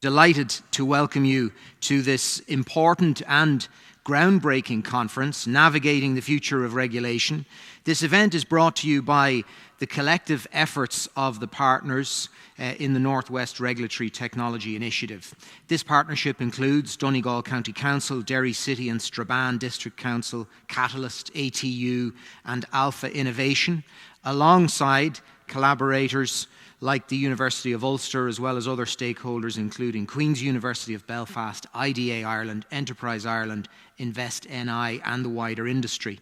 Delighted to welcome you to this important and groundbreaking conference, Navigating the Future of Regulation. This event is brought to you by the collective efforts of the partners in the Northwest Regulatory Technology Initiative. This partnership includes Donegal County Council, Derry City and Strabane District Council, Catalyst, ATU and Alpha Innovation, alongside collaborators like the University of Ulster, as well as other stakeholders including Queen's University of Belfast, IDA Ireland, Enterprise Ireland, Invest NI and the wider industry.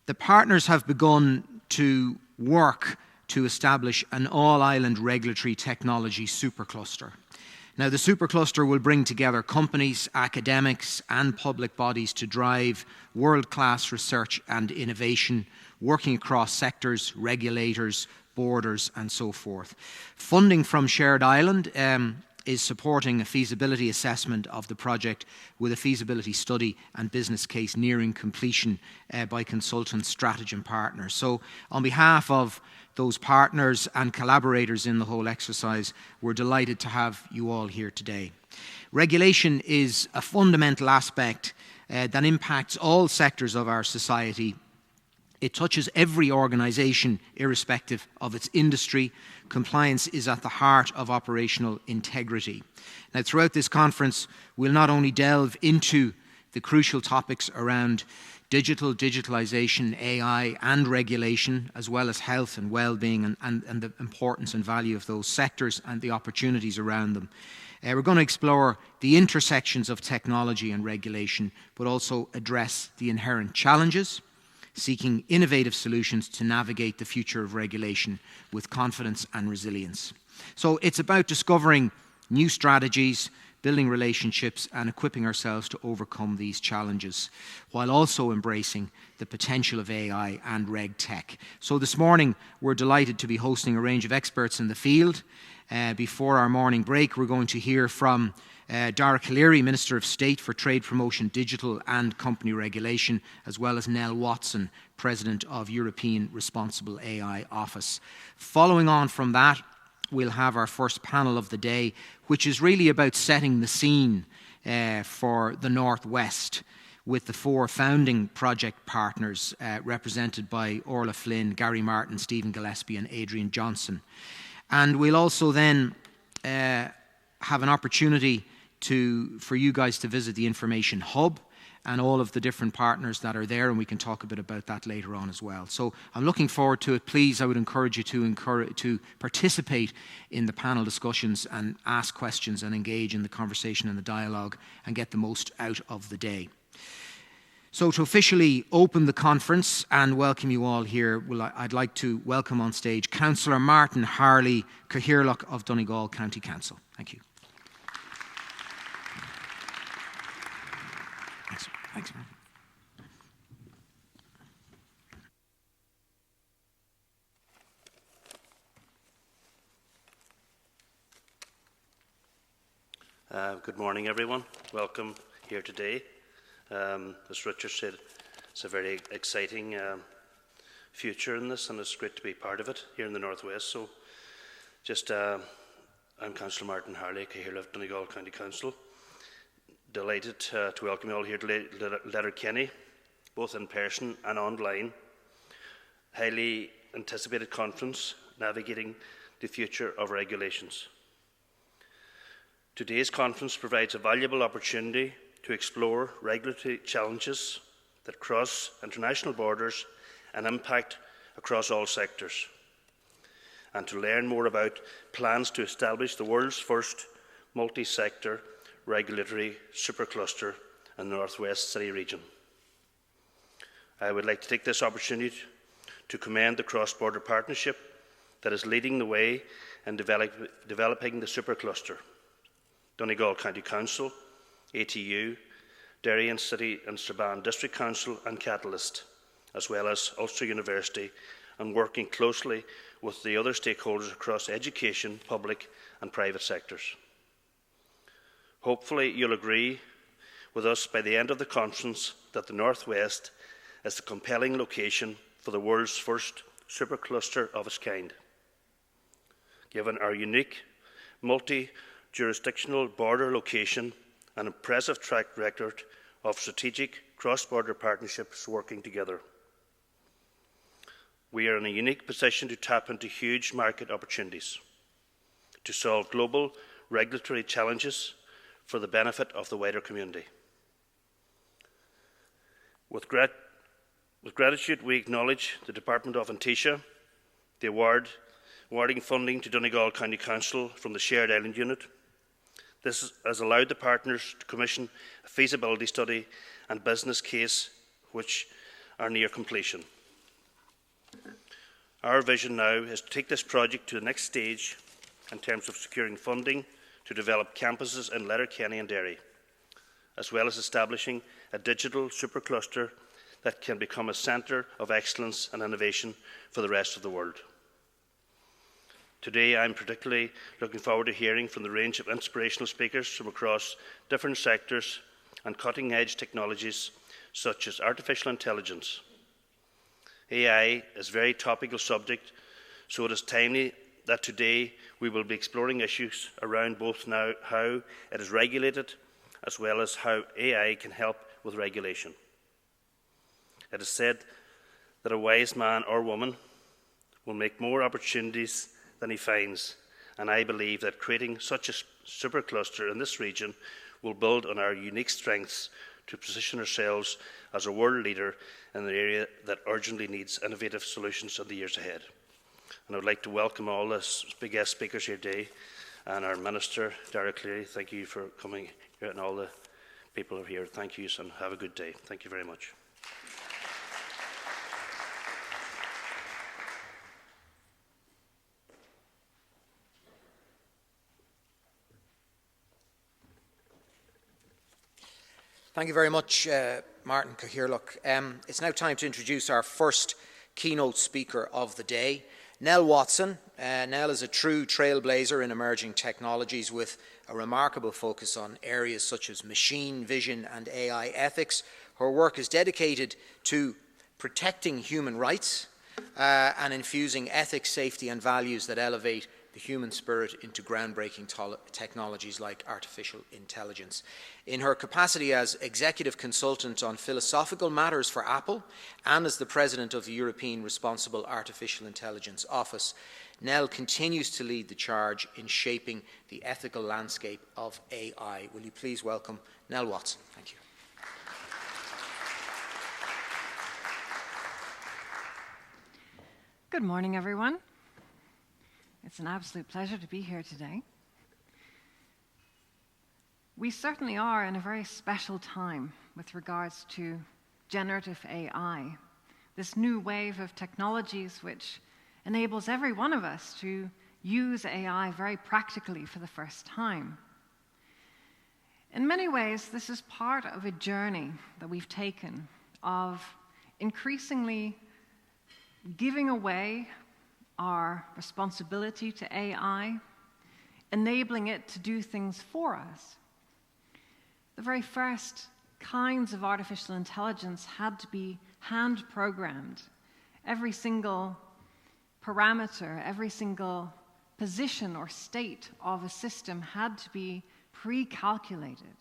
The partners have begun to work to establish an all-island regulatory technology supercluster. Now, the supercluster will bring together companies, academics and public bodies to drive world-class research and innovation, working across sectors, regulators, borders and so forth. Funding from Shared Island is supporting a feasibility assessment of the project with a feasibility study and business case nearing completion by consultants, Strategen partners. So on behalf of those partners and collaborators in the whole exercise, we're delighted to have you all here today. Regulation is a fundamental aspect that impacts all sectors of our society. It touches every organisation, irrespective of its industry. Compliance is at the heart of operational integrity. Now, throughout this conference, we'll not only delve into the crucial topics around digitalisation, AI and regulation, as well as health and well-being and the importance and value of those sectors and the opportunities around them. We're going to explore the intersections of technology and regulation, but also address the inherent challenges, seeking innovative solutions to navigate the future of regulation with confidence and resilience. So it's about discovering new strategies, building relationships and equipping ourselves to overcome these challenges, while also embracing the potential of AI and reg tech. So this morning we're delighted to be hosting a range of experts in the field. Before our morning break, we're going to hear from Dara Calleary, Minister of State for Trade Promotion, Digital and Company Regulation, as well as Nell Watson, President of European Responsible AI Office. Following on from that, we'll have our first panel of the day, which is really about setting the scene for the Northwest, with the four founding project partners represented by Orla Flynn, Gary Martin, Stephen Gillespie and Adrian Johnson. And we'll also then have an opportunity for you guys to visit the Information Hub and all of the different partners that are there, and we can talk a bit about that later on as well. So I'm looking forward to it. Please, I would encourage you to participate in the panel discussions and ask questions and engage in the conversation and the dialogue and get the most out of the day. So to officially open the conference and welcome you all here, I'd like to welcome on stage Councillor Martin Harley Cathaoirleach of Donegal County Council. Thank you. Thanks, Martin. Good morning, everyone. Welcome here today. As Richard said, it's a very exciting future in this, and it's great to be part of it here in the Northwest. So, I'm Councillor Martin Harley, Cathaoirleach of Donegal County Council. Delighted to welcome you all here to Letterkenny, both in person and online. Highly anticipated conference, Navigating the Future of Regulations. Today's conference provides a valuable opportunity to explore regulatory challenges that cross international borders and impact across all sectors, and to learn more about plans to establish the world's first multi-sector regulatory supercluster in the Northwest City region. I would like to take this opportunity to commend the cross-border partnership that is leading the way in developing the supercluster. Donegal County Council, ATU, Derry City and Strabane District Council and Catalyst, as well as Ulster University, and working closely with the other stakeholders across education, public and private sectors. Hopefully you'll agree with us by the end of the conference that the Northwest is a compelling location for the world's first supercluster of its kind. Given our unique jurisdictional border location, and impressive track record of strategic cross-border partnerships working together. We are in a unique position to tap into huge market opportunities, to solve global regulatory challenges for the benefit of the wider community. With gratitude, we acknowledge the Department of Antisha, the awarding funding to Donegal County Council from the Shared Island Unit. This has allowed the partners to commission a feasibility study and business case which are near completion. Our vision now is to take this project to the next stage in terms of securing funding to develop campuses in Letterkenny and Derry, as well as establishing a digital supercluster that can become a centre of excellence and innovation for the rest of the world. Today, I'm particularly looking forward to hearing from the range of inspirational speakers from across different sectors and cutting-edge technologies such as artificial intelligence. AI is a very topical subject, so it is timely that today we will be exploring issues around both now how it is regulated as well as how AI can help with regulation. It is said that a wise man or woman will make more opportunities than he finds, and I believe that creating such a supercluster in this region will build on our unique strengths to position ourselves as a world leader in the area that urgently needs innovative solutions in the years ahead. And I would like to welcome all the guest speakers here today, and our Minister, Derry Cleary. Thank you for coming here, and all the people who are here. Thank you, and have a good day. Thank you very much. Thank you very much, Martin Cahirlock. It's now time to introduce our first keynote speaker of the day, Nell Watson. Nell is a true trailblazer in emerging technologies with a remarkable focus on areas such as machine vision and AI ethics. Her work is dedicated to protecting human rights and infusing ethics, safety and values that elevate the human spirit into groundbreaking technologies like artificial intelligence. In her capacity as executive consultant on philosophical matters for Apple and as the president of the European Responsible Artificial Intelligence Office, Nell continues to lead the charge in shaping the ethical landscape of AI. Will you please welcome Nell Watson? Thank you. Good morning, everyone. It's an absolute pleasure to be here today. We certainly are in a very special time with regards to generative AI, this new wave of technologies which enables every one of us to use AI very practically for the first time. In many ways, this is part of a journey that we've taken of increasingly giving away our responsibility to AI, enabling it to do things for us. The very first kinds of artificial intelligence had to be hand-programmed. Every single parameter, every single position or state of a system had to be pre-calculated.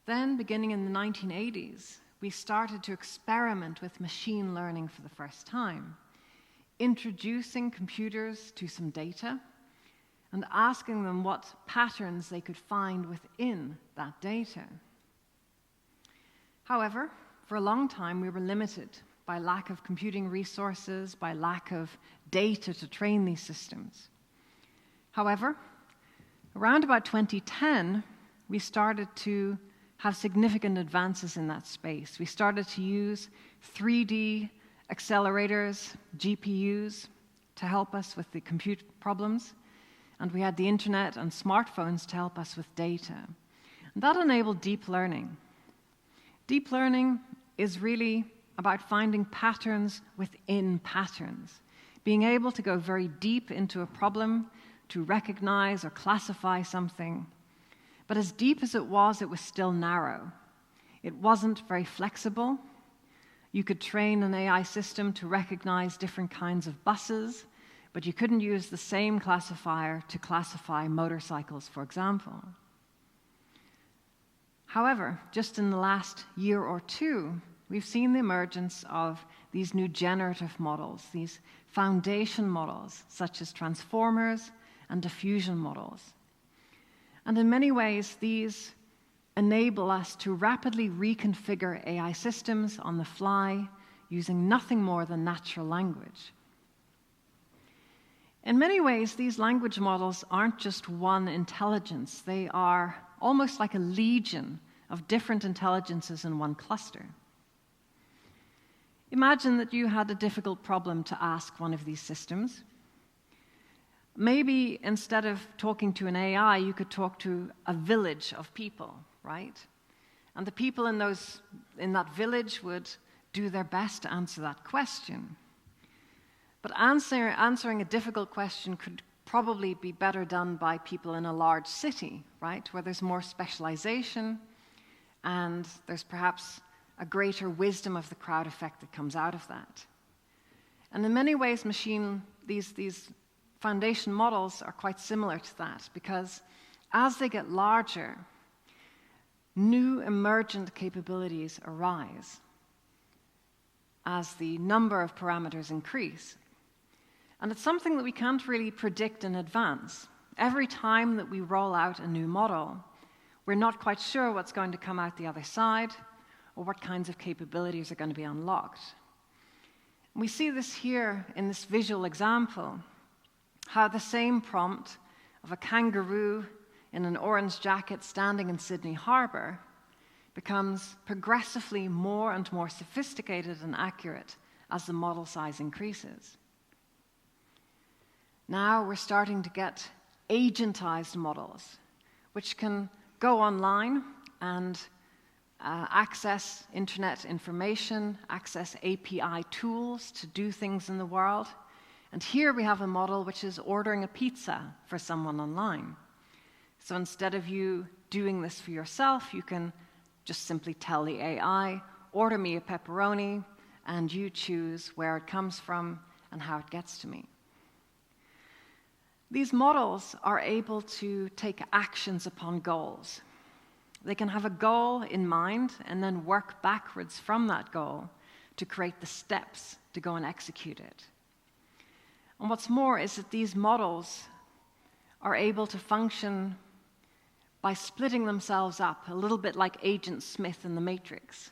Then, beginning in the 1980s, we started to experiment with machine learning for the first time, introducing computers to some data and asking them what patterns they could find within that data. However, for a long time we were limited by lack of computing resources, by lack of data to train these systems. However, around about 2010, we started to have significant advances in that space. We started to use 3D accelerators, GPUs, to help us with the compute problems. And we had the internet and smartphones to help us with data. And that enabled deep learning. Deep learning is really about finding patterns within patterns, being able to go very deep into a problem to recognize or classify something. But as deep as it was still narrow. It wasn't very flexible. You could train an AI system to recognize different kinds of buses but you couldn't use the same classifier to classify motorcycles, for example. However, just in the last year or two, we've seen the emergence of these new generative models, these foundation models, such as transformers and diffusion models. And in many ways, these enable us to rapidly reconfigure AI systems on the fly using nothing more than natural language. In many ways, these language models aren't just one intelligence. They are almost like a legion of different intelligences in one cluster. Imagine that you had a difficult problem to ask one of these systems. Maybe instead of talking to an AI, you could talk to a village of people, right? And the people in that village would do their best to answer that question. But answering a difficult question could probably be better done by people in a large city, right? Where there's more specialization and there's perhaps a greater wisdom of the crowd effect that comes out of that. And in many ways, these foundation models are quite similar to that, because as they get larger, new emergent capabilities arise as the number of parameters increase. And it's something that we can't really predict in advance. Every time that we roll out a new model, we're not quite sure what's going to come out the other side or what kinds of capabilities are going to be unlocked. We see this here in this visual example, how the same prompt of a kangaroo in an orange jacket standing in Sydney Harbour becomes progressively more and more sophisticated and accurate as the model size increases. Now we're starting to get agentized models, which can go online and access internet information, access API tools to do things in the world. And here we have a model which is ordering a pizza for someone online. So instead of you doing this for yourself, you can just simply tell the AI, order me a pepperoni, and you choose where it comes from and how it gets to me. These models are able to take actions upon goals. They can have a goal in mind and then work backwards from that goal to create the steps to go and execute it. And what's more is that these models are able to function by splitting themselves up, a little bit like Agent Smith in the Matrix.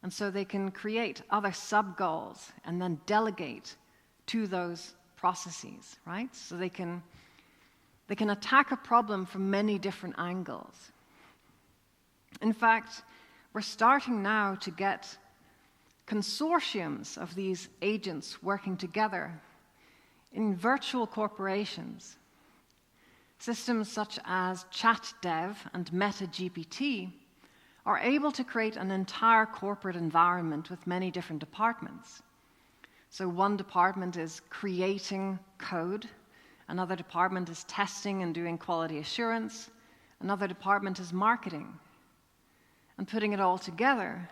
And so they can create other sub-goals and then delegate to those processes, right? So they can attack a problem from many different angles. In fact, we're starting now to get consortiums of these agents working together in virtual corporations. Systems such as ChatDev and MetaGPT are able to create an entire corporate environment with many different departments. So one department is creating code, another department is testing and doing quality assurance, another department is marketing. And putting it all together,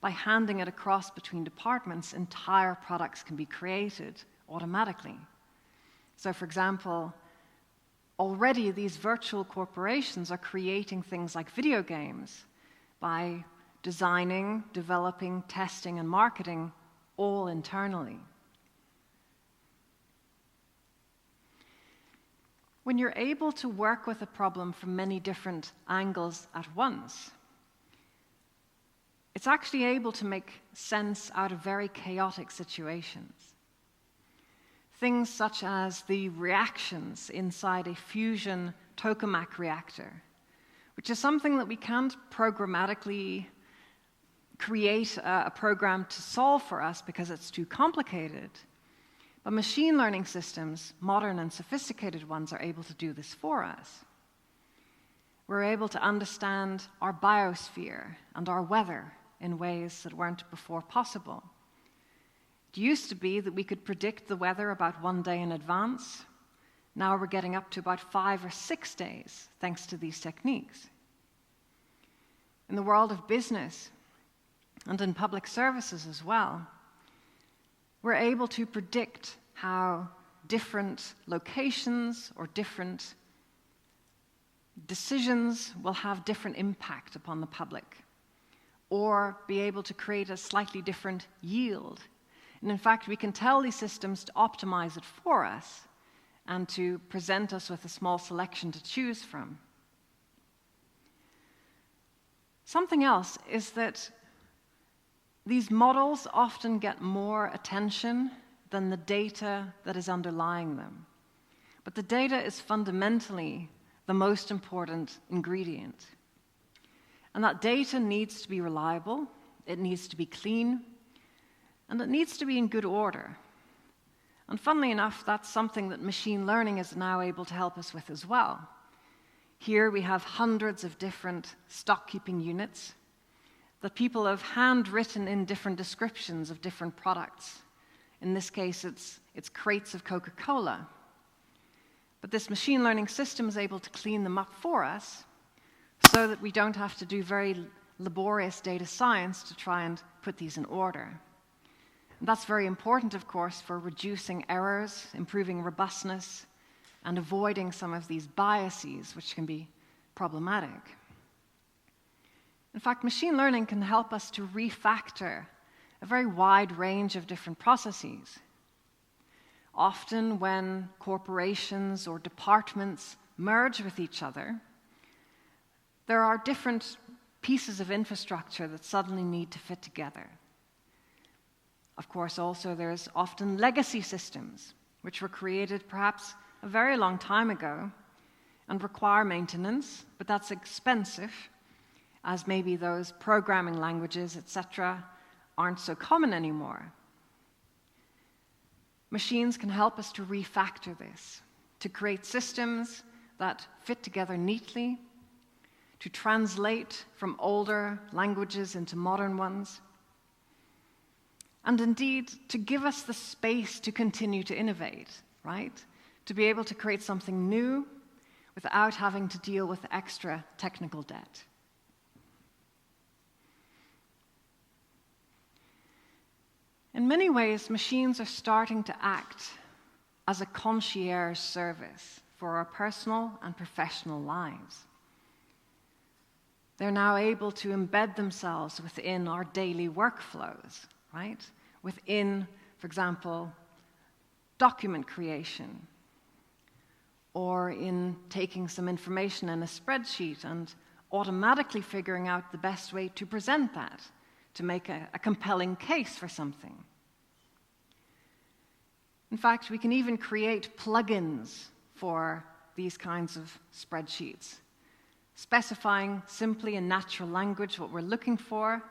by handing it across between departments, entire products can be created automatically. So for example, already these virtual corporations are creating things like video games by designing, developing, testing, and marketing all internally. When you're able to work with a problem from many different angles at once, it's actually able to make sense out of very chaotic situations. Things such as the reactions inside a fusion tokamak reactor, which is something that we can't programmatically create a program to solve for us because it's too complicated. But machine learning systems, modern and sophisticated ones, are able to do this for us. We're able to understand our biosphere and our weather in ways that weren't before possible. It used to be that we could predict the weather about 1 day in advance. Now we're getting up to about 5 or 6 days, thanks to these techniques. In the world of business and in public services as well, we're able to predict how different locations or different decisions will have different impact upon the public, or be able to create a slightly different yield. And in fact, we can tell these systems to optimize it for us and to present us with a small selection to choose from. Something else is that these models often get more attention than the data that is underlying them. But the data is fundamentally the most important ingredient. And that data needs to be reliable, it needs to be clean, and it needs to be in good order. And funnily enough, that's something that machine learning is now able to help us with as well. Here we have hundreds of different stock-keeping units that people have handwritten in different descriptions of different products. In this case, it's crates of Coca-Cola. But this machine learning system is able to clean them up for us so that we don't have to do very laborious data science to try and put these in order. And that's very important, of course, for reducing errors, improving robustness, and avoiding some of these biases, which can be problematic. In fact, machine learning can help us to refactor a very wide range of different processes. Often when corporations or departments merge with each other, there are different pieces of infrastructure that suddenly need to fit together. Of course, also there's often legacy systems, which were created perhaps a very long time ago and require maintenance, but that's expensive, as maybe those programming languages, etc., aren't so common anymore. Machines can help us to refactor this, to create systems that fit together neatly, to translate from older languages into modern ones, and indeed to give us the space to continue to innovate, right? To be able to create something new without having to deal with extra technical debt. In many ways, machines are starting to act as a concierge service for our personal and professional lives. They're now able to embed themselves within our daily workflows, right? Within, for example, document creation, or in taking some information in a spreadsheet and automatically figuring out the best way to present that, to make a compelling case for something. In fact, we can even create plugins for these kinds of spreadsheets, specifying simply in natural language what we're looking for,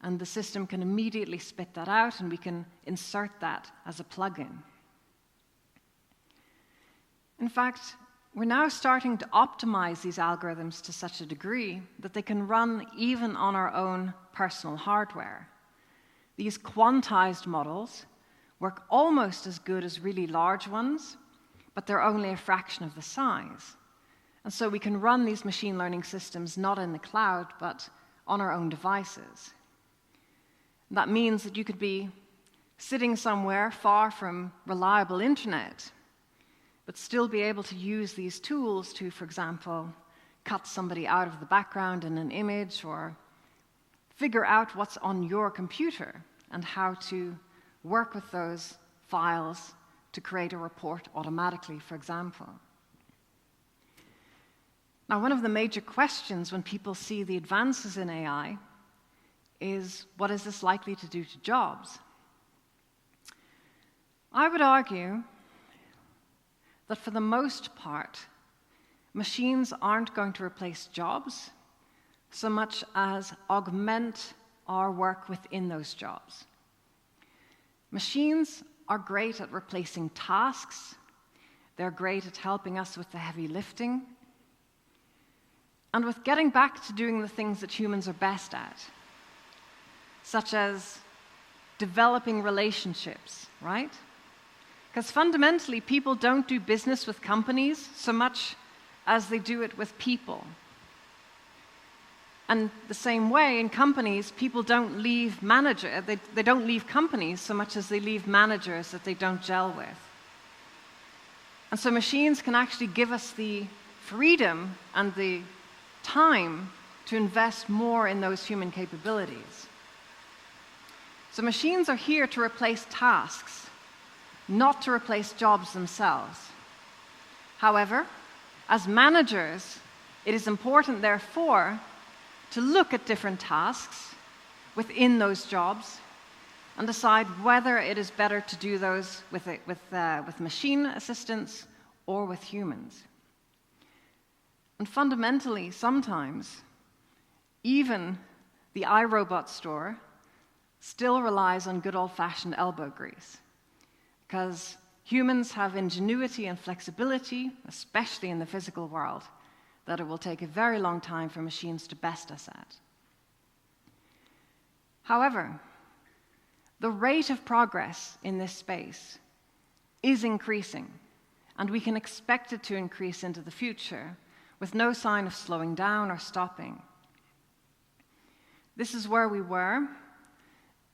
and the system can immediately spit that out, and we can insert that as a plugin. In fact, we're now starting to optimize these algorithms to such a degree that they can run even on our own personal hardware. These quantized models work almost as good as really large ones, but they're only a fraction of the size. And so we can run these machine learning systems not in the cloud, but on our own devices. That means that you could be sitting somewhere far from reliable internet, but still be able to use these tools to, for example, cut somebody out of the background in an image, or figure out what's on your computer and how to work with those files to create a report automatically, for example. Now, one of the major questions when people see the advances in AI is, what is this likely to do to jobs? I would argue that for the most part, machines aren't going to replace jobs so much as augment our work within those jobs. Machines are great at replacing tasks. They're great at helping us with the heavy lifting and with getting back to doing the things that humans are best at, such as developing relationships, right? Because fundamentally, people don't do business with companies so much as they do it with people. And the same way, in companies, people don't leave they don't leave companies so much as they leave managers that they don't gel with. And so machines can actually give us the freedom and the time to invest more in those human capabilities. So machines are here to replace tasks, not to replace jobs themselves. However, as managers, it is important, therefore, to look at different tasks within those jobs and decide whether it is better to do those with machine assistance or with humans. And fundamentally, sometimes, even the iRobot store still relies on good old-fashioned elbow grease, because humans have ingenuity and flexibility, especially in the physical world, that it will take a very long time for machines to best us at. However, the rate of progress in this space is increasing, and we can expect it to increase into the future with no sign of slowing down or stopping. This is where we were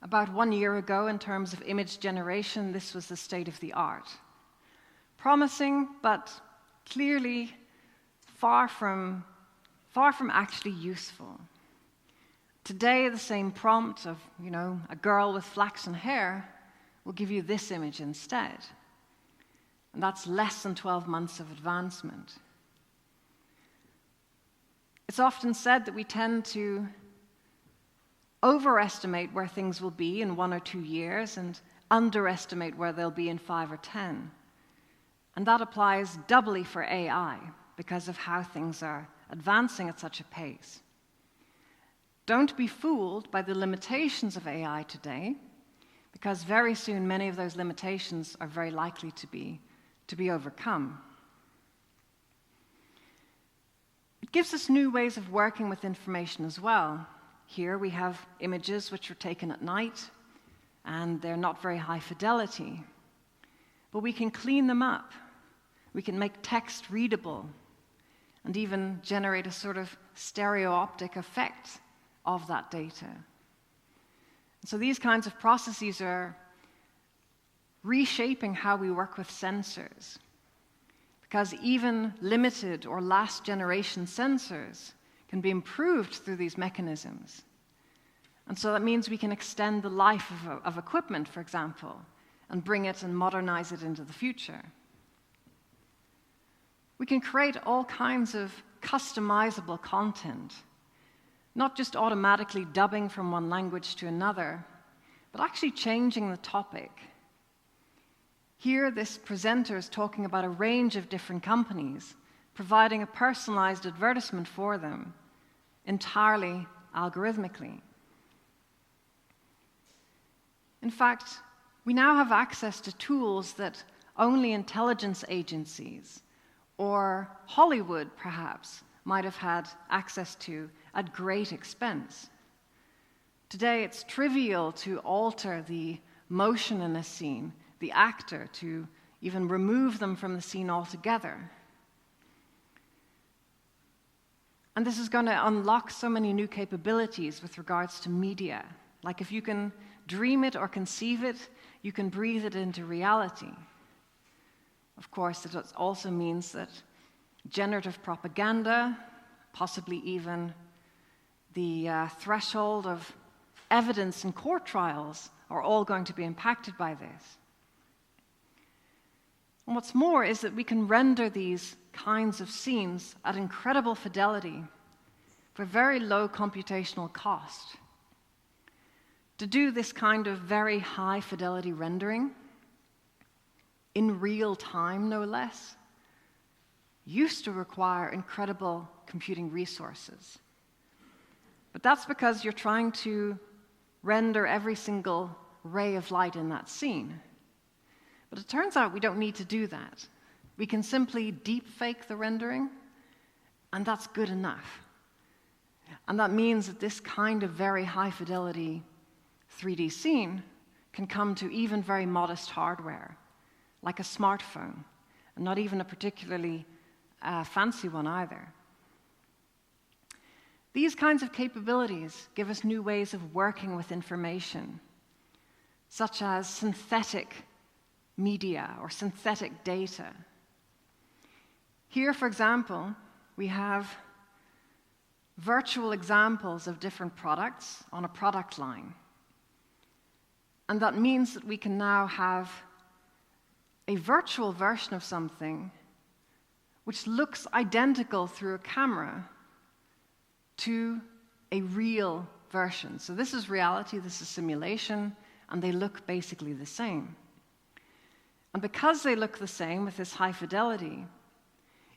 about 1 year ago in terms of image generation. This was the state of the art. Promising, but clearly far from actually useful. Today, the same prompt of, a girl with flaxen hair will give you this image instead. And that's less than 12 months of advancement. It's often said that we tend to overestimate where things will be in 1 or 2 years and underestimate where they'll be in 5 or 10. And that applies doubly for AI because of how things are advancing at such a pace. Don't be fooled by the limitations of AI today, because very soon many of those limitations are very likely to be overcome. It gives us new ways of working with information as well. Here we have images which were taken at night, and they're not very high fidelity. But we can clean them up. We can make text readable, and even generate a sort of stereoptic effect of that data. So these kinds of processes are reshaping how we work with sensors, because even limited or last generation sensors can be improved through these mechanisms. And so that means we can extend the life of equipment, for example, and bring it and modernize it into the future. We can create all kinds of customizable content, not just automatically dubbing from one language to another, but actually changing the topic. Here, this presenter is talking about a range of different companies, providing a personalized advertisement for them, entirely algorithmically. In fact, we now have access to tools that only intelligence agencies or Hollywood, perhaps, might have had access to at great expense. Today, it's trivial to alter the motion in a scene, the actor, to even remove them from the scene altogether. And this is going to unlock so many new capabilities with regards to media. Like if you can dream it or conceive it, you can breathe it into reality. Of course, it also means that generative propaganda, possibly even the threshold of evidence in court trials, are all going to be impacted by this. And what's more is that we can render these kinds of scenes at incredible fidelity for very low computational cost. To do this kind of very high fidelity rendering, in real time no less, used to require incredible computing resources. But that's because you're trying to render every single ray of light in that scene. But it turns out we don't need to do that. We can simply deep fake the rendering, and that's good enough. And that means that this kind of very high fidelity 3D scene can come to even very modest hardware, like a smartphone, and not even a particularly fancy one either. These kinds of capabilities give us new ways of working with information, such as synthetic media or synthetic data. Here, for example, we have virtual examples of different products on a product line. And that means that we can now have a virtual version of something which looks identical through a camera to a real version. So this is reality, this is simulation, and they look basically the same. And because they look the same with this high fidelity,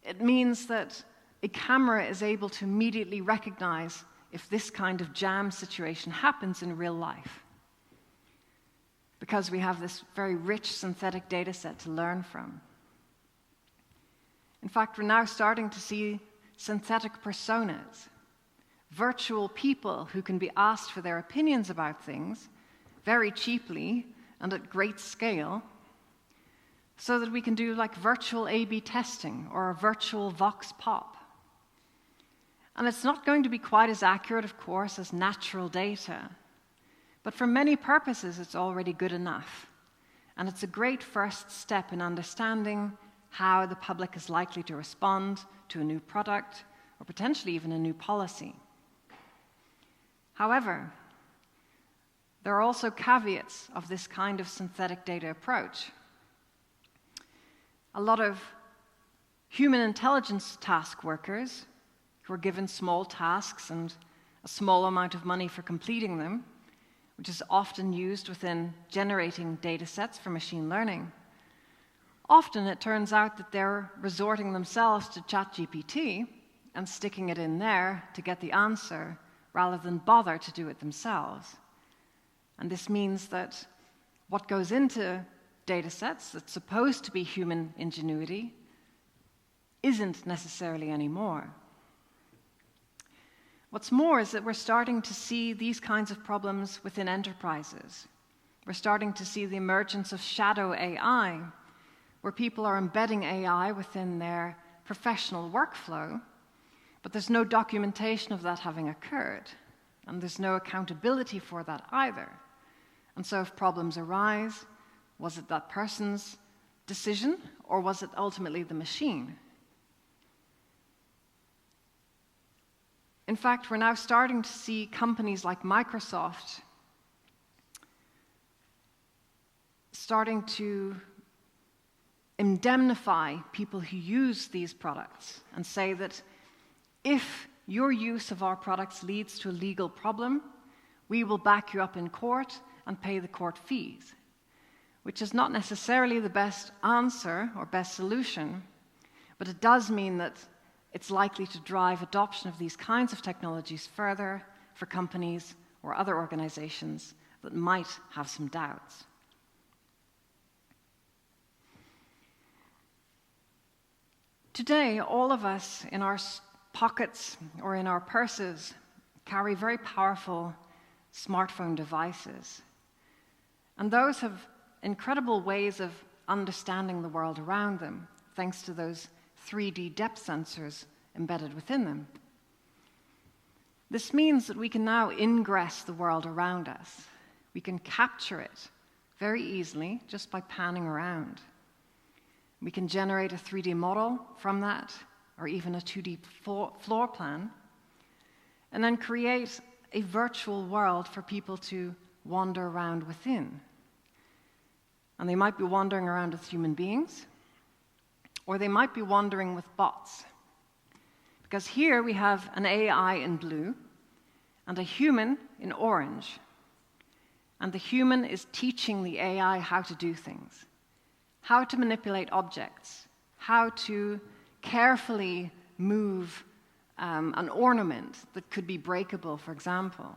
it means that a camera is able to immediately recognize if this kind of jam situation happens in real life, because we have this very rich synthetic data set to learn from. In fact, we're now starting to see synthetic personas, virtual people who can be asked for their opinions about things very cheaply and at great scale, so that we can do like virtual A/B testing or a virtual vox pop. And it's not going to be quite as accurate, of course, as natural data, but for many purposes it's already good enough. And it's a great first step in understanding how the public is likely to respond to a new product or potentially even a new policy. However, there are also caveats of this kind of synthetic data approach. A lot of human intelligence task workers who are given small tasks and a small amount of money for completing them, which is often used within generating data sets for machine learning. Often it turns out that they're resorting themselves to ChatGPT and sticking it in there to get the answer rather than bother to do it themselves. And this means that what goes into data sets that's supposed to be human ingenuity isn't necessarily anymore. What's more is that we're starting to see these kinds of problems within enterprises. We're starting to see the emergence of shadow AI, where people are embedding AI within their professional workflow, but there's no documentation of that having occurred, and there's no accountability for that either. And so if problems arise, was it that person's decision, or was it ultimately the machine? In fact, we're now starting to see companies like Microsoft starting to indemnify people who use these products and say that if your use of our products leads to a legal problem, we will back you up in court and pay the court fees, which is not necessarily the best answer or best solution, but it does mean that it's likely to drive adoption of these kinds of technologies further for companies or other organizations that might have some doubts. Today, all of us in our pockets or in our purses carry very powerful smartphone devices. And those have incredible ways of understanding the world around them, thanks to those 3D depth sensors embedded within them. This means that we can now ingress the world around us. We can capture it very easily just by panning around. We can generate a 3D model from that, or even a 2D floor plan, and then create a virtual world for people to wander around within. And they might be wandering around with human beings, or they might be wandering with bots. Because here we have an AI in blue and a human in orange. And the human is teaching the AI how to do things, how to manipulate objects, how to carefully move an ornament that could be breakable, for example.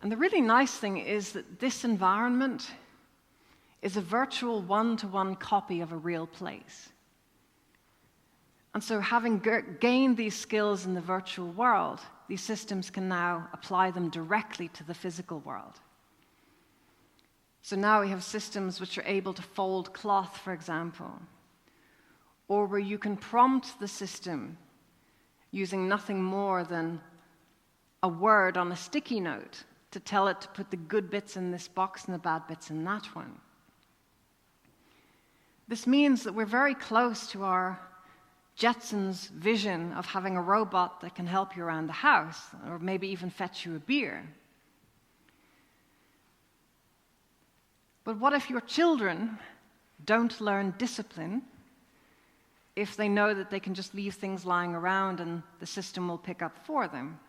And the really nice thing is that this environment is a virtual one-to-one copy of a real place. And so having gained these skills in the virtual world, these systems can now apply them directly to the physical world. So now we have systems which are able to fold cloth, for example, or where you can prompt the system using nothing more than a word on a sticky note to tell it to put the good bits in this box and the bad bits in that one. This means that we're very close to our Jetsons vision of having a robot that can help you around the house, or maybe even fetch you a beer. But what if your children don't learn discipline if they know that they can just leave things lying around and the system will pick up for them?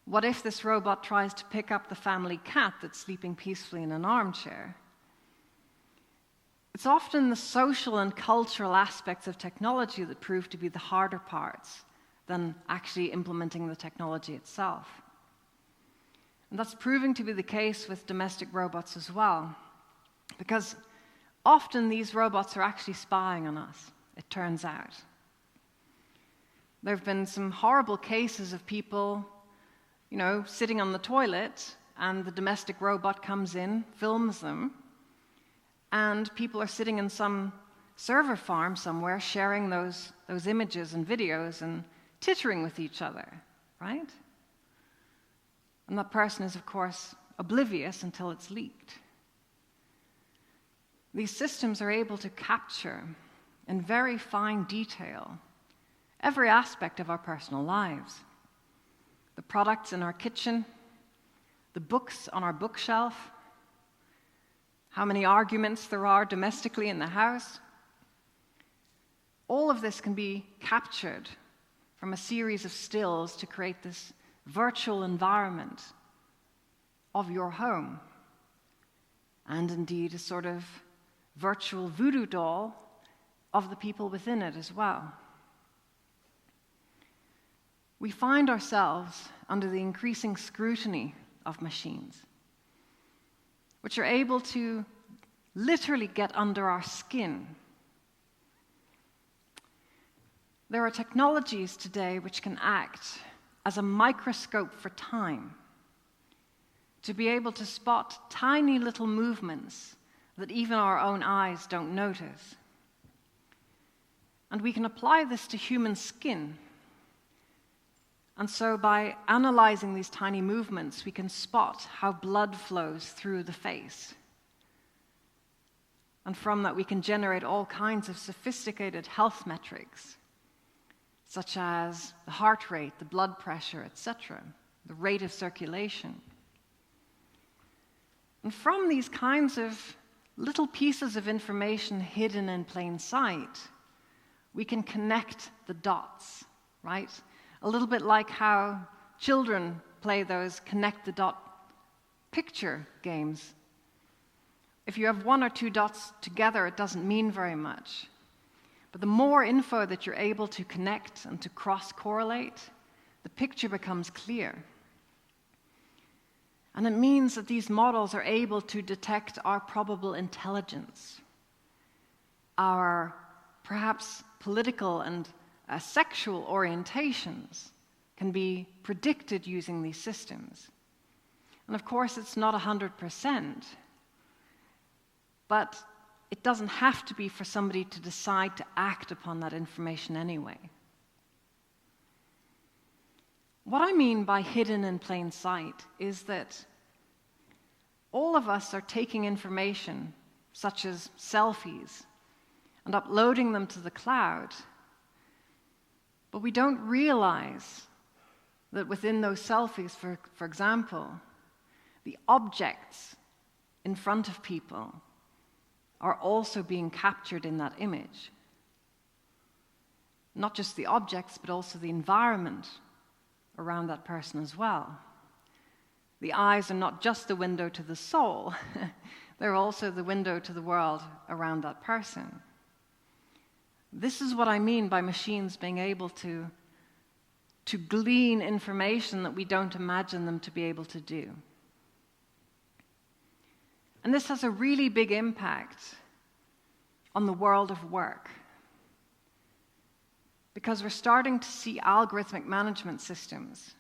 What if this robot tries to pick up the family cat that's sleeping peacefully in an armchair? It's often the social and cultural aspects of technology that prove to be the harder parts than actually implementing the technology itself. And that's proving to be the case with domestic robots as well, because often these robots are actually spying on us, it turns out. There have been some horrible cases of people, sitting on the toilet, and the domestic robot comes in, films them, and people are sitting in some server farm somewhere sharing those images and videos and tittering with each other, right? And that person is, of course, oblivious until it's leaked. These systems are able to capture, in very fine detail, every aspect of our personal lives. The products in our kitchen, the books on our bookshelf, how many arguments there are domestically in the house. All of this can be captured from a series of stills to create this virtual environment of your home, and indeed a sort of virtual voodoo doll of the people within it as well. We find ourselves under the increasing scrutiny of machines, which are able to literally get under our skin. There are technologies today which can act as a microscope for time, to be able to spot tiny little movements that even our own eyes don't notice. And we can apply this to human skin. And so by analyzing these tiny movements, we can spot how blood flows through the face. And from that, we can generate all kinds of sophisticated health metrics, such as the heart rate, the blood pressure, etc., the rate of circulation. And from these kinds of little pieces of information hidden in plain sight, we can connect the dots, right? A little bit like how children play those connect-the-dot picture games. If you have one or two dots together, it doesn't mean very much. But the more info that you're able to connect and to cross-correlate, the picture becomes clear. And it means that these models are able to detect our probable intelligence, our perhaps political and sexual orientations can be predicted using these systems. And of course, it's not 100%, but it doesn't have to be for somebody to decide to act upon that information anyway. What I mean by hidden in plain sight is that all of us are taking information, such as selfies, and uploading them to the cloud, but we don't realize that within those selfies, for example, the objects in front of people are also being captured in that image. Not just the objects, but also the environment around that person as well. The eyes are not just the window to the soul, they're also the window to the world around that person. This is what I mean by machines being able to glean information that we don't imagine them to be able to do. And this has a really big impact on the world of work, because we're starting to see algorithmic management systems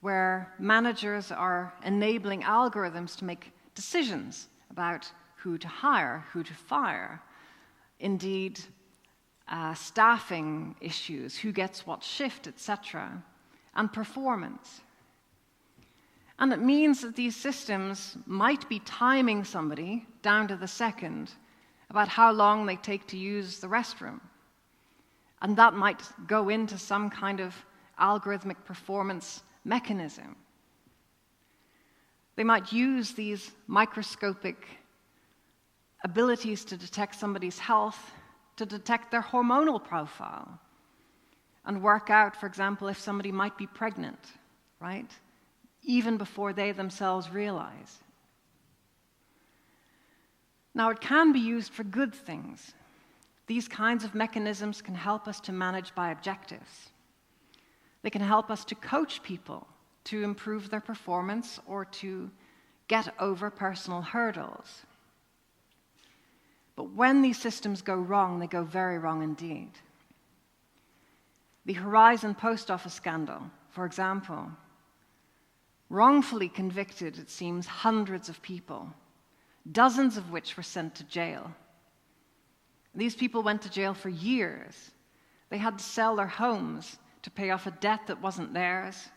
where managers are enabling algorithms to make decisions about who to hire, who to fire, indeed staffing issues, who gets what shift, etc., and performance. And it means that these systems might be timing somebody down to the second about how long they take to use the restroom. And that might go into some kind of algorithmic performance mechanism. They might use these microscopic abilities to detect somebody's health, to detect their hormonal profile, and work out, for example, if somebody might be pregnant, right? Even before they themselves realize. Now, it can be used for good things. These kinds of mechanisms can help us to manage by objectives. They can help us to coach people to improve their performance or to get over personal hurdles. But when these systems go wrong, they go very wrong indeed. The Horizon post office scandal, for example, wrongfully convicted, it seems, hundreds of people, dozens of which were sent to jail. These people went to jail for years. They had to sell their homes to pay off a debt that wasn't theirs.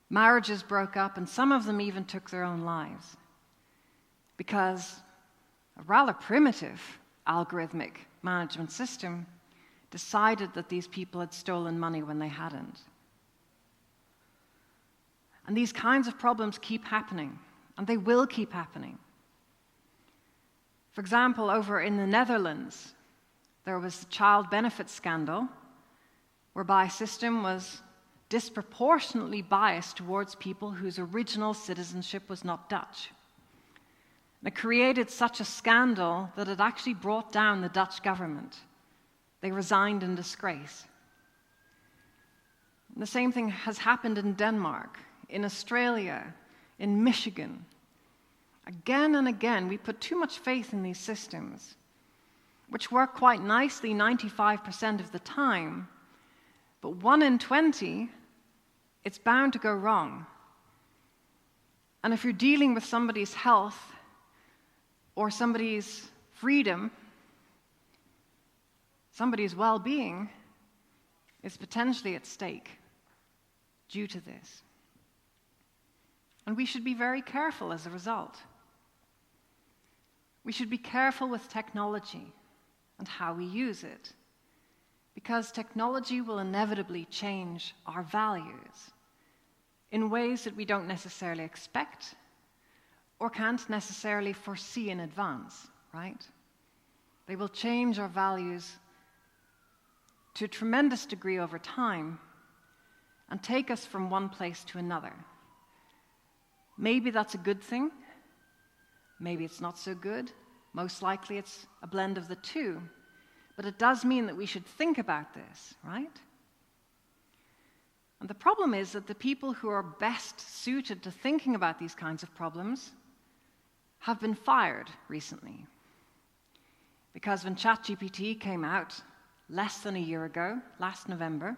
Marriages broke up, and some of them even took their own lives because a rather primitive algorithmic management system decided that these people had stolen money when they hadn't. And these kinds of problems keep happening, and they will keep happening. For example, over in the Netherlands, there was a child benefit scandal whereby a system was disproportionately biased towards people whose original citizenship was not Dutch. And it created such a scandal that it actually brought down the Dutch government. They resigned in disgrace. And the same thing has happened in Denmark, in Australia, in Michigan. Again and again, we put too much faith in these systems, which work quite nicely 95% of the time, but 1 in 20, it's bound to go wrong. And if you're dealing with somebody's health or somebody's freedom, somebody's well-being is potentially at stake due to this. And we should be very careful as a result. We should be careful with technology and how we use it, because technology will inevitably change our values in ways that we don't necessarily expect or can't necessarily foresee in advance, right? They will change our values to a tremendous degree over time and take us from one place to another. Maybe that's a good thing. Maybe it's not so good. Most likely it's a blend of the two. But it does mean that we should think about this, right? And the problem is that the people who are best suited to thinking about these kinds of problems have been fired recently. Because when ChatGPT came out less than a year ago, last November,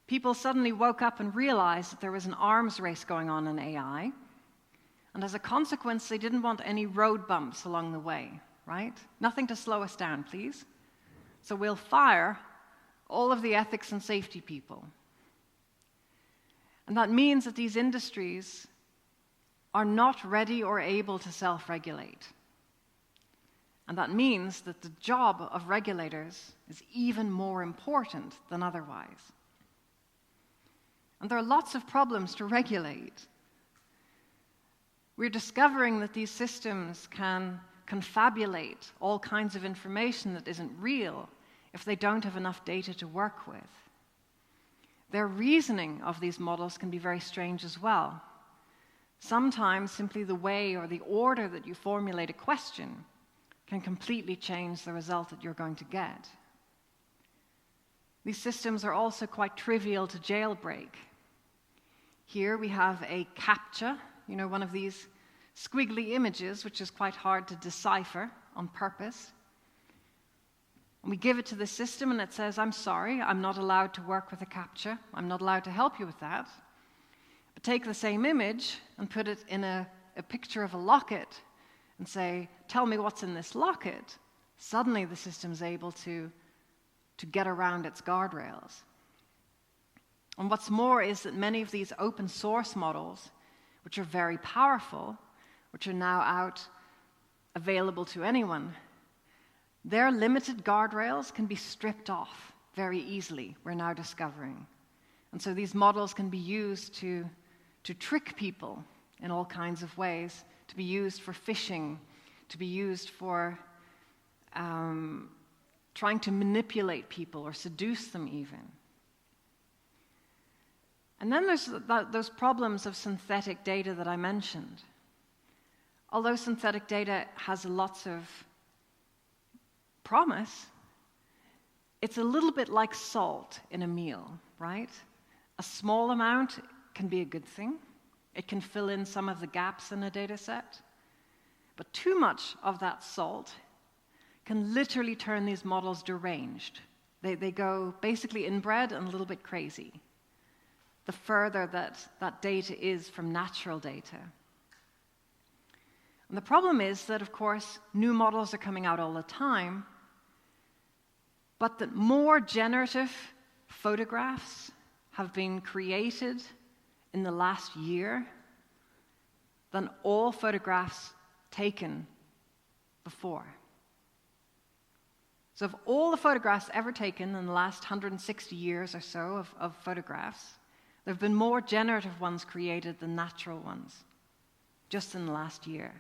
people suddenly woke up and realized that there was an arms race going on in AI. And as a consequence, they didn't want any road bumps along the way, right? Nothing to slow us down, please. So we'll fire all of the ethics and safety people. And that means that these industries are not ready or able to self-regulate. And that means that the job of regulators is even more important than otherwise. And there are lots of problems to regulate. We're discovering that these systems can confabulate all kinds of information that isn't real if they don't have enough data to work with. Their reasoning of these models can be very strange as well. Sometimes simply the way or the order that you formulate a question can completely change the result that you're going to get. These systems are also quite trivial to jailbreak. Here we have a CAPTCHA, one of these squiggly images, which is quite hard to decipher on purpose. And we give it to the system and it says, I'm sorry, I'm not allowed to work with a CAPTCHA. I'm not allowed to help you with that. But take the same image and put it in a picture of a locket and say, tell me what's in this locket. Suddenly the system's able to get around its guardrails. And what's more is that many of these open source models, which are very powerful, which are now out available to anyone, their limited guardrails can be stripped off very easily, we're now discovering. And so these models can be used to trick people in all kinds of ways, to be used for phishing, to be used for trying to manipulate people or seduce them even. And then there's those problems of synthetic data that I mentioned. Although synthetic data has lots of promise, it's a little bit like salt in a meal, right? A small amount can be a good thing. It can fill in some of the gaps in a data set. But too much of that salt can literally turn these models deranged. They go basically inbred and a little bit crazy, the further that data is from natural data. And the problem is that, of course, new models are coming out all the time, but that more generative photographs have been created in the last year than all photographs taken before. So of all the photographs ever taken in the last 160 years or so of photographs, there have been more generative ones created than natural ones, just in the last year.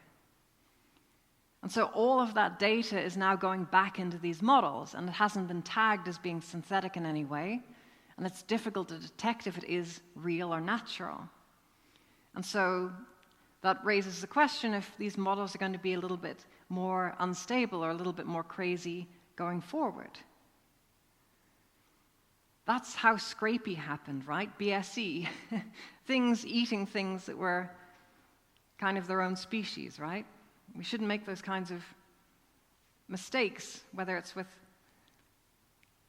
And so all of that data is now going back into these models, and it hasn't been tagged as being synthetic in any way, and it's difficult to detect if it is real or natural. And so that raises the question if these models are going to be a little bit more unstable or a little bit more crazy going forward. That's how Scrapey happened, right? BSE. Things eating things that were kind of their own species, right? We shouldn't make those kinds of mistakes, whether it's with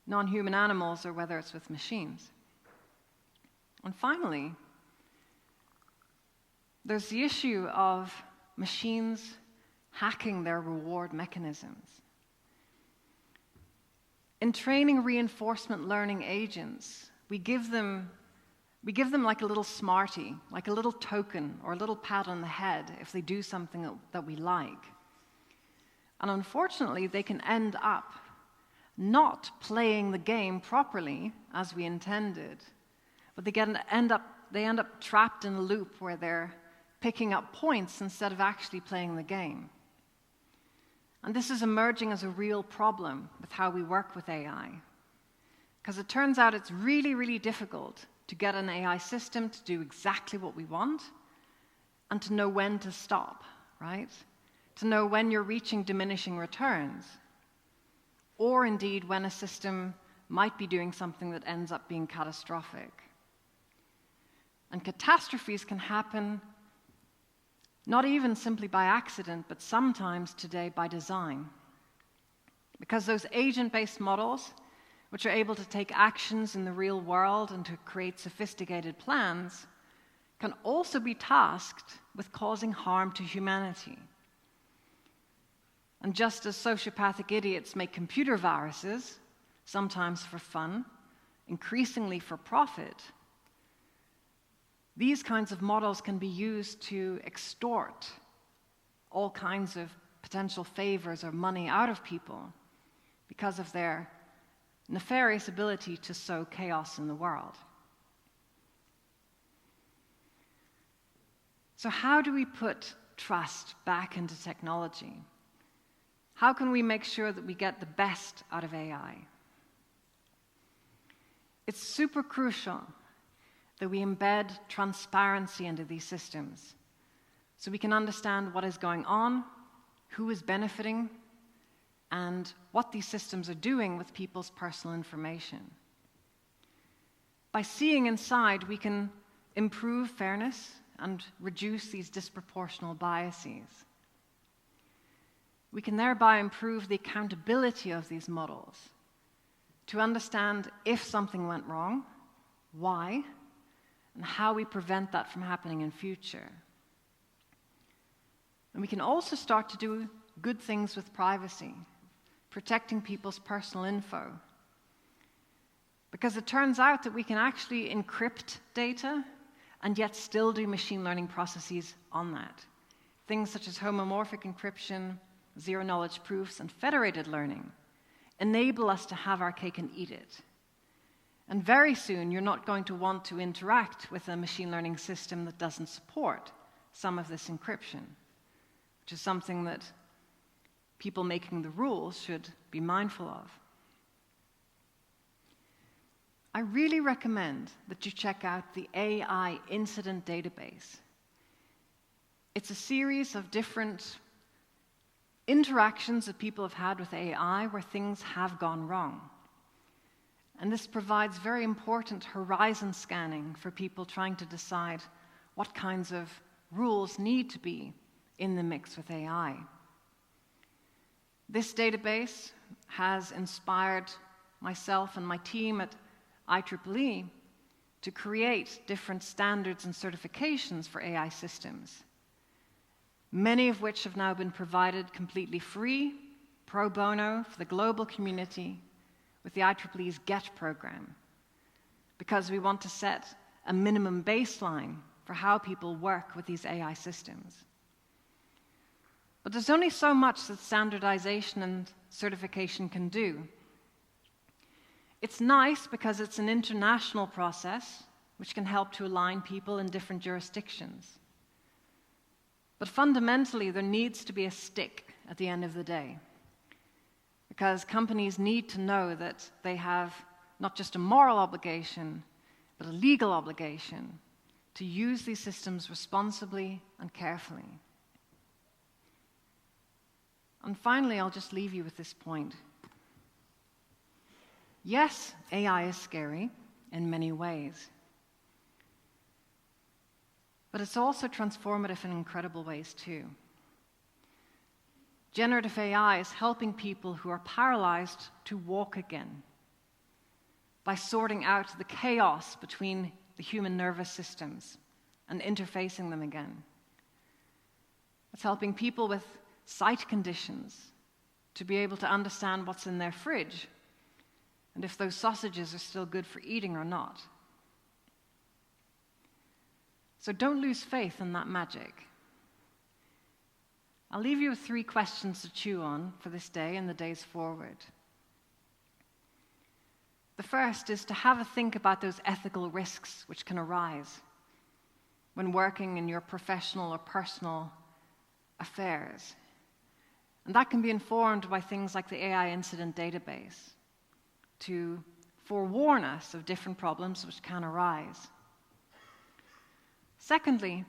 non-human animals or whether it's with machines. And finally, there's the issue of machines hacking their reward mechanisms. In training reinforcement learning agents, we give them like a little smartie, like a little token or a little pat on the head if they do something that we like. And unfortunately, they can end up not playing the game properly as we intended, but they end up trapped in a loop where they're picking up points instead of actually playing the game. And this is emerging as a real problem with how we work with AI. Because it turns out it's really, really difficult to get an AI system to do exactly what we want and to know when to stop, right? To know when you're reaching diminishing returns, or indeed when a system might be doing something that ends up being catastrophic. And catastrophes can happen not even simply by accident, but sometimes today by design. Because those agent-based models, which are able to take actions in the real world and to create sophisticated plans, can also be tasked with causing harm to humanity. And just as sociopathic idiots make computer viruses, sometimes for fun, increasingly for profit, these kinds of models can be used to extort all kinds of potential favors or money out of people because of their nefarious ability to sow chaos in the world. So how do we put trust back into technology? How can we make sure that we get the best out of AI? It's super crucial that we embed transparency into these systems so we can understand what is going on, who is benefiting, and what these systems are doing with people's personal information. By seeing inside, we can improve fairness and reduce these disproportional biases. We can thereby improve the accountability of these models to understand if something went wrong, why, and how we prevent that from happening in future. And we can also start to do good things with privacy, protecting people's personal info. Because it turns out that we can actually encrypt data and yet still do machine learning processes on that. Things such as homomorphic encryption, zero-knowledge proofs, and federated learning enable us to have our cake and eat it. And very soon, you're not going to want to interact with a machine learning system that doesn't support some of this encryption, which is something that people making the rules should be mindful of. I really recommend that you check out the AI Incident Database. It's a series of different interactions that people have had with AI where things have gone wrong. And this provides very important horizon scanning for people trying to decide what kinds of rules need to be in the mix with AI. This database has inspired myself and my team at IEEE to create different standards and certifications for AI systems, many of which have now been provided completely free, pro bono, for the global community with the IEEE's GET program, because we want to set a minimum baseline for how people work with these AI systems. But there's only so much that standardization and certification can do. It's nice because it's an international process which can help to align people in different jurisdictions. But fundamentally, there needs to be a stick at the end of the day, because companies need to know that they have not just a moral obligation, but a legal obligation to use these systems responsibly and carefully. And finally, I'll just leave you with this point. Yes, AI is scary in many ways, but it's also transformative in incredible ways too. Generative AI is helping people who are paralyzed to walk again by sorting out the chaos between the human nervous systems and interfacing them again. It's helping people with sight conditions to be able to understand what's in their fridge and if those sausages are still good for eating or not. So don't lose faith in that magic. I'll leave you with 3 questions to chew on for this day and the days forward. The first is to have a think about those ethical risks which can arise when working in your professional or personal affairs. And that can be informed by things like the AI Incident Database to forewarn us of different problems which can arise. Secondly,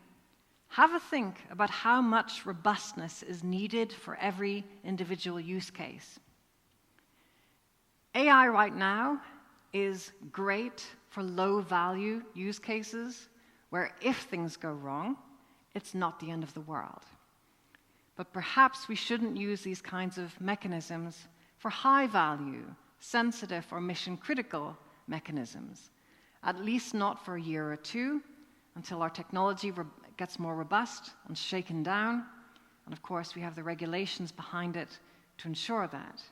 have a think about how much robustness is needed for every individual use case. AI right now is great for low-value use cases where if things go wrong, it's not the end of the world. But perhaps we shouldn't use these kinds of mechanisms for high-value, sensitive, or mission-critical mechanisms, at least not for a year or 2, until our technology gets more robust and shaken down. And of course, we have the regulations behind it to ensure that.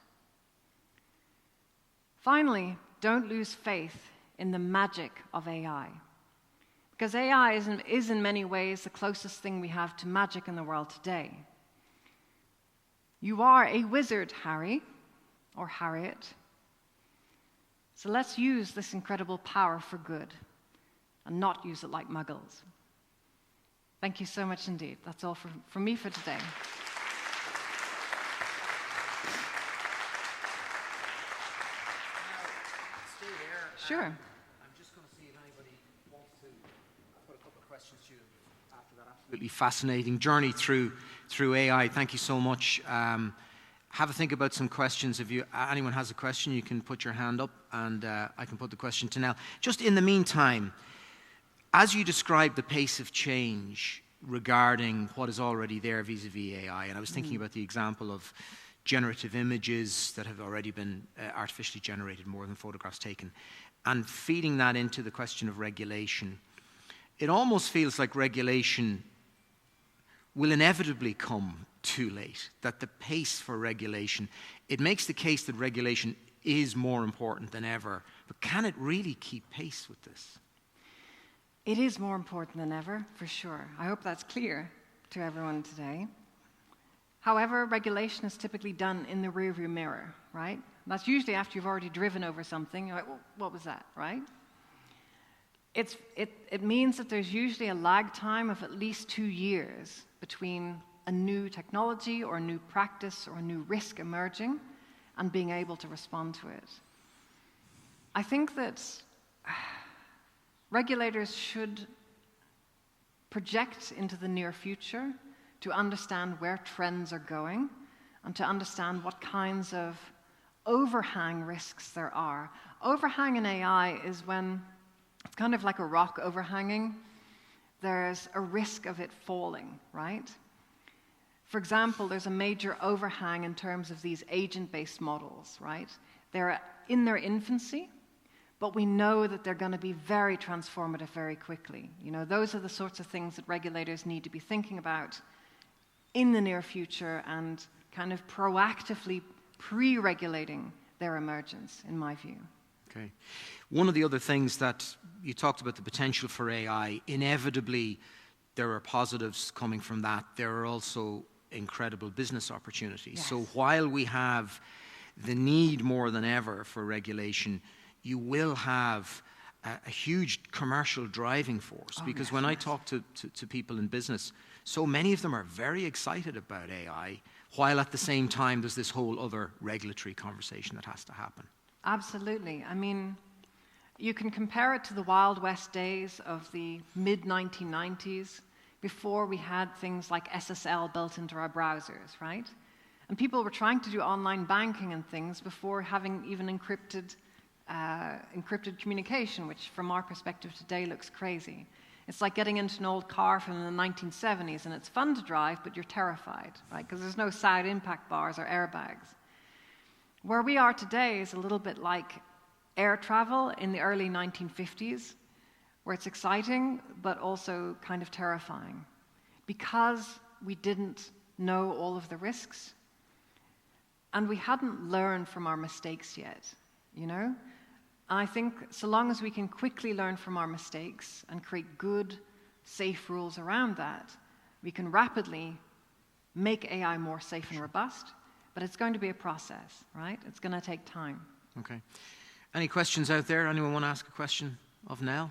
Finally, don't lose faith in the magic of AI. Because AI is in many ways the closest thing we have to magic in the world today. You are a wizard, Harry, or Harriet. So let's use this incredible power for good and not use it like muggles. Thank you so much indeed. That's all from me for today. Stay there. Sure. I'm just going to see if anybody wants to. I've got a couple of questions to you after that. Absolutely fascinating journey through AI. Thank you so much. Have a think about some questions. If anyone has a question, you can put your hand up and I can put the question to Nell. Just in the meantime, as you describe the pace of change regarding what is already there vis-a-vis AI, and I was thinking about the example of generative images that have already been artificially generated more than photographs taken, and feeding that into the question of regulation, it almost feels like regulation will inevitably come too late, that the pace for regulation, it makes the case that regulation is more important than ever, but can it really keep pace with this? It is more important than ever, for sure. I hope that's clear to everyone today. However, regulation is typically done in the rearview mirror, right? That's usually after you've already driven over something. You're like, well, what was that, right? It means that there's usually a lag time of at least 2 years between a new technology or a new practice or a new risk emerging and being able to respond to it. I think that regulators should project into the near future to understand where trends are going and to understand what kinds of overhang risks there are. Overhang in AI is when it's kind of like a rock overhanging. There's a risk of it falling, right? For example, there's a major overhang in terms of these agent-based models, right? They're in their infancy, but we know that they're going to be very transformative very quickly. You know, those are the sorts of things that regulators need to be thinking about in the near future and kind of proactively pre-regulating their emergence, in my view. Okay. One of the other things that you talked about, the potential for AI, inevitably there are positives coming from that. There are also incredible business opportunities. Yes. So while we have the need more than ever for regulation, you will have a huge commercial driving force. Because when I talk to people in business, so many of them are very excited about AI, while at the same time there's this whole other regulatory conversation that has to happen. Absolutely. I mean, you can compare it to the Wild West days of the mid-1990s, before we had things like SSL built into our browsers, right? And people were trying to do online banking and things before having even encrypted communication, which from our perspective today looks crazy. It's like getting into an old car from the 1970s, and it's fun to drive, but you're terrified, right? Because there's no side impact bars or airbags. Where we are today is a little bit like air travel in the early 1950s, where it's exciting, but also kind of terrifying. Because we didn't know all of the risks, and we hadn't learned from our mistakes yet, you know? And I think so long as we can quickly learn from our mistakes and create good, safe rules around that, we can rapidly make AI more safe and robust, but it's going to be a process, right? It's going to take time. Okay. Any questions out there? Anyone want to ask a question of Nell?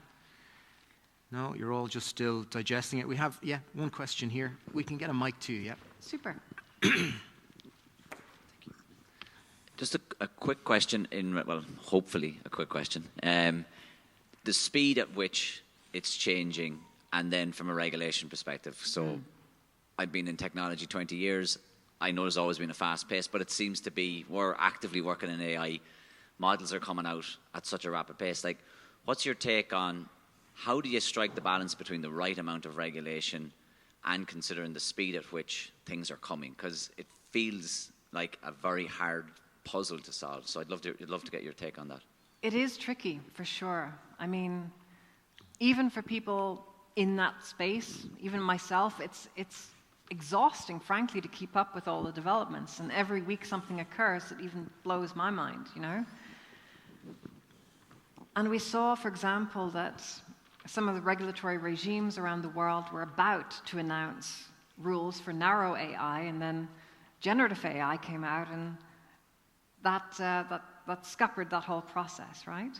No, you're all just still digesting it. We have, one question here. We can get a mic to you, yeah. Super. Just a quick question, hopefully a quick question. The speed at which it's changing, and then from a regulation perspective. So I've been in technology 20 years. I know there's always been a fast pace, but it seems to be we're actively working in AI. Models are coming out at such a rapid pace. Like, what's your take on how do you strike the balance between the right amount of regulation and considering the speed at which things are coming? Because it feels like a very hard puzzle to solve. So I'd love to get your take on that. It is tricky, for sure. I mean, even for people in that space, even myself, it's exhausting, frankly, to keep up with all the developments. And every week something occurs that even blows my mind, you know? And we saw, for example, that some of the regulatory regimes around the world were about to announce rules for narrow AI, and then generative AI came out, and that scuppered that whole process, right?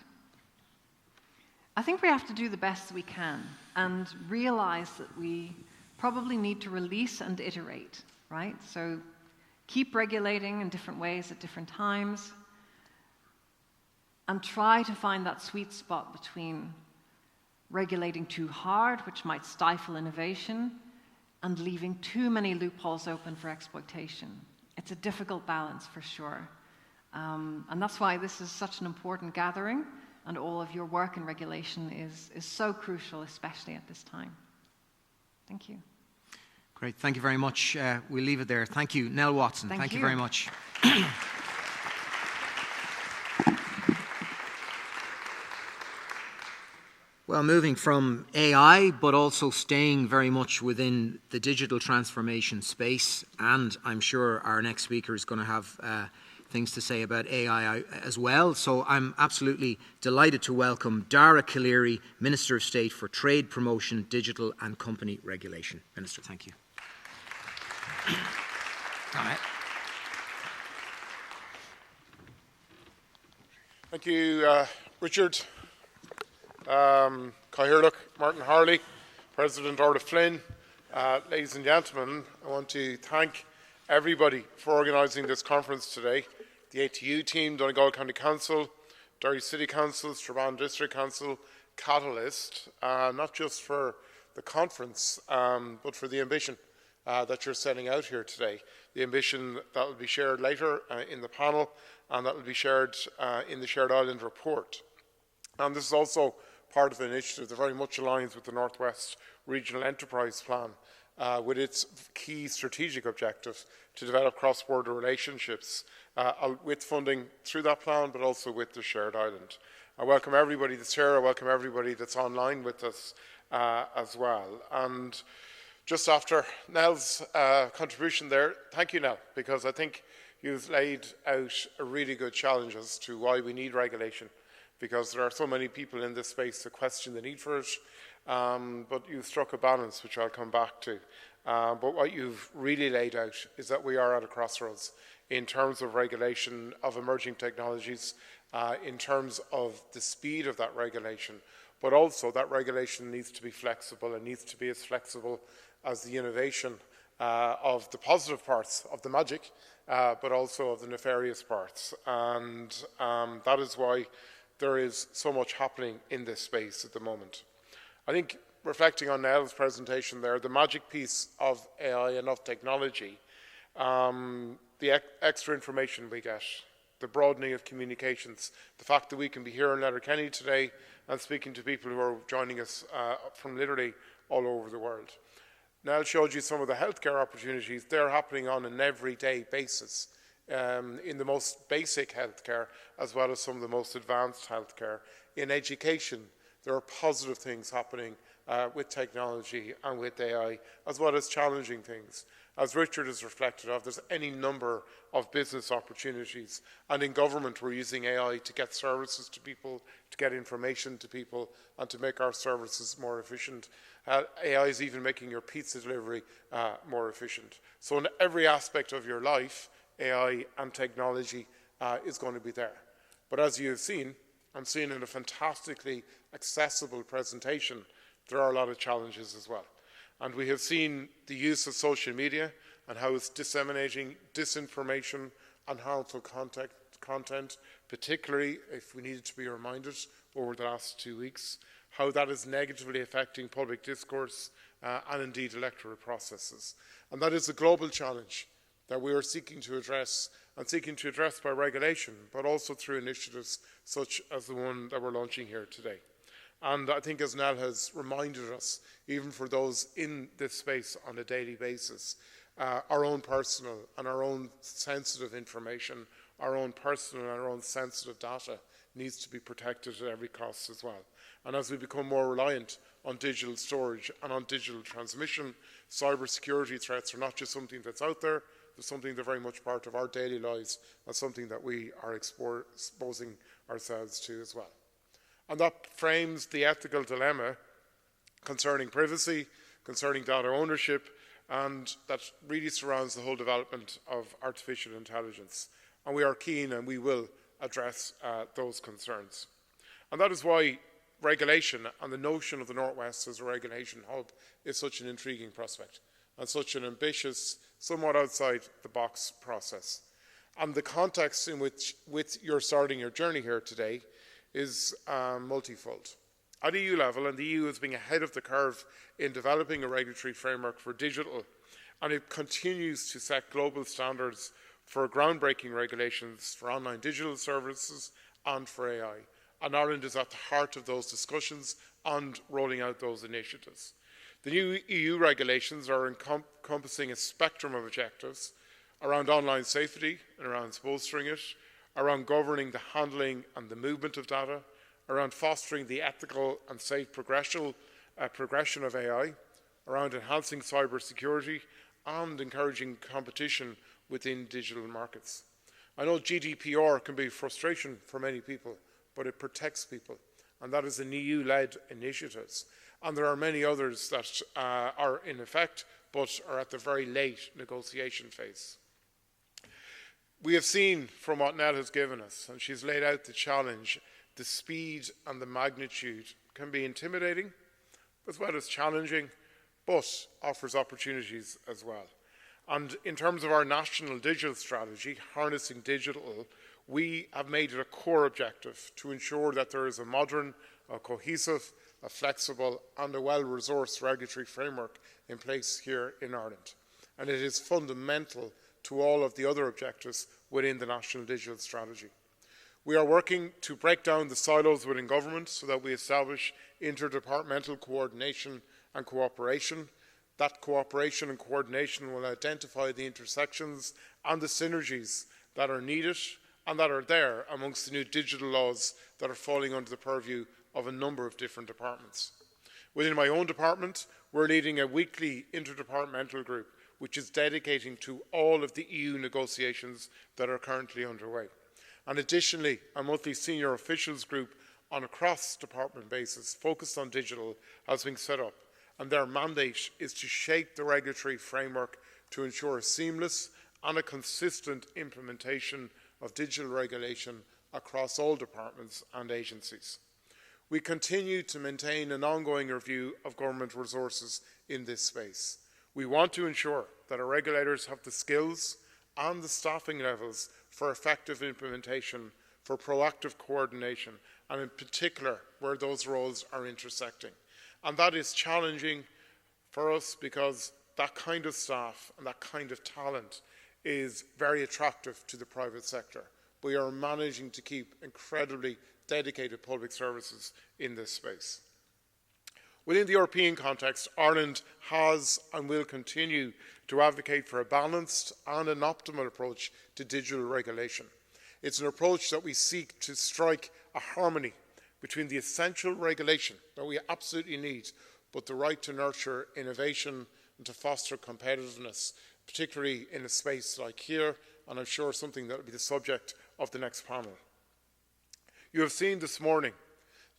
I think we have to do the best we can and realize that we probably need to release and iterate, right? So keep regulating in different ways at different times and try to find that sweet spot between regulating too hard, which might stifle innovation, and leaving too many loopholes open for exploitation. It's a difficult balance for sure. And that's why this is such an important gathering, and all of your work in regulation is so crucial, especially at this time. Thank you. Great, thank you very much. We'll leave it there. Thank you, Nell Watson. Thank you very much. Well, moving from AI, but also staying very much within the digital transformation space, and I'm sure our next speaker is going to have things to say about AI as well. So I'm absolutely delighted to welcome Dara Calleary, Minister of State for Trade Promotion, Digital and Company Regulation. Minister, thank you. Come on. Thank you, Richard. Cathaoirleach, Martin Harley, President Orla Flynn. Ladies and gentlemen, I want to thank everybody for organising this conference today. The ATU team, Donegal County Council, Derry City Council, Strabane District Council, Catalyst, not just for the conference, but for the ambition that you're setting out here today. The ambition that will be shared later in the panel, and that will be shared in the Shared Island report. And this is also part of an initiative that very much aligns with the North West Regional Enterprise Plan, with its key strategic objective to develop cross-border relationships with funding through that plan, but also with the Shared Island. I welcome everybody that's here. I welcome everybody that's online with us as well. And just after Nell's contribution there, thank you, Nell, because I think you've laid out a really good challenge as to why we need regulation, because there are so many people in this space that question the need for it, but you've struck a balance, which I'll come back to. But what you've really laid out is that we are at a crossroads in terms of regulation of emerging technologies, in terms of the speed of that regulation, but also that regulation needs to be flexible and needs to be as flexible as the innovation of the positive parts of the magic, but also of the nefarious parts. And that is why there is so much happening in this space at the moment. I think, reflecting on Nell's presentation there, the magic piece of AI and of technology, the extra information we get, the broadening of communications, the fact that we can be here in Letterkenny today and speaking to people who are joining us from literally all over the world. Nell showed you some of the healthcare opportunities. They're happening on an everyday basis in the most basic healthcare, as well as some of the most advanced healthcare. In education, there are positive things happening with technology and with AI, as well as challenging things. As Richard has reflected of, there's any number of business opportunities. And in government, we're using AI to get services to people, to get information to people, and to make our services more efficient. AI is even making your pizza delivery more efficient. So in every aspect of your life, AI and technology is going to be there. But as you have seen, and seen in a fantastically accessible presentation, there are a lot of challenges as well. And we have seen the use of social media and how it's disseminating disinformation and harmful content, particularly, if we needed to be reminded over the last 2 weeks, how that is negatively affecting public discourse and indeed electoral processes. And that is a global challenge that we are seeking to address, and seeking to address by regulation, but also through initiatives such as the one that we're launching here today. And I think, as Nell has reminded us, even for those in this space on a daily basis, our own personal and our own sensitive information, our own personal and our own sensitive data needs to be protected at every cost as well. And as we become more reliant on digital storage and on digital transmission, cybersecurity threats are not just something that's out there, they're something that's very much part of our daily lives and something that we are exposing ourselves to as well. And that frames the ethical dilemma concerning privacy, concerning data ownership, and that really surrounds the whole development of artificial intelligence. And we are keen and we will address those concerns. And that is why regulation and the notion of the Northwest as a regulation hub is such an intriguing prospect and such an ambitious, somewhat outside the box process. And the context in which you're starting your journey here today is multifold. At EU level, and the EU is being ahead of the curve in developing a regulatory framework for digital, and it continues to set global standards for groundbreaking regulations for online digital services and for AI. And Ireland is at the heart of those discussions and rolling out those initiatives. The new EU regulations are encompassing a spectrum of objectives around online safety and around bolstering it, around governing the handling and the movement of data, around fostering the ethical and safe progression of AI, around enhancing cybersecurity and encouraging competition within digital markets. I know GDPR can be frustration for many people, but it protects people, and that is an EU-led initiative. And there are many others that are in effect, but are at the very late negotiation phase. We have seen from what Nell has given us, and she's laid out the challenge, the speed and the magnitude can be intimidating as well as challenging, but offers opportunities as well. And in terms of our national digital strategy, harnessing digital, we have made it a core objective to ensure that there is a modern, a cohesive, a flexible and a well-resourced regulatory framework in place here in Ireland. And it is fundamental to all of the other objectives within the National Digital Strategy. We are working to break down the silos within government so that we establish interdepartmental coordination and cooperation. That cooperation and coordination will identify the intersections and the synergies that are needed and that are there amongst the new digital laws that are falling under the purview of a number of different departments. Within my own department, we're leading a weekly interdepartmental group which is dedicating to all of the EU negotiations that are currently underway. And additionally, a monthly senior officials group on a cross-department basis focused on digital has been set up, and their mandate is to shape the regulatory framework to ensure a seamless and a consistent implementation of digital regulation across all departments and agencies. We continue to maintain an ongoing review of government resources in this space. We want to ensure that our regulators have the skills and the staffing levels for effective implementation, for proactive coordination, and in particular where those roles are intersecting. And that is challenging for us because that kind of staff and that kind of talent is very attractive to the private sector. We are managing to keep incredibly dedicated public services in this space. Within the European context, Ireland has and will continue to advocate for a balanced and an optimal approach to digital regulation. It's an approach that we seek to strike a harmony between the essential regulation that we absolutely need, but the right to nurture innovation and to foster competitiveness, particularly in a space like here, and I'm sure something that will be the subject of the next panel. You have seen this morning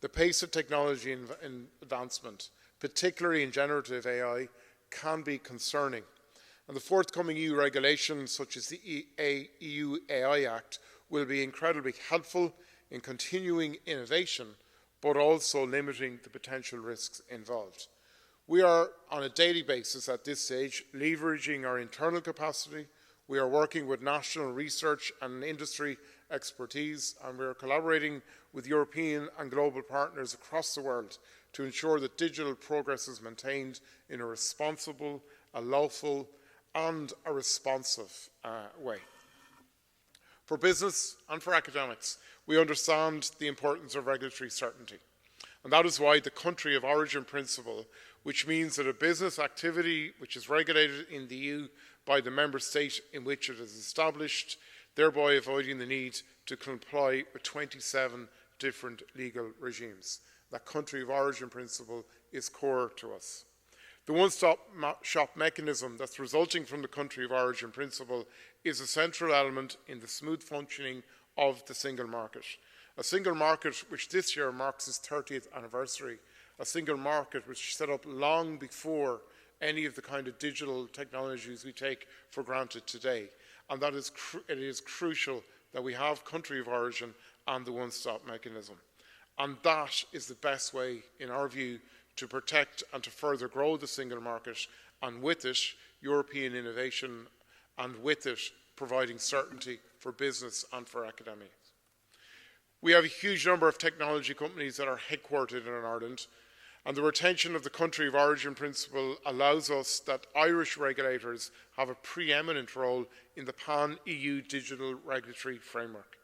the pace of technology advancement, particularly in generative AI, can be concerning. And the forthcoming EU regulations, such as the EU AI Act, will be incredibly helpful in continuing innovation, but also limiting the potential risks involved. We are, on a daily basis at this stage, leveraging our internal capacity. We are working with national research and industry expertise, and we are collaborating with European and global partners across the world to ensure that digital progress is maintained in a responsible, a lawful, and a responsive way. For business and for academics, we understand the importance of regulatory certainty. And that is why the country of origin principle, which means that a business activity which is regulated in the EU by the member state in which it is established, thereby avoiding the need to comply with 27 different legal regimes. That country of origin principle is core to us. The one-stop shop mechanism that's resulting from the country of origin principle is a central element in the smooth functioning of the single market. A single market which this year marks its 30th anniversary, a single market which set up long before any of the kind of digital technologies we take for granted today. And that is it is crucial that we have country of origin and the one-stop mechanism. And that is the best way, in our view, to protect and to further grow the single market, and with it, European innovation, and with it, providing certainty for business and for academia. We have a huge number of technology companies that are headquartered in Ireland, and the retention of the country of origin principle allows us that Irish regulators have a preeminent role in the pan-EU digital regulatory framework.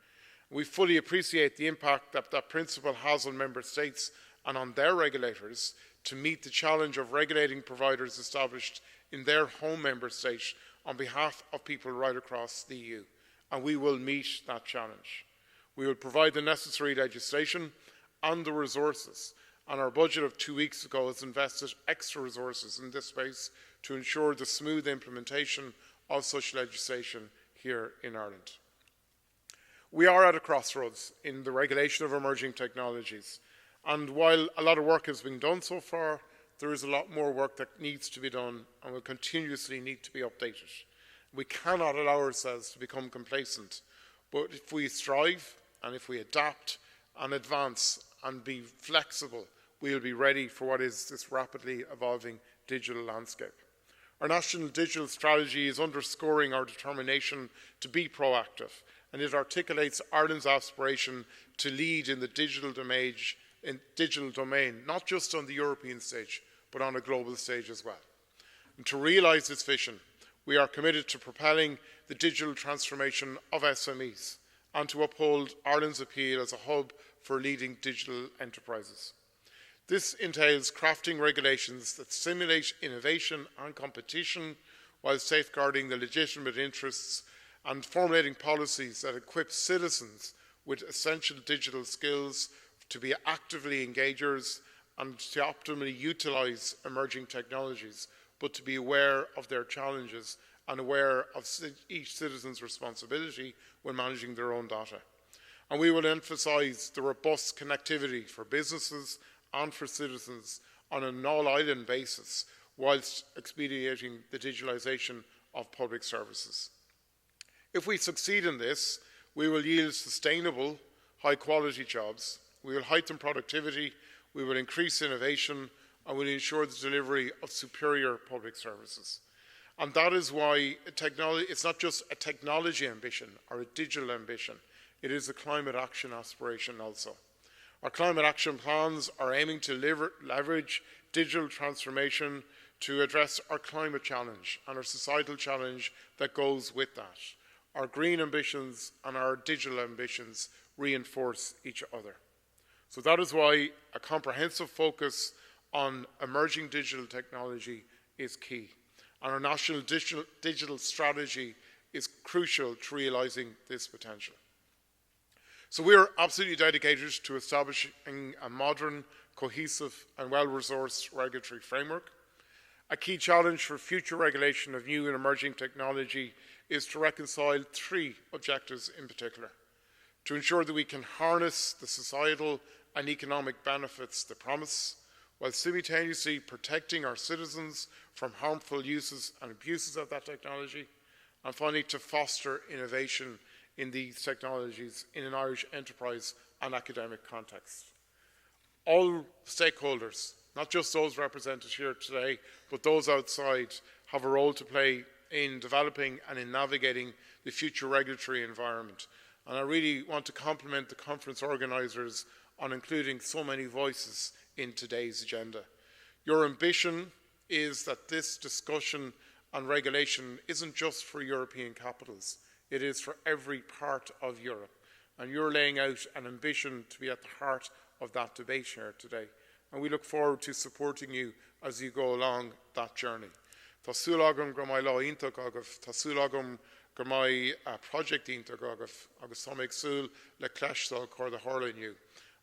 We fully appreciate the impact that that principle has on member states and on their regulators to meet the challenge of regulating providers established in their home member state on behalf of people right across the EU. And we will meet that challenge. We will provide the necessary legislation and the resources. And our budget of 2 weeks ago has invested extra resources in this space to ensure the smooth implementation of such legislation here in Ireland. We are at a crossroads in the regulation of emerging technologies. And while a lot of work has been done so far, there is a lot more work that needs to be done and will continuously need to be updated. We cannot allow ourselves to become complacent. But if we strive and if we adapt and advance and be flexible, we will be ready for what is this rapidly evolving digital landscape. Our national digital strategy is underscoring our determination to be proactive, and it articulates Ireland's aspiration to lead in the digital domain, not just on the European stage, but on a global stage as well. And to realise this vision, we are committed to propelling the digital transformation of SMEs and to uphold Ireland's appeal as a hub for leading digital enterprises. This entails crafting regulations that stimulate innovation and competition while safeguarding the legitimate interests and formulating policies that equip citizens with essential digital skills to be actively engagers and to optimally utilise emerging technologies, but to be aware of their challenges and aware of each citizen's responsibility when managing their own data. And we will emphasise the robust connectivity for businesses and for citizens on an all-island basis, whilst expediting the digitalisation of public services. If we succeed in this, we will yield sustainable, high-quality jobs, we will heighten productivity, we will increase innovation, and we will ensure the delivery of superior public services. And that is why it's not just a technology ambition or a digital ambition, it is a climate action aspiration also. Our climate action plans are aiming to leverage digital transformation to address our climate challenge and our societal challenge that goes with that. Our green ambitions and our digital ambitions reinforce each other. So that is why a comprehensive focus on emerging digital technology is key. And our national digital strategy is crucial to realising this potential. So we are absolutely dedicated to establishing a modern, cohesive and well-resourced regulatory framework. A key challenge for future regulation of new and emerging technology is to reconcile three objectives in particular. To ensure that we can harness the societal and economic benefits they promise, while simultaneously protecting our citizens from harmful uses and abuses of that technology, and finally to foster innovation in these technologies in an Irish enterprise and academic context. All stakeholders, not just those represented here today, but those outside, have a role to play in developing and in navigating the future regulatory environment. And I really want to compliment the conference organisers on including so many voices in today's agenda. Your ambition is that this discussion on regulation isn't just for European capitals, it is for every part of Europe. And you're laying out an ambition to be at the heart of that debate here today. And we look forward to supporting you as you go along that journey. Tásúil agam go mai lá iontach agah, tásúil agam go mai project iontach agah, agus tá méid súil le cleasáil chur de tharla inniu.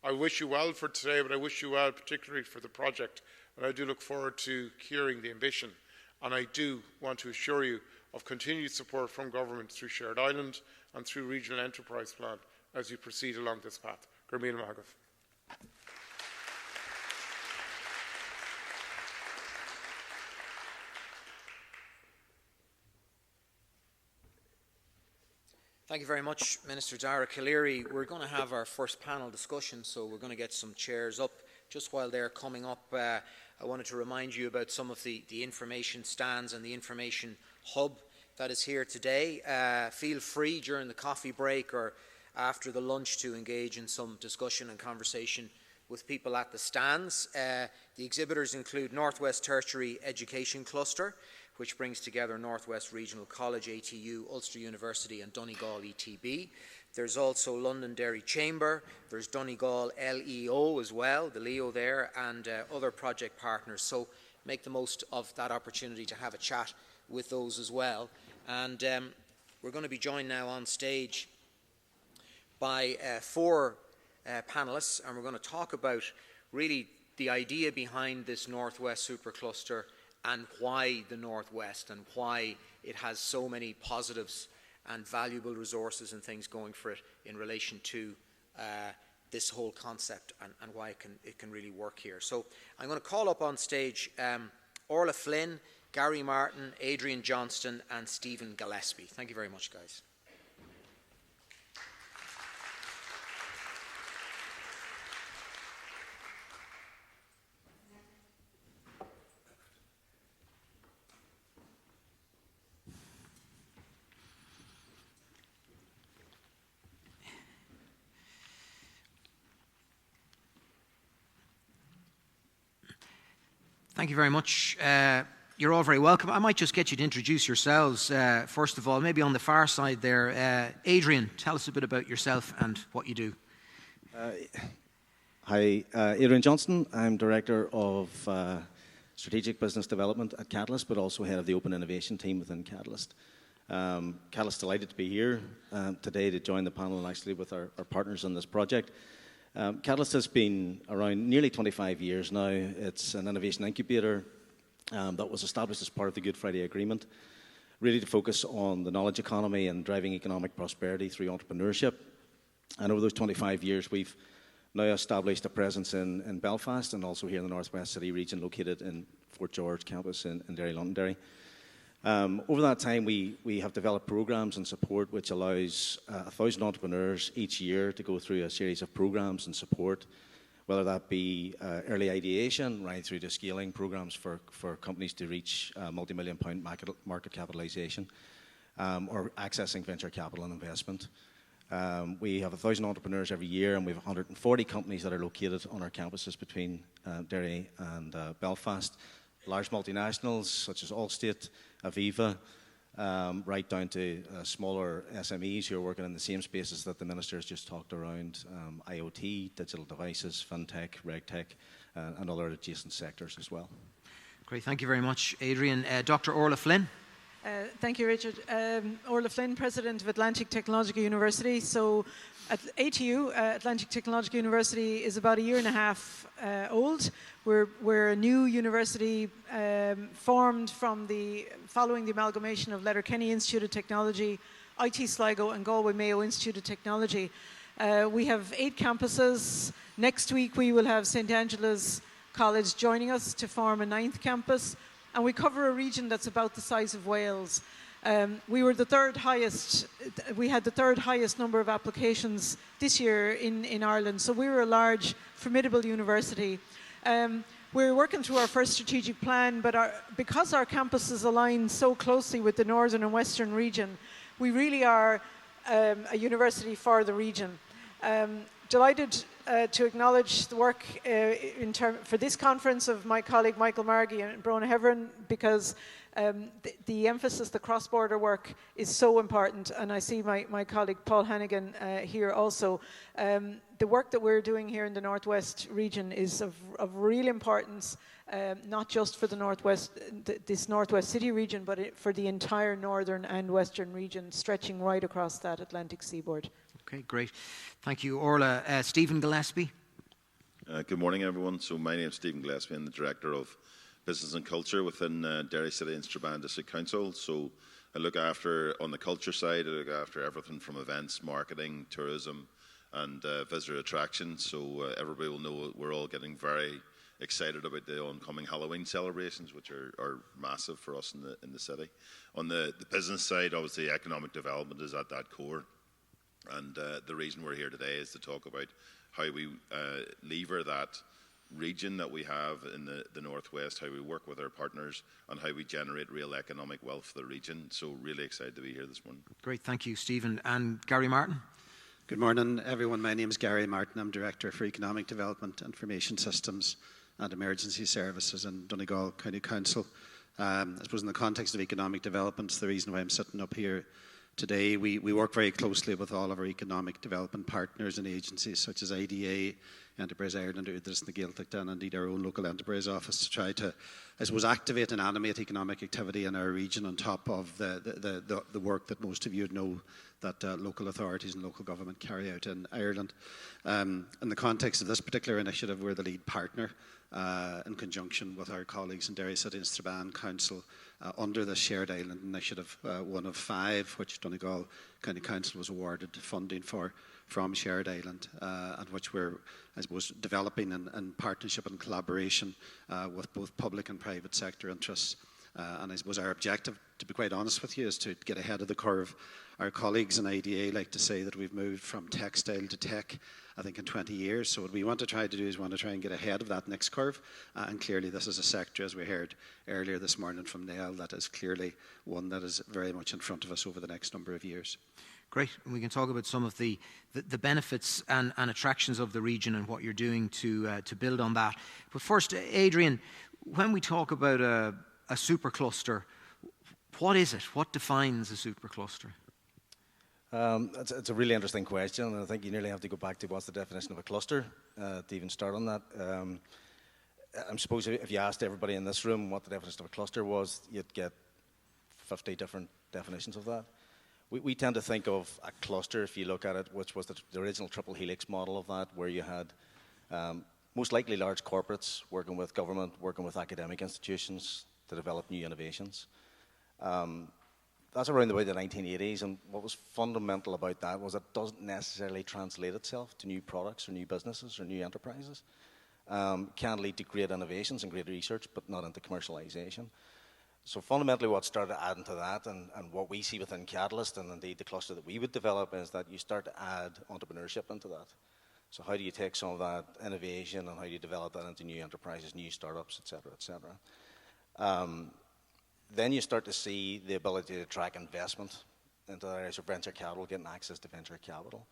I wish you well for today, but I wish you well particularly for the project. And I do look forward to hearing the ambition. And I do want to assure you of continued support from government through Shared Island and through Regional Enterprise Plan as you proceed along this path. Gurmíl Magah. Thank you very much, Minister Dara Calleary. We're going to have our first panel discussion, so we're going to get some chairs up. Just while they're coming up, I wanted to remind you about some of the information stands and the information hub that is here today. Feel free during the coffee break or after the lunch to engage in some discussion and conversation with people at the stands. The exhibitors include Northwest Tertiary Education Cluster, which brings together Northwest Regional College, ATU, Ulster University and Donegal ETB. There's also London Derry Chamber, there's Donegal LEO as well, the LEO there, and other project partners. So make the most of that opportunity to have a chat with those as well. And we're going to be joined now on stage by four panellists, and we're going to talk about really the idea behind this Northwest Supercluster and why the Northwest and why it has so many positives and valuable resources and things going for it in relation to this whole concept and why it can really work here. So I'm going to call up on stage Orla Flynn Gary Martin, Adrian Johnston and Stephen Gillespie. Thank you very much, guys. Thank you very much. You're all very welcome. I might just get you to introduce yourselves. First of all, maybe on the far side there. Adrian, tell us a bit about yourself and what you do. Hi, Adrian Johnston. I'm Director of Strategic Business Development at Catalyst, but also head of the Open Innovation team within Catalyst. Catalyst delighted to be here today to join the panel and actually with our partners on this project. Catalyst has been around nearly 25 years now. It's an innovation incubator that was established as part of the Good Friday Agreement, really to focus on the knowledge economy and driving economic prosperity through entrepreneurship. And over those 25 years, we've now established a presence in Belfast and also here in the Northwest City region, located in Fort George campus in Derry, Londonderry. Over that time, we have developed programs and support which allows 1,000 entrepreneurs each year to go through a series of programs and support, whether that be early ideation right through to scaling programs for companies to reach multi-million-pound market capitalization or accessing venture capital and investment. We have 1,000 entrepreneurs every year, and we have 140 companies that are located on our campuses between Derry and Belfast. Large multinationals such as Allstate, Aviva, right down to smaller SMEs who are working in the same spaces that the Minister has just talked around, IoT, digital devices, fintech, regtech, and other adjacent sectors as well. Great, thank you very much, Adrian. Dr. Orla Flynn. Thank you, Richard. Orla Flynn, President of Atlantic Technological University. So at ATU, Atlantic Technological University, is about a year and a half old. We're a new university formed following the amalgamation of Letterkenny Institute of Technology, IT Sligo and Galway Mayo Institute of Technology. We have 8 campuses. Next week we will have St. Angela's College joining us to form a 9th campus. And we cover a region that's about the size of Wales. We had the third highest number of applications this year in Ireland. So we're a large, formidable university. We're working through our first strategic plan, but because our campuses align so closely with the northern and western region, we really are a university for the region. Delighted to acknowledge the work for this conference of my colleague Michael Margie and Brona Heverin, because the emphasis, the cross-border work is so important, and I see my colleague Paul Hannigan here also. The work that we're doing here in the Northwest region is of real importance, not just for this Northwest City region, but for the entire northern and western region, stretching right across that Atlantic seaboard. Okay, great. Thank you, Orla. Stephen Gillespie. Good morning, everyone. So my name is Stephen Gillespie. I'm the Director of Business and Culture within Derry City and Strabane District Council. So I look after, on the culture side, I look after everything from events, marketing, tourism, and visitor attractions. So everybody will know we're all getting very excited about the oncoming Halloween celebrations, which are massive for us in the city. On the business side, obviously, economic development is at that core. And the reason we're here today is to talk about how we lever that region that we have in the Northwest, how we work with our partners, and how we generate real economic wealth for the region. So really excited to be here this morning. Great, thank you, Stephen. And Gary Martin. Good morning, everyone. My name is Gary Martin. I'm Director for Economic Development, Information Systems and Emergency Services in Donegal County Council. I suppose in the context of economic development, it's the reason why I'm sitting up here today. We work very closely with all of our economic development partners and agencies such as IDA, Enterprise Ireland, Udris na Gaeltacht, and indeed our own local enterprise office to try to, I suppose, activate and animate economic activity in our region on top of the work that most of you know that local authorities and local government carry out in Ireland. In the context of this particular initiative, we're the lead partner in conjunction with our colleagues in Derry City and Strabane Council under the Shared Island Initiative, one of 5, which Donegal County Council was awarded funding for from Shared Island, and which we're, I suppose, developing in partnership and collaboration with both public and private sector interests. And I suppose our objective, to be quite honest with you, is to get ahead of the curve. Our colleagues in IDA like to say that we've moved from textile to tech, I think, in 20 years. So what we want to try to do is want to try and get ahead of that next curve. And clearly this is a sector, as we heard earlier this morning from Neil, that is clearly one that is very much in front of us over the next number of years. Great. We can talk about some of the benefits and attractions of the region and what you're doing to build on that. But first, Adrian, when we talk about a supercluster, what is it? What defines a supercluster? It's a really interesting question, and I think you nearly have to go back to what's the definition of a cluster to even start on that. I suppose if you asked everybody in this room what the definition of a cluster was, you'd get 50 different definitions of that. We tend to think of a cluster, if you look at it, which was the original triple helix model of that, where you had most likely large corporates working with government, working with academic institutions to develop new innovations. That's around about the 1980s, and what was fundamental about that was it doesn't necessarily translate itself to new products or new businesses or new enterprises. Can lead to great innovations and great research, but not into commercialization. So fundamentally what started adding to that, and what we see within Catalyst, and indeed the cluster that we would develop, is that you start to add entrepreneurship into that. So how do you take some of that innovation and how do you develop that into new enterprises, new startups, et cetera, et cetera. Then you start to see the ability to attract investment into the areas of venture capital, getting access to venture capital.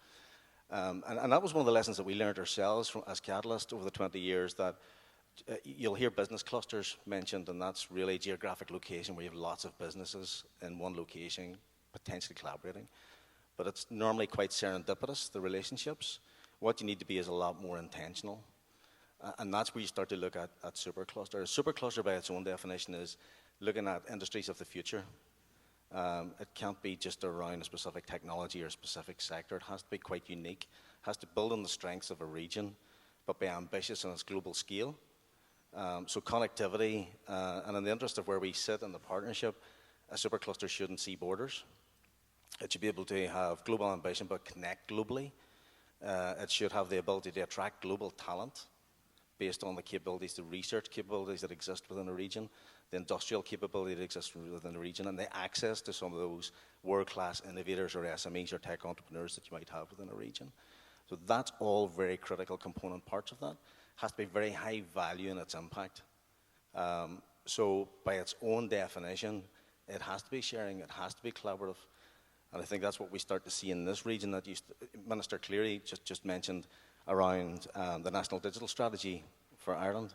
And that was one of the lessons that we learned ourselves as Catalyst over the 20 years, that you'll hear business clusters mentioned, and that's really geographic location where you have lots of businesses in one location potentially collaborating. But it's normally quite serendipitous, the relationships. What you need to be is a lot more intentional. And that's where you start to look at supercluster. A supercluster by its own definition is looking at industries of the future. It can't be just around a specific technology or a specific sector. It has to be quite unique. It has to build on the strengths of a region, but be ambitious on its global scale. So connectivity, and in the interest of where we sit in the partnership, a supercluster shouldn't see borders. It should be able to have global ambition but connect globally. It should have the ability to attract global talent based on the capabilities, the research capabilities that exist within a region, the industrial capability that exists within a region, and the access to some of those world-class innovators or SMEs or tech entrepreneurs that you might have within a region. So that's all very critical component parts of that. Has to be very high value in its impact. So by its own definition, it has to be sharing, it has to be collaborative. And I think that's what we start to see in this region that Minister Cleary just mentioned around the National Digital Strategy for Ireland.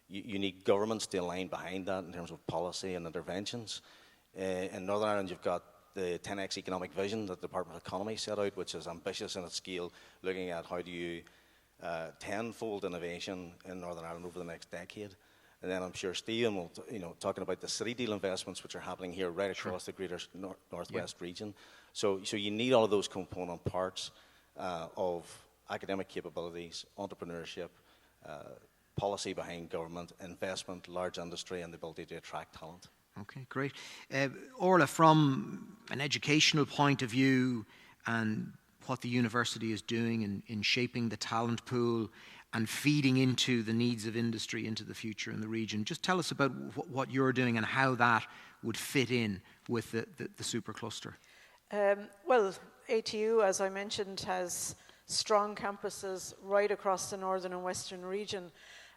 You need governments to align behind that in terms of policy and interventions. In Northern Ireland, you've got the 10x economic vision that the Department of Economy set out, which is ambitious in its scale, looking at how do you tenfold innovation in Northern Ireland over the next decade. And then I'm sure Stephen will, talking about the city deal investments which are happening here right across the greater northwest region. So you need all of those component parts of academic capabilities, entrepreneurship, policy behind government, investment, large industry, and the ability to attract talent. Okay, great. Orla, from an educational point of view and what the university is doing in shaping the talent pool and feeding into the needs of industry into the future in the region, just tell us about what you're doing and how that would fit in with the supercluster. Well, ATU, as I mentioned, has strong campuses right across the northern and western region.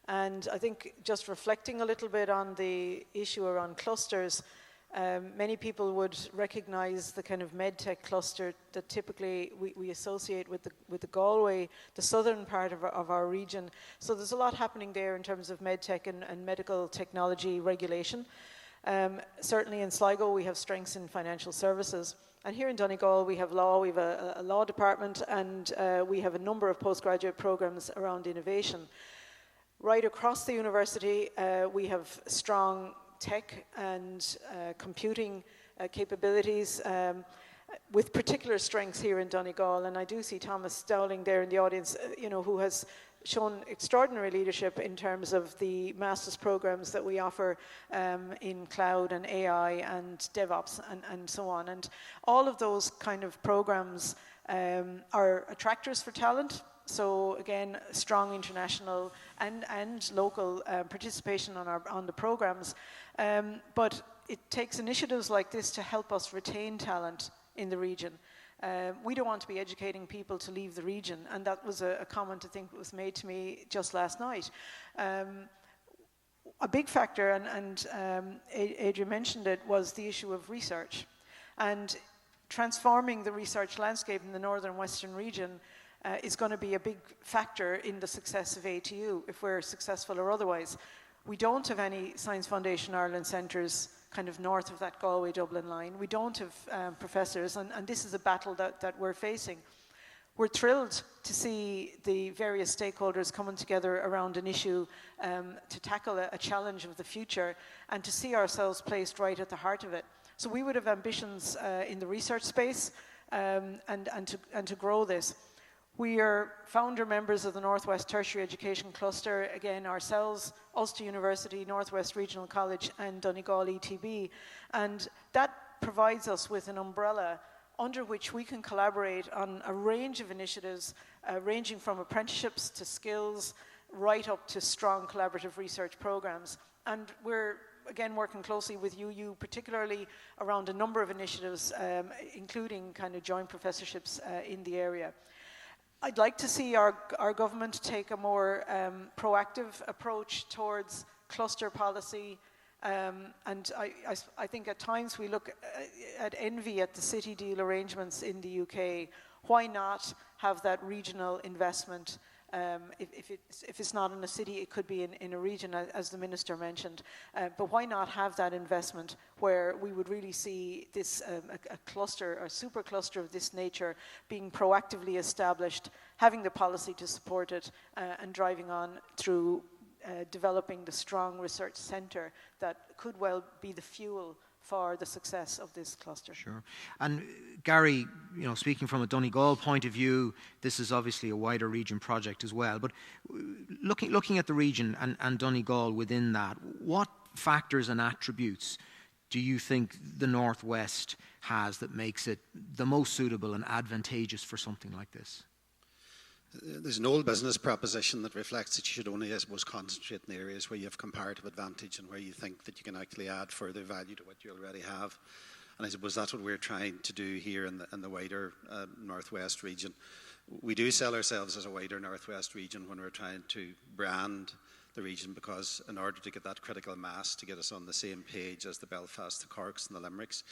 And I think just reflecting a little bit on the issue around clusters, many people would recognize the kind of medtech cluster that typically we associate with the Galway, the southern part of our region. So there's a lot happening there in terms of medtech and medical technology regulation. Certainly in Sligo we have strengths in financial services. And here in Donegal we have law, we have a law department, and we have a number of postgraduate programs around innovation. Right across the university we have strong tech and computing capabilities with particular strengths here in Donegal. And I do see Thomas Dowling there in the audience, who has shown extraordinary leadership in terms of the master's programs that we offer in cloud and AI and DevOps and so on. And all of those kind of programs are attractors for talent. So again, strong international and local participation on the programs. But it takes initiatives like this to help us retain talent in the region. We don't want to be educating people to leave the region, and that was a comment I think was made to me just last night. A big factor, and Adrian mentioned it, was the issue of research. And transforming the research landscape in the northern western region is going to be a big factor in the success of ATU, if we're successful or otherwise. We don't have any Science Foundation Ireland centres kind of north of that Galway-Dublin line. We don't have professors, and this is a battle that we're facing. We're thrilled to see the various stakeholders coming together around an issue to tackle a challenge of the future and to see ourselves placed right at the heart of it. So we would have ambitions in the research space and to grow this. We are founder members of the Northwest Tertiary Education Cluster, again ourselves, Ulster University, Northwest Regional College and Donegal ETB, and that provides us with an umbrella under which we can collaborate on a range of initiatives ranging from apprenticeships to skills right up to strong collaborative research programs. And we're again working closely with UU, particularly around a number of initiatives, including kind of joint professorships in the area. I'd like to see our government take a more proactive approach towards cluster policy, and I think at times we look at envy at the city deal arrangements in the UK. Why not have that regional investment? If it's not in a city, it could be in a region, as the Minister mentioned. But why not have that investment where we would really see this a cluster, a super cluster of this nature being proactively established, having the policy to support it, and driving on through developing the strong research centre that could well be the fuel for the success of this cluster. Sure. And Gary, speaking from a Donegal point of view, this is obviously a wider region project as well. But looking at the region and Donegal within that, what factors and attributes do you think the Northwest has that makes it the most suitable and advantageous for something like this? There's an old business proposition that reflects that you should only, I suppose, concentrate in the areas where you have comparative advantage and where you think that you can actually add further value to what you already have. And I suppose that's what we're trying to do here in the wider Northwest region. We do sell ourselves as a wider Northwest region when we're trying to brand the region, because in order to get that critical mass to get us on the same page as the Belfast, the Corks and the Limericks,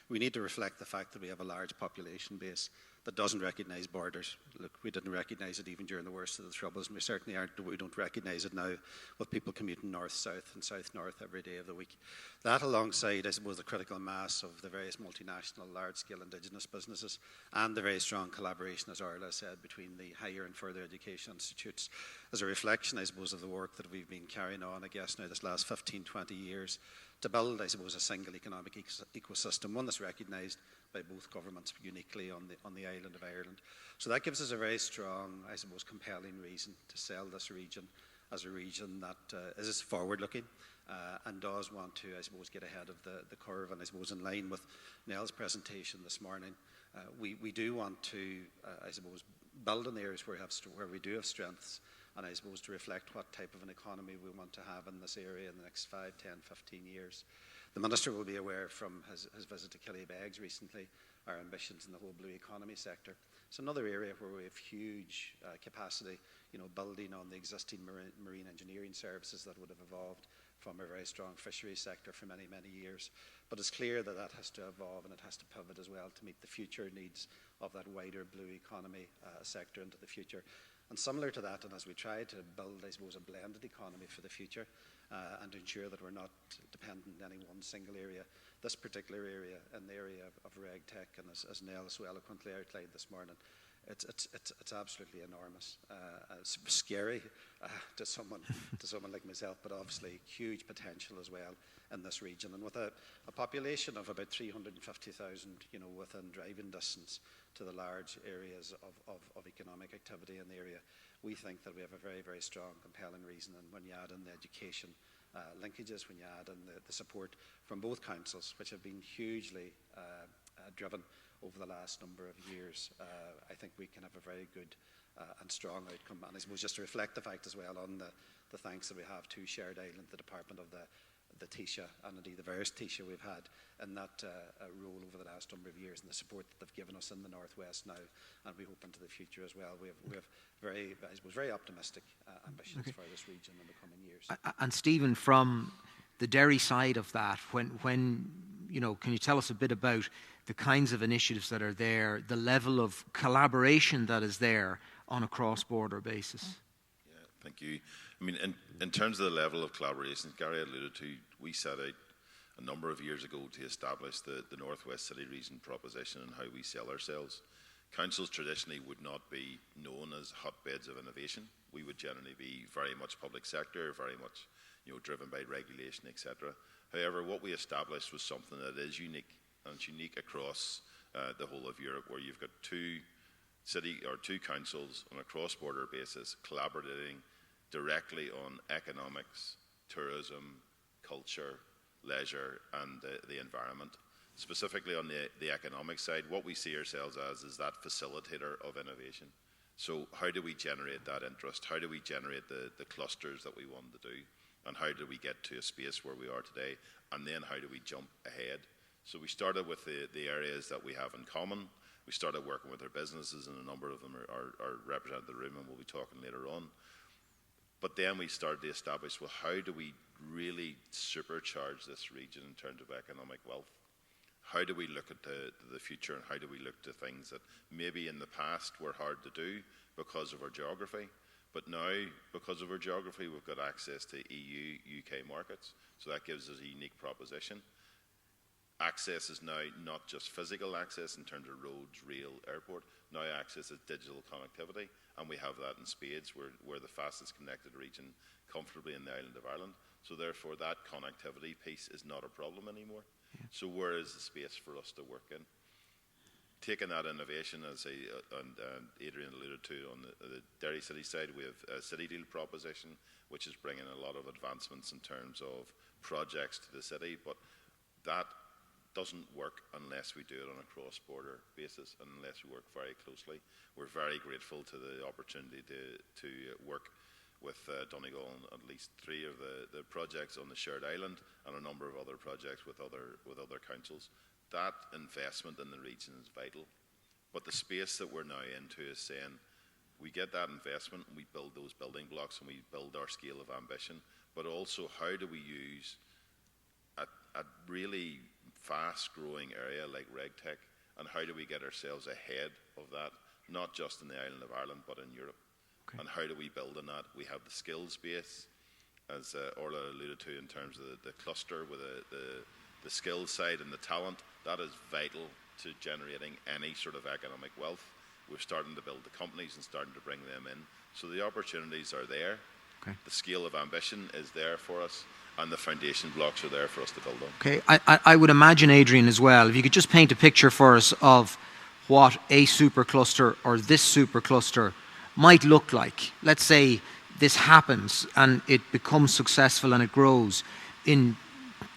we need to reflect the fact that we have a large population base that doesn't recognise borders. Look, we didn't recognise it even during the worst of the Troubles, and we certainly we don't recognise it now with people commuting north-south and south-north every day of the week. That, alongside, I suppose, the critical mass of the various multinational, large-scale Indigenous businesses and the very strong collaboration, as Arla said, between the higher and further education institutes, as a reflection, I suppose, of the work that we've been carrying on, I guess, now this last 15, 20 years, to build, I suppose, a single economic ecosystem, one that's recognised by both governments uniquely on the island of Ireland. So that gives us a very strong, I suppose, compelling reason to sell this region as a region that is forward-looking and does want to, I suppose, get ahead of the curve. And I suppose in line with Nell's presentation this morning, we do want to, I suppose, build in the areas where we do have strengths, and I suppose to reflect what type of an economy we want to have in this area in the next 5, 10, 15 years. The Minister will be aware from his visit to Killybegs recently our ambitions in the whole blue economy sector. It's another area where we have huge capacity, building on the existing marine engineering services that would have evolved from a very strong fisheries sector for many, many years. But it's clear that that has to evolve and it has to pivot as well to meet the future needs of that wider blue economy sector into the future. And similar to that, and as we try to build, I suppose, a blended economy for the future and to ensure that we're not dependent on any one single area, this particular area, in the area of RegTech, and as Nell so eloquently outlined this morning, it's absolutely enormous. It's scary to someone like myself, but obviously huge potential as well in this region. And with a population of about 350,000, within driving distance to the large areas of economic activity in the area, we think that we have a very, very strong, compelling reason. And when you add in the education linkages, when you add in the support from both councils, which have been hugely driven over the last number of years, I think we can have a very good and strong outcome. And I suppose just to reflect the fact as well on the thanks that we have to Shared Island, the Department of the the Taoiseach and indeed the various Taoiseach we've had in that role over the last number of years, and the support that they've given us in the Northwest now, and we hope into the future as well. We have very optimistic ambitions for this region in the coming years. And Stephen, from the Derry side of that, when you know, can you tell us a bit about the kinds of initiatives that are there, the level of collaboration that is there on a cross-border basis? Yeah, thank you. I mean, in terms of the level of collaboration, Gary alluded to, we set out a number of years ago to establish the Northwest City Region proposition and how we sell ourselves. Councils traditionally would not be known as hotbeds of innovation. We would generally be very much public sector, very much, you know, driven by regulation, etc. However, what we established was something that is unique, and it's unique across the whole of Europe, where you've got two councils on a cross-border basis collaborating directly on economics, tourism, culture, leisure, and the environment. Specifically on the economic side, what we see ourselves as is that facilitator of innovation. So how do we generate that interest? How do we generate the clusters that we want to do? And how do we get to a space where we are today? And then how do we jump ahead? So we started with the areas that we have in common. We started working with our businesses, and a number of them are represented in the room, and we'll be talking later on. But then we started to establish, well, how do we really supercharge this region in terms of economic wealth? How do we look at the future, and how do we look to things that maybe in the past were hard to do because of our geography? But now, because of our geography, we've got access to EU, UK markets, so that gives us a unique proposition. Access is now not just physical access in terms of roads, rail, airport. Now access is digital connectivity, and we have that in spades. We're the fastest connected region comfortably in the island of Ireland. So therefore, that connectivity piece is not a problem anymore. Yeah. So where is the space for us to work in? Taking that innovation, as Adrian alluded to, on the Derry City side, we have a City Deal proposition, which is bringing a lot of advancements in terms of projects to the city, but that doesn't work unless we do it on a cross-border basis and unless we work very closely. We're very grateful to the opportunity to work with Donegal on at least 3 of the projects on the shared island, and a number of other projects with other councils. That investment in the region is vital, but the space that we're now into is saying we get that investment and we build those building blocks and we build our scale of ambition, but also how do we use a really fast-growing area like RegTech, and how do we get ourselves ahead of that, not just in the island of Ireland, but in Europe? Okay. And how do we build on that? We have the skills base, as Orla alluded to, in terms of the cluster with the skills side and the talent. That is vital to generating any sort of economic wealth. We're starting to build the companies and starting to bring them in. So the opportunities are there. Okay. The scale of ambition is there for us, and the foundation blocks are there for us to build on. Okay, I would imagine, Adrian, as well, if you could just paint a picture for us of what a supercluster or this supercluster might look like. Let's say this happens and it becomes successful and it grows. In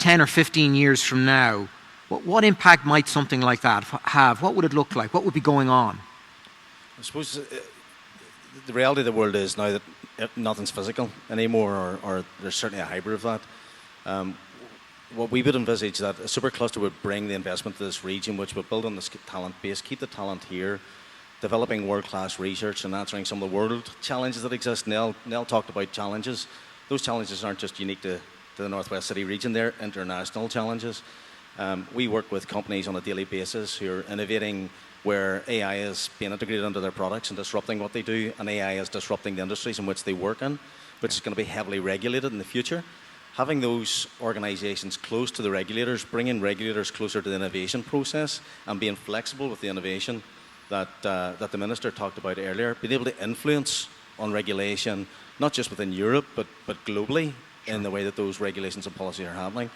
10 or 15 years from now, what impact might something like that have? What would it look like? What would be going on? I suppose the reality of the world is now that nothing's physical anymore, or there's certainly a hybrid of that. What we would envisage that a supercluster would bring the investment to this region, which would build on the talent base, keep the talent here, developing world-class research and answering some of the world challenges that exist. Nell talked about challenges. Those challenges aren't just unique to the Northwest City region, they're international challenges. We work with companies on a daily basis who are innovating where AI is being integrated into their products and disrupting what they do, and AI is disrupting the industries in which they work in, which is going to be heavily regulated in the future. Having those organisations close to the regulators, bringing regulators closer to the innovation process, and being flexible with the innovation that the Minister talked about earlier, being able to influence on regulation, not just within Europe, but globally, sure, in the way that those regulations and policies are happening.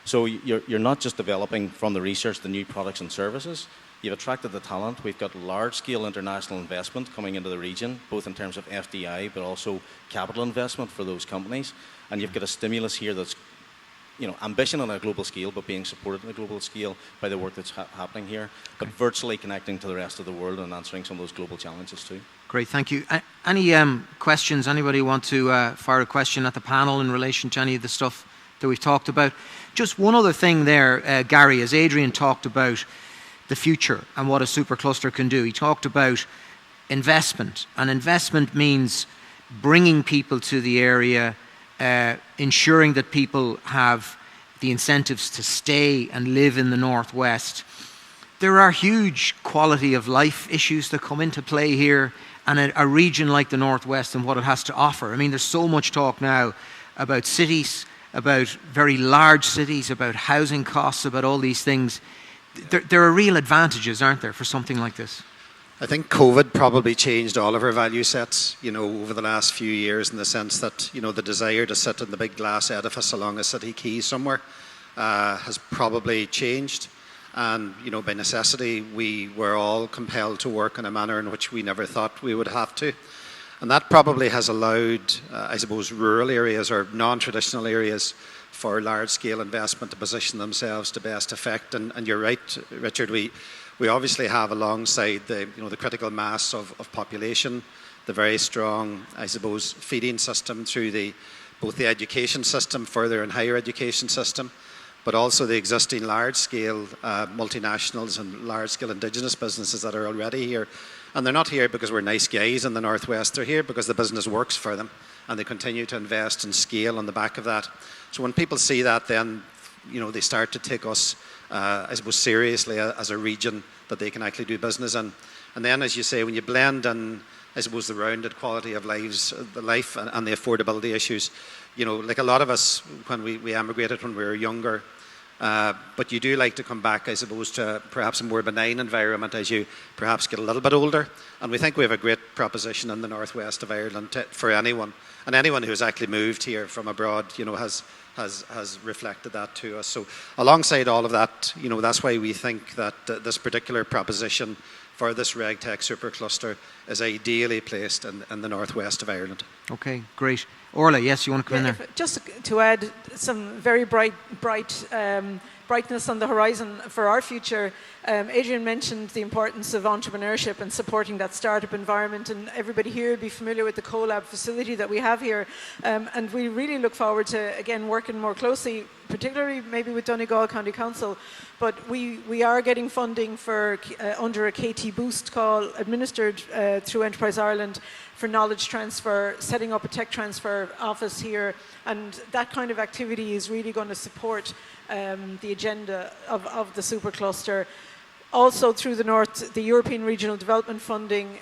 So you're not just developing from the research the new products and services. You've attracted the talent. We've got large-scale international investment coming into the region, both in terms of FDI, but also capital investment for those companies. And you've got a stimulus here that's, ambition on a global scale, but being supported on a global scale by the work that's happening here, but virtually connecting to the rest of the world and answering some of those global challenges too. Great, thank you. Any questions? Anybody want to fire a question at the panel in relation to any of the stuff that we've talked about. Just one other thing there, Gary, as Adrian talked about the future and what a supercluster can do. He talked about investment, and investment means bringing people to the area, ensuring that people have the incentives to stay and live in the Northwest. There are huge quality of life issues that come into play here, and a region like the Northwest and what it has to offer. I mean, there's so much talk now about cities, about very large cities, about housing costs, about all these things. There are real advantages, aren't there, for something like this? I think COVID probably changed all of our value sets, over the last few years, in the sense that, the desire to sit in the big glass edifice along a city quay somewhere has probably changed. And, by necessity, we were all compelled to work in a manner in which we never thought we would have to. And that probably has allowed, I suppose, rural areas or non-traditional areas for large-scale investment to position themselves to best effect. And you're right, Richard, we obviously have alongside the critical mass of population, the very strong, I suppose, feeding system through both the education system, further and higher education system, but also the existing large-scale multinationals and large-scale indigenous businesses that are already here. And they're not here because we're nice guys in the Northwest. They're here because the business works for them, and they continue to invest and scale on the back of that. So when people see that, then they start to take us, I suppose, seriously as a region that they can actually do business in. And then, as you say, when you blend in, I suppose, the rounded quality of life and the affordability issues, like a lot of us when we emigrated when we were younger, but you do like to come back, I suppose, to perhaps a more benign environment as you perhaps get a little bit older. And we think we have a great proposition in the northwest of Ireland for anyone. And anyone who has actually moved here from abroad, has reflected that to us. So alongside all of that, that's why we think that this particular proposition for this RegTech supercluster is ideally placed in the northwest of Ireland. Okay, great. Orla, yes, you want to come in there? Just to add some very brightness on the horizon for our future, Adrian mentioned the importance of entrepreneurship and supporting that startup environment, and everybody here will be familiar with the CoLab facility that we have here, and we really look forward to, again, working more closely, particularly maybe with Donegal County Council, but we are getting funding for under a KT Boost call administered through Enterprise Ireland for knowledge transfer, setting up a tech transfer office here, and that kind of activity is really going to support the agenda of the supercluster. Also through the European Regional Development Funding,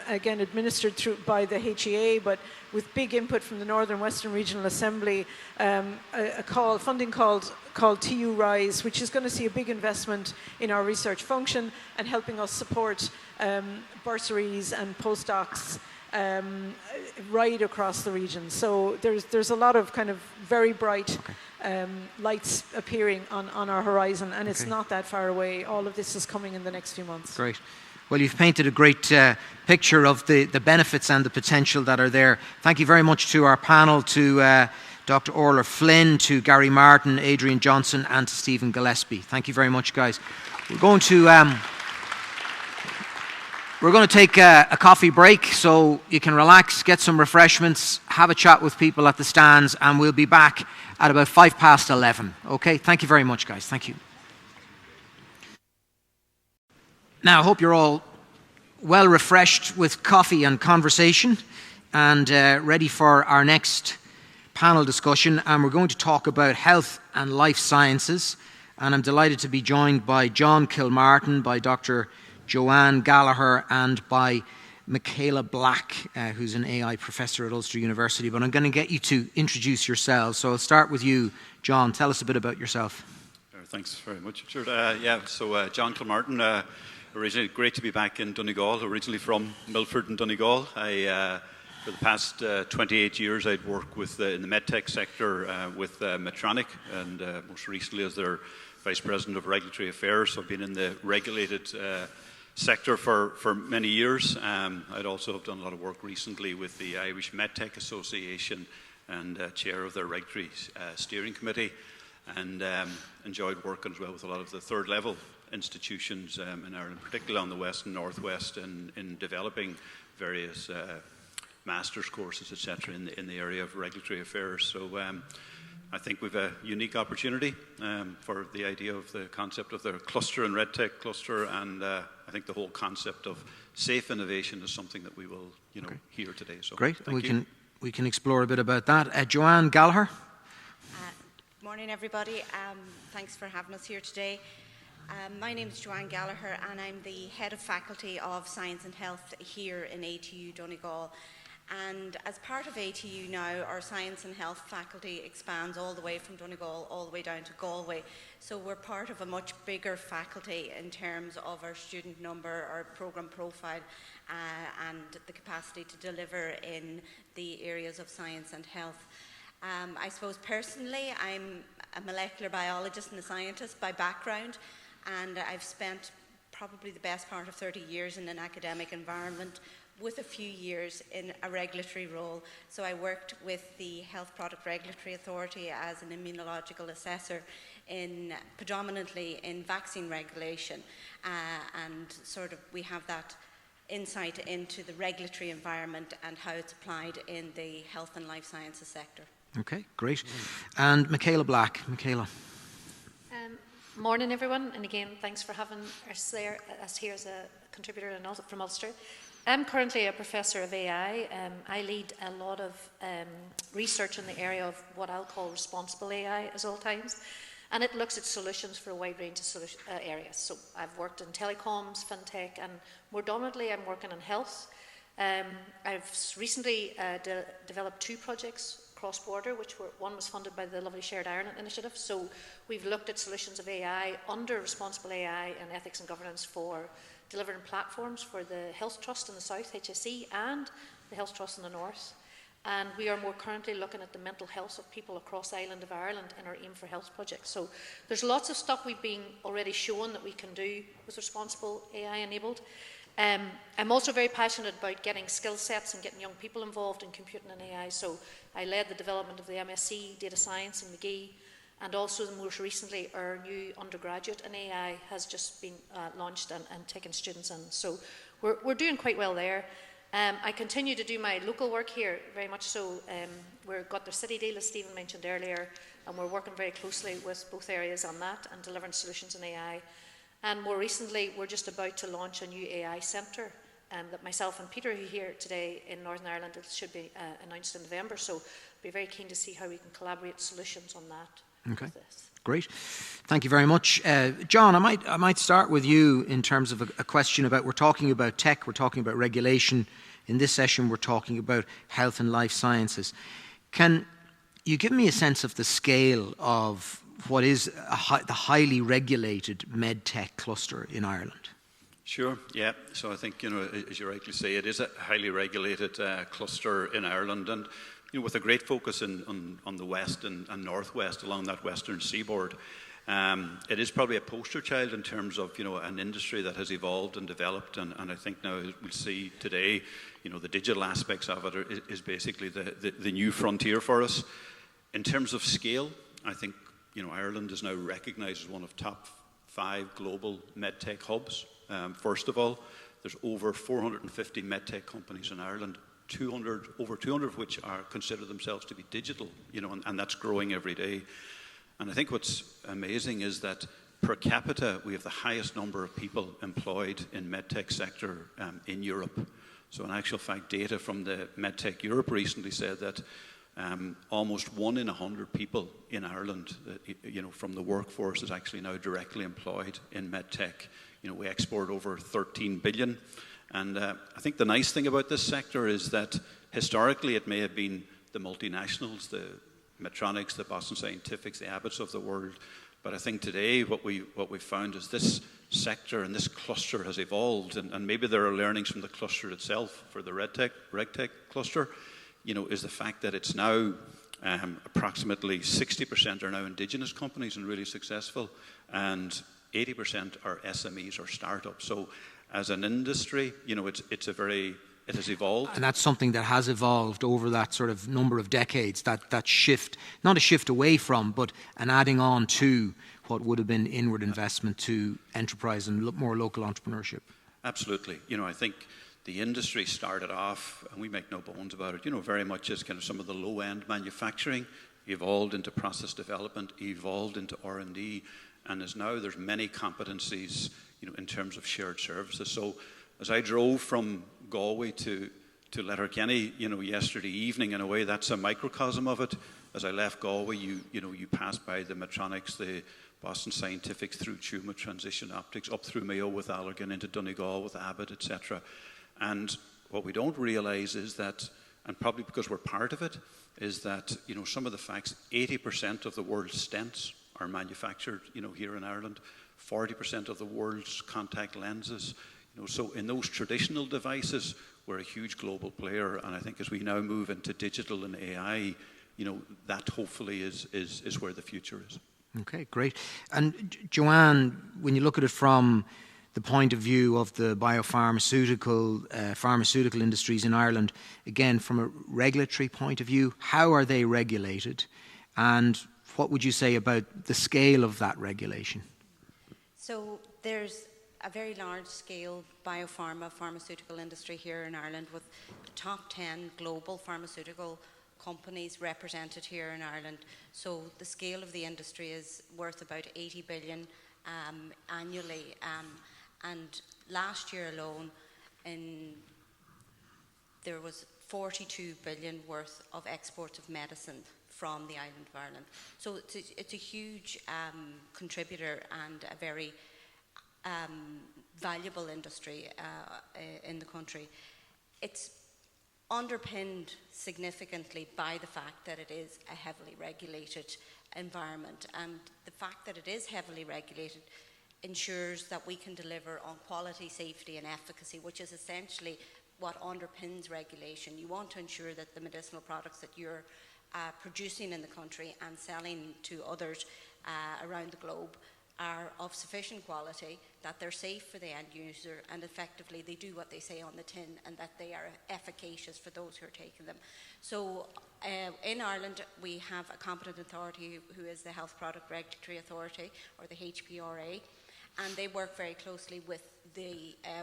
again administered by the HEA, but with big input from the Northern Western Regional Assembly, a funding called TU Rise, which is going to see a big investment in our research function and helping us support bursaries and postdocs right across the region. So there's a lot of kind of very bright lights appearing on our horizon, and it's not that far away. All of this is coming in the next few months. Great. Well, you've painted a great picture of the benefits and the potential that are there. Thank you very much to our panel, to Dr. Orla Flynn, to Gary Martin, Adrian Johnson, and to Stephen Gillespie. Thank you very much, guys. We're going to take a coffee break so you can relax, get some refreshments, have a chat with people at the stands, and we'll be back at about 11:05. Okay? Thank you very much, guys. Thank you. Now, I hope you're all well refreshed with coffee and conversation and ready for our next panel discussion. And we're going to talk about health and life sciences. And I'm delighted to be joined by John Kilmartin, by Dr. Joanne Gallagher, and by Michaela Black, who's an AI professor at Ulster University. But I'm going to get you to introduce yourselves. So I'll start with you, John. Tell us a bit about yourself. Thanks very much, Richard. So John Kilmartin, originally great to be back in Donegal, originally from Milford and Donegal. For the past 28 years, I'd worked in the medtech sector with Medtronic, and most recently as their Vice President of Regulatory Affairs. So I've been in the regulated sector for many years. I'd also have done a lot of work recently with the Irish MedTech Association and chair of their Regulatory Steering Committee, and enjoyed working as well with a lot of the third level institutions in Ireland, particularly on the west and northwest, in developing various master's courses, etc., in the area of regulatory affairs. So I think we've a unique opportunity for the idea of the concept of the cluster and RedTech cluster, and I think the whole concept of safe innovation is something that we will, hear today. So great. Thank you. We can explore a bit about that. Joanne Gallagher. Morning, everybody. Thanks for having us here today. My name is Joanne Gallagher, and I'm the Head of Faculty of Science and Health here in ATU Donegal. And as part of ATU now, our Science and Health faculty expands all the way from Donegal all the way down to Galway. So we're part of a much bigger faculty in terms of our student number, our programme profile, and the capacity to deliver in the areas of science and health. I suppose personally, I'm a molecular biologist and a scientist by background, and I've spent probably the best part of 30 years in an academic environment with a few years in a regulatory role. So I worked with the Health Product Regulatory Authority as an immunological assessor predominantly in vaccine regulation, and sort of we have that insight into the regulatory environment and how it's applied in the health and life sciences sector. Okay, great. And Michaela Black. Michaela. Morning, everyone, and again, thanks for having us here as a contributor from Ulster. I'm currently a professor of AI. I lead a lot of research in the area of what I'll call responsible AI at all times, and it looks at solutions for a wide range of areas. So I've worked in telecoms, fintech, and more dominantly I'm working in health. I've recently developed 2 projects cross-border, one was funded by the lovely Shared Ireland Initiative. So we've looked at solutions of AI under responsible AI and ethics and governance for delivering platforms for the Health Trust in the South, HSE, and the Health Trust in the North. And we are more currently looking at the mental health of people across the island of Ireland in our Aim for Health project. So there's lots of stuff we've been already shown that we can do with responsible AI enabled. I'm also very passionate about getting skill sets and getting young people involved in computing and AI. So I led the development of the MSc Data Science in McGee, and also most recently our new undergraduate in AI has just been launched and taken students in. So we're doing quite well there. I continue to do my local work here, very much so. We've got the city deal, as Stephen mentioned earlier, and we're working very closely with both areas on that and delivering solutions in AI. And more recently, we're just about to launch a new AI centre that myself and Peter, who are here today in Northern Ireland, it should be announced in November. So be very keen to see how we can collaborate solutions on that. Okay, great. Thank you very much. John, I might start with you in terms of a question about, we're talking about tech, we're talking about regulation. In this session, we're talking about health and life sciences. Can you give me a sense of the scale of what is the highly regulated medtech cluster in Ireland? Sure, yeah. So I think, as you rightly say, it is a highly regulated cluster in Ireland, and with a great focus on the west and northwest along that western seaboard. It is probably a poster child in terms of an industry that has evolved and developed, and I think now we'll see today, the digital aspects of it is basically the new frontier for us. In terms of scale, I think Ireland is now recognised as one of top 5 global medtech hubs. First of all, there's over 450 medtech companies in Ireland, over 200 of which consider themselves to be digital, and that's growing every day. And I think what's amazing is that per capita, we have the highest number of people employed in medtech sector in Europe. So in actual fact, data from the Medtech Europe recently said that almost 1 in 100 people in Ireland, from the workforce is actually now directly employed in medtech. We export over 13 billion. And I think the nice thing about this sector is that historically it may have been the multinationals, the Medtronics, the Boston Scientifics, the Abbotts of the world. But I think today what we've found is this sector and this cluster has evolved, and maybe there are learnings from the cluster itself for the RegTech cluster, is the fact that it's now approximately 60% are now indigenous companies and really successful, and 80% are SMEs or startups. So as an industry, it has evolved. And that's something that has evolved over that sort of number of decades, that shift, not a shift away from, but an adding on to what would have been inward investment to enterprise and more local entrepreneurship. Absolutely. I think the industry started off, and we make no bones about it, very much as kind of some of the low-end manufacturing evolved into process development, evolved into R&D, and there's many competencies, in terms of shared services. So as I drove from Galway to Letterkenny, yesterday evening, in a way that's a microcosm of it. As I left Galway, you pass by the Medtronics, the Boston Scientific, through Tuma, Transition Optics, up through Mayo with Allergan, into Donegal with Abbott, etc. And what we don't realise is that, and probably because we're part of it, is that some of the facts: 80% of the world's stents are manufactured, here in Ireland. 40% of the world's contact lenses. So in those traditional devices, we're a huge global player, and I think as we now move into digital and AI, that hopefully is where the future is. Okay, great. And Joanne, when you look at it from the point of view of the pharmaceutical industries in Ireland, again, from a regulatory point of view, how are they regulated? And what would you say about the scale of that regulation? So there's a very large-scale pharmaceutical industry here in Ireland, with the top 10 global pharmaceutical companies represented here in Ireland. So the scale of the industry is worth about 80 billion annually. And last year alone, there was 42 billion worth of exports of medicine from the island of Ireland. So it's a huge contributor and a very valuable industry in the country. It's underpinned significantly by the fact that it is a heavily regulated environment, and the fact that it is heavily regulated ensures that we can deliver on quality, safety and efficacy, which is essentially what underpins regulation. You want to ensure that the medicinal products that you're producing in the country and selling to others around the globe are of sufficient quality, that they're safe for the end user, and effectively they do what they say on the tin, and that they are efficacious for those who are taking them. So in Ireland we have a competent authority who is the Health Product Regulatory Authority, or the HPRA, and they work very closely with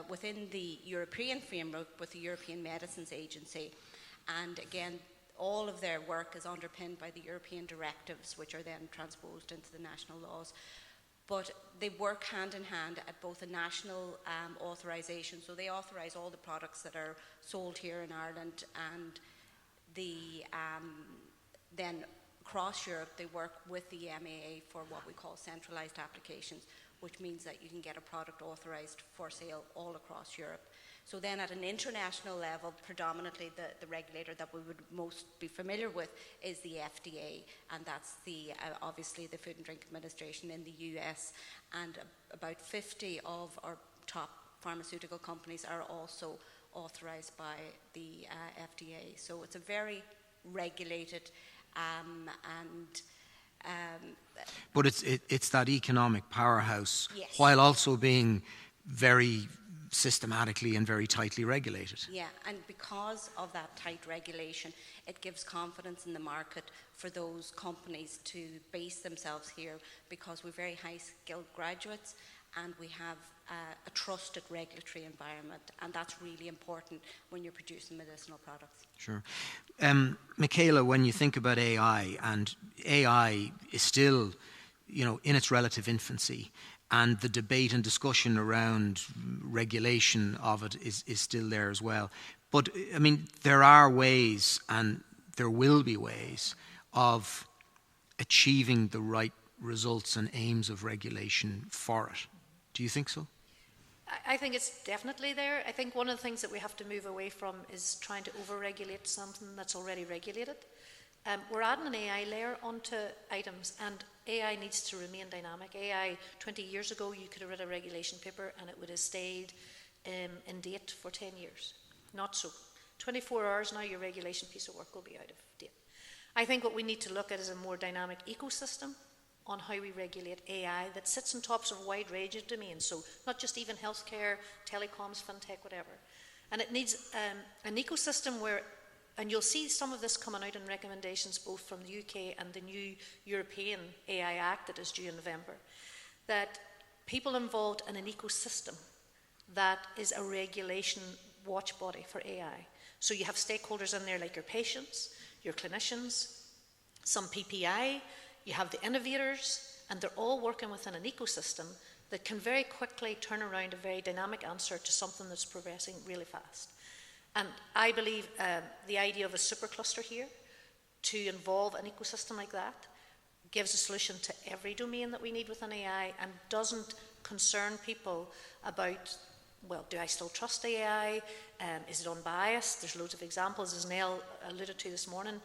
within the European framework with the European Medicines Agency. And again, all of their work is underpinned by the European directives, which are then transposed into the national laws. But they work hand in hand at both a national authorisation, so they authorise all the products that are sold here in Ireland, and then across Europe they work with the MAA for what we call centralised applications, which means that you can get a product authorised for sale all across Europe. So then at an international level, predominantly the regulator that we would most be familiar with is the FDA, and that's obviously the Food and Drug Administration in the US, and about 50 of our top pharmaceutical companies are also authorised by the FDA. So it's a very regulated but it's that economic powerhouse, yes, while also being very systematically and very tightly regulated. Yeah, and because of that tight regulation, it gives confidence in the market for those companies to base themselves here, because we're very high-skilled graduates and we have a trusted regulatory environment, and that's really important when you're producing medicinal products. Sure. Michaela, when you think about AI, and AI is still, in its relative infancy, and the debate and discussion around regulation of it is still there as well. But, I mean, there are ways, and there will be ways, of achieving the right results and aims of regulation for it. Do you think so? I think it's definitely there. I think one of the things that we have to move away from is trying to over-regulate something that's already regulated. We're adding an AI layer onto items, and AI needs to remain dynamic. AI, 20 years ago, you could have read a regulation paper and it would have stayed in date for 10 years. Not so. 24 hours now, your regulation piece of work will be out of date. I think what we need to look at is a more dynamic ecosystem on how we regulate AI that sits on top of a wide range of domains, so not just even healthcare, telecoms, fintech, whatever. And it needs an ecosystem where, and you'll see some of this coming out in recommendations both from the UK and the new European AI Act that is due in November, that people involved in an ecosystem that is a regulation watch body for AI. So you have stakeholders in there like your patients, your clinicians, some PPI, you have the innovators, and they're all working within an ecosystem that can very quickly turn around a very dynamic answer to something that's progressing really fast. And I believe the idea of a supercluster here to involve an ecosystem like that gives a solution to every domain that we need within AI and doesn't concern people about, well, do I still trust AI? Is it unbiased? There's loads of examples, as Neil alluded to this morning.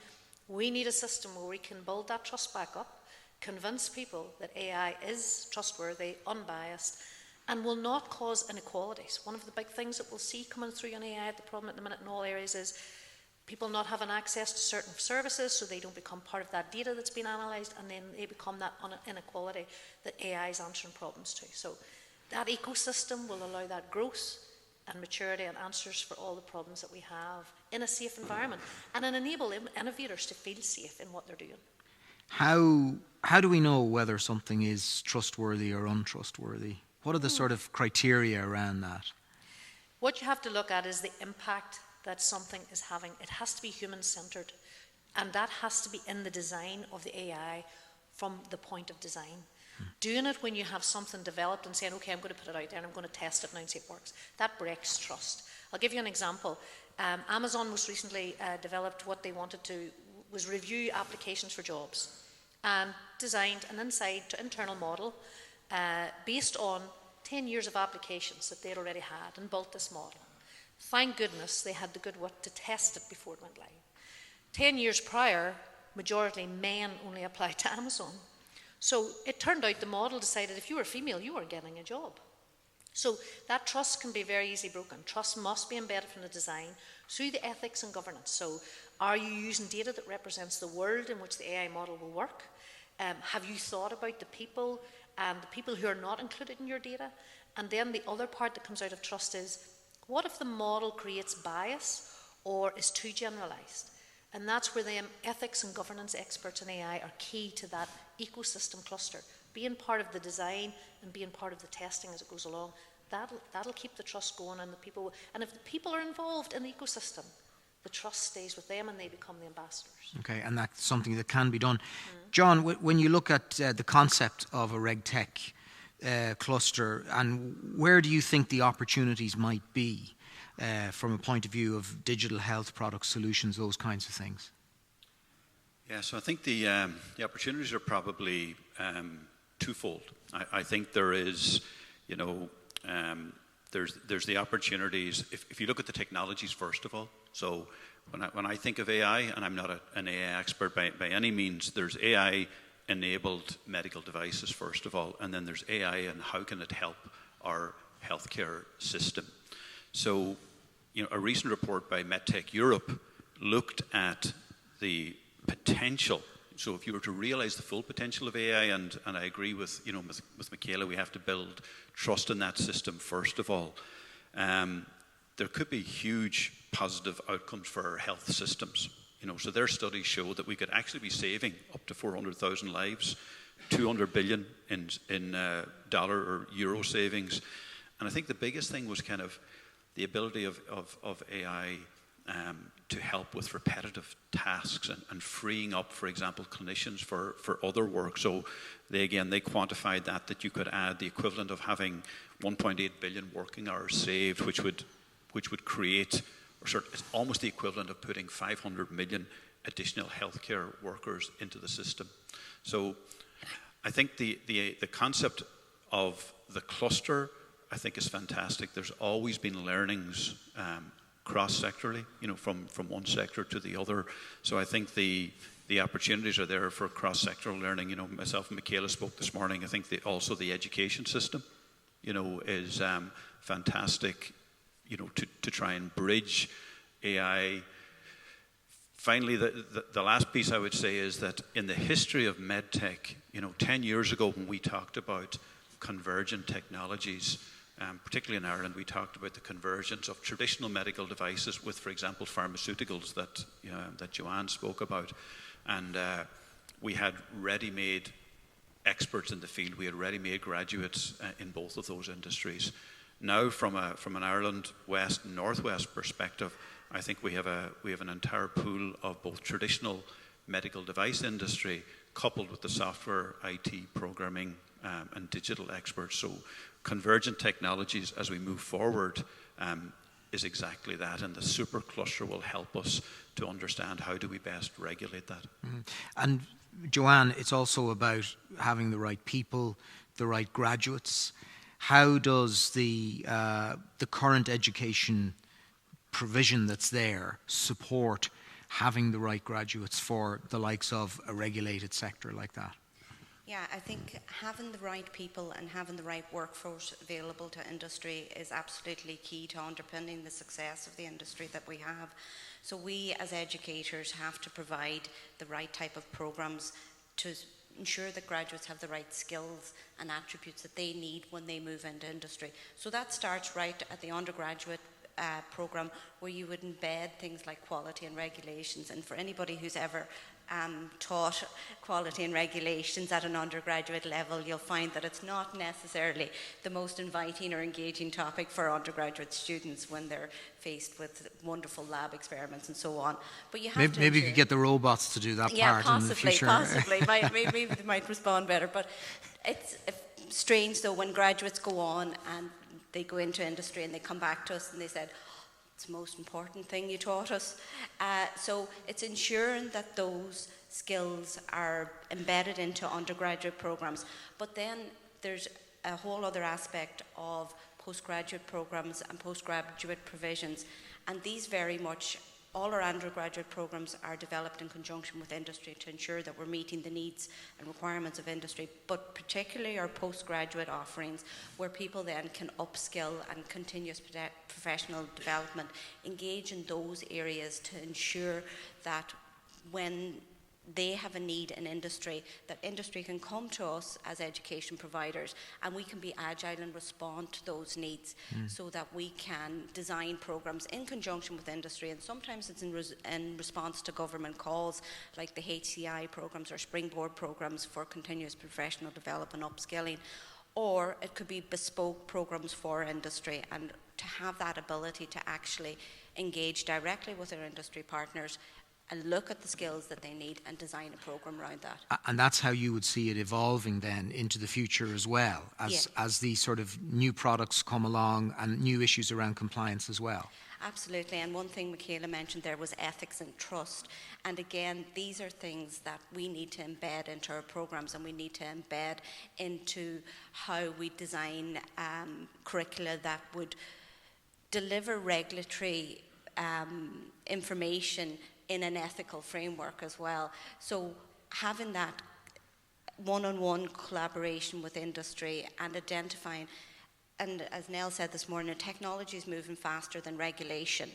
We need a system where we can build that trust back up, convince people that AI is trustworthy, unbiased, and will not cause inequalities. One of the big things that we'll see coming through in AI, the problem at the minute in all areas is people not having access to certain services, so they don't become part of that data that's been analysed, and then they become that inequality that AI is answering problems to. So that ecosystem will allow that growth and maturity and answers for all the problems that we have in a safe environment, and enable innovators to feel safe in what they're doing. How do we know whether something is trustworthy or untrustworthy? What are the sort of criteria around that? What you have to look at is the impact that something is having. It has to be human-centered, and that has to be in the design of the AI from the point of design. Doing it when you have something developed and saying, okay, I'm going to put it out there and I'm going to test it now and see if it works, that breaks trust. I'll give you an example. Amazon most recently developed what they wanted to was review applications for jobs, and designed an inside to internal model based on 10 years of applications that they'd already had, and built this model. Thank goodness they had the good wit to test it before it went live. 10 years prior, majority men only applied to Amazon. So it turned out the model decided if you were female, you weren't getting a job. So that trust can be very easily broken. Trust must be embedded from the design through the ethics and governance. So are you using data that represents the world in which the AI model will work? Have you thought about the people and the people who are not included in your data? And then the other part that comes out of trust is, what if the model creates bias or is too generalized? And that's where the ethics and governance experts in AI are key to that ecosystem cluster. Being part of the design and being part of the testing as it goes along, that'll keep the trust going, and the people. And if the people are involved in the ecosystem, the trust stays with them and they become the ambassadors. Okay, and that's something that can be done. John, when you look at the concept of a RegTech cluster, and where do you think the opportunities might be from a point of view of digital health products, solutions, those kinds of things? Yeah, so I think the opportunities are probably twofold. I think there is, there's the opportunities. If you look at the technologies first of all, so when I think of AI, and I'm not an AI expert by any means, there's AI-enabled medical devices first of all, and then there's AI and how can it help our healthcare system. So, a recent report by MedTech Europe looked at the potential. So if you were to realize the full potential of AI, and I agree with Michaela, we have to build trust in that system first of all. There could be huge positive outcomes for our health systems. So their studies show that we could actually be saving up to 400,000 lives, 200 billion in dollar or euro savings. And I think the biggest thing was kind of the ability of AI to help with repetitive tasks and freeing up, for example, clinicians for other work. So they quantified that you could add the equivalent of having 1.8 billion working hours saved, which would create, it's almost the equivalent of putting 500 million additional healthcare workers into the system. So I think the concept of the cluster, I think, is fantastic. There's always been learnings cross-sectorally, from one sector to the other. So I think the opportunities are there for cross-sectoral learning. Myself and Michaela spoke this morning. I think also the education system, is fantastic, to try and bridge AI. Finally, the last piece I would say is that in the history of medtech, 10 years ago when we talked about convergent technologies, particularly in Ireland, we talked about the convergence of traditional medical devices with, for example, pharmaceuticals that Joanne spoke about. And we had ready-made experts in the field. We had ready-made graduates in both of those industries. Now, from an Ireland West and Northwest perspective, I think we have an entire pool of both traditional medical device industry, coupled with the software, IT, programming, and digital experts. So convergent technologies as we move forward is exactly that, and the supercluster will help us to understand how do we best regulate that. And Joanne, it's also about having the right people, the right graduates. How does the current education provision that's there support having the right graduates for the likes of a regulated sector like that? Yeah, I think having the right people and having the right workforce available to industry is absolutely key to underpinning the success of the industry that we have. So we as educators have to provide the right type of programs to ensure that graduates have the right skills and attributes that they need when they move into industry. So that starts right at the undergraduate program, where you would embed things like quality and regulations. And for anybody who's ever taught quality and regulations at an undergraduate level, you'll find that it's not necessarily the most inviting or engaging topic for undergraduate students when they're faced with wonderful lab experiments and so on. But you have maybe you could get the robots to do that part in the future. Possibly. Maybe they might respond better. But it's strange though when graduates go on and they go into industry and they come back to us and they said, it's the most important thing you taught us. So it's ensuring that those skills are embedded into undergraduate programs. But then there's a whole other aspect of postgraduate programs and postgraduate provisions. And these very much, all our undergraduate programs are developed in conjunction with industry to ensure that we're meeting the needs and requirements of industry, but particularly our postgraduate offerings, where people then can upskill and continuous professional development, engage in those areas to ensure that when they have a need in industry, that industry can come to us as education providers and we can be agile and respond to those needs so that we can design programs in conjunction with industry. And sometimes it's in response to government calls like the HCI programs or Springboard programs for continuous professional development, upskilling, or it could be bespoke programs for industry. And to have that ability to actually engage directly with our industry partners and look at the skills that they need and design a program around that. And that's how you would see it evolving then into the future as well, as these sort of new products come along and new issues around compliance as well. Absolutely, and one thing Michaela mentioned there was ethics and trust. And again, these are things that we need to embed into our programs, and we need to embed into how we design curricula that would deliver regulatory information in an ethical framework as well. So having that one-on-one collaboration with industry and identifying, and as Nell said this morning, technology is moving faster than regulation,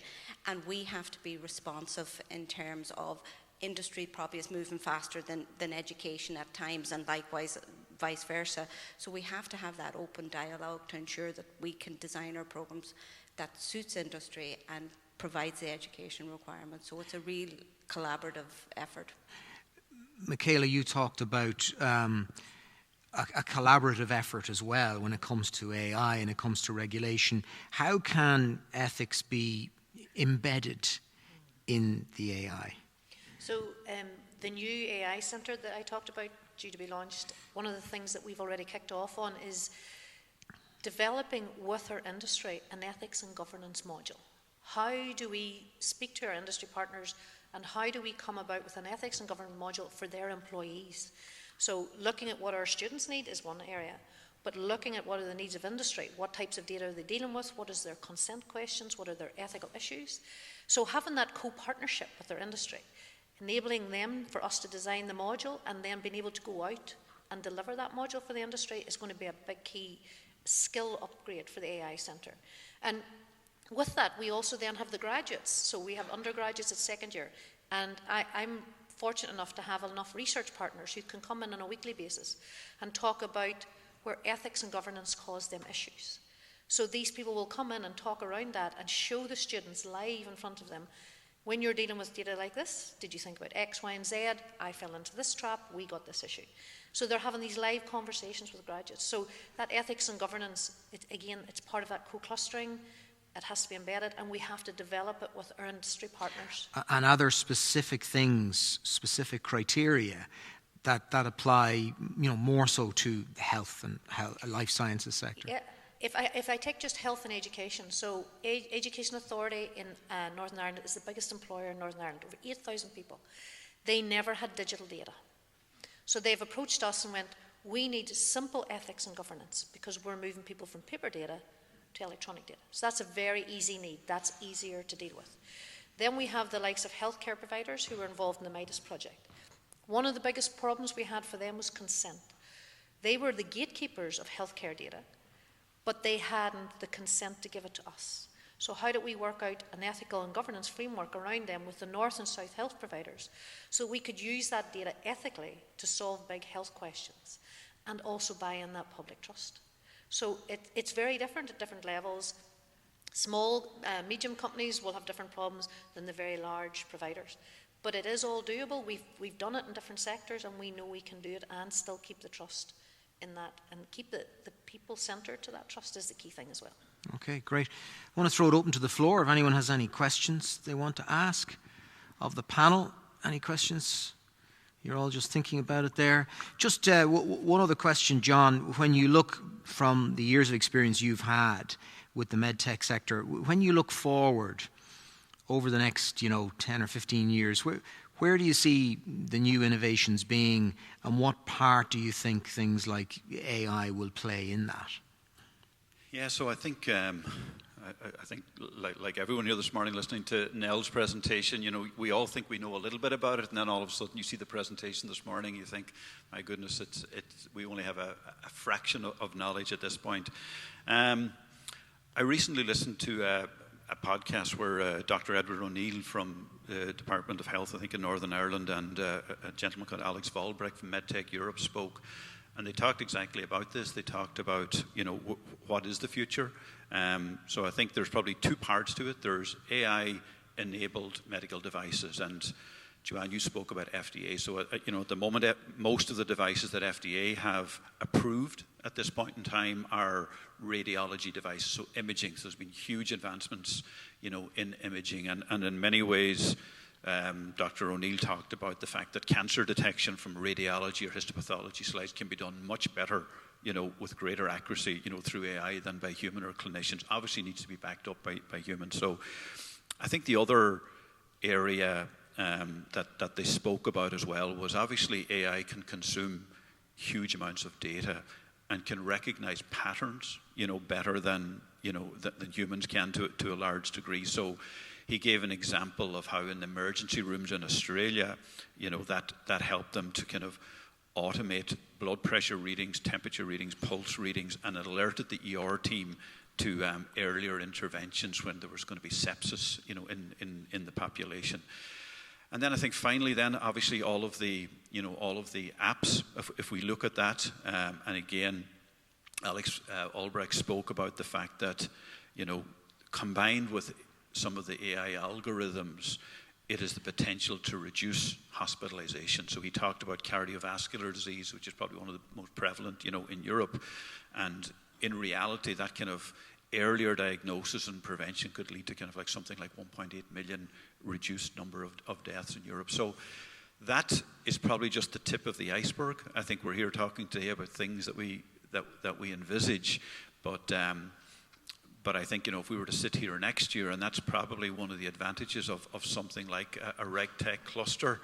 and we have to be responsive in terms of industry probably is moving faster than education at times, and likewise vice versa. So we have to have that open dialogue to ensure that we can design our programs that suits industry and provides the education requirements. So it's a real collaborative effort. Michaela, you talked about a collaborative effort as well when it comes to AI and it comes to regulation. How can ethics be embedded in the AI? So the new AI Centre that I talked about, due to be launched, one of the things that we've already kicked off on is developing with our industry an ethics and governance module. How do we speak to our industry partners, and how do we come about with an ethics and governance module for their employees? So looking at what our students need is one area, but looking at what are the needs of industry, what types of data are they dealing with, what is their consent questions, what are their ethical issues. So having that co-partnership with our industry, enabling them for us to design the module and then being able to go out and deliver that module for the industry is going to be a big key skill upgrade for the AI Centre. And with that, we also then have the graduates. So we have undergraduates at second year, and I'm fortunate enough to have enough research partners who can come in on a weekly basis and talk about where ethics and governance cause them issues. So these people will come in and talk around that and show the students live in front of them, when you're dealing with data like this, did you think about X, Y, and Z? I fell into this trap, we got this issue. So they're having these live conversations with graduates. So that ethics and governance, again, it's part of that co-clustering, it has to be embedded, and we have to develop it with our industry partners. And other specific things, specific criteria that apply, more so to the health and life sciences sector? Yeah. If I take just health and education, so Education Authority in Northern Ireland is the biggest employer in Northern Ireland, over 8,000 people. They never had digital data. So they've approached us and went, we need simple ethics and governance because we're moving people from paper data to electronic data. So that's a very easy need. That's easier to deal with. Then we have the likes of healthcare providers who were involved in the Midas project. One of the biggest problems we had for them was consent. They were the gatekeepers of healthcare data, but they hadn't the consent to give it to us. So how do we work out an ethical and governance framework around them with the north and south health providers so we could use that data ethically to solve big health questions and also buy in that public trust? So it's very different at different levels. Small, medium companies will have different problems than the very large providers. But it is all doable. We've done it in different sectors, and we know we can do it and still keep the trust in that, and keep the people centred to that trust is the key thing as well. Okay, great. I want to throw it open to the floor. If anyone has any questions they want to ask of the panel. Any questions? You're all just thinking about it there. Just one other question, John. When you look from the years of experience you've had with the medtech sector, when you look forward over the next 10 or 15 years, where do you see the new innovations being, and what part do you think things like AI will play in that? Yeah, so I think like everyone here this morning listening to Nell's presentation, we all think we know a little bit about it, and then all of a sudden you see the presentation this morning, you think, my goodness, we only have a fraction of knowledge at this point. I recently listened to a podcast where Dr. Edward O'Neill from the Department of Health, I think in Northern Ireland, and a gentleman called Alex Volbrecht from MedTech Europe spoke. And they talked exactly about this. They talked about, what is the future? So I think there's probably two parts to it. There's AI-enabled medical devices. And Joanne, you spoke about FDA. So, at the moment, most of the devices that FDA have approved at this point in time are radiology devices, so imaging. So there's been huge advancements, in imaging. And in many ways, Dr. O'Neill talked about the fact that cancer detection from radiology or histopathology slides can be done much better, with greater accuracy, through AI than by human or clinicians. Obviously needs to be backed up by humans. So I think the other area that they spoke about as well was obviously AI can consume huge amounts of data and can recognize patterns, better than humans can to a large degree. So he gave an example of how in the emergency rooms in Australia, that helped them to kind of automate blood pressure readings, temperature readings, pulse readings, and it alerted the ER team to earlier interventions when there was going to be sepsis, in the population. And then I think finally, then obviously all of the apps. If we look at that, and again, Alex Albrecht spoke about the fact that combined with some of the AI algorithms, it has the potential to reduce hospitalization. So he talked about cardiovascular disease, which is probably one of the most prevalent, in Europe. And in reality, that kind of earlier diagnosis and prevention could lead to kind of like something like 1.8 million reduced number of deaths in Europe. So that is probably just the tip of the iceberg. I think we're here talking today about things that we envisage, but I think, if we were to sit here next year, and that's probably one of the advantages of something like a RegTech cluster,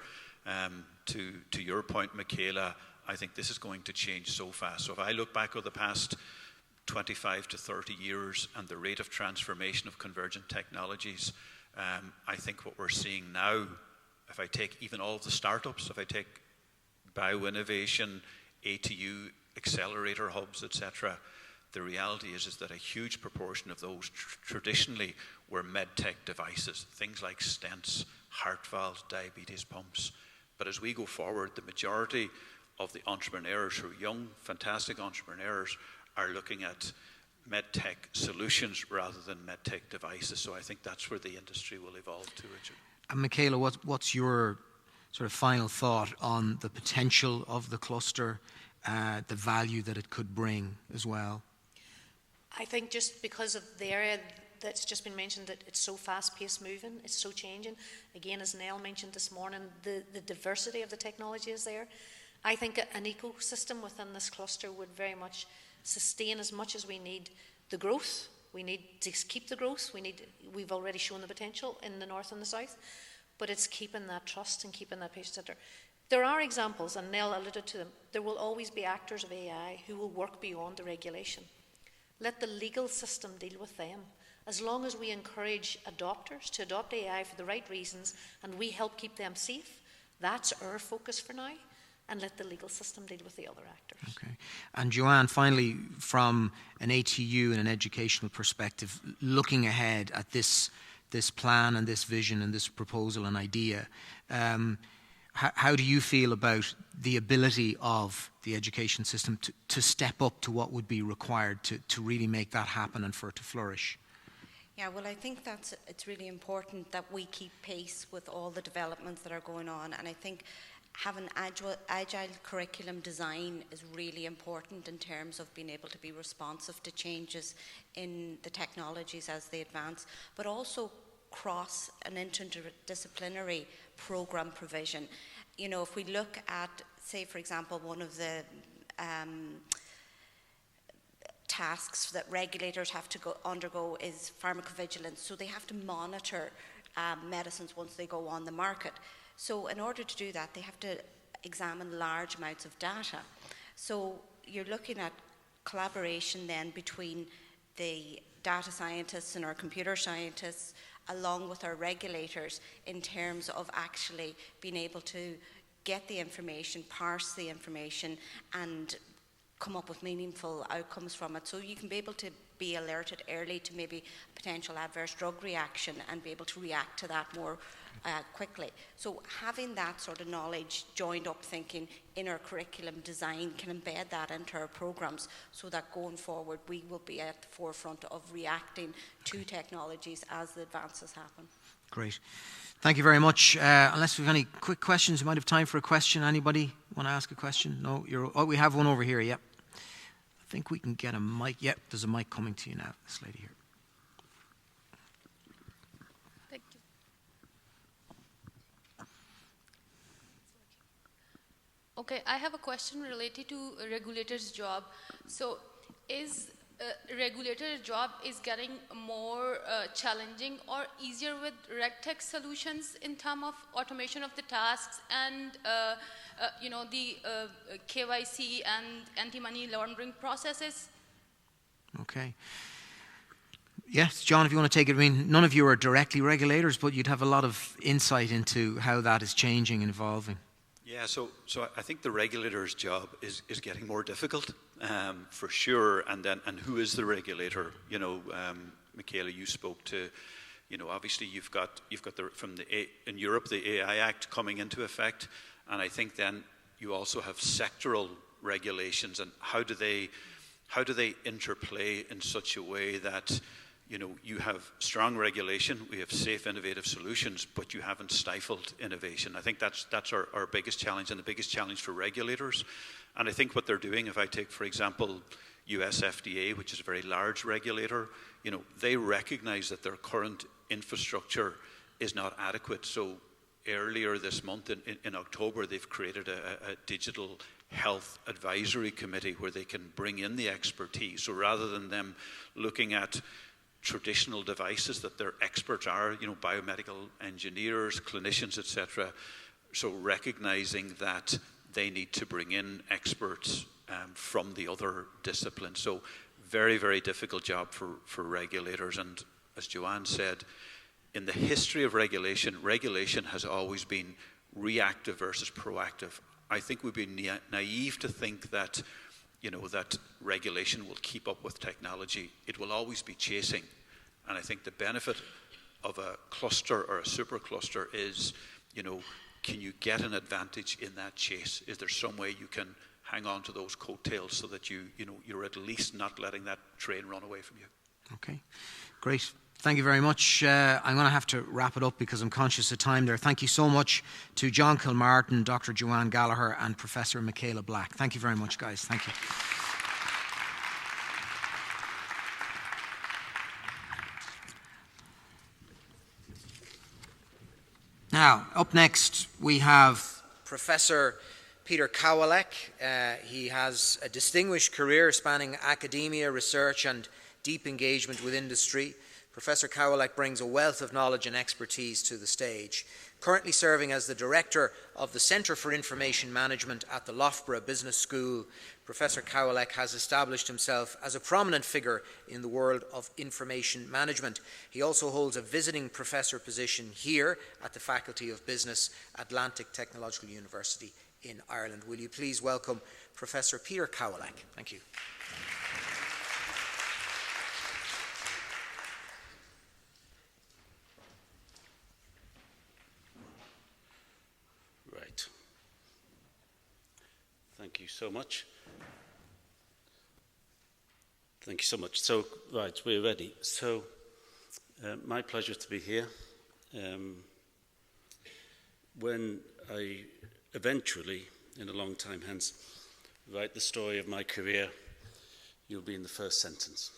to your point, Michaela, I think this is going to change so fast. So if I look back over the past 25 to 30 years and the rate of transformation of convergent technologies, I think what we're seeing now, if I take even all of the startups, if I take bioinnovation, ATU, accelerator hubs, etc., the reality is that a huge proportion of those traditionally were medtech devices, things like stents, heart valves, diabetes pumps. But as we go forward, the majority of the entrepreneurs who are young, fantastic entrepreneurs are looking at medtech solutions rather than medtech devices. So I think that's where the industry will evolve to, Richard. And Michaela, what's your sort of final thought on the potential of the cluster, the value that it could bring as well? I think just because of the area that's just been mentioned, that it's so fast-paced moving, it's so changing. Again, as Nell mentioned this morning, the diversity of the technology is there. I think an ecosystem within this cluster would very much sustain as much as we need the growth. We need to keep the growth. We've already shown the potential in the north and the south, but it's keeping that trust and keeping that patient center. There are examples, and Nell alluded to them. There will always be actors of AI who will work beyond the regulation. Let the legal system deal with them. As long as we encourage adopters to adopt AI for the right reasons and we help keep them safe, that's our focus for now, and let the legal system deal with the other actors. Okay. And Joanne, finally, from an ATU and an educational perspective, looking ahead at this plan and this vision and this proposal and idea, how do you feel about the ability of the education system to step up to what would be required to really make that happen and for it to flourish? Yeah, well, I think it's really important that we keep pace with all the developments that are going on, and I think having agile curriculum design is really important in terms of being able to be responsive to changes in the technologies as they advance, but also cross and interdisciplinary program provision. You know, if we look at, say, for example, one of the tasks that regulators have to undergo is pharmacovigilance. So they have to monitor medicines once they go on the market. So in order to do that, they have to examine large amounts of data. So you're looking at collaboration then between the data scientists and our computer scientists, along with our regulators, in terms of actually being able to get the information, parse the information, and come up with meaningful outcomes from it. So you can be able to be alerted early to maybe potential adverse drug reaction and be able to react to that more quickly. So having that sort of knowledge, joined up thinking in our curriculum design can embed that into our programs so that going forward we will be at the forefront of reacting to technologies as the advances happen. Great. Thank you very much. Unless we have any quick questions, we might have time for a question. Anybody want to ask a question? No? We have one over here, yep. I think we can get a mic. Yep, there's a mic coming to you now, this lady here. Thank you. Okay, I have a question related to a regulator's job. So is a regulator's job is getting more challenging or easier with RegTech solutions in terms of automation of the tasks and the KYC and anti-money laundering processes? Okay. Yes, John, if you want to take it. I mean, none of you are directly regulators, but you'd have a lot of insight into how that is changing and evolving. Yeah, so I think the regulator's job is getting more difficult, for sure. And who is the regulator? You know, Michaela, you spoke to, you know, obviously you've got in Europe the AI Act coming into effect, and I think then you also have sectoral regulations, and how do they interplay in such a way that, you know, you have strong regulation, we have safe, innovative solutions, but you haven't stifled innovation. I think that's our biggest challenge, and the biggest challenge for regulators. And I think what they're doing, if I take, for example, US FDA, which is a very large regulator, you know, they recognize that their current infrastructure is not adequate. So earlier this month, in October, they've created a digital health advisory committee where they can bring in the expertise. So rather than them looking at traditional devices that their experts are, you know, biomedical engineers, clinicians, etc. So recognizing that they need to bring in experts from the other disciplines. So very, very difficult job for regulators. And as Joanne said, in the history of regulation has always been reactive versus proactive. I think we'd be naive to think that, you know, that regulation will keep up with technology. It will always be chasing. And I think the benefit of a cluster or a supercluster is, you know, can you get an advantage in that chase? Is there some way you can hang on to those coattails so that you're at least not letting that train run away from you? Okay, great. Thank you very much. I'm going to have to wrap it up because I'm conscious of time there. Thank you so much to John Kilmartin, Dr. Joanne Gallagher, and Professor Michaela Black. Thank you very much, guys. Thank you. Now, up next, we have Professor Peter Kowalek. He has a distinguished career spanning academia, research, and deep engagement with industry. Professor Kowalek brings a wealth of knowledge and expertise to the stage. Currently serving as the Director of the Centre for Information Management at the Loughborough Business School, Professor Kowalek has established himself as a prominent figure in the world of information management. He also holds a visiting professor position here at the Faculty of Business, Atlantic Technological University in Ireland. Will you please welcome Professor Peter Kowalek? Thank you. Thank you so much. Thank you so much. So, right, we're ready. So, my pleasure to be here. When I eventually, in a long time hence, write the story of my career, you'll be in the first sentence.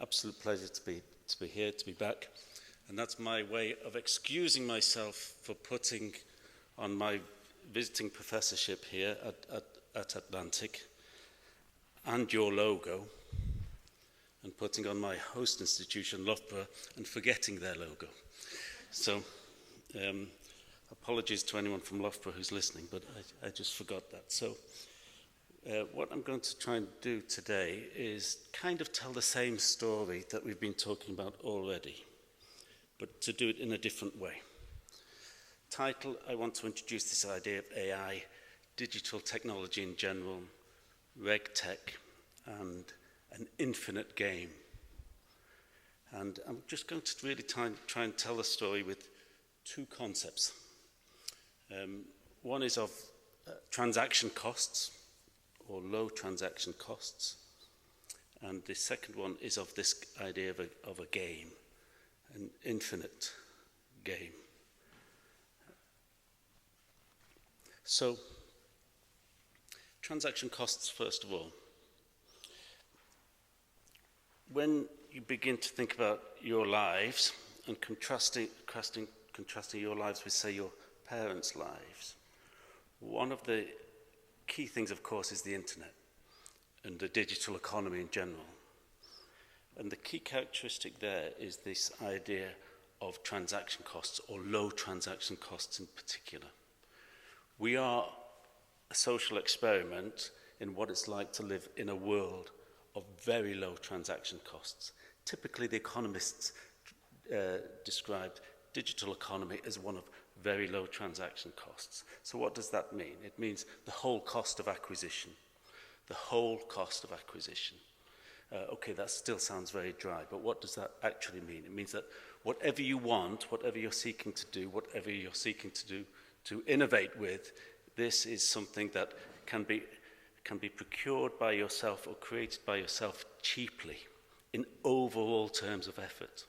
Absolute pleasure to be here, to be back. And that's my way of excusing myself for putting on my visiting professorship here at Atlantic and your logo, and putting on my host institution, Loughborough, and forgetting their logo. So apologies to anyone from Loughborough who's listening, but I just forgot that. So what I'm going to try and do today is kind of tell the same story that we've been talking about already, but to do it in a different way. Title, I want to introduce this idea of AI, digital technology in general, reg tech, and an infinite game. And I'm just going to really try and tell the story with two concepts. One is of transaction costs, or low transaction costs, and the second one is of this idea of a game, an infinite game. So, transaction costs, first of all. When you begin to think about your lives and contrasting your lives with, say, your parents' lives, one of the key things, of course, is the internet and the digital economy in general. And the key characteristic there is this idea of transaction costs, or low transaction costs in particular. We are a social experiment in what it's like to live in a world of very low transaction costs. Typically, the economists described digital economy as one of very low transaction costs. So what does that mean? It means the whole cost of acquisition. The whole cost of acquisition. Okay, that still sounds very dry, but what does that actually mean? It means that whatever you want, whatever you're seeking to do, whatever you're seeking to do, to innovate with, this is something that can be procured by yourself or created by yourself cheaply in overall terms of effort.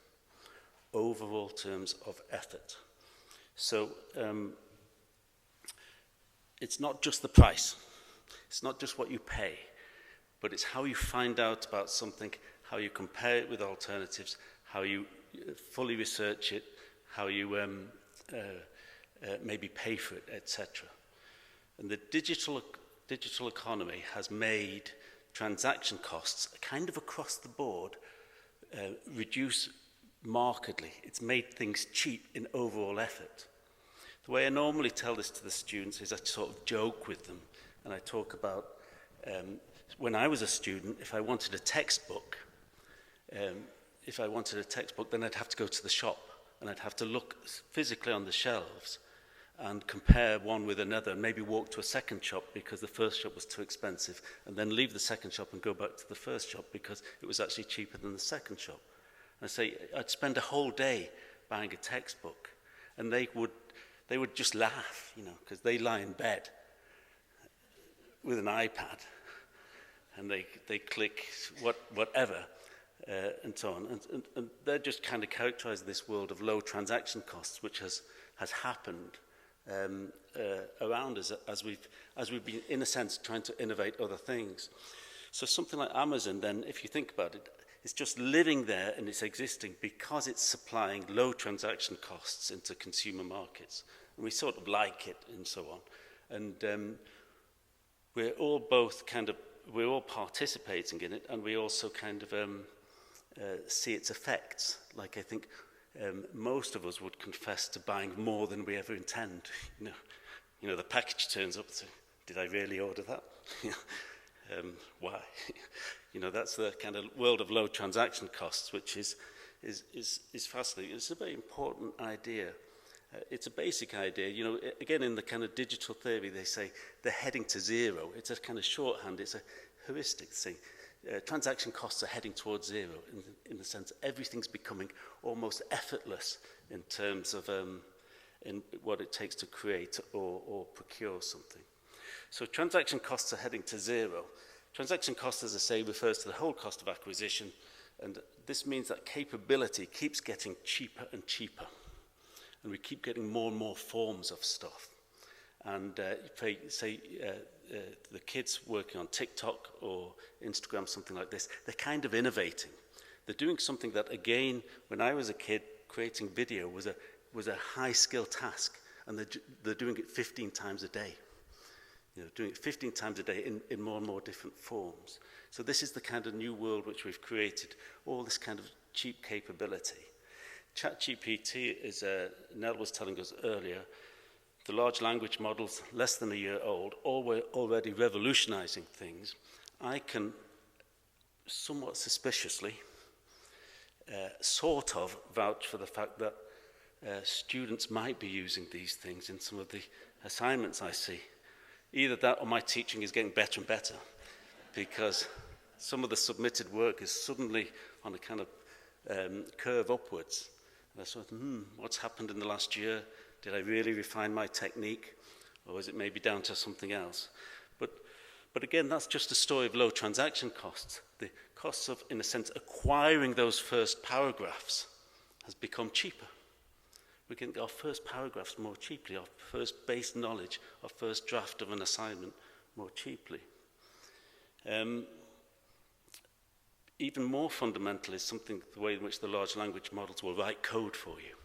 Overall terms of effort. So it's not just the price. It's not just what you pay, but it's how you find out about something, how you compare it with alternatives, how you fully research it, how you maybe pay for it, etc. And the digital economy has made transaction costs kind of across the board reduce markedly. It's made things cheap in overall effort. The way I normally tell this to the students is I sort of joke with them, and I talk about when I was a student, if I wanted a textbook, then I'd have to go to the shop and I'd have to look physically on the shelves and compare one with another, and maybe walk to a second shop because the first shop was too expensive, and then leave the second shop and go back to the first shop because it was actually cheaper than the second shop. And I say, I'd spend a whole day buying a textbook, and they would just laugh, because they lie in bed with an iPad, and they click whatever, and so on. And they're just kind of characterizing this world of low transaction costs, which has happened around us as we've been, in a sense, trying to innovate other things. So something like Amazon, then, if you think about it, It's just living there and it's existing because it's supplying low transaction costs into consumer markets. And we sort of like it and so on. And we're all we're all participating in it, and we also kind of see its effects. Like I think most of us would confess to buying more than we ever intend. You know, the package turns up, so did I really order that? Why? You know, that's the kind of world of low transaction costs, which is fascinating. It's a very important idea. It's a basic idea. You know, again, in the kind of digital theory, they say they're heading to zero. It's a kind of shorthand. It's a heuristic thing. Transaction costs are heading towards zero in the sense everything's becoming almost effortless in terms of in what it takes to create or procure something. So transaction costs are heading to zero. Transaction cost, as I say, refers to the whole cost of acquisition, and this means that capability keeps getting cheaper and cheaper, and we keep getting more and more forms of stuff. And the kids working on TikTok or Instagram, something like this, they're kind of innovating. They're doing something that, again, when I was a kid, creating video was a high-skill task, and they're doing it 15 times a day. You know, doing it 15 times a day in more and more different forms. So this is the kind of new world which we've created, all this kind of cheap capability. ChatGPT, as Nell was telling us earlier, the large language models, less than a year old, already revolutionizing things. I can, somewhat suspiciously, sort of vouch for the fact that students might be using these things in some of the assignments I see. Either that or my teaching is getting better and better, because some of the submitted work is suddenly on a kind of curve upwards. And I thought, what's happened in the last year? Did I really refine my technique? Or is it maybe down to something else? But again, that's just a story of low transaction costs. The costs of, in a sense, acquiring those first paragraphs has become cheaper. We can get our first paragraphs more cheaply, our first base knowledge, our first draft of an assignment more cheaply. Even more fundamental is the way in which the large language models will write code for you.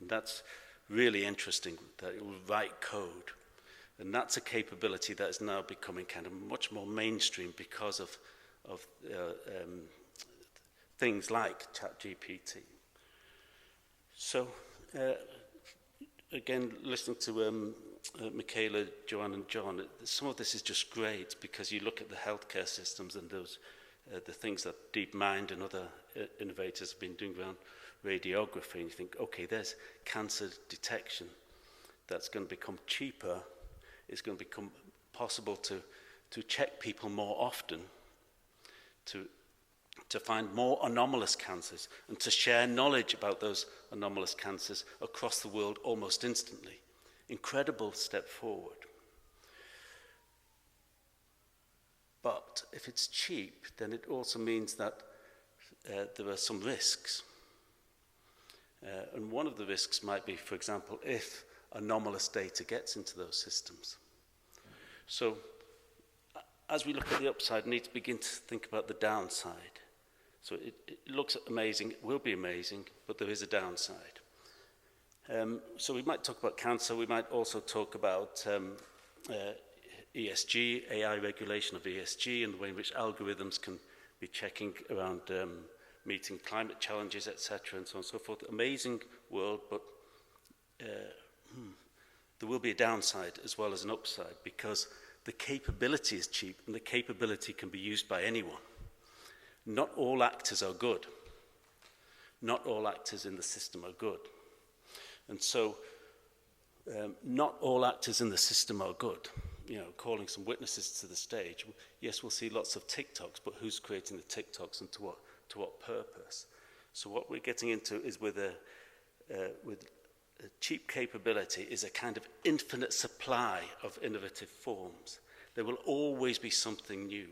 And that's really interesting, that it will write code. And that's a capability that is now becoming kind of much more mainstream because of things like ChatGPT. So, again, listening to Michaela, Joanne and John, some of this is just great because you look at the healthcare systems and those the things that DeepMind and other innovators have been doing around radiography, and you think, okay, there's cancer detection that's going to become cheaper. It's going to become possible to check people more often, to find more anomalous cancers, and to share knowledge about those anomalous cancers across the world almost instantly. Incredible step forward. But if it's cheap, then it also means that there are some risks. And one of the risks might be, for example, if anomalous data gets into those systems. So, as we look at the upside, we need to begin to think about the downside. So it looks amazing, it will be amazing, but there is a downside. So we might talk about cancer, we might also talk about ESG, AI regulation of ESG, and the way in which algorithms can be checking around meeting climate challenges, etc., and so on and so forth. Amazing world, but there will be a downside as well as an upside, because the capability is cheap and the capability can be used by anyone. Not all actors are good. Not all actors in the system are good. And so, not all actors in the system are good. You know, calling some witnesses to the stage. Yes, we'll see lots of TikToks, but who's creating the TikToks and to what purpose? So what we're getting into is with a cheap capability is a kind of infinite supply of innovative forms. There will always be something new.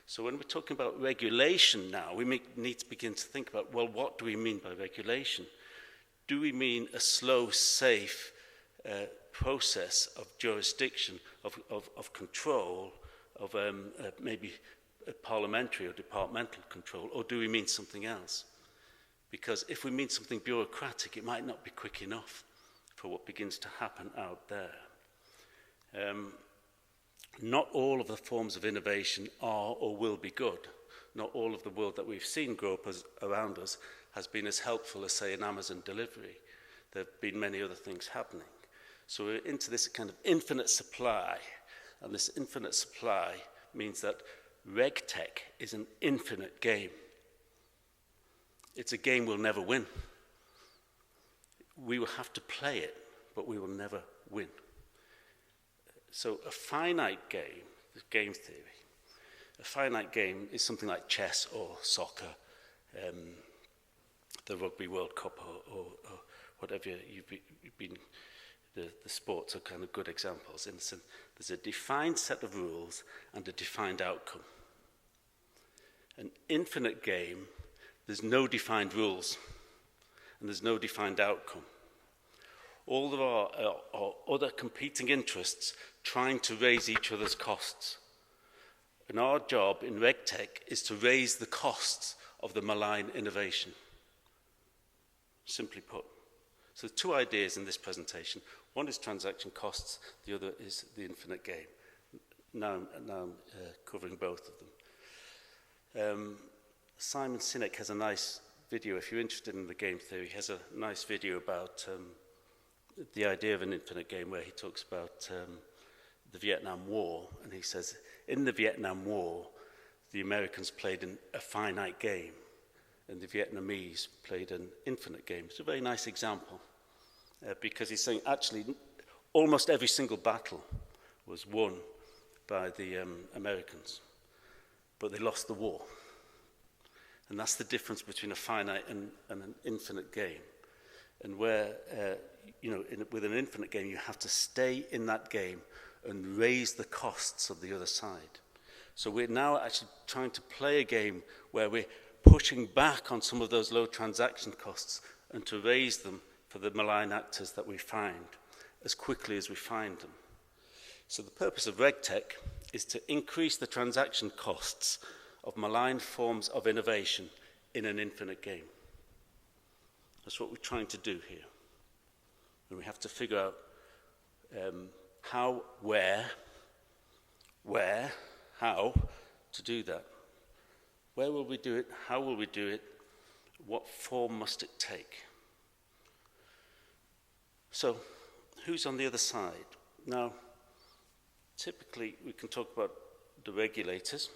So when we're talking about regulation now, we need to begin to think about, well, what do we mean by regulation? Do we mean a slow, safe process of jurisdiction, of control, of maybe parliamentary or departmental control, or do we mean something else? Because if we mean something bureaucratic, it might not be quick enough for what begins to happen out there. Not all of the forms of innovation are or will be good. Not all of the world that we've seen grow up around us has been as helpful as, say, an Amazon delivery. There have been many other things happening. So we're into this kind of infinite supply, and this infinite supply means that RegTech is an infinite game. It's a game we'll never win. We will have to play it, but we will never win. So a finite game, game theory, a finite game is something like chess or soccer, the Rugby World Cup or whatever you've been, the sports are kind of good examples. In the sense, there's a defined set of rules and a defined outcome. An infinite game, there's no defined rules and there's no defined outcome. All there are other competing interests trying to raise each other's costs. And our job in RegTech is to raise the costs of the malign innovation. Simply put. So there's two ideas in this presentation. One is transaction costs, the other is the infinite game. Now I'm covering both of them. Simon Sinek has a nice video, if you're interested in the game theory, he has a nice video about the idea of an infinite game where he talks about the Vietnam War, and he says, in the Vietnam War, the Americans played a finite game, and the Vietnamese played an infinite game. It's a very nice example, because he's saying, actually, almost every single battle was won by the Americans, but they lost the war. And that's the difference between a finite and an infinite game. And where, with an infinite game, you have to stay in that game and raise the costs of the other side. So we're now actually trying to play a game where we're pushing back on some of those low transaction costs and to raise them for the malign actors that we find as quickly as we find them. So the purpose of RegTech is to increase the transaction costs of malign forms of innovation in an infinite game. That's what we're trying to do here. And we have to figure out how to do that. Where will we do it? How will we do it? What form must it take? So, who's on the other side? Now, typically we can talk about the regulators,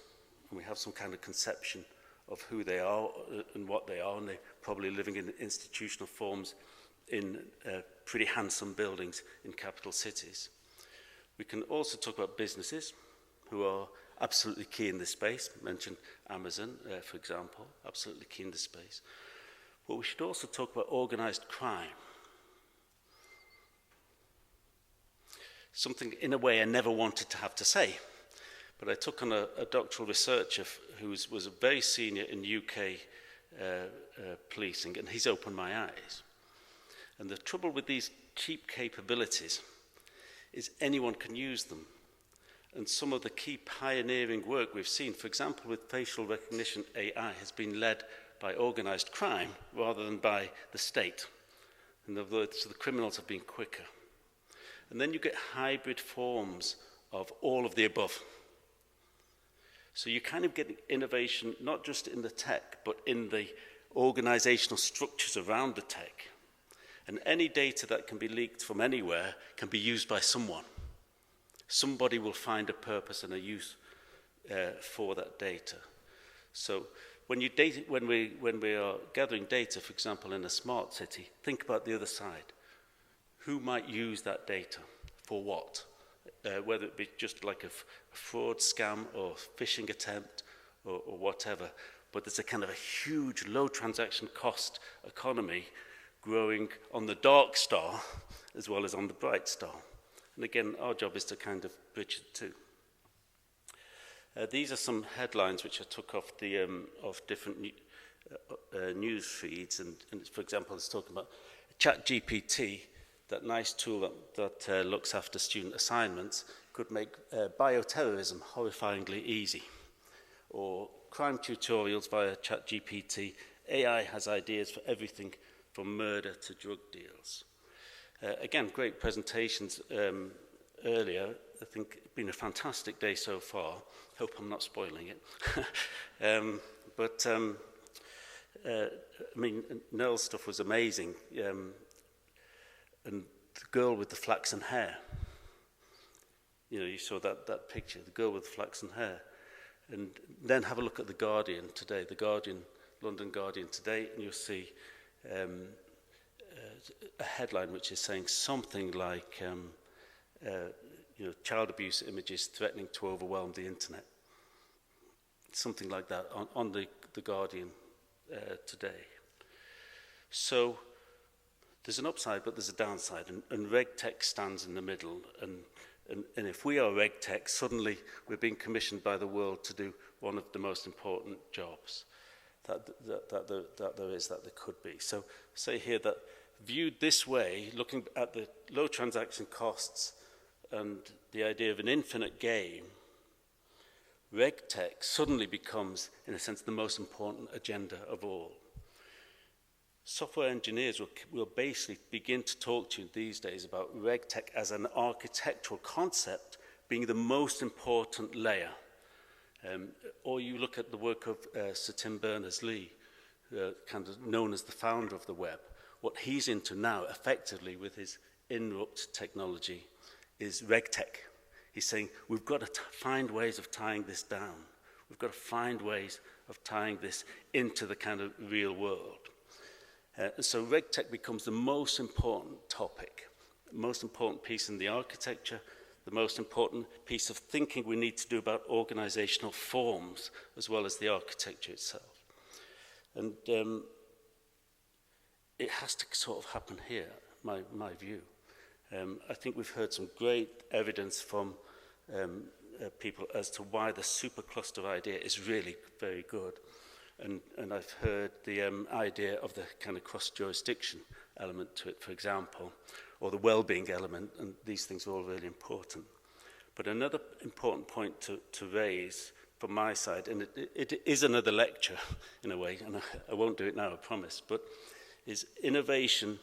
and we have some kind of conception of who they are and what they are, and they're probably living in institutional forms in pretty handsome buildings in capital cities. We can also talk about businesses who are absolutely key in this space. I mentioned Amazon, for example, absolutely key in this space. But we should also talk about organized crime. Something, in a way, I never wanted to have to say. But I took on a doctoral researcher who was very senior in UK policing, and he's opened my eyes. And the trouble with these cheap capabilities is anyone can use them. And some of the key pioneering work we've seen, for example, with facial recognition AI, has been led by organized crime rather than by the state. In other words, so the criminals have been quicker. And then you get hybrid forms of all of the above. So you kind of get innovation not just in the tech, but in the organizational structures around the tech. And any data that can be leaked from anywhere can be used by someone. Somebody will find a purpose and a use for that data. So when we are gathering data, for example, in a smart city, think about the other side. Who might use that data for what? Whether it be just like a fraud scam or phishing attempt or whatever. But there's a kind of a huge low transaction cost economy growing on the dark star as well as on the bright star. And again, our job is to kind of bridge the two. These are some headlines which I took off of different news feeds. And for example, it's talking about ChatGPT, that nice tool that looks after student assignments, could make bioterrorism horrifyingly easy. or crime tutorials via ChatGPT. AI has ideas for everything from murder to drug deals. Again, great presentations earlier. I think it's been a fantastic day so far. Hope I'm not spoiling it. I mean, Nell's stuff was amazing. And the girl with the flaxen hair. You know, you saw that picture, the girl with the flaxen hair. And then have a look at The Guardian today, The Guardian, London Guardian today, and you'll see a headline which is saying something like, you know, child abuse images threatening to overwhelm the internet. Something like that on the Guardian today. So there's an upside, but there's a downside, and RegTech stands in the middle. And if we are RegTech, suddenly we're being commissioned by the world to do one of the most important jobs that there could be. So say here that viewed this way, looking at the low transaction costs and the idea of an infinite game, RegTech suddenly becomes, in a sense, the most important agenda of all. Software engineers will basically begin to talk to you these days about RegTech as an architectural concept being the most important layer. Or you look at the work of Sir Tim Berners-Lee, kind of known as the founder of the web. What he's into now, effectively, with his Inrupt technology, is RegTech. He's saying, we've got to find ways of tying this down. We've got to find ways of tying this into the kind of real world. So RegTech becomes the most important topic, the most important piece in the architecture, the most important piece of thinking we need to do about organizational forms as well as the architecture itself. And it has to sort of happen here, my view. I think we've heard some great evidence from people as to why the supercluster idea is really very good. And I've heard the idea of the kind of cross-jurisdiction element to it, for example, or the well-being element, and these things are all really important. But another important point to raise from my side, and it is another lecture in a way, and I won't do it now, I promise, but is innovation,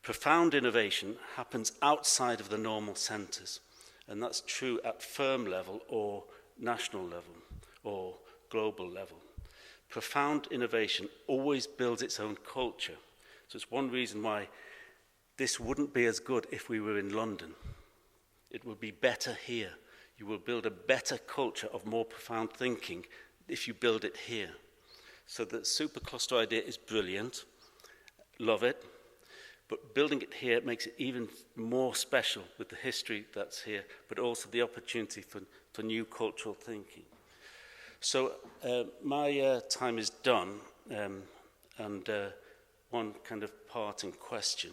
profound innovation happens outside of the normal centres. And that's true at firm level or national level or global level. Profound innovation always builds its own culture. So it's one reason why this wouldn't be as good if we were in London. It would be better here. You will build a better culture of more profound thinking if you build it here. So the supercluster idea is brilliant. Love it. But building it here makes it even more special with the history that's here, but also the opportunity for new cultural thinking. So my time is done, and one kind of parting question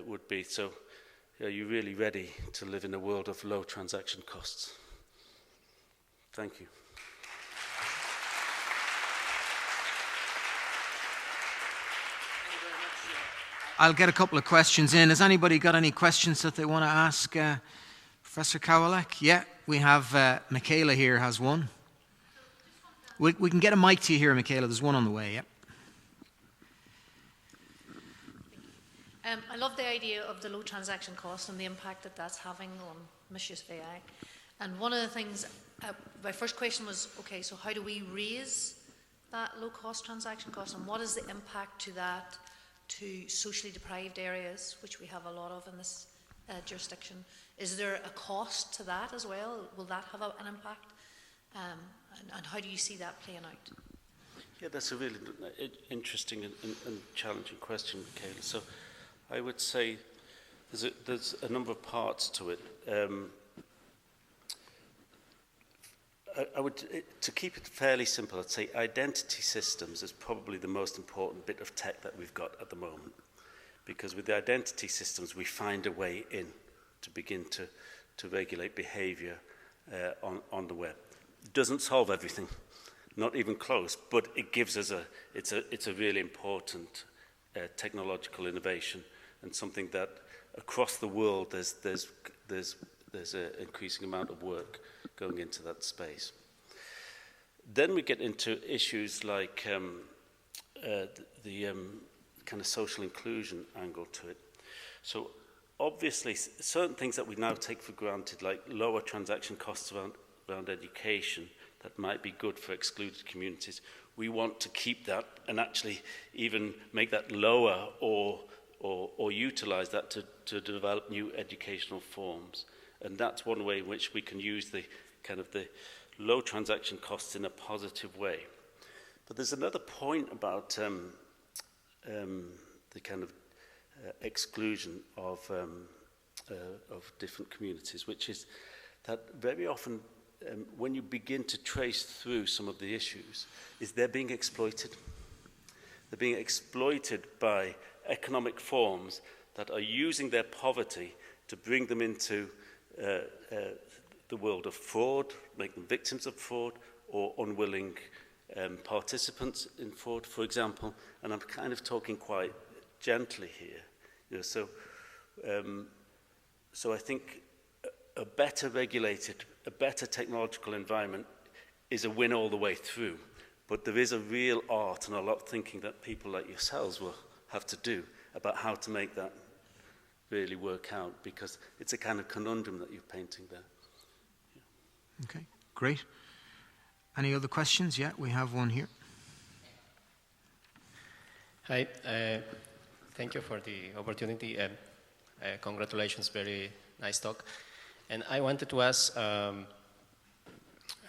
would be, so are you really ready to live in a world of low transaction costs? Thank you. I'll get a couple of questions in. Has anybody got any questions that they want to ask Professor Kowalek? Yeah, we have Michaela here has one. We can get a mic to you here, Michaela. There's one on the way, yeah. I love the idea of the low transaction cost and the impact that that's having on misuse of AI. And one of the things, my first question was, okay, so how do we raise that low cost transaction cost, and what is the impact to that to socially deprived areas, which we have a lot of in this jurisdiction? Is there a cost to that as well? Will that have an impact? And how do you see that playing out? Yeah, that's a really interesting and challenging question, Michaela. So I would say there's a number of parts to it. I would, to keep it fairly simple, I'd say identity systems is probably the most important bit of tech that we've got at the moment. Because with the identity systems, we find a way in to begin to regulate behavior on the web. It doesn't solve everything, not even close, but it gives us it's a really important technological innovation, and something that across the world there's an increasing amount of work going into that space. Then we get into issues like the kind of social inclusion angle to it. So obviously, certain things that we now take for granted, like lower transaction costs around education, that might be good for excluded communities, we want to keep that and actually even make that lower or utilise that to develop new educational forms. And that's one way in which we can use the kind of the low transaction costs in a positive way. But there's another point about the kind of exclusion of different communities, which is that very often when you begin to trace through some of the issues, is they're being exploited. They're being exploited by economic forms that are using their poverty to bring them into the world of fraud, make them victims of fraud, or unwilling participants in fraud, for example. And I'm kind of talking quite gently here. You know, so I think a better regulated, a better technological environment is a win all the way through. But there is a real art and a lot of thinking that people like yourselves will have to do about how to make that really work out, because it's a kind of conundrum that you're painting there. Yeah. Okay, great. Any other questions? Yeah, we have one here. Hi, thank you for the opportunity. Congratulations, very nice talk. And I wanted to ask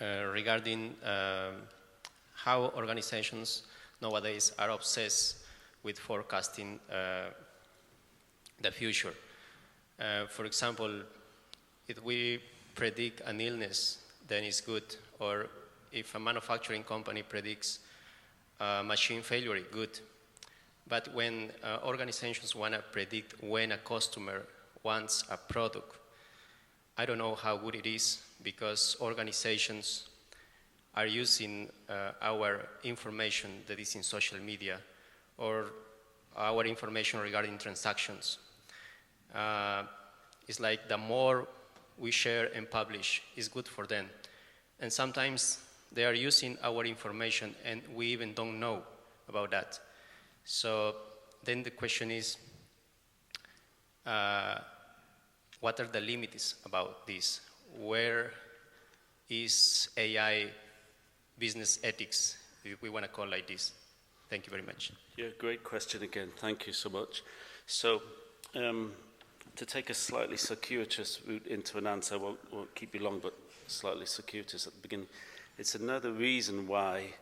regarding how organizations nowadays are obsessed with forecasting the future. For example, if we predict an illness, then it's good. Or if a manufacturing company predicts machine failure, good. But when organizations want to predict when a customer wants a product, I don't know how good it is, because organizations are using our information that is in social media or our information regarding transactions. It's like the more we share and publish is good for them. And sometimes they are using our information and we even don't know about that. So then the question is, what are the limits about this? Where is AI business ethics, if we want to call it like this? Thank you very much. Yeah, great question again. Thank you so much. So, to take a slightly circuitous route into an answer, I won't keep you long, but slightly circuitous at the beginning. It's another reason why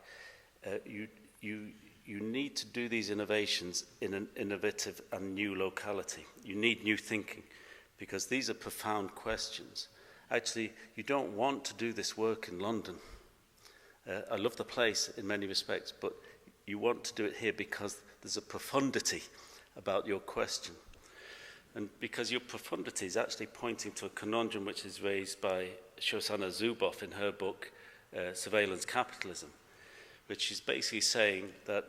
you need to do these innovations in an innovative and new locality. You need new thinking, because these are profound questions. Actually, you don't want to do this work in London. I love the place in many respects, but you want to do it here because there's a profundity about your question. And because your profundity is actually pointing to a conundrum which is raised by Shoshana Zuboff in her book, Surveillance Capitalism, which is basically saying that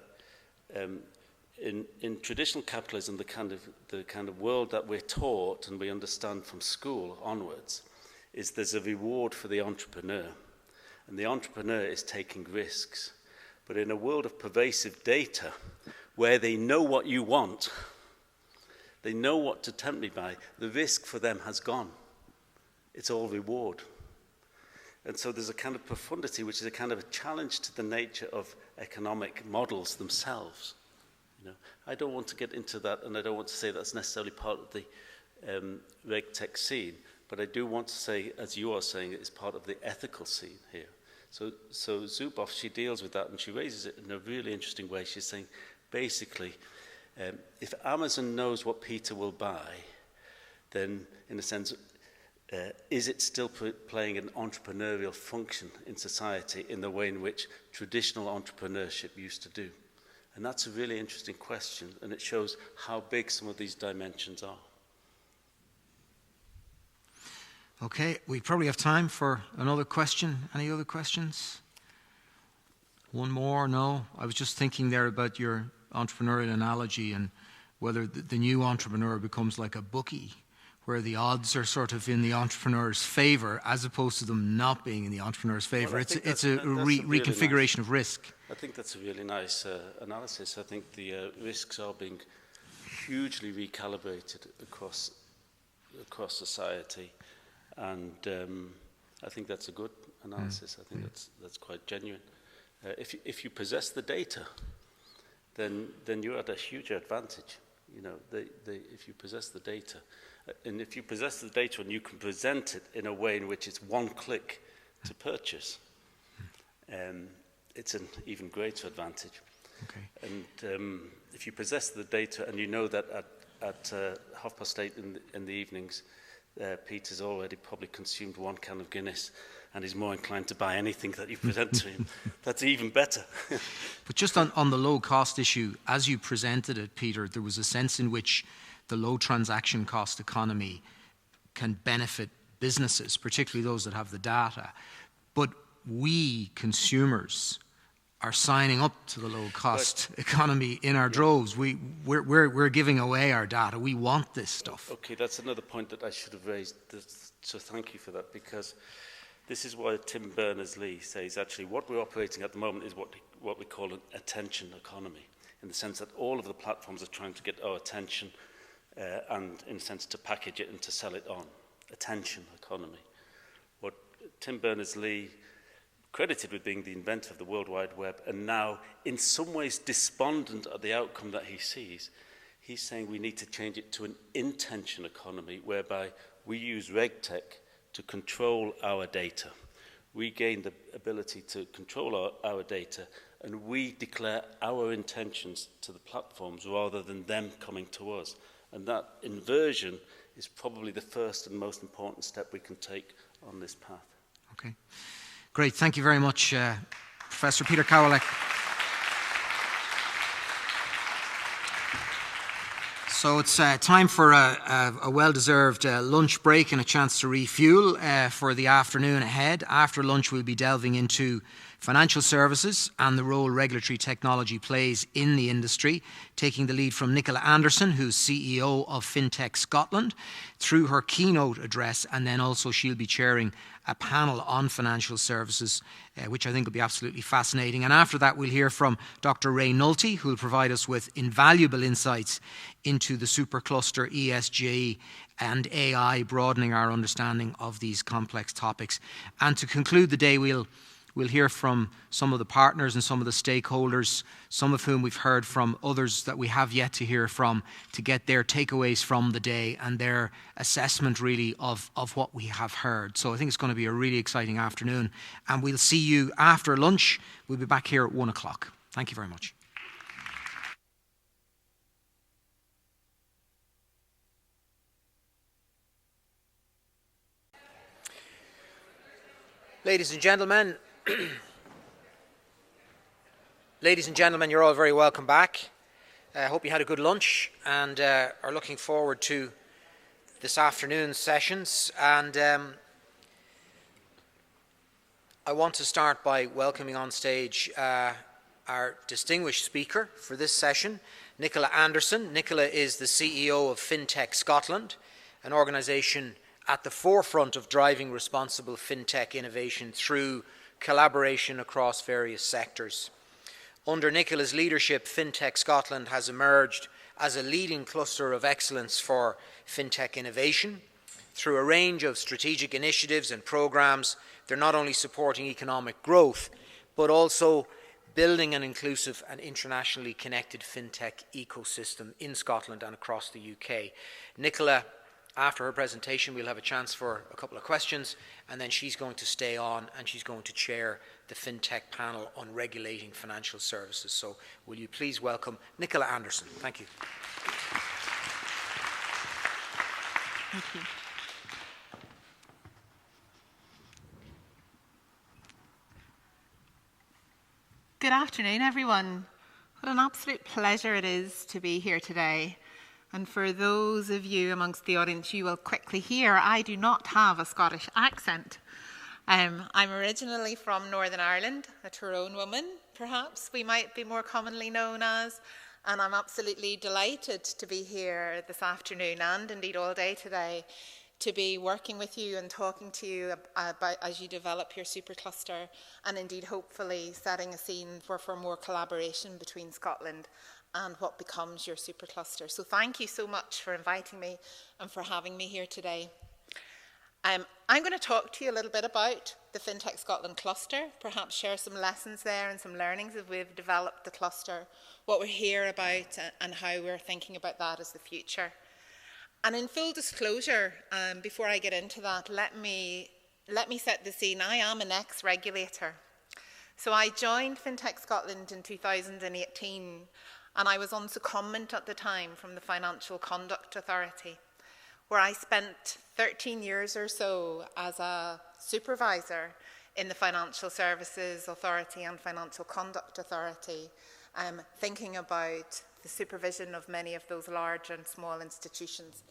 in traditional capitalism, the kind of world that we're taught and we understand from school onwards is there's a reward for the entrepreneur, and the entrepreneur is taking risks. But in a world of pervasive data, where they know what you want, they know what to tempt me by, the risk for them has gone. It's all reward. And so there's a kind of profundity which is a kind of a challenge to the nature of economic models themselves. You know, I don't want to get into that, and I don't want to say that's necessarily part of the RegTech scene, but I do want to say, as you are saying, it's part of the ethical scene here. So Zuboff, she deals with that, and she raises it in a really interesting way. She's saying, basically, if Amazon knows what Peter will buy, then, in a sense, is it still playing an entrepreneurial function in society in the way in which traditional entrepreneurship used to do? And that's a really interesting question, and it shows how big some of these dimensions are. Okay, we probably have time for another question. Any other questions? One more? No? I was just thinking there about your entrepreneurial analogy and whether the new entrepreneur becomes like a bookie, where the odds are sort of in the entrepreneur's favour as opposed to them not being in the entrepreneur's favour. Well, it's a reconfiguration of risk. I think that's a really nice analysis. I think the risks are being hugely recalibrated across society, and I think that's a good analysis. I think that's quite genuine. If you possess the data, then you're at a huge advantage. You know, if you possess the data, and if you possess the data and you can present it in a way in which it's one click to purchase, it's an even greater advantage. Okay. And if you possess the data and you know that at 8:30 in the evenings, Peter's already probably consumed 1 can of Guinness and is more inclined to buy anything that you present to him, that's even better. But just on the low cost issue, as you presented it, Peter, there was a sense in which the low transaction cost economy can benefit businesses, particularly those that have the data. But we consumers are signing up to the low cost economy in our droves. We're giving away our data. We want this stuff. Okay, that's another point that I should have raised. So thank you for that, because this is why Tim Berners-Lee says actually what we're operating at the moment is what we call an attention economy, in the sense that all of the platforms are trying to get our attention and, in a sense, to package it and to sell it on. Attention economy. What Tim Berners-Lee credited with being the inventor of the World Wide Web, and now in some ways despondent at the outcome that he sees, he's saying we need to change it to an intention economy whereby we use RegTech to control our data. We gain the ability to control our data, and we declare our intentions to the platforms rather than them coming to us. And that inversion is probably the first and most important step we can take on this path. Okay. Great. Thank you very much, Professor Peter Kowalek. So it's time for a well-deserved lunch break and a chance to refuel for the afternoon ahead. After lunch, we'll be delving into financial services and the role regulatory technology plays in the industry, taking the lead from Nicola Anderson, who's CEO of FinTech Scotland, through her keynote address, and then also she'll be chairing a panel on financial services, which I think will be absolutely fascinating. And after that, we'll hear from Dr. Ray Nulty, who will provide us with invaluable insights into the supercluster, ESG, and AI, broadening our understanding of these complex topics. And to conclude the day, we'll hear from some of the partners and some of the stakeholders, some of whom we've heard from, others that we have yet to hear from, to get their takeaways from the day and their assessment really of what we have heard. So I think it's going to be a really exciting afternoon. And we'll see you after lunch. We'll be back here at 1 o'clock. Thank you very much. Ladies and gentlemen, you're all very welcome back. I hope you had a good lunch and are looking forward to this afternoon's sessions. And I want to start by welcoming on stage our distinguished speaker for this session, Nicola Anderson. Nicola is the CEO of FinTech Scotland, an organisation at the forefront of driving responsible fintech innovation through collaboration across various sectors. Under Nicola's leadership, FinTech Scotland has emerged as a leading cluster of excellence for fintech innovation. Through a range of strategic initiatives and programmes, they're not only supporting economic growth, but also building an inclusive and internationally connected fintech ecosystem in Scotland and across the UK. Nicola, after her presentation, we'll have a chance for a couple of questions, and then she's going to stay on and she's going to chair the FinTech panel on regulating financial services. So will you please welcome Nicola Anderson. Thank you. Thank you. Good afternoon, everyone. What an absolute pleasure it is to be here today. And for those of you amongst the audience, you will quickly hear I do not have a Scottish accent. I'm originally from Northern Ireland, a Tyrone woman, perhaps we might be more commonly known as, And I'm absolutely delighted to be here this afternoon and indeed all day today to be working with you and talking to you about as you develop your supercluster and indeed hopefully setting a scene for more collaboration between Scotland and what becomes your supercluster. So thank you so much for inviting me and for having me here today. I'm going to talk to you a little bit about the FinTech Scotland cluster, perhaps share some lessons there and some learnings as we've developed the cluster, what we're here about and how we're thinking about that as the future. And in full disclosure, before I get into that, let me set the scene. I am an ex-regulator. So I joined FinTech Scotland in 2018, and I was on secondment at the time from the Financial Conduct Authority, where I spent 13 years or so as a supervisor in the Financial Services Authority and Financial Conduct Authority, thinking about the supervision of many of those large and small institutions.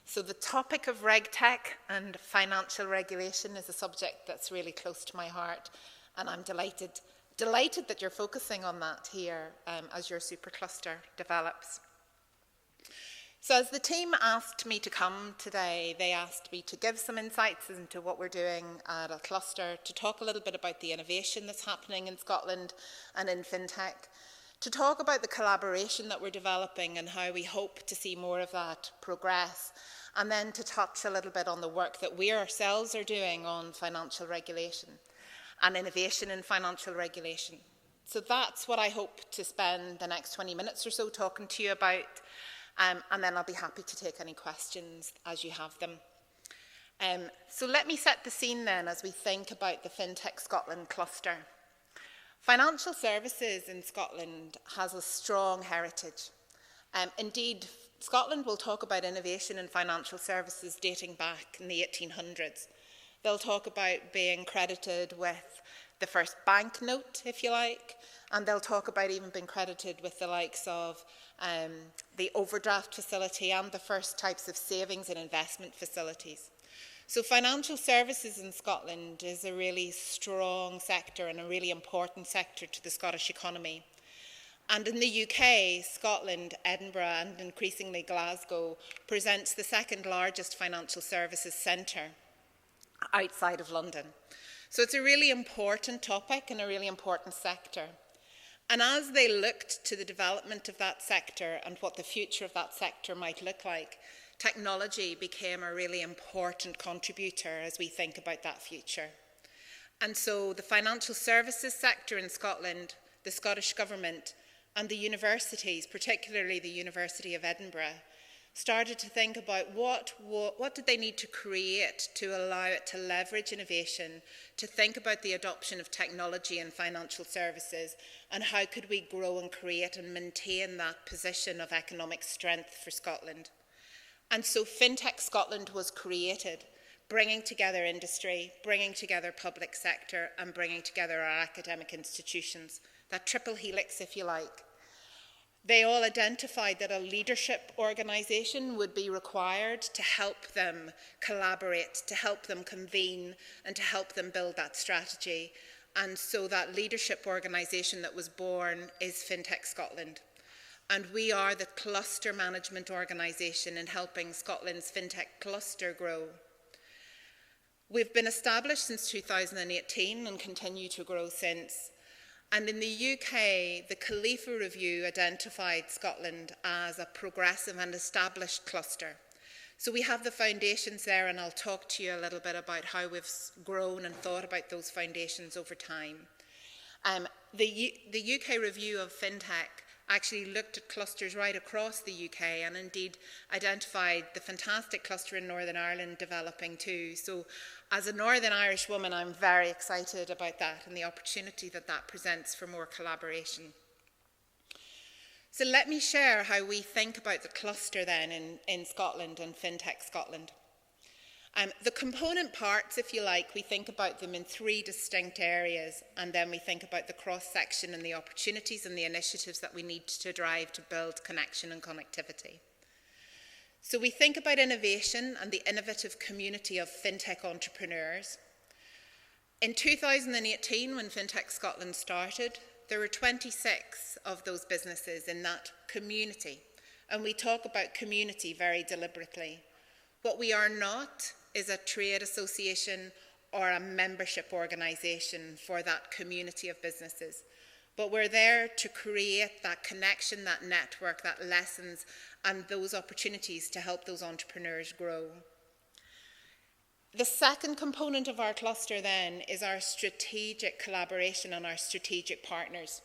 So the topic of RegTech and financial regulation is a subject that's really close to my heart, and I'm delighted that you're focusing on that here as your supercluster develops. So as the team asked me to come today, they asked me to give some insights into what we're doing at a cluster, to talk a little bit about the innovation that's happening in Scotland and in FinTech, to talk about the collaboration that we're developing and how we hope to see more of that progress, and then to touch a little bit on the work that we ourselves are doing on financial regulation and innovation in financial regulation. So that's what I hope to spend the next 20 minutes or so talking to you about, and then I'll be happy to take any questions as you have them. So let me set the scene then as we think about the FinTech Scotland cluster. Financial services in Scotland has a strong heritage. Indeed, Scotland will talk about innovation in financial services dating back in the 1800s. They'll talk about being credited with the first banknote, if you like, and they'll talk about even being credited with the likes of the overdraft facility and the first types of savings and investment facilities. So financial services in Scotland is a really strong sector and a really important sector to the Scottish economy. And in the UK, Scotland, Edinburgh and increasingly Glasgow presents the second largest financial services centre outside of London. So it's a really important topic and a really important sector. And as they looked to the development of that sector and what the future of that sector might look like, technology became a really important contributor as we think about that future. And so the financial services sector in Scotland, the Scottish Government, and the universities, particularly the University of Edinburgh, started to think about what did they need to create to allow it to leverage innovation, to think about the adoption of technology in financial services, and how could we grow and create and maintain that position of economic strength for Scotland. And so FinTech Scotland was created, bringing together industry, bringing together public sector, and bringing together our academic institutions, that triple helix, if you like. They all identified that a leadership organisation would be required to help them collaborate, to help them convene, and to help them build that strategy. And so that leadership organisation that was born is FinTech Scotland. And we are the cluster management organisation in helping Scotland's FinTech cluster grow. We've been established since 2018 and continue to grow since. And in the UK, the Khalifa Review identified Scotland as a progressive and established cluster. So we have the foundations there, and I'll talk to you a little bit about how we've grown and thought about those foundations over time. The UK Review of FinTech actually looked at clusters right across the UK and indeed identified the fantastic cluster in Northern Ireland developing too. So as a Northern Irish woman, I'm very excited about that and the opportunity that that presents for more collaboration. So let me share how we think about the cluster then in Scotland and FinTech Scotland. The component parts, if you like, we think about them in three distinct areas, and then we think about the cross-section and the opportunities and the initiatives that we need to drive to build connection and connectivity. So we think about innovation and the innovative community of FinTech entrepreneurs. In 2018, when FinTech Scotland started, there were 26 of those businesses in that community, and we talk about community very deliberately. What we are not is a trade association or a membership organisation for that community of businesses. But we're there to create that connection, that network, that lessons, and those opportunities to help those entrepreneurs grow. The second component of our cluster then is our strategic collaboration and our strategic partners.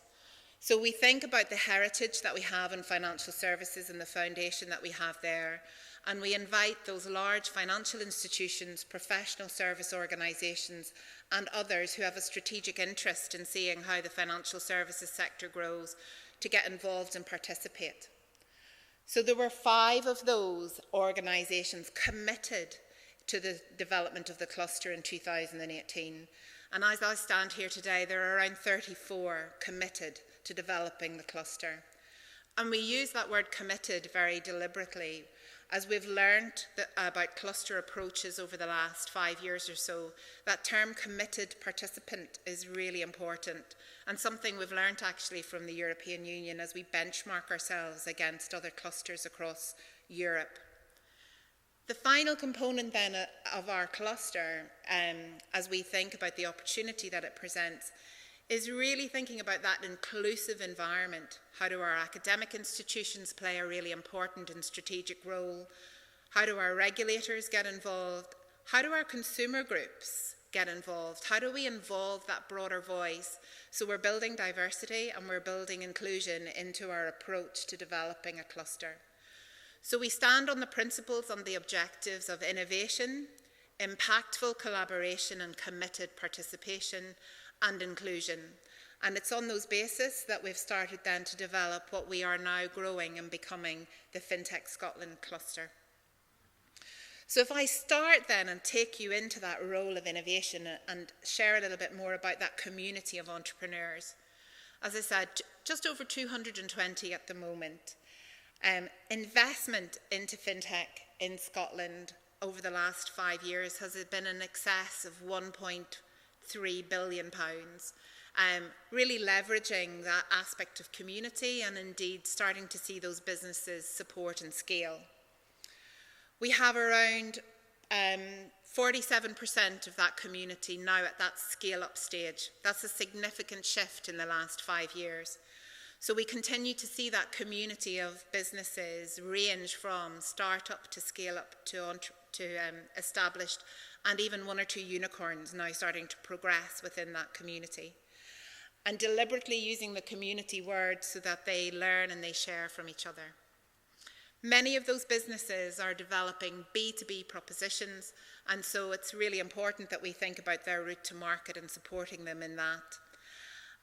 So we think about the heritage that we have in financial services and the foundation that we have there, and we invite those large financial institutions, professional service organisations and others who have a strategic interest in seeing how the financial services sector grows to get involved and participate. So there were 5 of those organisations committed to the development of the cluster in 2018. And as I stand here today, there are around 34 committed to developing the cluster. And we use that word committed very deliberately, as we've learned about cluster approaches over the last 5 years or so. That term committed participant is really important, and something we've learned actually from the European Union as we benchmark ourselves against other clusters across Europe. The final component then of our cluster, as we think about the opportunity that it presents, is really thinking about that inclusive environment. How do our academic institutions play a really important and strategic role? How do our regulators get involved? How do our consumer groups get involved? How do we involve that broader voice? So we're building diversity and we're building inclusion into our approach to developing a cluster. So we stand on the principles and the objectives of innovation, impactful collaboration and committed participation and inclusion. And it's on those bases that we've started then to develop what we are now growing and becoming the FinTech Scotland cluster. So if I start then and take you into that role of innovation and share a little bit more about that community of entrepreneurs. As I said, just over 220 at the moment. Investment into FinTech in Scotland over the last 5 years has been in excess of £1.3 billion, really leveraging that aspect of community and indeed starting to see those businesses support and scale. We have around 47% of that community now at that scale-up stage. That's a significant shift in the last 5 years. So we continue to see that community of businesses range from start-up to scale-up to established, and even 1 or 2 unicorns now starting to progress within that community. And deliberately using the community word so that they learn and they share from each other. Many of those businesses are developing B2B propositions, and so it's really important that we think about their route to market and supporting them in that.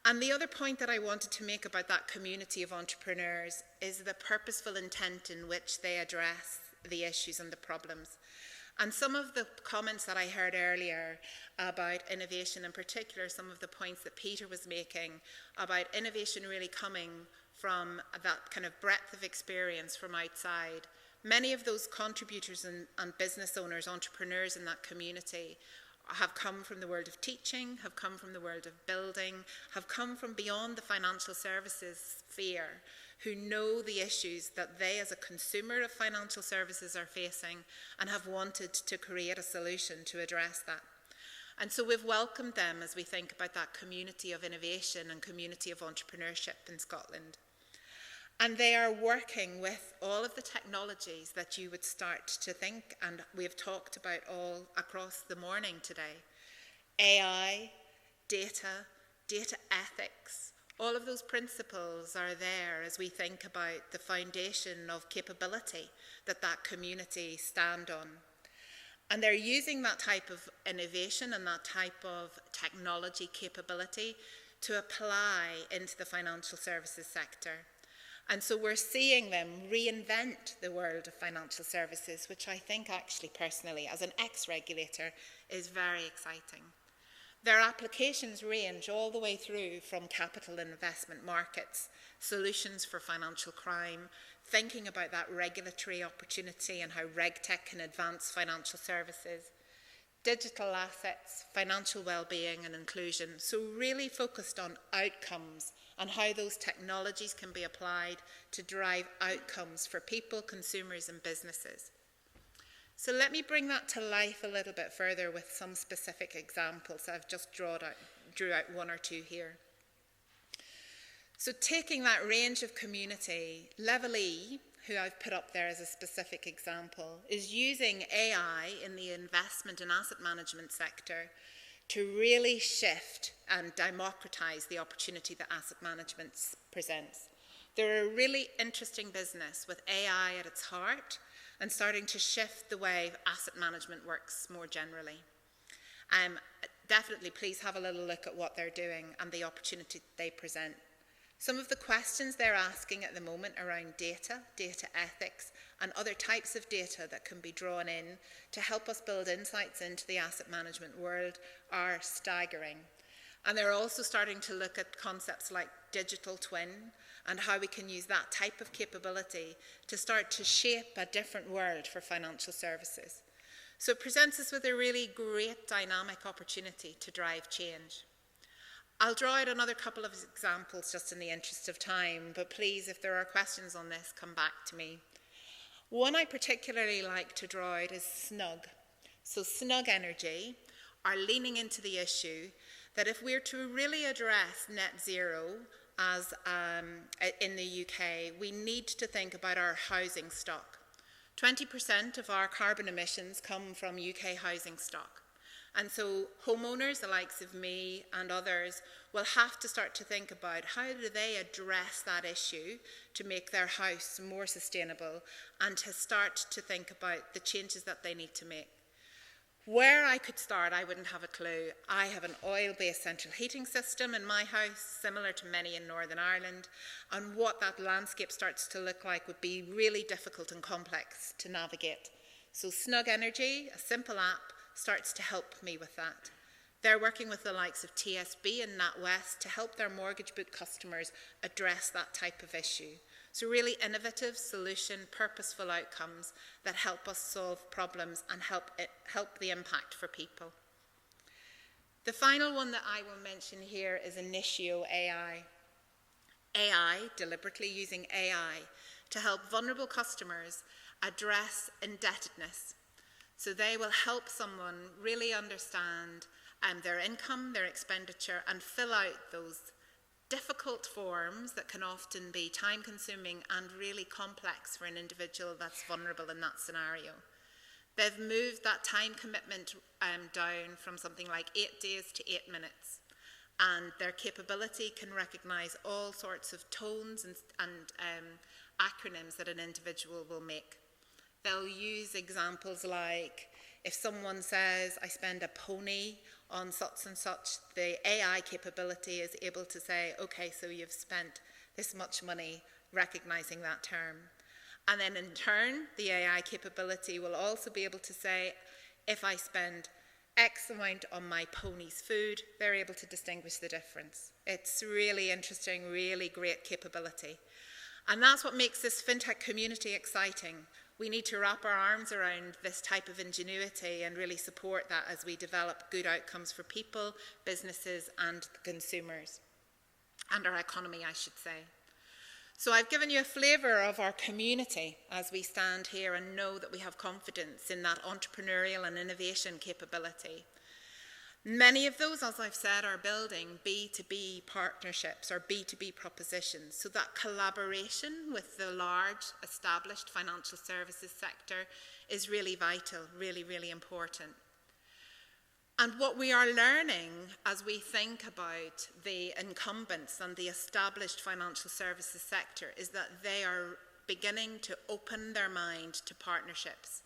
And the other point that I wanted to make about that community of entrepreneurs is the purposeful intent in which they address the issues and the problems. And some of the comments that I heard earlier about innovation, in particular some of the points that Peter was making about innovation really coming from that kind of breadth of experience from outside. Many of those contributors and business owners, entrepreneurs in that community have come from the world of teaching, have come from the world of building, have come from beyond the financial services sphere, who know the issues that they as a consumer of financial services are facing and have wanted to create a solution to address that. And so we've welcomed them as we think about that community of innovation and community of entrepreneurship in Scotland. And they are working with all of the technologies that you would start to think, and we've talked about all across the morning today. AI, data ethics, all of those principles are there as we think about the foundation of capability that that community stand on. And they're using that type of innovation and that type of technology capability to apply into the financial services sector. And so we're seeing them reinvent the world of financial services, which I think actually personally, as an ex-regulator, is very exciting. Their applications range all the way through from capital and investment markets, solutions for financial crime, thinking about that regulatory opportunity and how RegTech can advance financial services, digital assets, financial well-being and inclusion. So really focused on outcomes on how those technologies can be applied to drive outcomes for people, consumers and businesses. So let me bring that to life a little bit further with some specific examples. I've just drew out one or two here. So taking that range of community, Level E, who I've put up there as a specific example, is using AI in the investment and asset management sector to really shift and democratize the opportunity that asset management presents. They're a really interesting business with AI at its heart and starting to shift the way asset management works more generally. Definitely please have a little look at what they're doing and the opportunity they present. Some of the questions they're asking at the moment around data, data ethics, and other types of data that can be drawn in to help us build insights into the asset management world are staggering. And they're also starting to look at concepts like digital twin and how we can use that type of capability to start to shape a different world for financial services. So it presents us with a really great dynamic opportunity to drive change. I'll draw out another couple of examples just in the interest of time, but please, if there are questions on this, come back to me. One I particularly like to draw out is Snug. So Snug Energy are leaning into the issue that if we're to really address net zero as in the UK, we need to think about our housing stock. 20% of our carbon emissions come from UK housing stock. And so homeowners, the likes of me and others, will have to start to think about how do they address that issue to make their house more sustainable and to start to think about the changes that they need to make. Where I could start, I wouldn't have a clue. I have an oil-based central heating system in my house, similar to many in Northern Ireland, and what that landscape starts to look like would be really difficult and complex to navigate. So Snug Energy, a simple app, starts to help me with that. They're working with the likes of TSB and NatWest to help their mortgage book customers address that type of issue. So really innovative solution, purposeful outcomes that help us solve problems and help the impact for people. The final one that I will mention here is Initio AI. AI, deliberately using AI to help vulnerable customers address indebtedness. So they will help someone really understand their income, their expenditure, and fill out those difficult forms that can often be time-consuming and really complex for an individual that's vulnerable in that scenario. They've moved that time commitment down from something like 8 days to 8 minutes, and their capability can recognise all sorts of tones and acronyms that an individual will make. They'll use examples like, if someone says, I spend a pony on such and such, the AI capability is able to say, okay, so you've spent this much money, recognizing that term. And then in turn, the AI capability will also be able to say, if I spend X amount on my pony's food, they're able to distinguish the difference. It's really interesting, really great capability. And that's what makes this fintech community exciting. We need to wrap our arms around this type of ingenuity and really support that as we develop good outcomes for people, businesses and consumers, and our economy, I should say. So I've given you a flavour of our community as we stand here and know that we have confidence in that entrepreneurial and innovation capability. Many of those, as I've said, are building B2B partnerships or B2B propositions. So that collaboration with the large established financial services sector is really vital, really, really important. And what we are learning as we think about the incumbents and the established financial services sector is that they are beginning to open their mind to partnerships.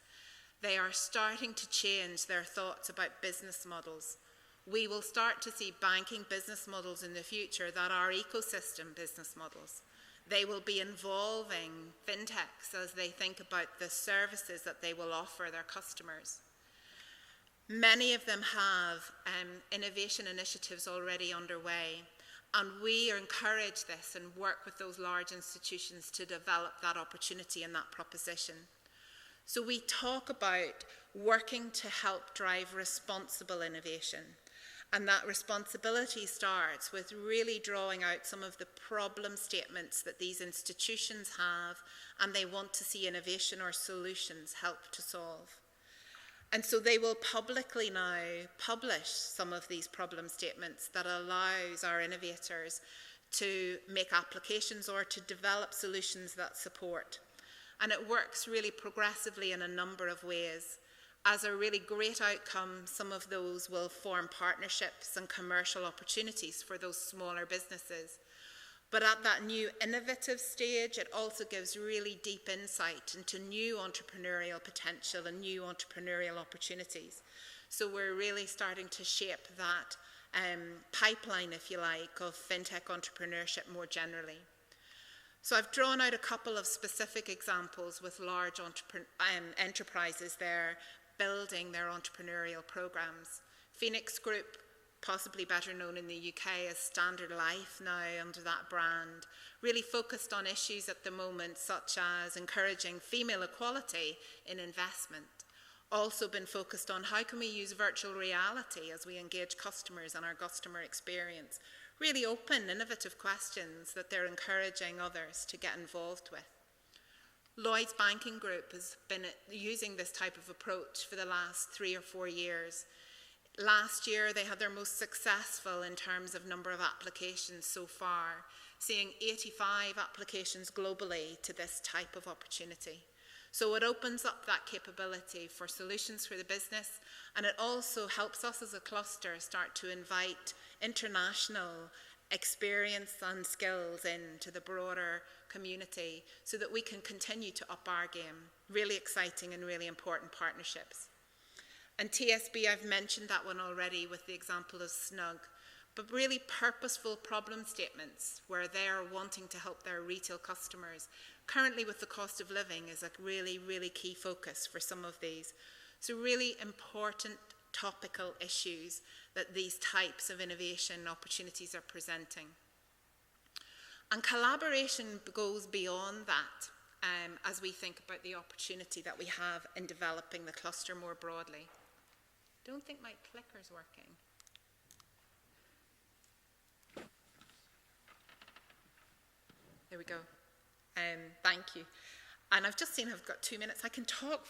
They are starting to change their thoughts about business models. We will start to see banking business models in the future that are ecosystem business models. They will be involving fintechs as they think about the services that they will offer their customers. Many of them have innovation initiatives already underway, and we encourage this and work with those large institutions to develop that opportunity and that proposition. So we talk about working to help drive responsible innovation. And that responsibility starts with really drawing out some of the problem statements that these institutions have and they want to see innovation or solutions help to solve. And so they will publicly now publish some of these problem statements that allows our innovators to make applications or to develop solutions that support. And it works really progressively in a number of ways. As a really great outcome, some of those will form partnerships and commercial opportunities for those smaller businesses. But at that new innovative stage, it also gives really deep insight into new entrepreneurial potential and new entrepreneurial opportunities. So we're really starting to shape that pipeline, if you like, of fintech entrepreneurship more generally. So I've drawn out a couple of specific examples with large enterprises there building their entrepreneurial programs. Phoenix Group, possibly better known in the UK as Standard Life now under that brand, really focused on issues at the moment such as encouraging female equality in investment. Also been focused on how can we use virtual reality as we engage customers and our customer experience. Really open, innovative questions that they're encouraging others to get involved with. Lloyds Banking Group has been using this type of approach for the last 3 or 4 years. Last year, they had their most successful in terms of number of applications so far, seeing 85 applications globally to this type of opportunity. So it opens up that capability for solutions for the business, and it also helps us as a cluster start to invite international experience and skills into the broader community so that we can continue to up our game. Really exciting and really important partnerships. And TSB, I've mentioned that one already with the example of Snug, but really purposeful problem statements where they're wanting to help their retail customers. Currently with the cost of living is a really, really key focus for some of these. So really important topical issues that these types of innovation opportunities are presenting. And collaboration goes beyond that as we think about the opportunity that we have in developing the cluster more broadly. Don't think my clicker's working. There we go. Thank you. And I've just seen I've got 2 minutes. I can talk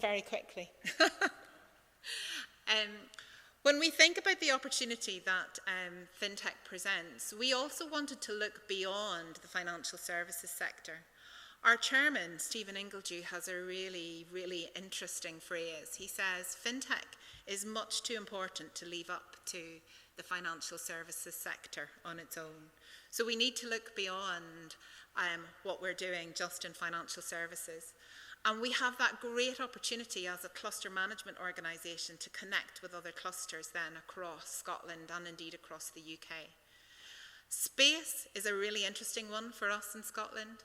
very quickly. When we think about the opportunity that fintech presents, we also wanted to look beyond the financial services sector. Our chairman, Stephen Ingledew, has a really, really interesting phrase. He says, fintech is much too important to leave up to the financial services sector on its own. So we need to look beyond what we're doing just in financial services. And we have that great opportunity as a cluster management organisation to connect with other clusters then across Scotland and indeed across the UK. Space is a really interesting one for us in Scotland.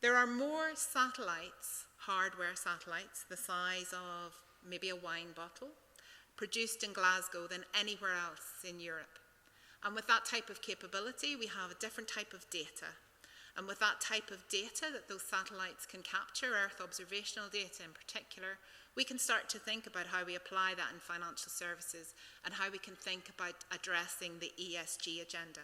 There are more satellites, hardware satellites, the size of maybe a wine bottle, produced in Glasgow than anywhere else in Europe. And with that type of capability, we have a different type of data. And with that type of data that those satellites can capture, Earth observational data in particular, we can start to think about how we apply that in financial services and how we can think about addressing the ESG agenda.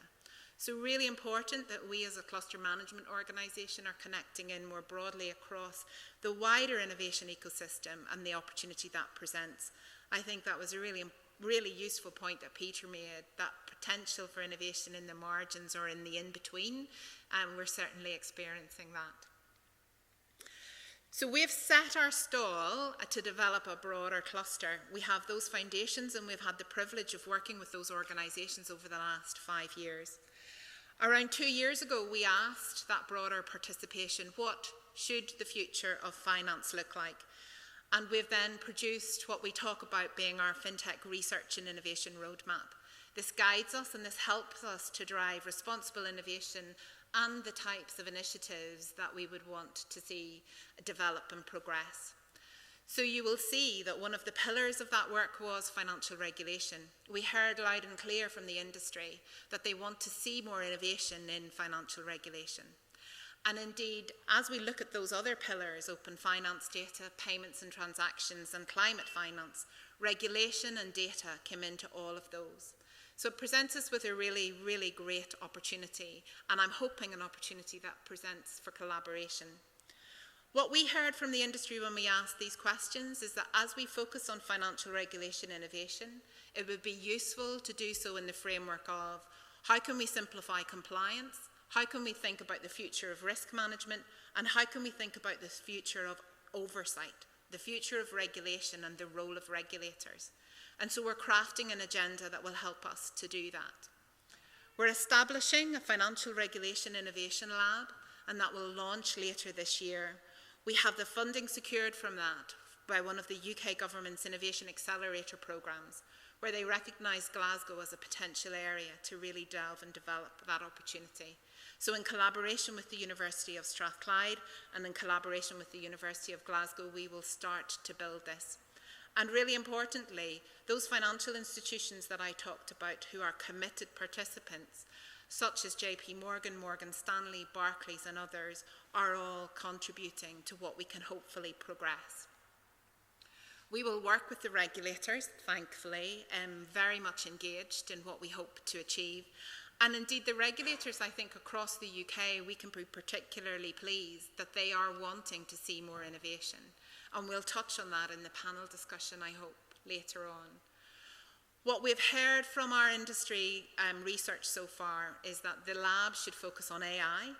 So really important that we as a cluster management organisation are connecting in more broadly across the wider innovation ecosystem and the opportunity that presents. I think that was a really useful point that Peter made, that potential for innovation in the margins or in the in-between, and we're certainly experiencing that. So we've set our stall to develop a broader cluster. We have those foundations and we've had the privilege of working with those organisations over the last 5 years. Around 2 years ago, we asked that broader participation, what should the future of finance look like? And we've then produced what we talk about being our FinTech Research and Innovation Roadmap. This guides us and this helps us to drive responsible innovation and the types of initiatives that we would want to see develop and progress. So you will see that one of the pillars of that work was financial regulation. We heard loud and clear from the industry that they want to see more innovation in financial regulation. And indeed, as we look at those other pillars, open finance data, payments and transactions, and climate finance, regulation and data came into all of those. So it presents us with a really, really great opportunity, and I'm hoping an opportunity that presents for collaboration. What we heard from the industry when we asked these questions is that as we focus on financial regulation innovation, it would be useful to do so in the framework of how can we simplify compliance, how can we think about the future of risk management, and how can we think about the future of oversight, the future of regulation and the role of regulators. And so we're crafting an agenda that will help us to do that. We're establishing a financial regulation innovation lab, and that will launch later this year. We have the funding secured from that by one of the UK government's Innovation Accelerator programmes, where they recognise Glasgow as a potential area to really delve and develop that opportunity. So in collaboration with the University of Strathclyde and in collaboration with the University of Glasgow, we will start to build this. And really importantly, those financial institutions that I talked about who are committed participants, such as JP Morgan, Morgan Stanley, Barclays and others, are all contributing to what we can hopefully progress. We will work with the regulators, thankfully, very much engaged in what we hope to achieve. And indeed, the regulators, I think, across the UK, we can be particularly pleased that they are wanting to see more innovation. And we'll touch on that in the panel discussion, I hope, later on. What we've heard from our industry research so far is that the lab should focus on AI,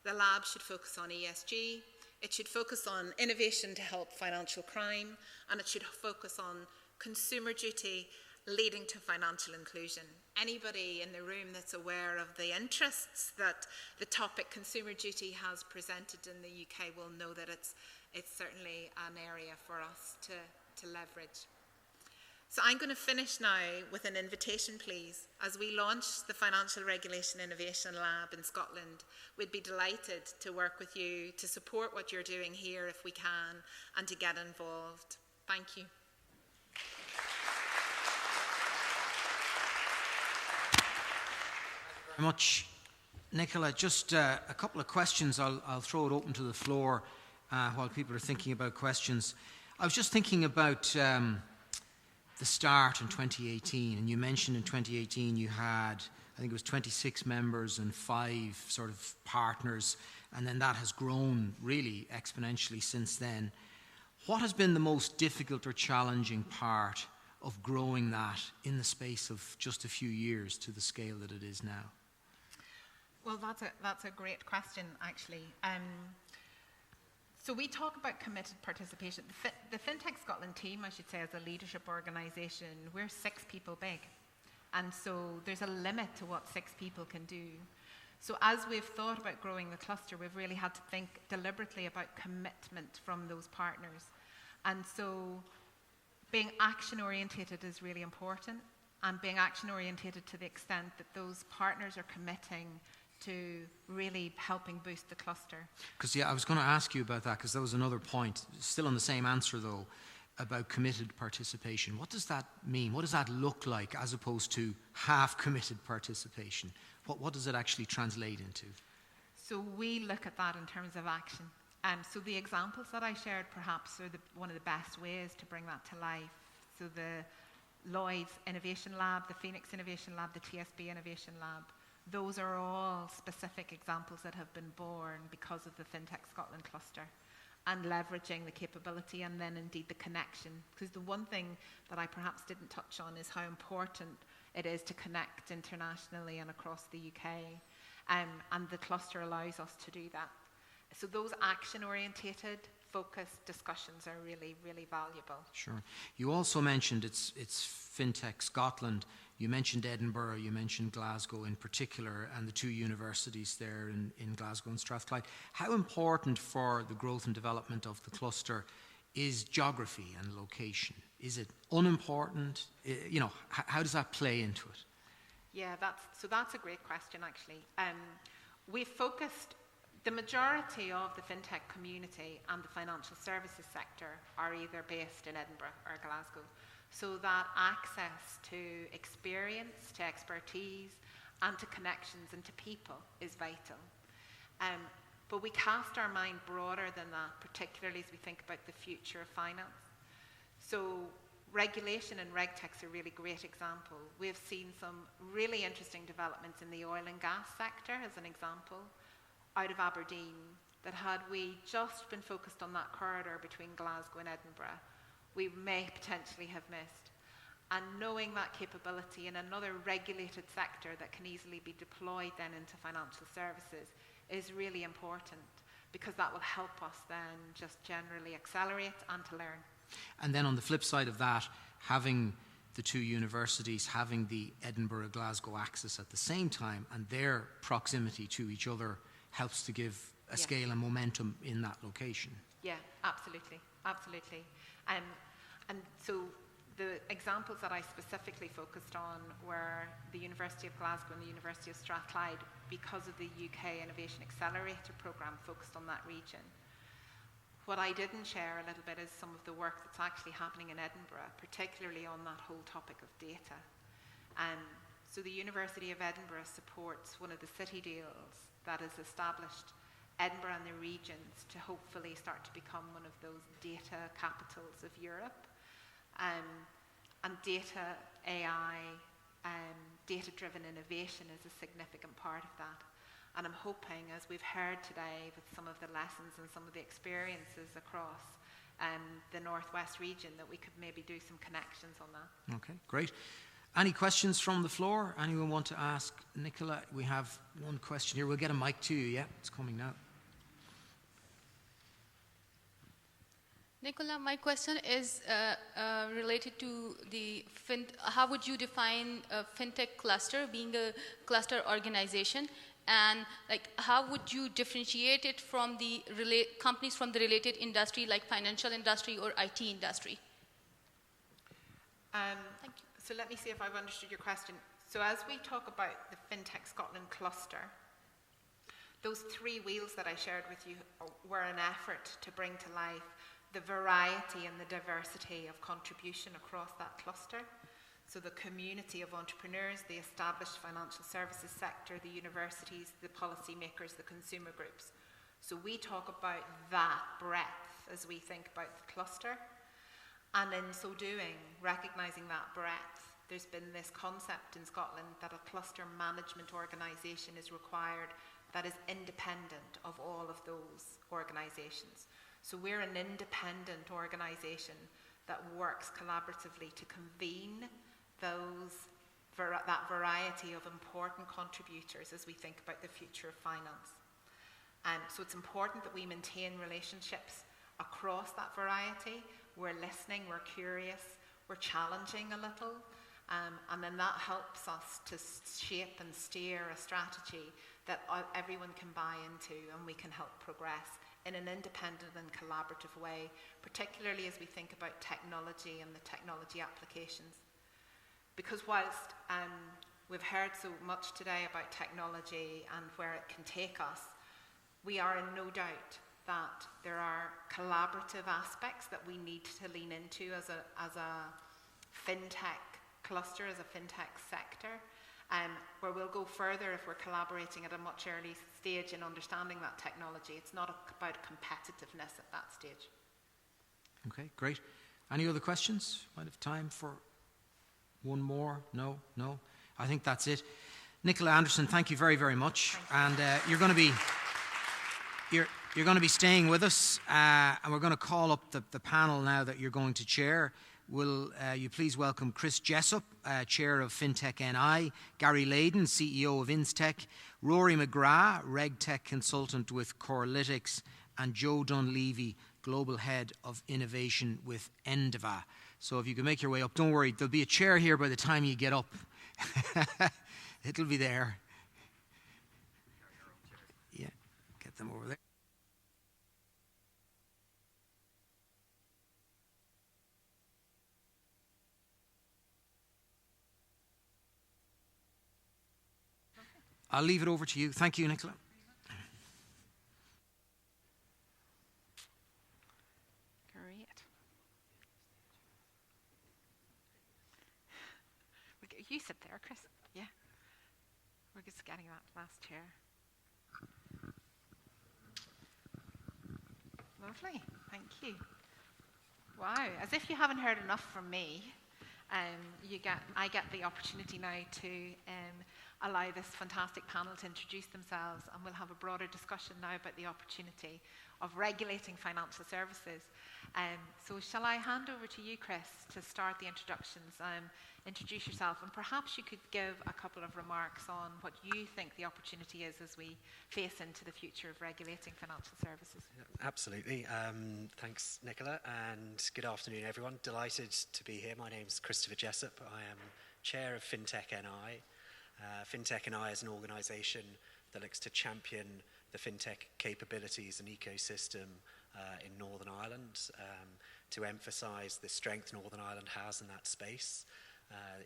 the lab should focus on ESG, it should focus on innovation to help financial crime, and it should focus on consumer duty leading to financial inclusion. Anybody in the room that's aware of the interests that the topic consumer duty has presented in the UK will know that it's certainly an area for us to leverage. So I'm going to finish now with an invitation, please. As we launch the Financial Regulation Innovation Lab in Scotland, we'd be delighted to work with you, to support what you're doing here if we can, and to get involved. Thank you. Very much. Nicola, just a couple of questions. I'll throw it open to the floor while people are thinking about questions. I was just thinking about the start in 2018, and you mentioned in 2018 you had, I think it was 26 members and 5 sort of partners, and then that has grown really exponentially since then. What has been the most difficult or challenging part of growing that in the space of just a few years to the scale that it is now? Well, that's a great question, actually. So we talk about committed participation. The FinTech Scotland team, I should say, as a leadership organisation, we're 6 people big. And so there's a limit to what 6 people can do. So as we've thought about growing the cluster, we've really had to think deliberately about commitment from those partners. And so being action-orientated is really important, and being action-orientated to the extent that those partners are committing to really helping boost the cluster. Because, yeah, I was going to ask you about that, because that was another point, still on the same answer, though, about committed participation. What does that mean? What does that look like as opposed to half-committed participation? What does it actually translate into? So we look at that in terms of action. So the examples that I shared perhaps are one of the best ways to bring that to life. So the Lloyd's Innovation Lab, the Phoenix Innovation Lab, the TSB Innovation Lab, those are all specific examples that have been born because of the FinTech Scotland cluster and leveraging the capability and then indeed the connection. Because the one thing that I perhaps didn't touch on is how important it is to connect internationally and across the UK. And the cluster allows us to do that. So those action-orientated, focused discussions are really, really valuable. Sure. You also mentioned it's FinTech Scotland. You mentioned Edinburgh, you mentioned Glasgow in particular, and the 2 universities there in Glasgow and Strathclyde. How important for the growth and development of the cluster is geography and location? Is it unimportant? You know, how does that play into it? Yeah, that's a great question, actually. We've focused, the majority of the FinTech community and the financial services sector are either based in Edinburgh or Glasgow. So that access to experience, to expertise, and to connections and to people is vital. But we cast our mind broader than that, particularly as we think about the future of finance. So regulation and RegTech's a really great example. We've seen some really interesting developments in the oil and gas sector, as an example, out of Aberdeen, that had we just been focused on that corridor between Glasgow and Edinburgh, we may potentially have missed. And knowing that capability in another regulated sector that can easily be deployed then into financial services is really important, because that will help us then just generally accelerate and to learn. And then on the flip side of that, having the two universities having the Edinburgh-Glasgow axis at the same time and their proximity to each other helps to give a scale and momentum in that location. Yeah, absolutely, absolutely. And so the examples that I specifically focused on were the University of Glasgow and the University of Strathclyde, because of the UK Innovation Accelerator programme focused on that region. What I didn't share a little bit is some of the work that's actually happening in Edinburgh, particularly on that whole topic of data. So the University of Edinburgh supports one of the city deals that has established Edinburgh and the regions to hopefully start to become one of those data capitals of Europe. And data, AI, data-driven innovation is a significant part of that. And I'm hoping, as we've heard today, with some of the lessons and some of the experiences across the Northwest region, that we could maybe do some connections on that. Okay, great. Any questions from the floor? Anyone want to ask Nicola? We have one question here. We'll get a mic to you. Yeah, it's coming now. Nicola, my question is related to the how would you define a fintech cluster, being a cluster organization, and like how would you differentiate it from the companies from the related industry, like financial industry or IT industry? Thank you. So let me see if I've understood your question. So as we talk about the FinTech Scotland cluster, those three wheels that I shared with you were an effort to bring to life the variety and the diversity of contribution across that cluster. So the community of entrepreneurs, the established financial services sector, the universities, the policymakers, the consumer groups. So we talk about that breadth as we think about the cluster. And in so doing, recognising that breadth, there's been this concept in Scotland that a cluster management organisation is required that is independent of all of those organisations. So we're an independent organisation that works collaboratively to convene that variety of important contributors as we think about the future of finance. So it's important that we maintain relationships across that variety. We're listening, we're curious, we're challenging a little, and then that helps us to shape and steer a strategy that everyone can buy into and we can help progress in an independent and collaborative way, particularly as we think about technology and the technology applications. Because whilst we've heard so much today about technology and where it can take us, we are in no doubt that there are collaborative aspects that we need to lean into as a fintech cluster, as a fintech sector, where we'll go further if we're collaborating at a much early stage in understanding that technology. It's not about competitiveness at that stage. Okay, great. Any other questions? Might have time for one more? No? I think that's it. Nicola Anderson, thank you very, very much. And you're going to be staying with us, and we're going to call up the panel now that you're going to chair. Will you please welcome Chris Jessup, Chair of FinTech NI, Gary Layden, CEO of Instech, Rory McGrath, RegTech Consultant with Corelytics, and Joe Dunleavy, Global Head of Innovation with Endava. So if you can make your way up, don't worry, there'll be a chair here by the time you get up. It'll be there. Yeah, get them over there. I'll leave it over to you. Thank you, Nicola. Great. You sit there, Chris. Yeah. We're just getting that last chair. Lovely, thank you. Wow, as if you haven't heard enough from me, I get the opportunity now to allow this fantastic panel to introduce themselves, and we'll have a broader discussion now about the opportunity of regulating financial services. So shall I hand over to you, Chris, to start the introductions? Introduce yourself, and perhaps you could give a couple of remarks on what you think the opportunity is as we face into the future of regulating financial services. Absolutely. Thanks, Nicola, and good afternoon, everyone. Delighted to be here. My name's Christopher Jessup. I am Chair of FinTech NI. FinTech NI is an organisation that looks to champion the FinTech capabilities and ecosystem in Northern Ireland, to emphasise the strength Northern Ireland has in that space.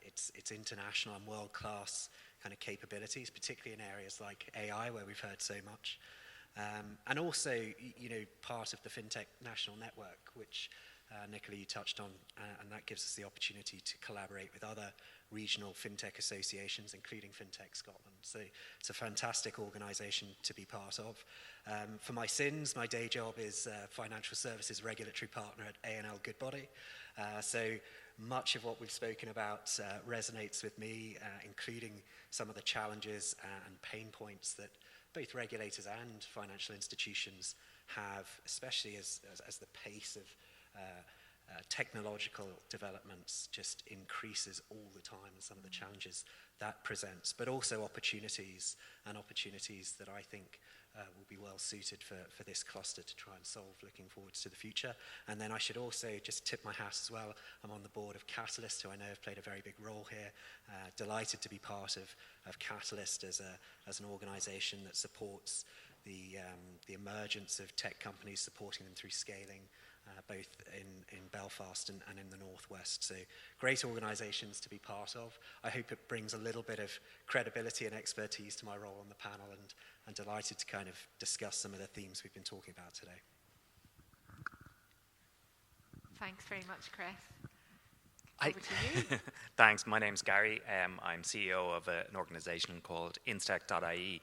It's international and world-class kind of capabilities, particularly in areas like AI, where we've heard so much. And also, part of the FinTech National Network, which Nicola, you touched on, and that gives us the opportunity to collaborate with other regional FinTech associations, including FinTech Scotland. So it's a fantastic organisation to be part of. For my sins, my day job is Financial Services Regulatory Partner at A&L Goodbody. So much of what we've spoken about resonates with me, including some of the challenges and pain points that both regulators and financial institutions have, especially as the pace of technological developments just increases all the time, and some of the challenges that presents, but also opportunities that I think will be well suited for this cluster to try and solve, looking forward to the future. And then I should also just tip my hat as well. I'm on the board of Catalyst, who I know have played a very big role here. Delighted to be part of Catalyst as an organisation that supports the emergence of tech companies, supporting them through scaling, both in Belfast and in the Northwest. So great organisations to be part of. I hope it brings a little bit of credibility and expertise to my role on the panel, and I'm delighted to kind of discuss some of the themes we've been talking about today. Thanks very much, Chris. Over to you. Thanks. My name's Gary. I'm CEO of an organisation called Instech.ie.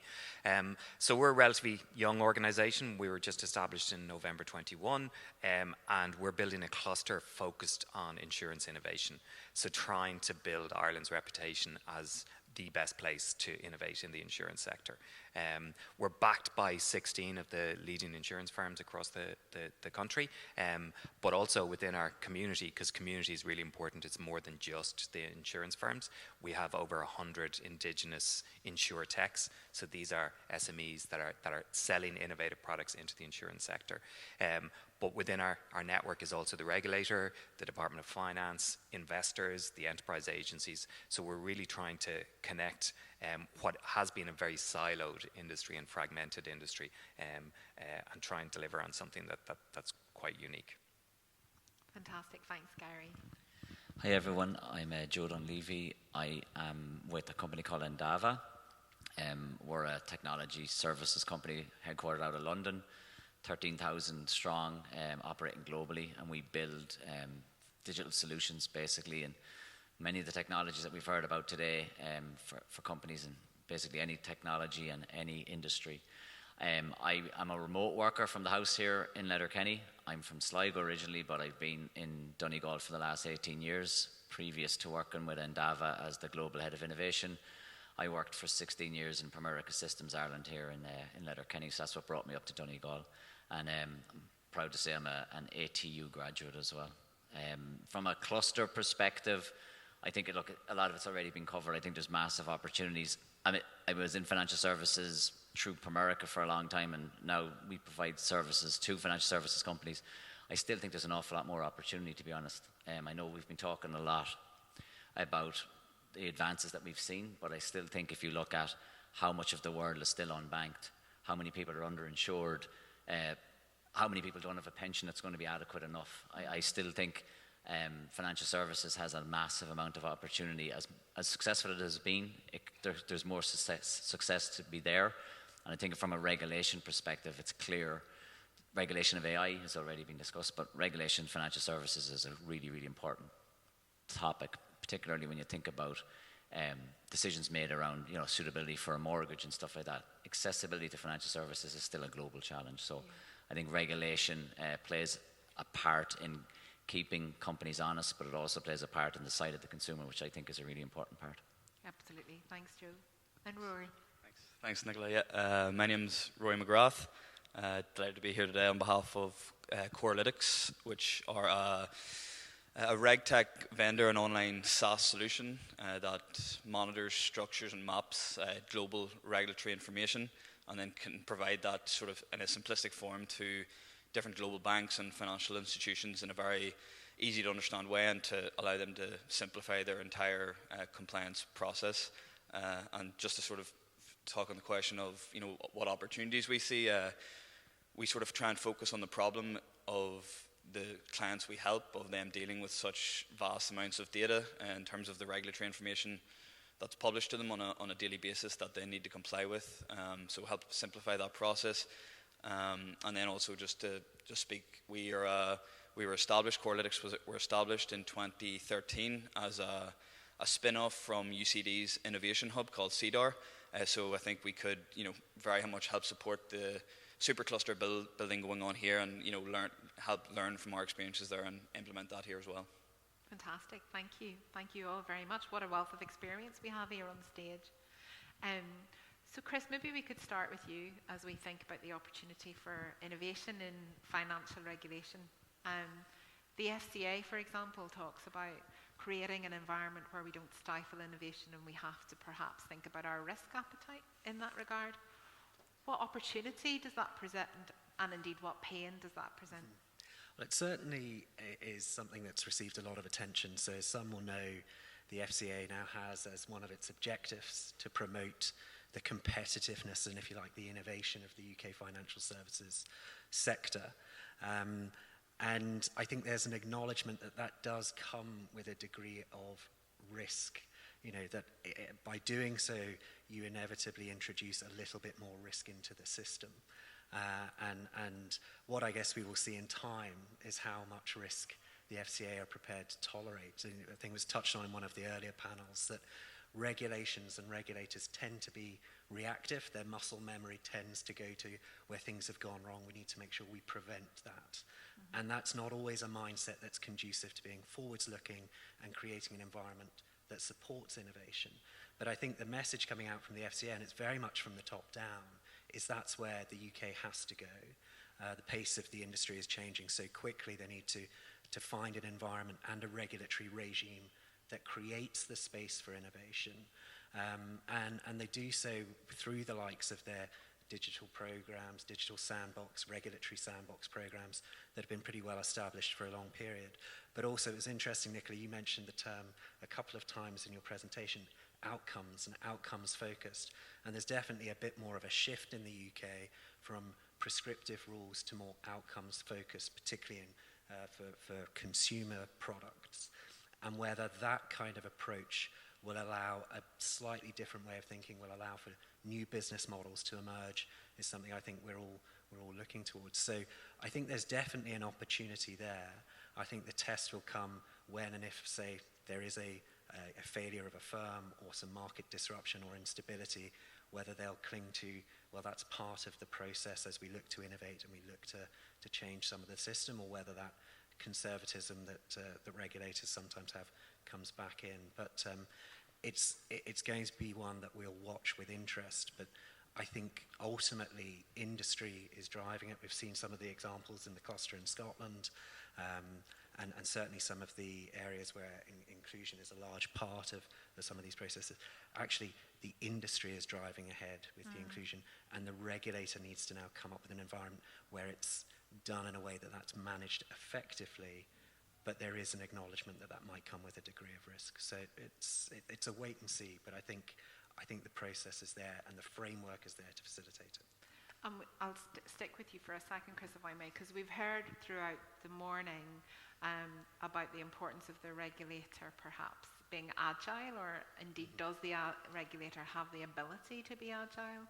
So we're a relatively young organisation. We were just established in November 21, and we're building a cluster focused on insurance innovation. So trying to build Ireland's reputation as the best place to innovate in the insurance sector. We're backed by 16 of the leading insurance firms across the country, but also within our community, because community is really important. It's more than just the insurance firms. We have over 100 indigenous insurtechs, so these are SMEs that are selling innovative products into the insurance sector. But within our network is also the regulator, the Department of Finance, investors, the enterprise agencies. So we're really trying to connect what has been a very siloed industry and fragmented industry, and try and deliver on something that's quite unique. Fantastic. Thanks, Gary. Hi, everyone. I'm Joe Dunleavy. I am with a company called Endava. We're a technology services company headquartered out of London. 13,000 strong, operating globally, and we build digital solutions basically, and many of the technologies that we've heard about today for companies in basically any technology and any industry. I'm a remote worker from the house here in Letterkenny. I'm from Sligo originally, but I've been in Donegal for the last 18 years, previous to working with Endava as the Global Head of Innovation. I worked for 16 years in Primerica Systems Ireland here in Letterkenny, so that's what brought me up to Donegal. And I'm proud to say I'm an ATU graduate as well. From a cluster perspective, I think a lot of it's already been covered. I think there's massive opportunities. I mean, I was in financial services through Primerica for a long time, and now we provide services to financial services companies. I still think there's an awful lot more opportunity, to be honest. I know we've been talking a lot about the advances that we've seen, but I still think if you look at how much of the world is still unbanked, how many people are underinsured, how many people don't have a pension that's going to be adequate enough, I still think financial services has a massive amount of opportunity. As successful as it has been, there's more success to be there. And I think from a regulation perspective, it's clear. Regulation of AI has already been discussed, but regulation of financial services is a really, really important topic, particularly when you think about decisions made around suitability for a mortgage and stuff like that. Accessibility to financial services is still a global challenge. So I think regulation plays a part in keeping companies honest, but it also plays a part in the side of the consumer, which I think is a really important part. Absolutely. Thanks, Joe. And Rory. Thanks, Nicola. Yeah, my name's Roy McGrath. Delighted to be here today on behalf of Corelytics, which are a RegTech vendor, an online SaaS solution that monitors, structures and maps global regulatory information, and then can provide that sort of in a simplistic form to different global banks and financial institutions in a very easy to understand way, and to allow them to simplify their entire compliance process. And just to sort of talk on the question of, you know, what opportunities we see, we sort of try and focus on the problem of the clients we help, of them dealing with such vast amounts of data in terms of the regulatory information that's published to them on a daily basis that they need to comply with. So help simplify that process. And then also just to speak, we were established, Corelytics were established in 2013 as a spin-off from UCD's innovation hub called CDAR. So I think we could, you know, very much help support the supercluster building going on here, and, you know, help learn from our experiences there and implement that here as well. Fantastic. Thank you. Thank you all very much. What a wealth of experience we have here on stage. So Chris, maybe we could start with you as we think about the opportunity for innovation in financial regulation. The FCA, for example, talks about creating an environment where we don't stifle innovation, and we have to perhaps think about our risk appetite in that regard. What opportunity does that present, and indeed what pain does that present? Well, it certainly is something that's received a lot of attention. So as some will know, the FCA now has as one of its objectives to promote the competitiveness and, if you like, the innovation of the UK financial services sector. And I think there's an acknowledgement that that does come with a degree of risk. You know, that by doing so, you inevitably introduce a little bit more risk into the system. And what I guess we will see in time is how much risk the FCA are prepared to tolerate. And I think it was touched on in one of the earlier panels that regulations and regulators tend to be reactive. Their muscle memory tends to go to where things have gone wrong. We need to make sure we prevent that. And that's not always a mindset that's conducive to being forwards-looking and creating an environment that supports innovation. But I think the message coming out from the FCA, and it's very much from the top down, is that's where the UK has to go. The pace of the industry is changing so quickly. They need to find an environment and a regulatory regime that creates the space for innovation. And they do so through the likes of their digital programs, digital sandbox, regulatory sandbox programs that have been pretty well established for a long period. But also, it was interesting, Nicola, you mentioned the term a couple of times in your presentation, outcomes and outcomes focused. And there's definitely a bit more of a shift in the UK from prescriptive rules to more outcomes focused, particularly for consumer products. And whether that kind of approach will allow a slightly different way of thinking, will allow for new business models to emerge, is something I think we're all looking towards. So I think there's definitely an opportunity there. I think the test will come when and if, say, there is a failure of a firm or some market disruption or instability, whether they'll cling to, well, that's part of the process as we look to innovate and we look to change some of the system, or whether that conservatism that regulators sometimes have comes back in. But it's going to be one that we'll watch with interest. But I think ultimately industry is driving it. We've seen some of the examples in the cluster in Scotland, and certainly some of the areas where inclusion is a large part of some of these processes. Actually, the industry is driving ahead with the inclusion, and the regulator needs to now come up with an environment where it's done in a way that that's managed effectively, but there is an acknowledgement that that might come with a degree of risk. So it's a wait and see, but I think the process is there and the framework is there to facilitate it. I'll stick with you for a second, Chris, if I may, because we've heard throughout the morning about the importance of the regulator perhaps being agile, or indeed does the regulator have the ability to be agile?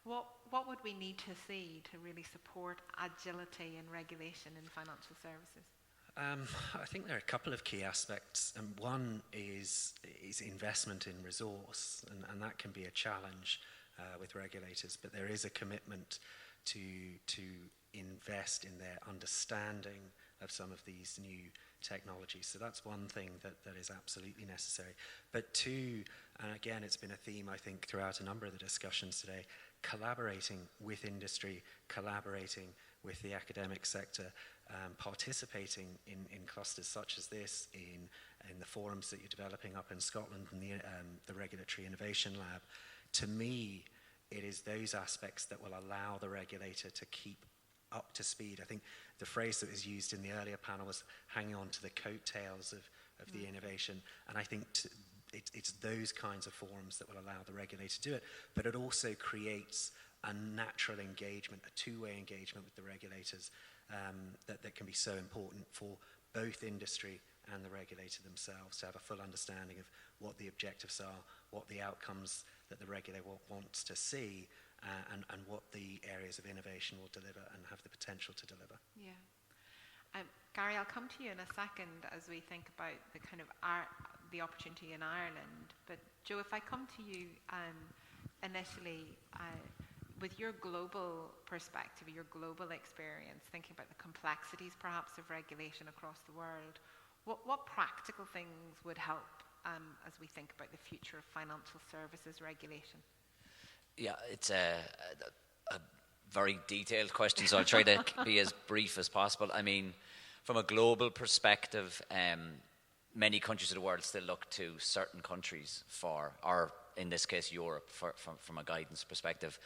What would we need to see to really support agility and regulation in financial services? I think there are a couple of key aspects. One is investment in resource, and that can be a challenge with regulators, but there is a commitment to invest in their understanding of some of these new technologies. So that's one thing that is absolutely necessary. But two, and again, it's been a theme, I think, throughout a number of the discussions today, collaborating with industry, collaborating with the academic sector, participating in clusters such as this, in the forums that you're developing up in Scotland, and the Regulatory Innovation Lab. To me, it is those aspects that will allow the regulator to keep up to speed. I think the phrase that was used in the earlier panel was hanging on to the coattails of the innovation, and I think it's those kinds of forums that will allow the regulator to do it, but it also creates a natural engagement, a two-way engagement with the regulators that can be so important for both industry and the regulator themselves to have a full understanding of what the objectives are, what the outcomes that the regulator wants to see, and what the areas of innovation will deliver and have the potential to deliver. Yeah. Gary, I'll come to you in a second as we think about the kind of the opportunity in Ireland. But Joe, if I come to you initially, with your global perspective, your global experience, thinking about the complexities perhaps of regulation across the world, what practical things would help as we think about the future of financial services regulation? Yeah, it's a very detailed question, so I'll try to be as brief as possible. I mean, from a global perspective, many countries of the world still look to certain countries for, or in this case Europe, from a guidance perspective.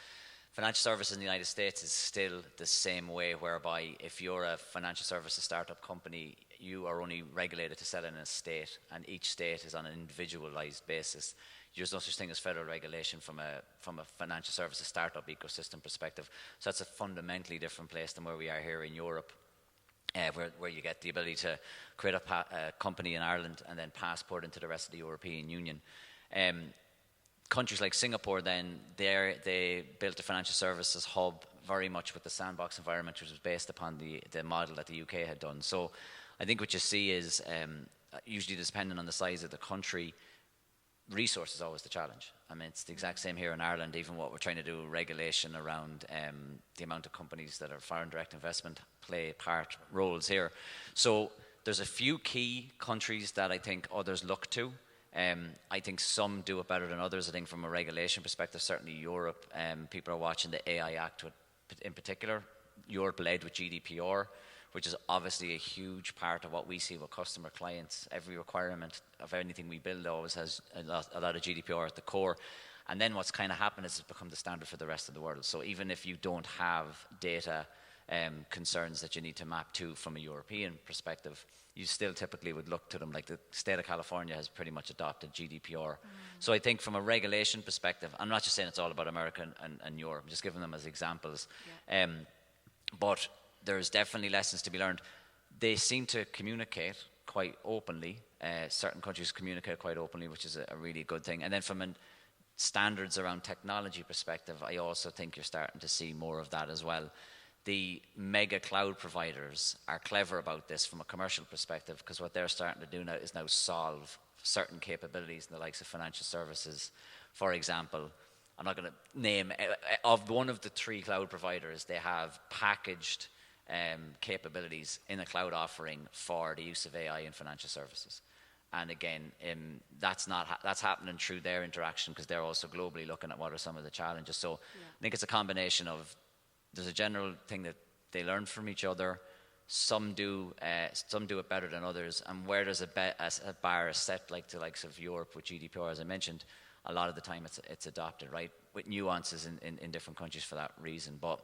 Financial services in the United States is still the same way, whereby if you're a financial services startup company, you are only regulated to sell in a state, and each state is on an individualized basis. There's no such thing as federal regulation from a financial services startup ecosystem perspective. So that's a fundamentally different place than where we are here in Europe, where you get the ability to create a company in Ireland and then passport into the rest of the European Union. Countries like Singapore, then, they built a financial services hub very much with the sandbox environment, which was based upon the model that the UK had done. So I think what you see is, usually depending on the size of the country, resource is always the challenge. I mean, it's the exact same here in Ireland. Even what we're trying to do, regulation around the amount of companies that are foreign direct investment play roles here. So there's a few key countries that I think others look to. I think some do it better than others. I think from a regulation perspective, certainly Europe, people are watching the AI Act in particular. Europe led with GDPR, which is obviously a huge part of what we see with customer clients. Every requirement of anything we build always has a lot of GDPR at the core. And then what's kind of happened is it's become the standard for the rest of the world. So even if you don't have data concerns that you need to map to from a European perspective, you still typically would look to them. Like the state of California has pretty much adopted GDPR. So I think from a regulation perspective, I'm not just saying it's all about America and Europe, I'm just giving them as examples. Yeah. But there's definitely lessons to be learned. They seem to communicate quite openly. Certain countries communicate quite openly, which is a really good thing. And then from a standards around technology perspective, I also think you're starting to see more of that as well. The mega cloud providers are clever about this from a commercial perspective, because what they're starting to do now is solve certain capabilities in the likes of financial services. For example, I'm not going to name, of one of the three cloud providers, they have packaged capabilities in a cloud offering for the use of AI in financial services. And again, that's happening through their interaction, because they're also globally looking at what are some of the challenges. So I think it's a combination of, there's a general thing that they learn from each other. Some do it better than others. And where there's a bar set, like the likes of Europe with GDPR, as I mentioned, a lot of the time it's adopted, right, with nuances in different countries for that reason. But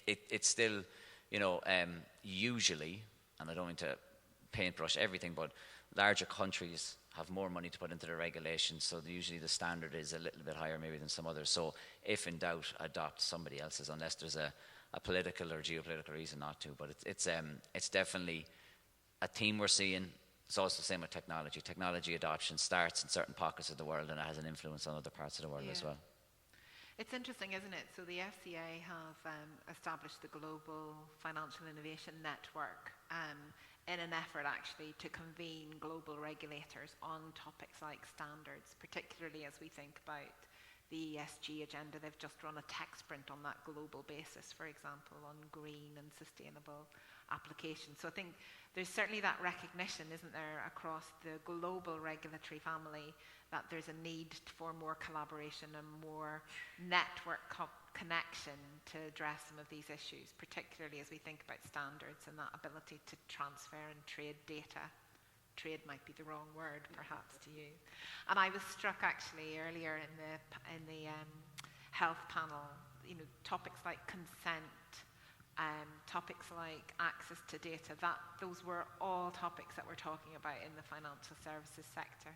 it's still, usually, and I don't mean to paintbrush everything, but larger countries have more money to put into the regulations, so usually the standard is a little bit higher maybe than some others. So if in doubt, adopt somebody else's, unless there's a political or geopolitical reason not to. But it's definitely a theme we're seeing. It's also the same with technology. Technology adoption starts in certain pockets of the world, and it has an influence on other parts of the world as well. It's interesting, isn't it? So the FCA have established the Global Financial Innovation Network in an effort actually to convene global regulators on topics like standards, particularly as we think about the ESG agenda. They've just run a tech sprint on that global basis, for example, on green and sustainable applications. So I think there's certainly that recognition, isn't there, across the global regulatory family that there's a need for more collaboration and more network connection to address some of these issues, particularly as we think about standards and that ability to transfer and trade data. Trade might be the wrong word, perhaps, to you. And I was struck actually earlier in the health panel, topics like consent, topics like access to data. Those were all topics that we're talking about in the financial services sector.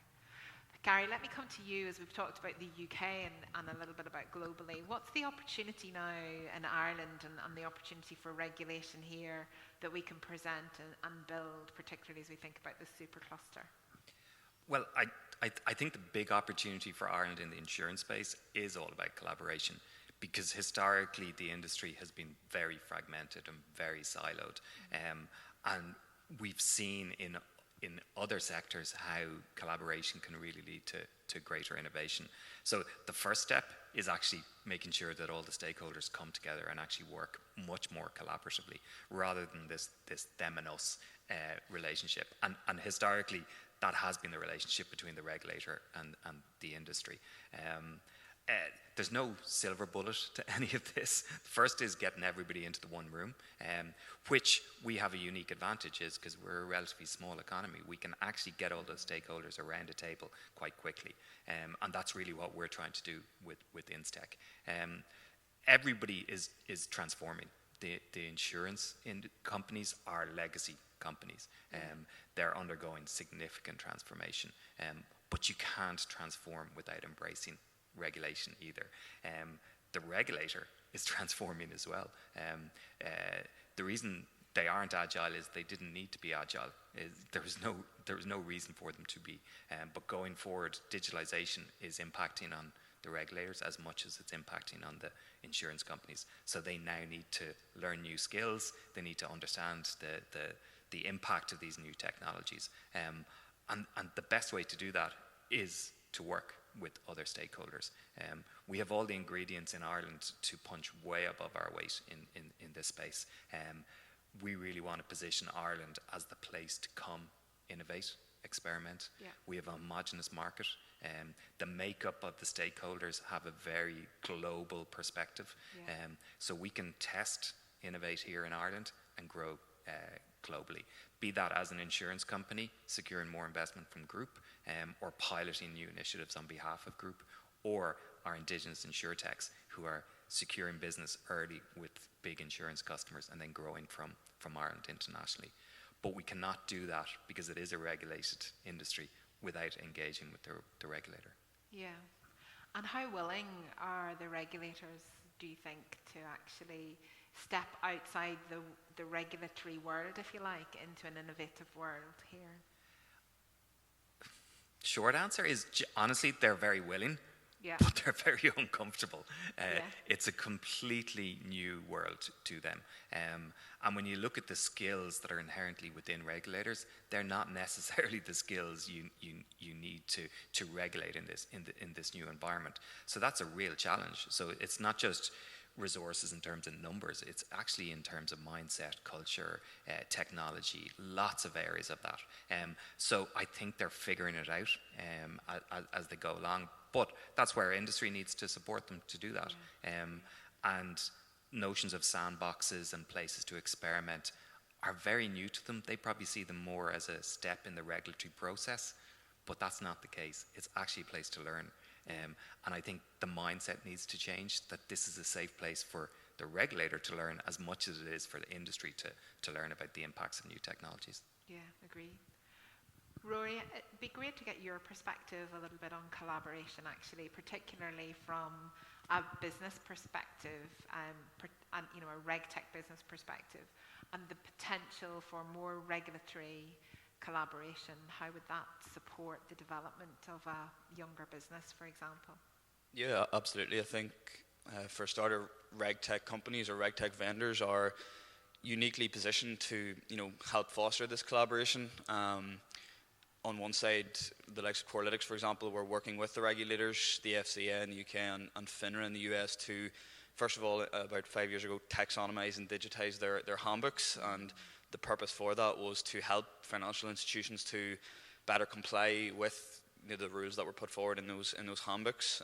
Gary, let me come to you as we've talked about the UK and a little bit about globally. What's the opportunity now in Ireland and the opportunity for regulation here that we can present and build, particularly as we think about the supercluster? Well, I think the big opportunity for Ireland in the insurance space is all about collaboration, because historically the industry has been very fragmented and very siloed. And we've seen in other sectors how collaboration can really lead to greater innovation. So the first step is actually making sure that all the stakeholders come together and actually work much more collaboratively, rather than this them and us relationship. And historically, that has been the relationship between the regulator and the industry. There's no silver bullet to any of this. First is getting everybody into the one room, which we have a unique advantage is because we're a relatively small economy. We can actually get all those stakeholders around a table quite quickly. And that's really what we're trying to do with Instech. Everybody is transforming. The insurance companies are legacy companies. They're undergoing significant transformation. But you can't transform without embracing regulation either. The regulator is transforming as well. The reason they aren't agile is they didn't need to be agile. There was no reason for them to be. But going forward, digitalization is impacting on the regulators as much as it's impacting on the insurance companies. So they now need to learn new skills. They need to understand the impact of these new technologies. And the best way to do that is to work with other stakeholders. We have all the ingredients in Ireland to punch way above our weight in this space. We really want to position Ireland as the place to come innovate, experiment. Yeah. We have a homogenous market. The makeup of the stakeholders have a very global perspective. Yeah. So we can test, innovate here in Ireland and grow globally. Be that as an insurance company, securing more investment from group, or piloting new initiatives on behalf of group, or our indigenous insurtechs who are securing business early with big insurance customers and then growing from Ireland internationally. But we cannot do that because it is a regulated industry without engaging with the regulator. Yeah. And how willing are the regulators, do you think, to actually step outside the regulatory world, if you like, into an innovative world here? Short answer is, honestly, they're very willing, yeah, but they're very uncomfortable. Yeah. It's a completely new world to them. And when you look at the skills that are inherently within regulators, they're not necessarily the skills you need to regulate in this new environment. So that's a real challenge. So it's not just resources in terms of numbers, it's actually in terms of mindset, culture, technology, lots of areas of that. So I think they're figuring it out as they go along, but that's where industry needs to support them to do that. And notions of sandboxes and places to experiment are very new to them. They probably see them more as a step in the regulatory process, but that's not the case. It's actually a place to learn. And I think the mindset needs to change, that this is a safe place for the regulator to learn as much as it is for the industry to learn about the impacts of new technologies. Yeah, agree. Rory, it'd be great to get your perspective a little bit on collaboration, actually, particularly from a business perspective, and a RegTech business perspective, and the potential for more regulatory collaboration. How would that support the development of a younger business, for example? Yeah, absolutely. I think for a starter, RegTech companies or RegTech vendors are uniquely positioned to help foster this collaboration. on one side, the likes of Corelytics, for example, we're working with the regulators, the FCA in the UK and FINRA in the US to, first of all, about 5 years ago, taxonomize and digitize their handbooks. And the purpose for that was to help financial institutions to better comply with the rules that were put forward in those handbooks.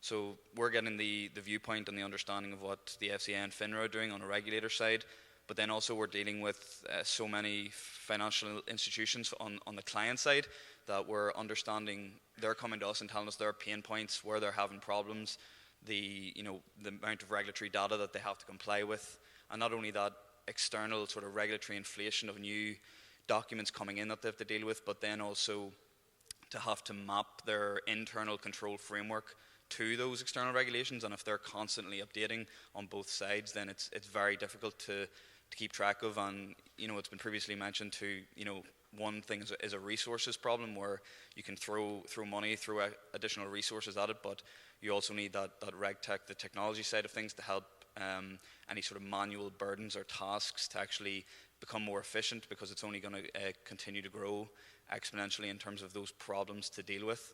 So we're getting the viewpoint and the understanding of what the FCA and FINRA are doing on a regulator side. But then also we're dealing with so many financial institutions on the client side that we're understanding, they're coming to us and telling us their pain points, where they're having problems, the amount of regulatory data that they have to comply with, and not only that, external sort of regulatory inflation of new documents coming in that they have to deal with, but then also to have to map their internal control framework to those external regulations. And if they're constantly updating on both sides, then it's very difficult to keep track of. And it's been previously mentioned to one thing is a resources problem, where you can throw money, throw additional resources at it, but you also need that RegTech, the technology side of things, to help any sort of manual burdens or tasks to actually become more efficient, because it's only going to continue to grow exponentially in terms of those problems to deal with.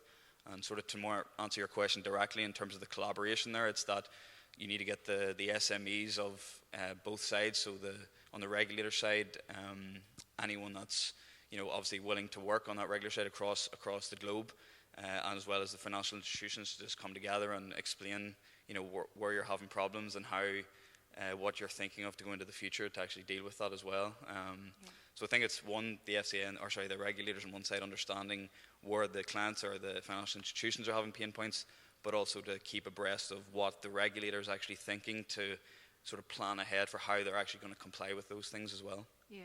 And sort of to more answer your question directly in terms of the collaboration there, it's that you need to get the SMEs of both sides. So on the regulator side, anyone that's obviously willing to work on that regulator side across the globe, and as well as the financial institutions, to just come together and explain where you're having problems and how what you're thinking of to go into the future to actually deal with that as well. So I think it's the FCA, the regulators on one side understanding where the clients or the financial institutions are having pain points, but also to keep abreast of what the regulator is actually thinking to sort of plan ahead for how they're actually going to comply with those things as well. Yeah.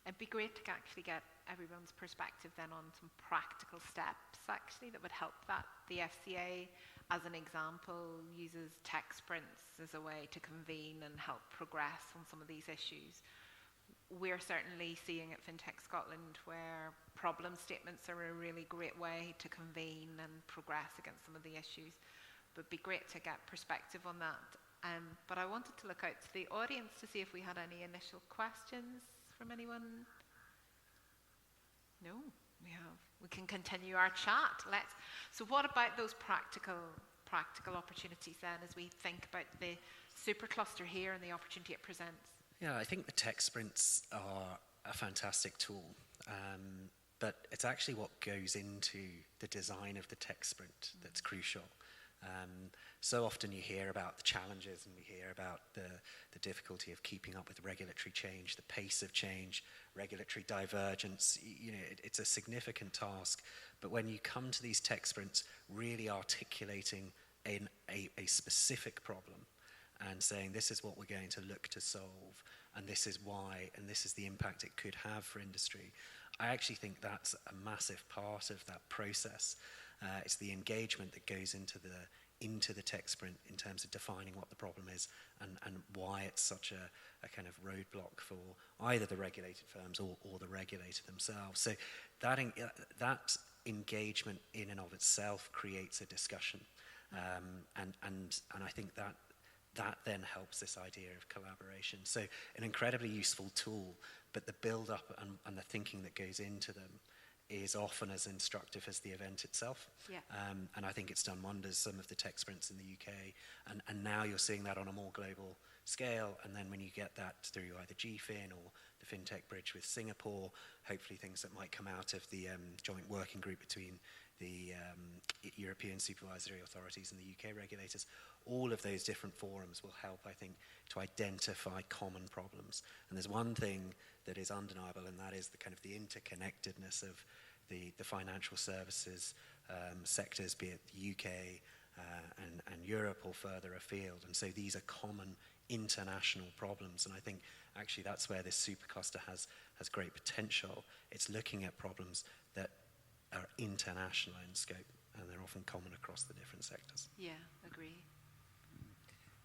It'd be great to actually get everyone's perspective then on some practical steps actually that would help that. The FCA, as an example, uses tech sprints as a way to convene and help progress on some of these issues. We're certainly seeing at FinTech Scotland where problem statements are a really great way to convene and progress against some of the issues. But it'd be great to get perspective on that. But I wanted to look out to the audience to see if we had any initial questions from anyone. No, we have. We can continue our chat. So what about those practical opportunities then, as we think about the supercluster here and the opportunity it presents? Yeah, I think the tech sprints are a fantastic tool, but it's actually what goes into the design of the tech sprint that's crucial. So often you hear about the challenges and we hear about the difficulty of keeping up with regulatory change, the pace of change, regulatory divergence. It's a significant task, but when you come to these tech sprints, really articulating a specific problem and saying this is what we're going to look to solve, and this is why, and this is the impact it could have for industry. I actually think that's a massive part of that process. It's the engagement that goes into the tech sprint in terms of defining what the problem is and why it's such a kind of roadblock for either the regulated firms or the regulator themselves. So that engagement in and of itself creates a discussion, and I think that then helps this idea of collaboration. So an incredibly useful tool, but the build-up and the thinking that goes into them is often as instructive as the event itself. Yeah. And I think it's done wonders, some of the tech sprints in the UK, and now you're seeing that on a more global scale, and then when you get that through either GFIN or the FinTech Bridge with Singapore, hopefully things that might come out of the joint working group between the European supervisory authorities and the UK regulators, all of those different forums will help, I think, to identify common problems. And there's one thing that is undeniable, and that is the kind of the interconnectedness of the financial services sectors, be it the UK and Europe or further afield. And so these are common international problems, and I think actually that's where this supercluster has great potential. It's looking at problems that are international in scope, and they're often common across the different sectors. Yeah, agree.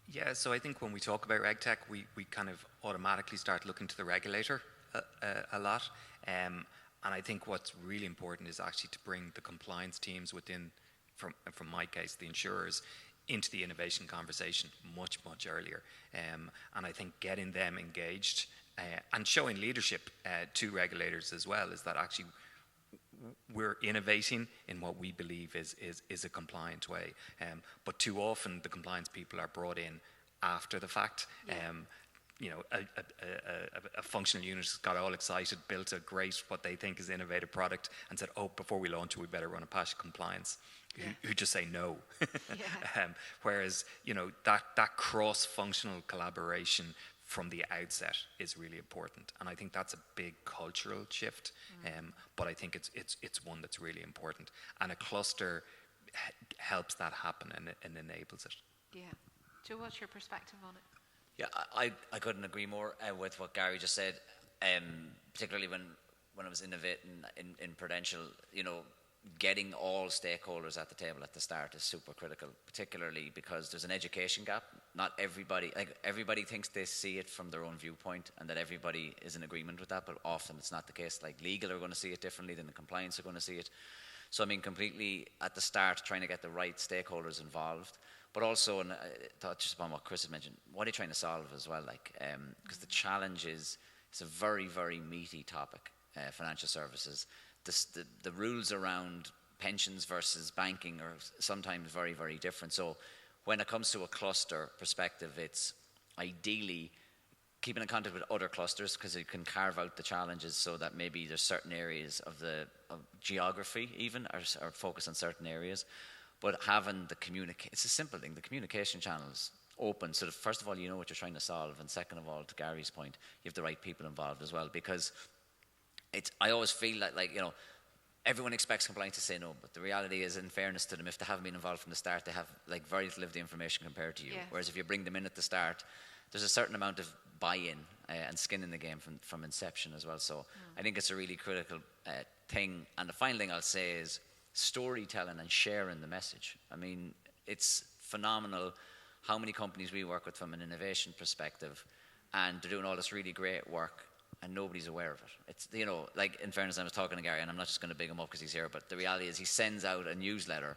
Yeah, so I think when we talk about RegTech, we kind of automatically start looking to the regulator a lot. And I think what's really important is actually to bring the compliance teams within, from my case, the insurers, into the innovation conversation much, much earlier. And I think getting them engaged and showing leadership to regulators as well is that actually we're innovating in what we believe is a compliant way. But too often the compliance people are brought in after the fact. You know, a functional unit got all excited, built a great, what they think is innovative product, and said, oh, before we launch it, we better run a past compliance, who just say no. Whereas, you know, that cross-functional collaboration from the outset is really important. And I think that's a big cultural shift, but I think it's one that's really important. And a cluster helps that happen and enables it. Yeah. Joe, what's your perspective on it? Yeah, I couldn't agree more with what Gary just said, particularly when I was innovating in Prudential, you know, getting all stakeholders at the table at the start is super critical, particularly because there's an education gap. Not everybody, like everybody thinks they see it from their own viewpoint and that everybody is in agreement with that, but often it's not the case. Like legal are going to see it differently than the compliance are going to see it. So I mean, completely at the start, trying to get the right stakeholders involved. But also, and I thought just upon what Chris had mentioned, what are you trying to solve as well? Like, because the challenge is, it's a very, very meaty topic, financial services. The rules around pensions versus banking are sometimes very, very different. So when it comes to a cluster perspective, it's ideally keeping in contact with other clusters because you can carve out the challenges so that maybe there's certain areas of geography even or focus on certain areas. But having it's a simple thing, the communication channels open so that first of all you know what you're trying to solve, and second of all, to Gary's point, you have the right people involved as well, because I always feel like you know, everyone expects compliance to say no, but the reality is, in fairness to them, if they haven't been involved from the start, they have like very little of the information compared to you. Yes. Whereas if you bring them in at the start, there's a certain amount of buy-in and skin in the game from inception as well. So I think it's a really critical thing. And the final thing I'll say is storytelling and sharing the message. I mean, it's phenomenal how many companies we work with from an innovation perspective, and they're doing all this really great work and nobody's aware of it. It's, you know, like in fairness, I was talking to Gary, and I'm not just going to big him up because he's here, but the reality is he sends out a newsletter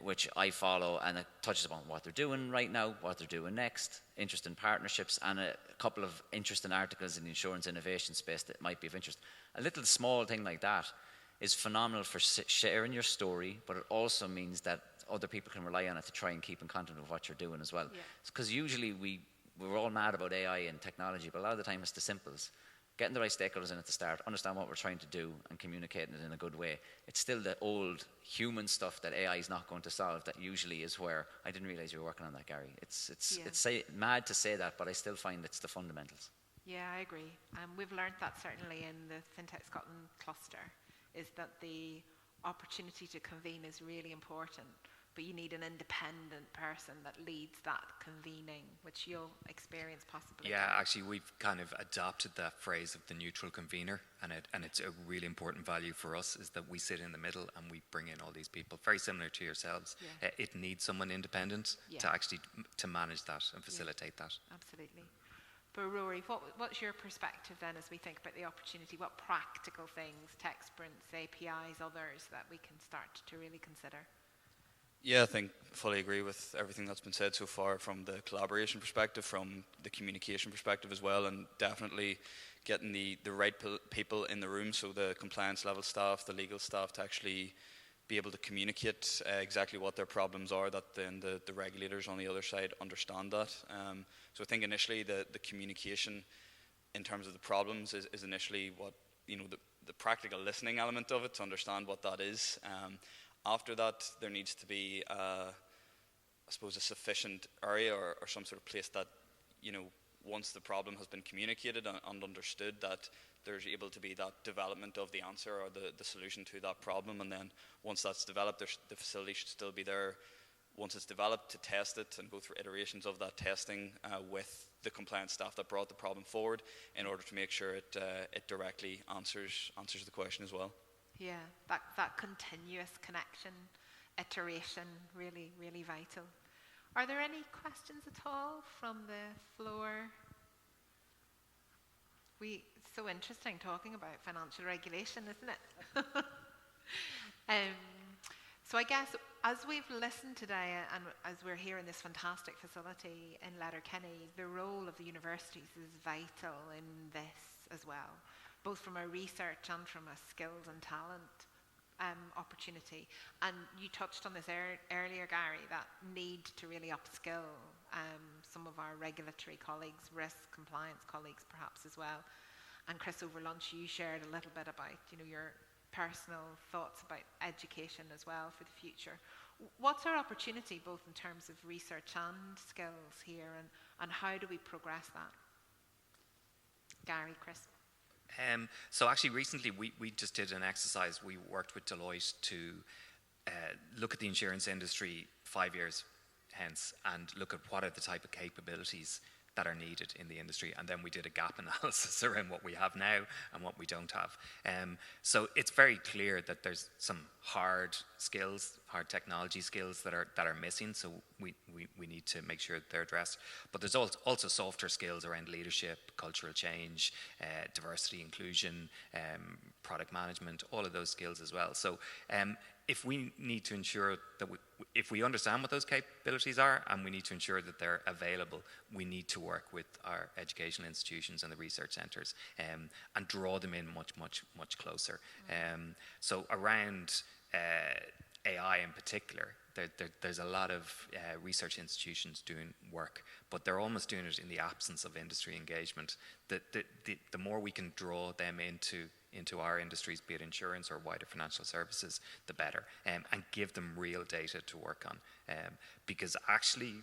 which I follow, and it touches upon what they're doing right now, what they're doing next, interesting partnerships, and a couple of interesting articles in the insurance innovation space that might be of interest. A little small thing like that is phenomenal for sharing your story, but it also means that other people can rely on it to try and keep in contact with what you're doing as well. Because usually we're all mad about AI and technology, but a lot of the time it's the simples. Getting the right stakeholders in at the start, understand what we're trying to do, and communicating it in a good way. It's still the old human stuff that AI is not going to solve that usually is where, I didn't realize you were working on that, Gary. It's mad to say that, but I still find it's the fundamentals. Yeah, I agree. We've learned that certainly in the FinTech Scotland cluster, is that the opportunity to convene is really important, but you need an independent person that leads that convening, which you'll experience possibly. Yeah, actually, we've kind of adopted that phrase of the neutral convener, and it's a really important value for us, is that we sit in the middle and we bring in all these people, very similar to yourselves. It needs someone independent to manage that and facilitate that. Absolutely. But Rory, what's your perspective then as we think about the opportunity? What practical things, tech sprints, APIs, others that we can start to really consider? Yeah, I think fully agree with everything that's been said so far, from the collaboration perspective, from the communication perspective as well, and definitely getting the right people in the room, so the compliance level staff, the legal staff, to actually be able to communicate exactly what their problems are, that then the regulators on the other side understand that. So I think initially the communication in terms of the problems is initially what, you know, the practical listening element of it, to understand what that is. After that, there needs to be, I suppose, a sufficient area or some sort of place that, you know, once the problem has been communicated and understood, that there's able to be that development of the answer or the solution to that problem. And then once that's developed, the facility should still be there, once it's developed, to test it and go through iterations of that testing with the compliance staff that brought the problem forward, in order to make sure it directly answers the question as well. Yeah, that continuous connection, iteration, really, really vital. Are there any questions at all from the floor? It's so interesting talking about financial regulation, isn't it? So I guess as we've listened today, and as we're here in this fantastic facility in Letterkenny, the role of the universities is vital in this as well. both from a research and from a skills and talent opportunity. And you touched on this earlier, Gary, that need to really upskill some of our regulatory colleagues, risk compliance colleagues perhaps as well. And Chris, over lunch you shared a little bit about your personal thoughts about education as well for the future. What's our opportunity both in terms of research and skills here, and how do we progress that? Gary, Chris. So actually recently we just did an exercise. We worked with Deloitte to look at the insurance industry 5 years hence and look at what are the type of capabilities that are needed in the industry, and then we did a gap analysis around what we have now and what we don't have. So it's very clear that there's some hard skills, hard technology skills that are missing, so we need to make sure that they're addressed. But there's also softer skills around leadership, cultural change, diversity, inclusion, product management, all of those skills as well. So if we need to ensure that if we understand what those capabilities are and we need to ensure that they're available, we need to work with our educational institutions and the research centres and draw them in much closer. So around AI in particular, there's a lot of research institutions doing work, but they're almost doing it in the absence of industry engagement. The more we can draw them into our industries, be it insurance or wider financial services, the better, and give them real data to work on. Because actually,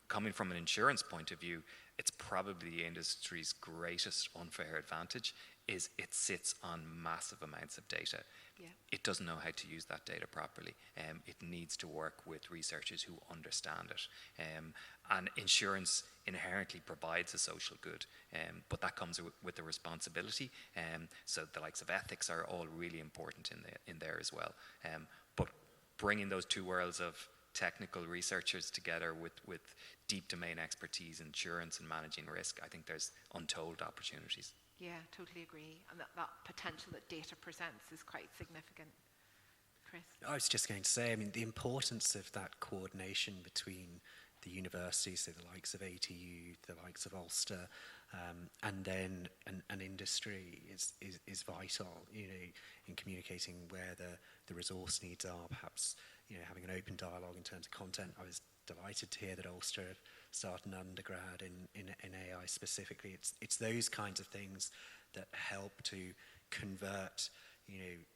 coming from an insurance point of view, it's probably the industry's greatest unfair advantage is it sits on massive amounts of data. Yeah. It doesn't know how to use that data properly. It needs to work with researchers who understand it. And insurance inherently provides a social good, but that comes with the responsibility. So the likes of ethics are all really important in there as well. But bringing those two worlds of technical researchers together with deep domain expertise, insurance and managing risk, I think there's untold opportunities. Yeah, totally agree. And that potential that data presents is quite significant. Chris? I was just going to say, I mean, the importance of that coordination between the universities, so the likes of ATU, the likes of Ulster, and then an industry is vital, in communicating where the resource needs are, perhaps, having an open dialogue in terms of content. I was delighted to hear that Ulster started an undergrad in AI specifically. It's those kinds of things that help to convert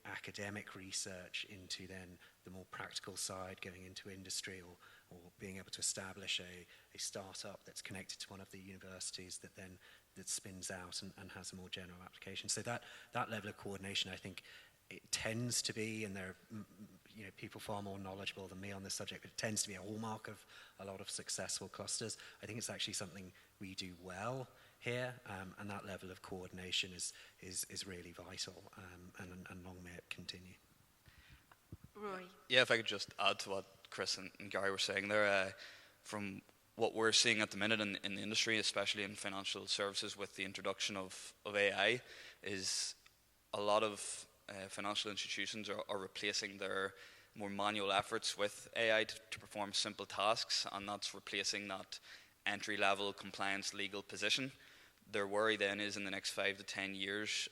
academic research into then the more practical side, going into industry or being able to establish a startup that's connected to one of the universities that spins out and has a more general application. So that level of coordination, I think, it tends to be, and there are people far more knowledgeable than me on this subject, but it tends to be a hallmark of a lot of successful clusters. I think it's actually something we do well here, and that level of coordination is really vital, and long may it continue. Roy? Yeah, if I could just add to what Chris and Gary were saying there, from what we're seeing at the minute in the industry, especially in financial services with the introduction of AI, is a lot of financial institutions are replacing their more manual efforts with AI to perform simple tasks, and that's replacing that entry-level compliance legal position. Their worry then is in the next 5 to 10 years,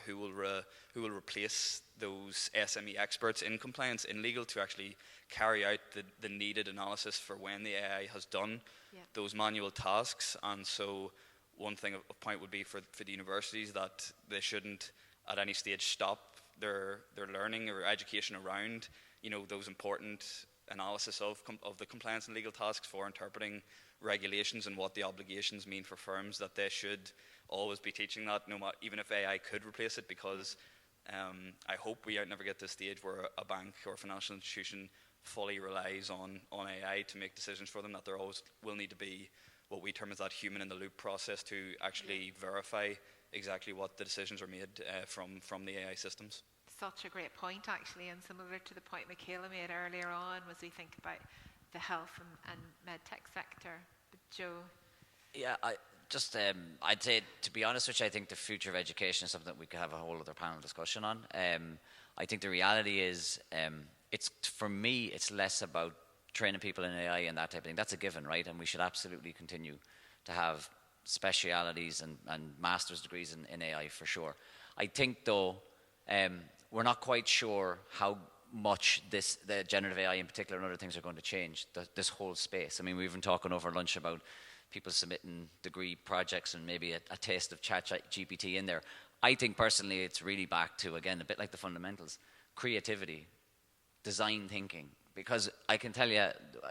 who will replace those SME experts in compliance, in legal, to actually carry out the needed analysis for when the AI has done those manual tasks. And so one thing of point would be for the universities that they shouldn't at any stage stop their learning or education around those important analysis of the compliance and legal tasks for interpreting regulations and what the obligations mean for firms, that they should always be teaching that, even if AI could replace it, because I hope we never get to a stage where a bank or a financial institution fully relies on AI to make decisions for them, that there always will need to be what we term as that human in the loop process to actually verify exactly what the decisions are made from the AI systems. Such a great point, actually, and similar to the point Michaela made earlier on, was we think about the health and medtech sector. But Joe? Yeah, I'd say, to be honest with you, I think the future of education is something that we could have a whole other panel discussion on. I think the reality is, for me, it's less about training people in AI and that type of thing. That's a given, right? And we should absolutely continue to have specialities and master's degrees in AI for sure. I think, though, we're not quite sure how much the generative AI in particular and other things are going to change this whole space. I mean, we've been talking over lunch about people submitting degree projects and maybe a taste of ChatGPT in there. I think personally it's really back to, again, a bit like the fundamentals, creativity, design thinking. Because I can tell you,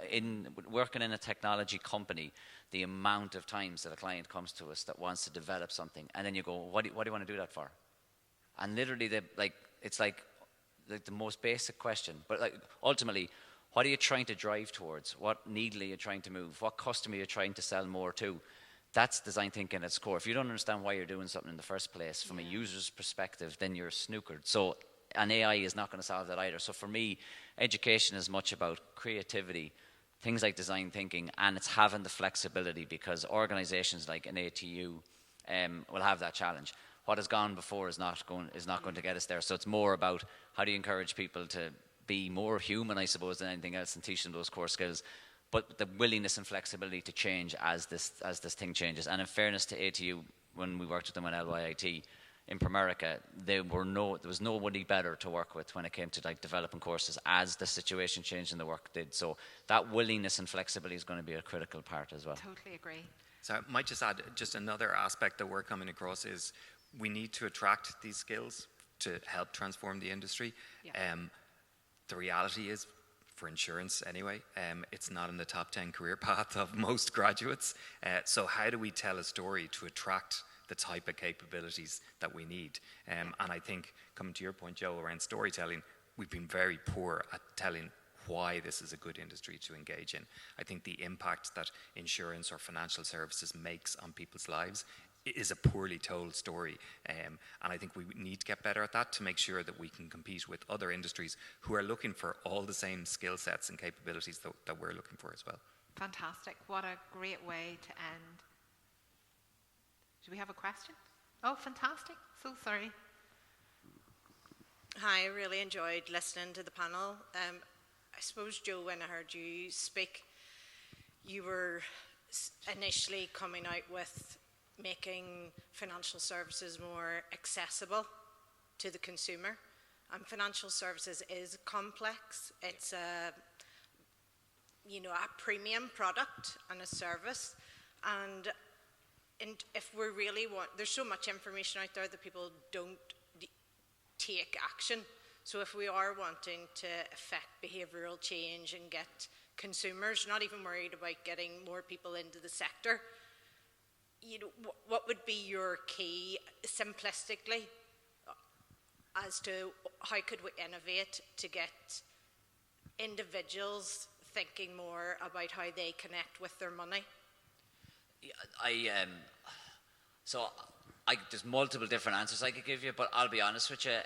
in working in a technology company, the amount of times that a client comes to us that wants to develop something, and then you go, what do you want to do that for? And literally, it's like the most basic question. But like ultimately, what are you trying to drive towards? What needle are you trying to move? What customer are you trying to sell more to? That's design thinking at its core. If you don't understand why you're doing something in the first place from a user's perspective, then you're snookered. So an AI is not going to solve that either. So for me, education is much about creativity, things like design thinking, and it's having the flexibility, because organizations like an ATU will have that challenge. What has gone before is not going to get us there. So it's more about how do you encourage people to be more human, I suppose, than anything else, and teach them those core skills. But the willingness and flexibility to change as this thing changes. And in fairness to ATU, when we worked with them on LYIT in Primerica, there was nobody better to work with when it came to like developing courses as the situation changed and the work did. So that willingness and flexibility is going to be a critical part as well. Totally agree. So I might just add just another aspect that we're coming across is we need to attract these skills to help transform the industry. Yeah. The reality is, for insurance anyway, it's not in the top 10 career path of most graduates. So how do we tell a story to attract the type of capabilities that we need? And I think, coming to your point, Joe, around storytelling, we've been very poor at telling why this is a good industry to engage in. I think the impact that insurance or financial services makes on people's lives is a poorly told story, and I think we need to get better at that to make sure that we can compete with other industries who are looking for all the same skill sets and capabilities that we're looking for as well. Fantastic. What a great way to end. Do we have a question? Oh, fantastic. So sorry. Hi, I really enjoyed listening to the panel. I suppose, Joe, when I heard you speak, you were initially coming out with making financial services more accessible to the consumer. And financial services is complex. It's a premium product and a service. And if we really want, there's so much information out there that people don't take action. So if we are wanting to affect behavioural change and get consumers, not even worried about getting more people into the sector, what would be your key, simplistically, as to how could we innovate to get individuals thinking more about how they connect with their money? There's multiple different answers I could give you, but I'll be honest with you.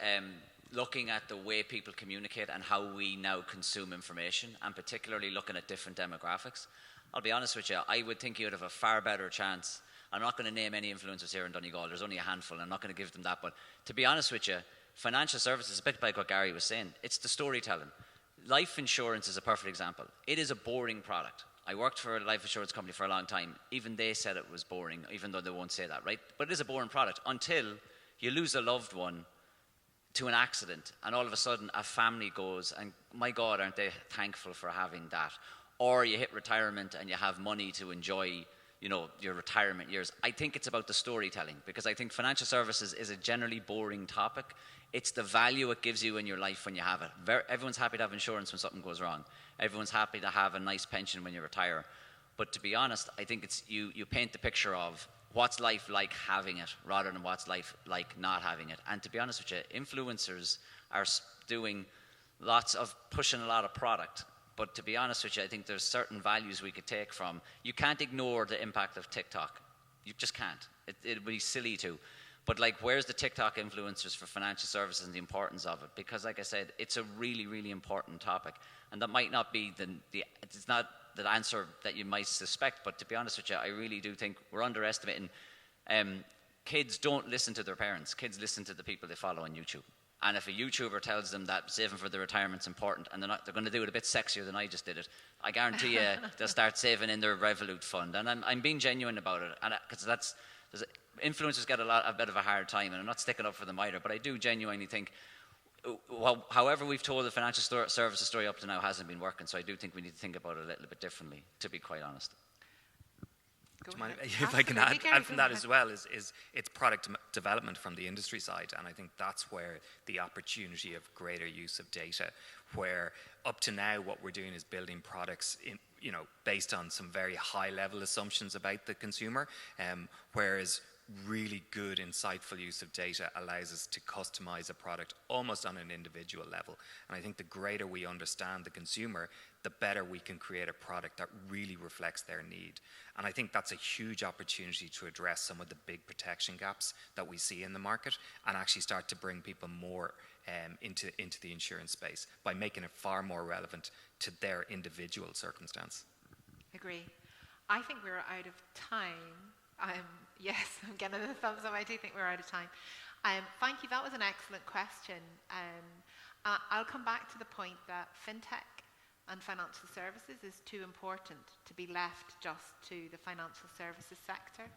Looking at the way people communicate and how we now consume information, and particularly looking at different demographics, I'll be honest with you, I would think you would have a far better chance. I'm not going to name any influencers here in Donegal. There's only a handful. I'm not going to give them that. But to be honest with you, financial services, a bit like what Gary was saying, it's the storytelling. Life insurance is a perfect example. It is a boring product. I worked for a life insurance company for a long time. Even they said it was boring, even though they won't say that, right? But it is a boring product until you lose a loved one to an accident, and all of a sudden a family goes, and my God, aren't they thankful for having that? Or you hit retirement and you have money to enjoy your retirement years. I think it's about the storytelling, because I think financial services is a generally boring topic. It's the value it gives you in your life when you have it. Everyone's happy to have insurance when something goes wrong. Everyone's happy to have a nice pension when you retire. But to be honest, I think it's you paint the picture of what's life like having it rather than what's life like not having it. And to be honest with you, influencers are doing pushing a lot of product. But to be honest with you, I think there's certain values we could take from. You can't ignore the impact of TikTok. You just can't. It would be silly to. But where's the TikTok influencers for financial services and the importance of it? Because like I said, it's a really, really important topic. And that might not be it's not the answer that you might suspect, but to be honest with you, I really do think we're underestimating. Kids don't listen to their parents. Kids listen to the people they follow on YouTube. And if a YouTuber tells them that saving for their retirement's important, and they're going to do it a bit sexier than I just did it, I guarantee you they'll start saving in their Revolut fund. And I'm being genuine about it, and because influencers get a bit of a hard time, and I'm not sticking up for them either, but I do genuinely think, however we've told the financial services story up to now hasn't been working, so I do think we need to think about it a little bit differently, to be quite honest. If I can add from that as well, is it's product development from the industry side, and I think that's where the opportunity of greater use of data, where up to now what we're doing is building products based on some very high level assumptions about the consumer, whereas really good, insightful use of data allows us to customize a product almost on an individual level. And I think the greater we understand the consumer, the better we can create a product that really reflects their need. And I think that's a huge opportunity to address some of the big protection gaps that we see in the market and actually start to bring people more into the insurance space by making it far more relevant to their individual circumstance. Agree. I think we're out of time. Yes, I'm getting a thumbs up. I do think we're out of time. Thank you. That was an excellent question. I'll come back to the point that fintech and financial services is too important to be left just to the financial services sector.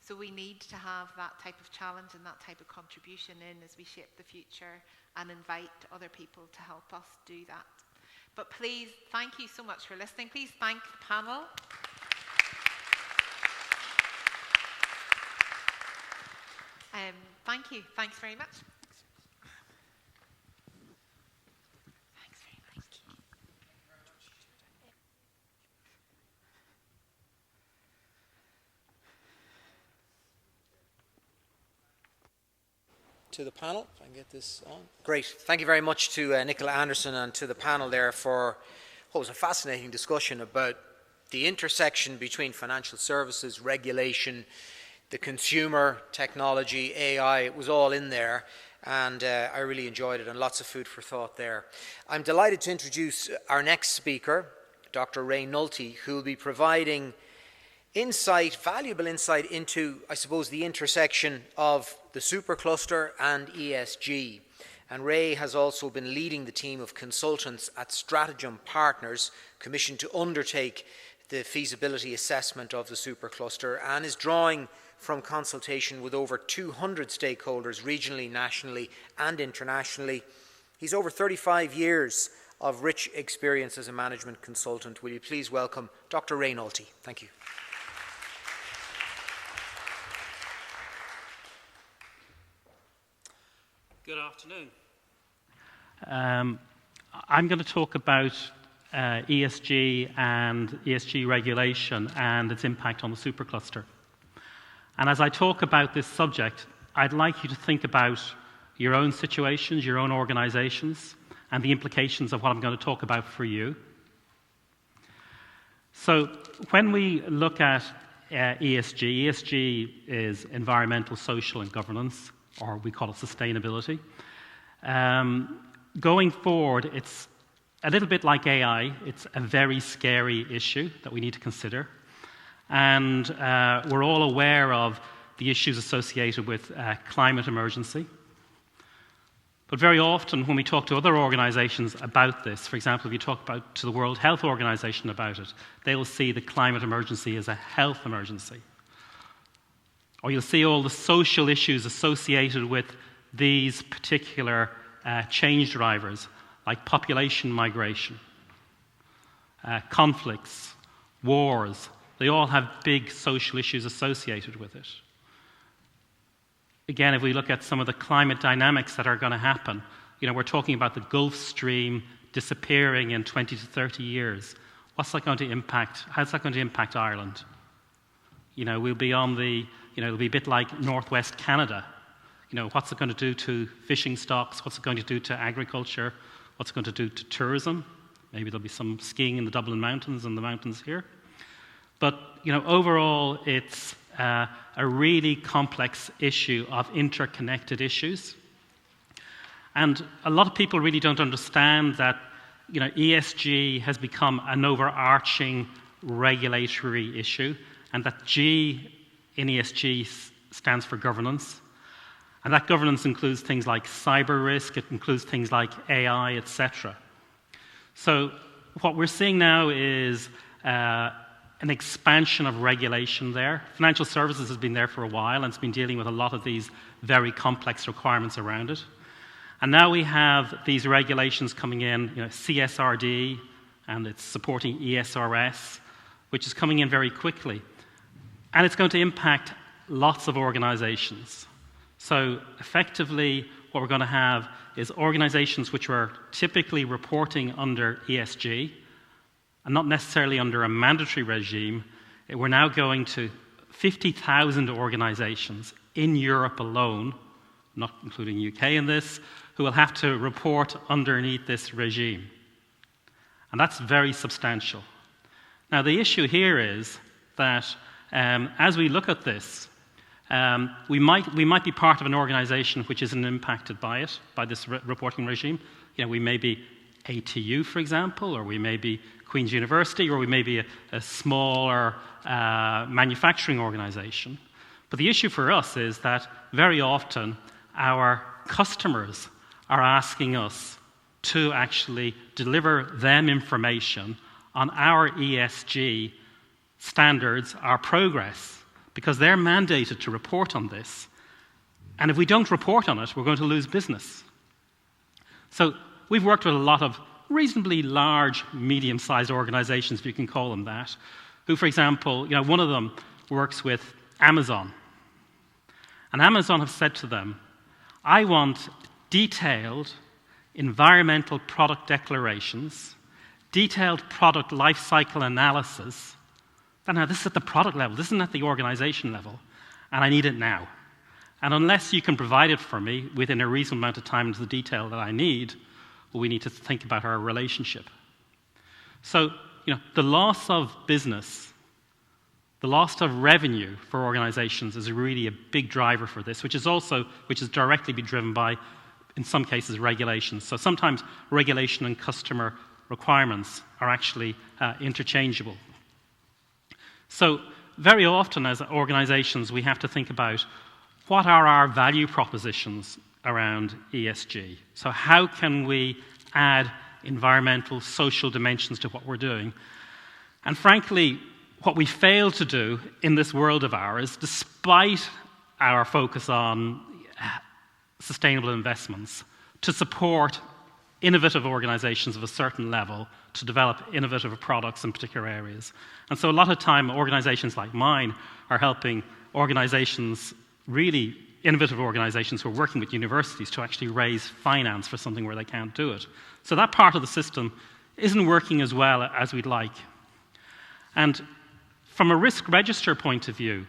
So we need to have that type of challenge and that type of contribution in as we shape the future and invite other people to help us do that. But please, thank you so much for listening. Please thank the panel. Thank you. Thanks very much. Thanks very much. To the panel, if I can get this on. Great. Thank you very much to Nicola Anderson and to the panel there for what was a fascinating discussion about the intersection between financial services, regulation, the consumer, technology, AI. It was all in there, and I really enjoyed it, and lots of food for thought there. I'm delighted to introduce our next speaker, Dr. Ray Nolte, who will be providing valuable insight into, I suppose, the intersection of the Supercluster and ESG. And Ray has also been leading the team of consultants at Stratagem Partners, commissioned to undertake the feasibility assessment of the Supercluster, and is drawing from consultation with over 200 stakeholders regionally, nationally and internationally. He's over 35 years of rich experience as a management consultant. Will you please welcome Dr. Ray Nolte? Thank you. Good afternoon. I'm going to talk about ESG and ESG regulation and its impact on the supercluster. And as I talk about this subject, I'd like you to think about your own situations, your own organizations, and the implications of what I'm going to talk about for you. So when we look at ESG is environmental, social, and governance, or we call it sustainability. Going forward, it's a little bit like AI. It's a very scary issue that we need to consider. And we're all aware of the issues associated with climate emergency. But very often when we talk to other organizations about this, for example, if you talk to the World Health Organization about it, they will see the climate emergency as a health emergency. Or you'll see all the social issues associated with these particular change drivers, like population migration, conflicts, wars. They all have big social issues associated with it. Again, if we look at some of the climate dynamics that are going to happen, we're talking about the Gulf Stream disappearing in 20 to 30 years. What's that going to impact? How's that going to impact Ireland? We'll be on the, it'll be a bit like Northwest Canada. What's it going to do to fishing stocks? What's it going to do to agriculture? What's it going to do to tourism? Maybe there'll be some skiing in the Dublin Mountains and the mountains here. But, overall, it's a really complex issue of interconnected issues. And a lot of people really don't understand that, ESG has become an overarching regulatory issue, and that G in ESG stands for governance. And that governance includes things like cyber risk, it includes things like AI, etc. So what we're seeing now is an expansion of regulation there. Financial services has been there for a while, and it's been dealing with a lot of these very complex requirements around it. And now we have these regulations coming in, CSRD, and it's supporting ESRS, which is coming in very quickly. And it's going to impact lots of organizations. So effectively, what we're going to have is organizations which are typically reporting under ESG, and not necessarily under a mandatory regime. We're now going to 50,000 organizations in Europe alone, not including UK in this, who will have to report underneath this regime. And that's very substantial. Now, the issue here is that as we look at this, we might be part of an organization which isn't impacted by it, by this reporting regime. We may be ATU, for example, or we may be Queen's University, or we may be a smaller manufacturing organization. But the issue for us is that very often our customers are asking us to actually deliver them information on our ESG standards, our progress, because they're mandated to report on this. And if we don't report on it, we're going to lose business. So we've worked with a lot of reasonably large, medium-sized organizations, if you can call them that, who, for example, one of them works with Amazon. And Amazon have said to them, I want detailed environmental product declarations, detailed product life cycle analysis. Now, this is at the product level. This isn't at the organization level. And I need it now. And unless you can provide it for me within a reasonable amount of time to the detail that I need, we need to think about our relationship. So, the loss of business, the loss of revenue for organizations is really a big driver for this, which is directly be driven by, in some cases, regulations. So sometimes regulation and customer requirements are actually interchangeable. So very often as organizations, we have to think about what are our value propositions around ESG. So how can we add environmental, social dimensions to what we're doing? And frankly, what we fail to do in this world of ours, despite our focus on sustainable investments, to support innovative organizations of a certain level to develop innovative products in particular areas. And so a lot of time, organizations like mine are helping organizations, really innovative organizations who are working with universities to actually raise finance for something where they can't do it. So that part of the system isn't working as well as we'd like. And from a risk register point of view,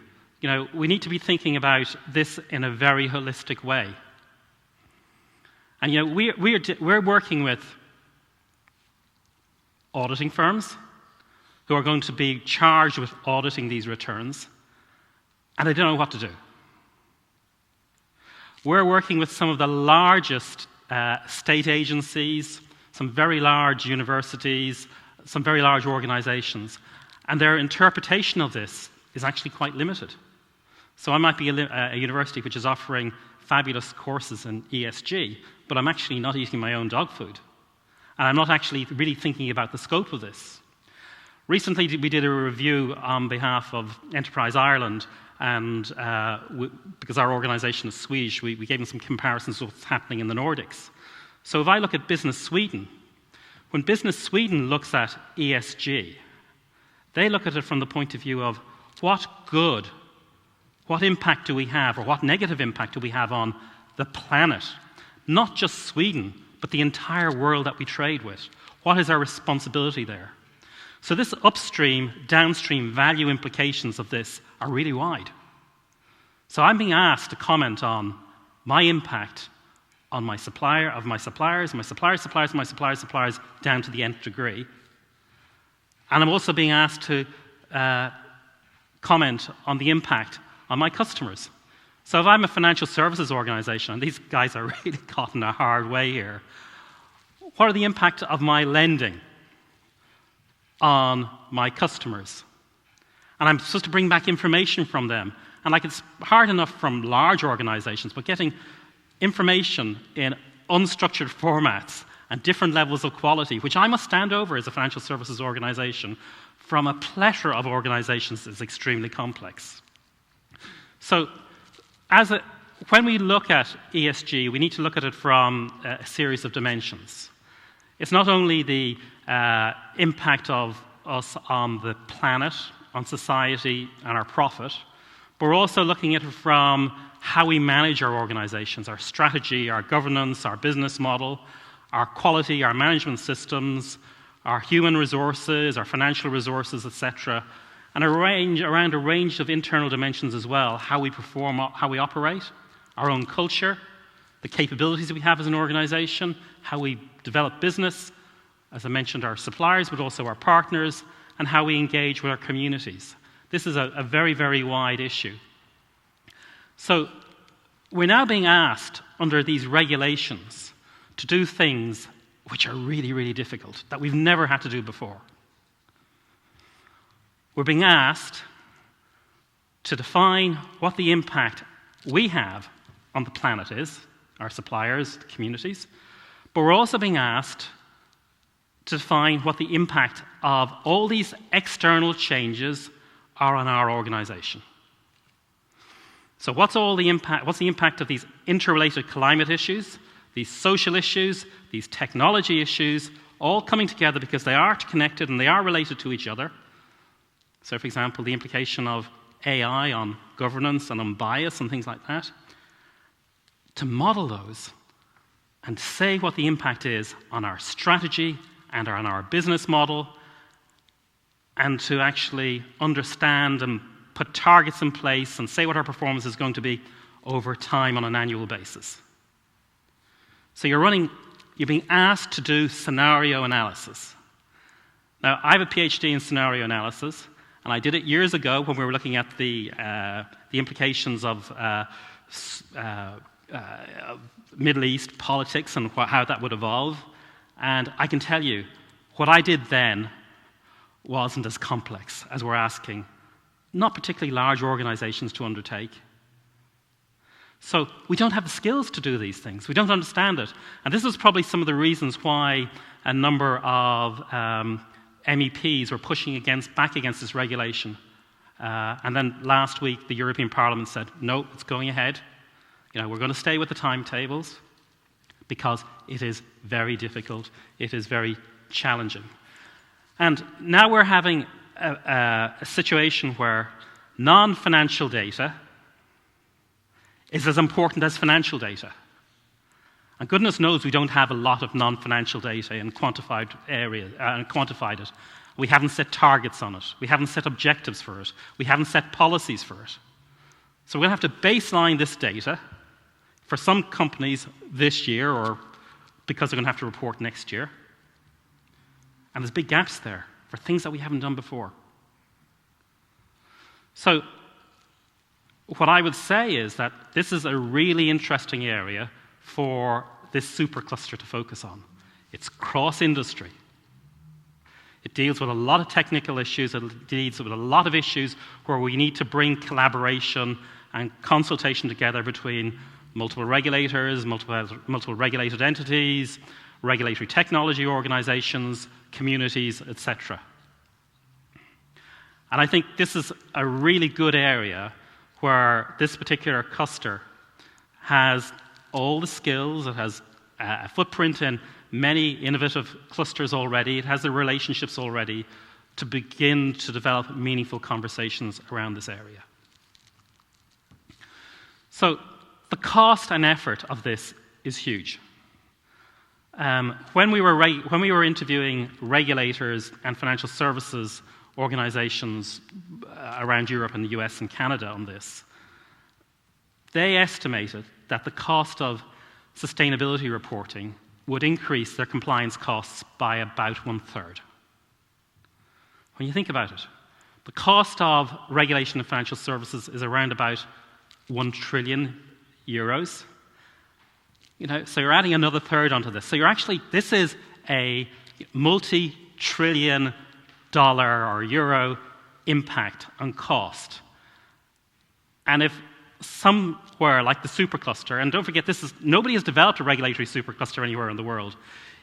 we need to be thinking about this in a very holistic way. And we're working with auditing firms who are going to be charged with auditing these returns, and they don't know what to do. We're working with some of the largest state agencies, some very large universities, some very large organizations, and their interpretation of this is actually quite limited. So I might be a university which is offering fabulous courses in ESG, but I'm actually not eating my own dog food. And I'm not actually really thinking about the scope of this. Recently, we did a review on behalf of Enterprise Ireland, and because our organisation is Swedish, we gave them some comparisons of what's happening in the Nordics. So if I look at Business Sweden, when Business Sweden looks at ESG, they look at it from the point of view of what impact do we have, or what negative impact do we have on the planet? Not just Sweden, but the entire world that we trade with. What is our responsibility there? So this upstream, downstream value implications of this are really wide. So I'm being asked to comment on my impact on my supplier, of my suppliers, my suppliers' suppliers, my suppliers' suppliers, down to the nth degree. And I'm also being asked to comment on the impact on my customers. So if I'm a financial services organization, and these guys are really caught in a hard way here, what are the impact of my lending on my customers? And I'm supposed to bring back information from them. And it's hard enough from large organizations, but getting information in unstructured formats and different levels of quality, which I must stand over as a financial services organization from a plethora of organizations is extremely complex. So when we look at ESG, we need to look at it from a series of dimensions. It's not only the impact of us on the planet, on society, and our profit, but we're also looking at it from how we manage our organizations, our strategy, our governance, our business model, our quality, our management systems, our human resources, our financial resources, etc., and around a range of internal dimensions as well, how we perform, how we operate, our own culture, the capabilities we have as an organization, how we develop business, as I mentioned, our suppliers, but also our partners, and how we engage with our communities. This is a very, very wide issue. So we're now being asked under these regulations to do things which are really, really difficult, that we've never had to do before. We're being asked to define what the impact we have on the planet is, our suppliers, the communities, but we're also being asked to define what the impact of all these external changes are on our organization. So what's the impact of these interrelated climate issues, these social issues, these technology issues, all coming together because they are connected and they are related to each other. So, for example, the implication of AI on governance and on bias and things like that. To model those and say what the impact is on our strategy and on our business model, and to actually understand and put targets in place and say what our performance is going to be over time on an annual basis. So you're being asked to do scenario analysis. Now, I have a PhD in scenario analysis, and I did it years ago when we were looking at the implications of Middle East politics and how that would evolve. And I can tell you, what I did then wasn't as complex as we're asking not particularly large organizations to undertake. So we don't have the skills to do these things. We don't understand it. And this is probably some of the reasons why a number of MEPs were pushing back against this regulation. And then last week, the European Parliament said, no, it's going ahead. We're going to stay with the timetables because it is very difficult. It is very challenging. And now we're having a situation where non-financial data is as important as financial data. And goodness knows we don't have a lot of non-financial data in quantified areas, and quantified it. We haven't set targets on it. We haven't set objectives for it. We haven't set policies for it. So we're going to have to baseline this data for some companies this year, or because they're going to have to report next year. And there's big gaps there for things that we haven't done before. So what I would say is that this is a really interesting area for this supercluster to focus on. It's cross-industry. It deals with a lot of technical issues. It deals with a lot of issues where we need to bring collaboration and consultation together between multiple regulators, multiple regulated entities, regulatory technology organizations, communities, etc. And I think this is a really good area where this particular cluster has all the skills. It has a footprint in many innovative clusters already. It has the relationships already to begin to develop meaningful conversations around this area. So the cost and effort of this is huge. When we were interviewing regulators and financial services organizations around Europe and the US and Canada on this, they estimated that the cost of sustainability reporting would increase their compliance costs by about 1/3. When you think about it, the cost of regulation of financial services is around about €1 trillion. So you're adding another third onto this. So this is a multi-trillion dollar or euro impact on cost. And if somewhere like the supercluster, and don't forget nobody has developed a regulatory supercluster anywhere in the world.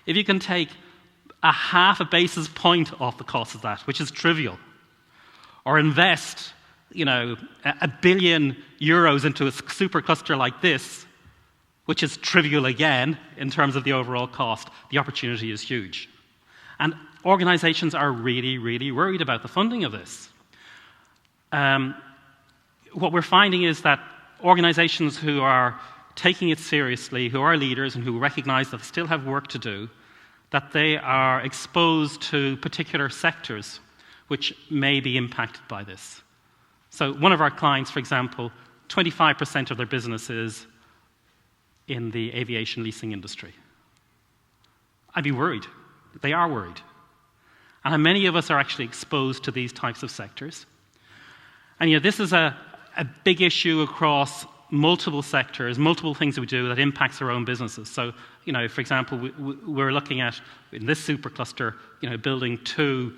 If you can take a half a basis point off the cost of that, which is trivial. Or invest, €1 billion into a supercluster like this, which is trivial again in terms of the overall cost. The opportunity is huge. And organizations are really, really worried about the funding of this. What we're finding is that organizations who are taking it seriously, who are leaders and who recognize that they still have work to do, that they are exposed to particular sectors which may be impacted by this. So one of our clients, for example, 25% of their business is in the aviation leasing industry. I'd be worried. They are worried. And many of us are actually exposed to these types of sectors. And this is a big issue across multiple sectors, multiple things that we do that impacts our own businesses. So, for example, we're looking at, in this supercluster, building 2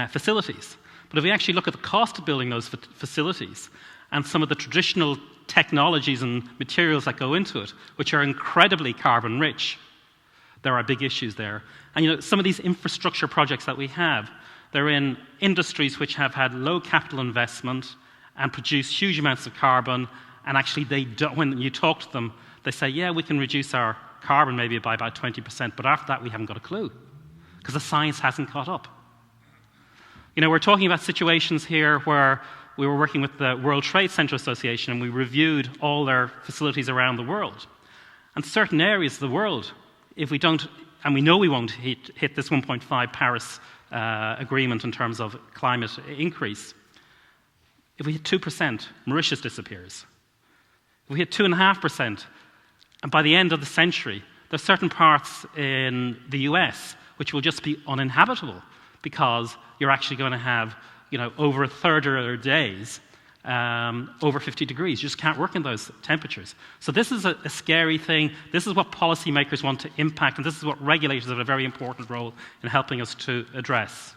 facilities. But if we actually look at the cost of building those facilities and some of the traditional technologies and materials that go into it, which are incredibly carbon rich, there are big issues there. And some of these infrastructure projects that we have, they're in industries which have had low capital investment and produce huge amounts of carbon, and actually they don't, when you talk to them, they say, yeah, we can reduce our carbon maybe by about 20%, but after that we haven't got a clue, because the science hasn't caught up. We're talking about situations here where we were working with the World Trade Center Association and we reviewed all their facilities around the world. And certain areas of the world, if we don't, and we know we won't hit this 1.5 Paris agreement in terms of climate increase, if we hit 2%, Mauritius disappears. If we hit 2.5%, and by the end of the century, there's certain parts in the US which will just be uninhabitable because you're actually going to have, over a third of their days over 50 degrees. You just can't work in those temperatures. So this is a scary thing. This is what policymakers want to impact, and this is what regulators have a very important role in helping us to address.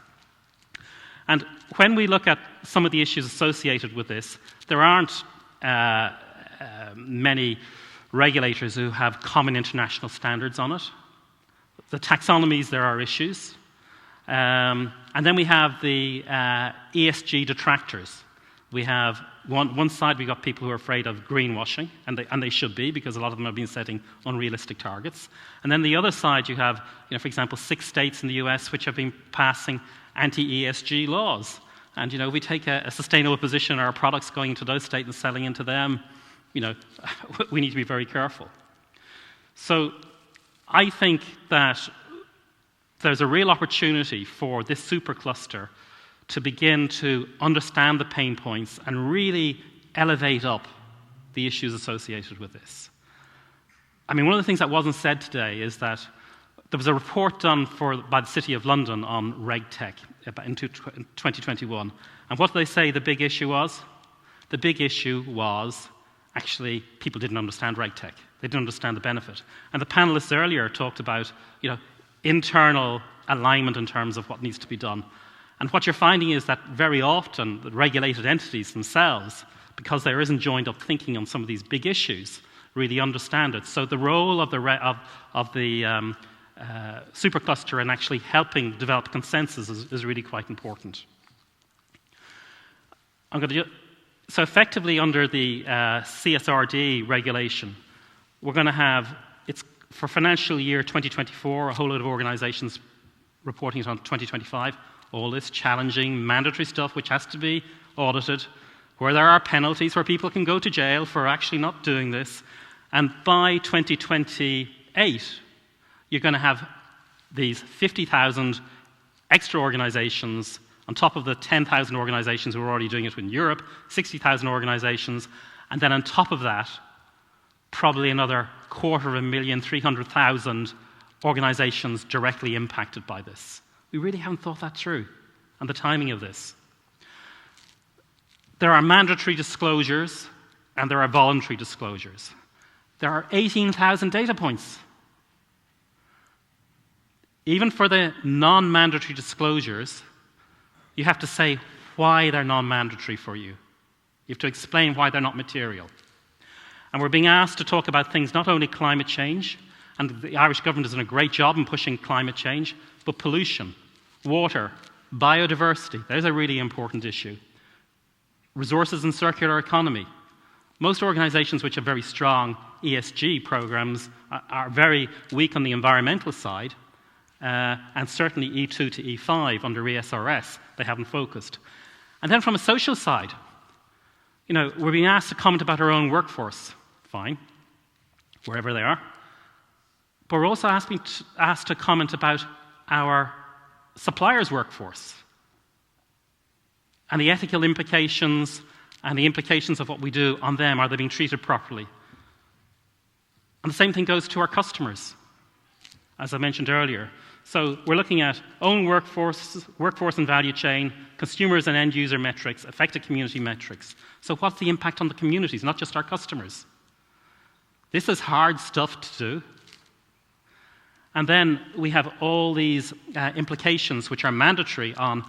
And when we look at some of the issues associated with this, there aren't many regulators who have common international standards on it. The taxonomies, there are issues. And then we have the ESG detractors. We have one side, we've got people who are afraid of greenwashing, and they should be, because a lot of them have been setting unrealistic targets. And then the other side, you have, for example, 6 states in the US which have been passing anti-ESG laws. And, we take a sustainable position, our products going into those states and selling into them, we need to be very careful. So I think that there's a real opportunity for this supercluster to begin to understand the pain points and really elevate up the issues associated with this. One of the things that wasn't said today is that there was a report done by the City of London on RegTech in 2021. And what did they say the big issue was? The big issue was actually people didn't understand RegTech. They didn't understand the benefit. And the panelists earlier talked about, internal alignment in terms of what needs to be done. And what you're finding is that very often the regulated entities themselves, because there isn't joined up thinking on some of these big issues, really understand it. So the role of the supercluster in actually helping develop consensus is really quite important. So effectively under the CSRD regulation, we're going to have, it's for financial year 2024, a whole lot of organizations reporting it on 2025, all this challenging mandatory stuff which has to be audited, where there are penalties, where people can go to jail for actually not doing this. And by 2028, you're going to have these 50,000 extra organizations on top of the 10,000 organizations who are already doing it in Europe, 60,000 organizations, and then on top of that, probably another 250,000, 300,000 organizations directly impacted by this. We really haven't thought that through, and the timing of this. There are mandatory disclosures, and there are voluntary disclosures. There are 18,000 data points. Even for the non-mandatory disclosures, you have to say why they're non-mandatory for you. You have to explain why they're not material. And we're being asked to talk about things not only climate change, and the Irish government has done a great job in pushing climate change, but pollution, water, biodiversity, there's a really important issue. Resources and circular economy. Most organisations which have very strong ESG programs are very weak on the environmental side, and certainly E2 to E5 under ESRS, they haven't focused. And then from a social side, we're being asked to comment about our own workforce. Fine, wherever they are. But we're also asked to comment about our suppliers' workforce and the ethical implications and the implications of what we do on them. Are they being treated properly? And the same thing goes to our customers, as I mentioned earlier. So we're looking at own workforce and value chain, consumers and end-user metrics, affected community metrics. So what's the impact on the communities, not just our customers? This is hard stuff to do. And then we have all these implications which are mandatory on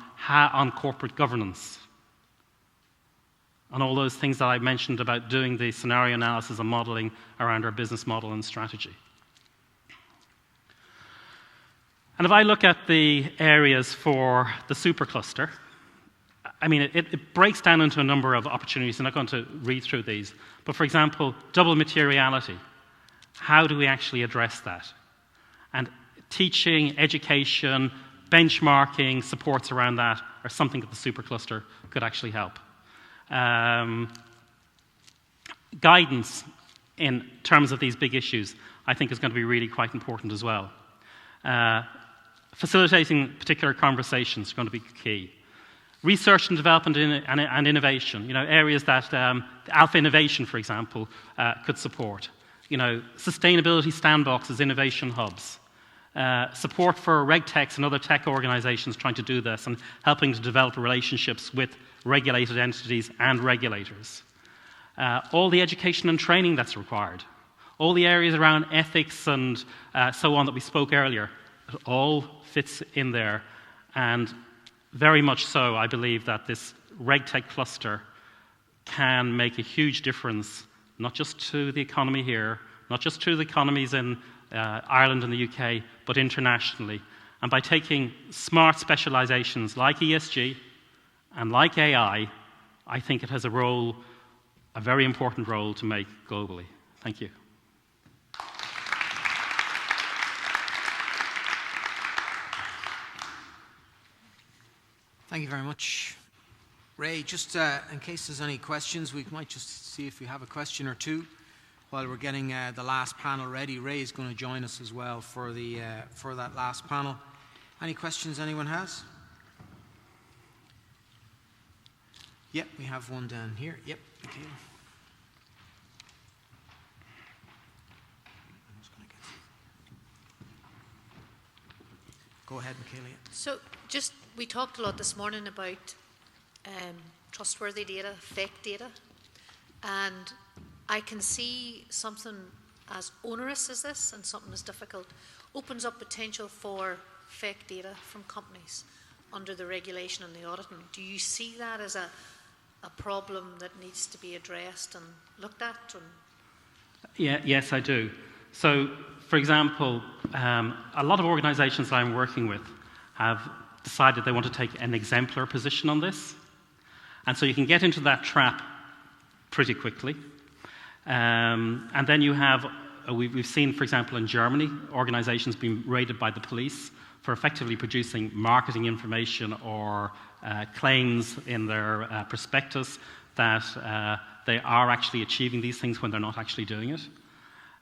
corporate governance, on all those things that I mentioned about doing the scenario analysis and modelling around our business model and strategy. And if I look at the areas for the supercluster, I mean, it breaks down into a number of opportunities. I'm not going to read through these. But for example, double materiality. How do we actually address that? And teaching, education, benchmarking, supports around that are something that the supercluster could actually help. Guidance in terms of these big issues, I think, is going to be really quite important as well. Facilitating particular conversations is going to be key. Research and development and innovation, areas that Alpha Innovation, for example, could support. Sustainability sandboxes, innovation hubs. Support for RegTechs and other tech organizations trying to do this and helping to develop relationships with regulated entities and regulators. All the education and training that's required. All the areas around ethics and so on that we spoke earlier. It all fits in there. And very much so, I believe that this RegTech cluster can make a huge difference, not just to the economy here, not just to the economies in Ireland and the UK, but internationally. And by taking smart specializations like ESG and like AI, I think it has a very important role to make globally. Thank you. Thank you very much. Ray, just in case there's any questions, we might just see if we have a question or two while we're getting the last panel ready. Ray is going to join us as well for that last panel. Any questions anyone has? Yep, we have one down here. Yep, okay. Go ahead, Michaela. So we talked a lot this morning about trustworthy data, fake data, and I can see something as onerous as this and something as difficult opens up potential for fake data from companies under the regulation and the auditing. Do you see that as a problem that needs to be addressed and looked at? Yes, I do. So, for example, a lot of organisations that I'm working with have decided they want to take an exemplar position on this. And so you can get into that trap pretty quickly. And then you have, we've seen, for example, in Germany, organisations being raided by the police for effectively producing marketing information or claims in their prospectus that they are actually achieving these things when they're not actually doing it.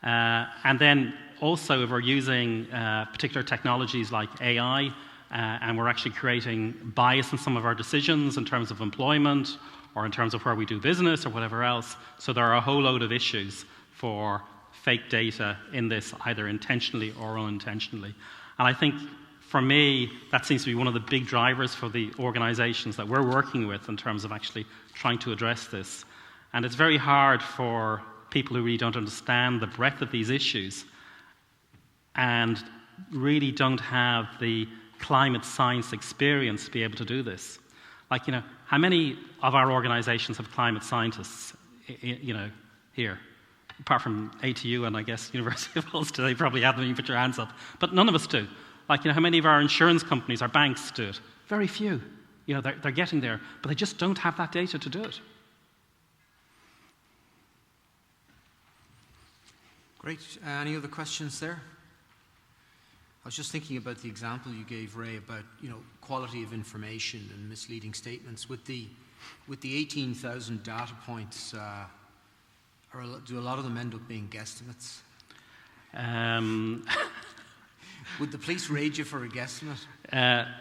And then also, if we're using particular technologies like AI, and we're actually creating bias in some of our decisions in terms of employment or in terms of where we do business or whatever else. So there are a whole load of issues for fake data in this, either intentionally or unintentionally. And I think, for me, that seems to be one of the big drivers for the organizations that we're working with in terms of actually trying to address this. And it's very hard for people who really don't understand the breadth of these issues and really don't have the climate science experience to be able to do this. Like, how many of our organizations have climate scientists, here? apart from ATU and I guess University of Ulster, they probably have them, you put your hands up. But none of us do. Like, how many of our insurance companies, our banks do it? Very few. They're getting there, but they just don't have that data to do it. Great. Any other questions there? I was just thinking about the example you gave, Ray, about quality of information and misleading statements. With the 18,000 data points, do a lot of them end up being guesstimates? Would the police raid you for a guesstimate?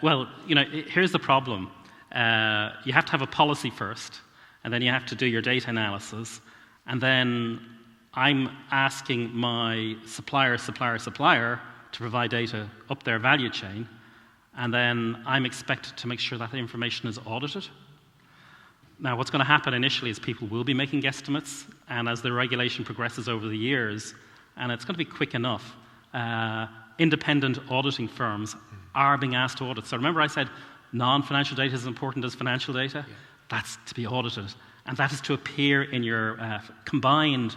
Well, here's the problem. You have to have a policy first, and then you have to do your data analysis, and then I'm asking my supplier to provide data up their value chain, and then I'm expected to make sure that the information is audited. Now, what's going to happen initially is people will be making guesstimates, and as the regulation progresses over the years, and it's going to be quick enough, independent auditing firms are being asked to audit. So remember I said non-financial data is as important as financial data? Yeah. That's to be audited, and that is to appear in your combined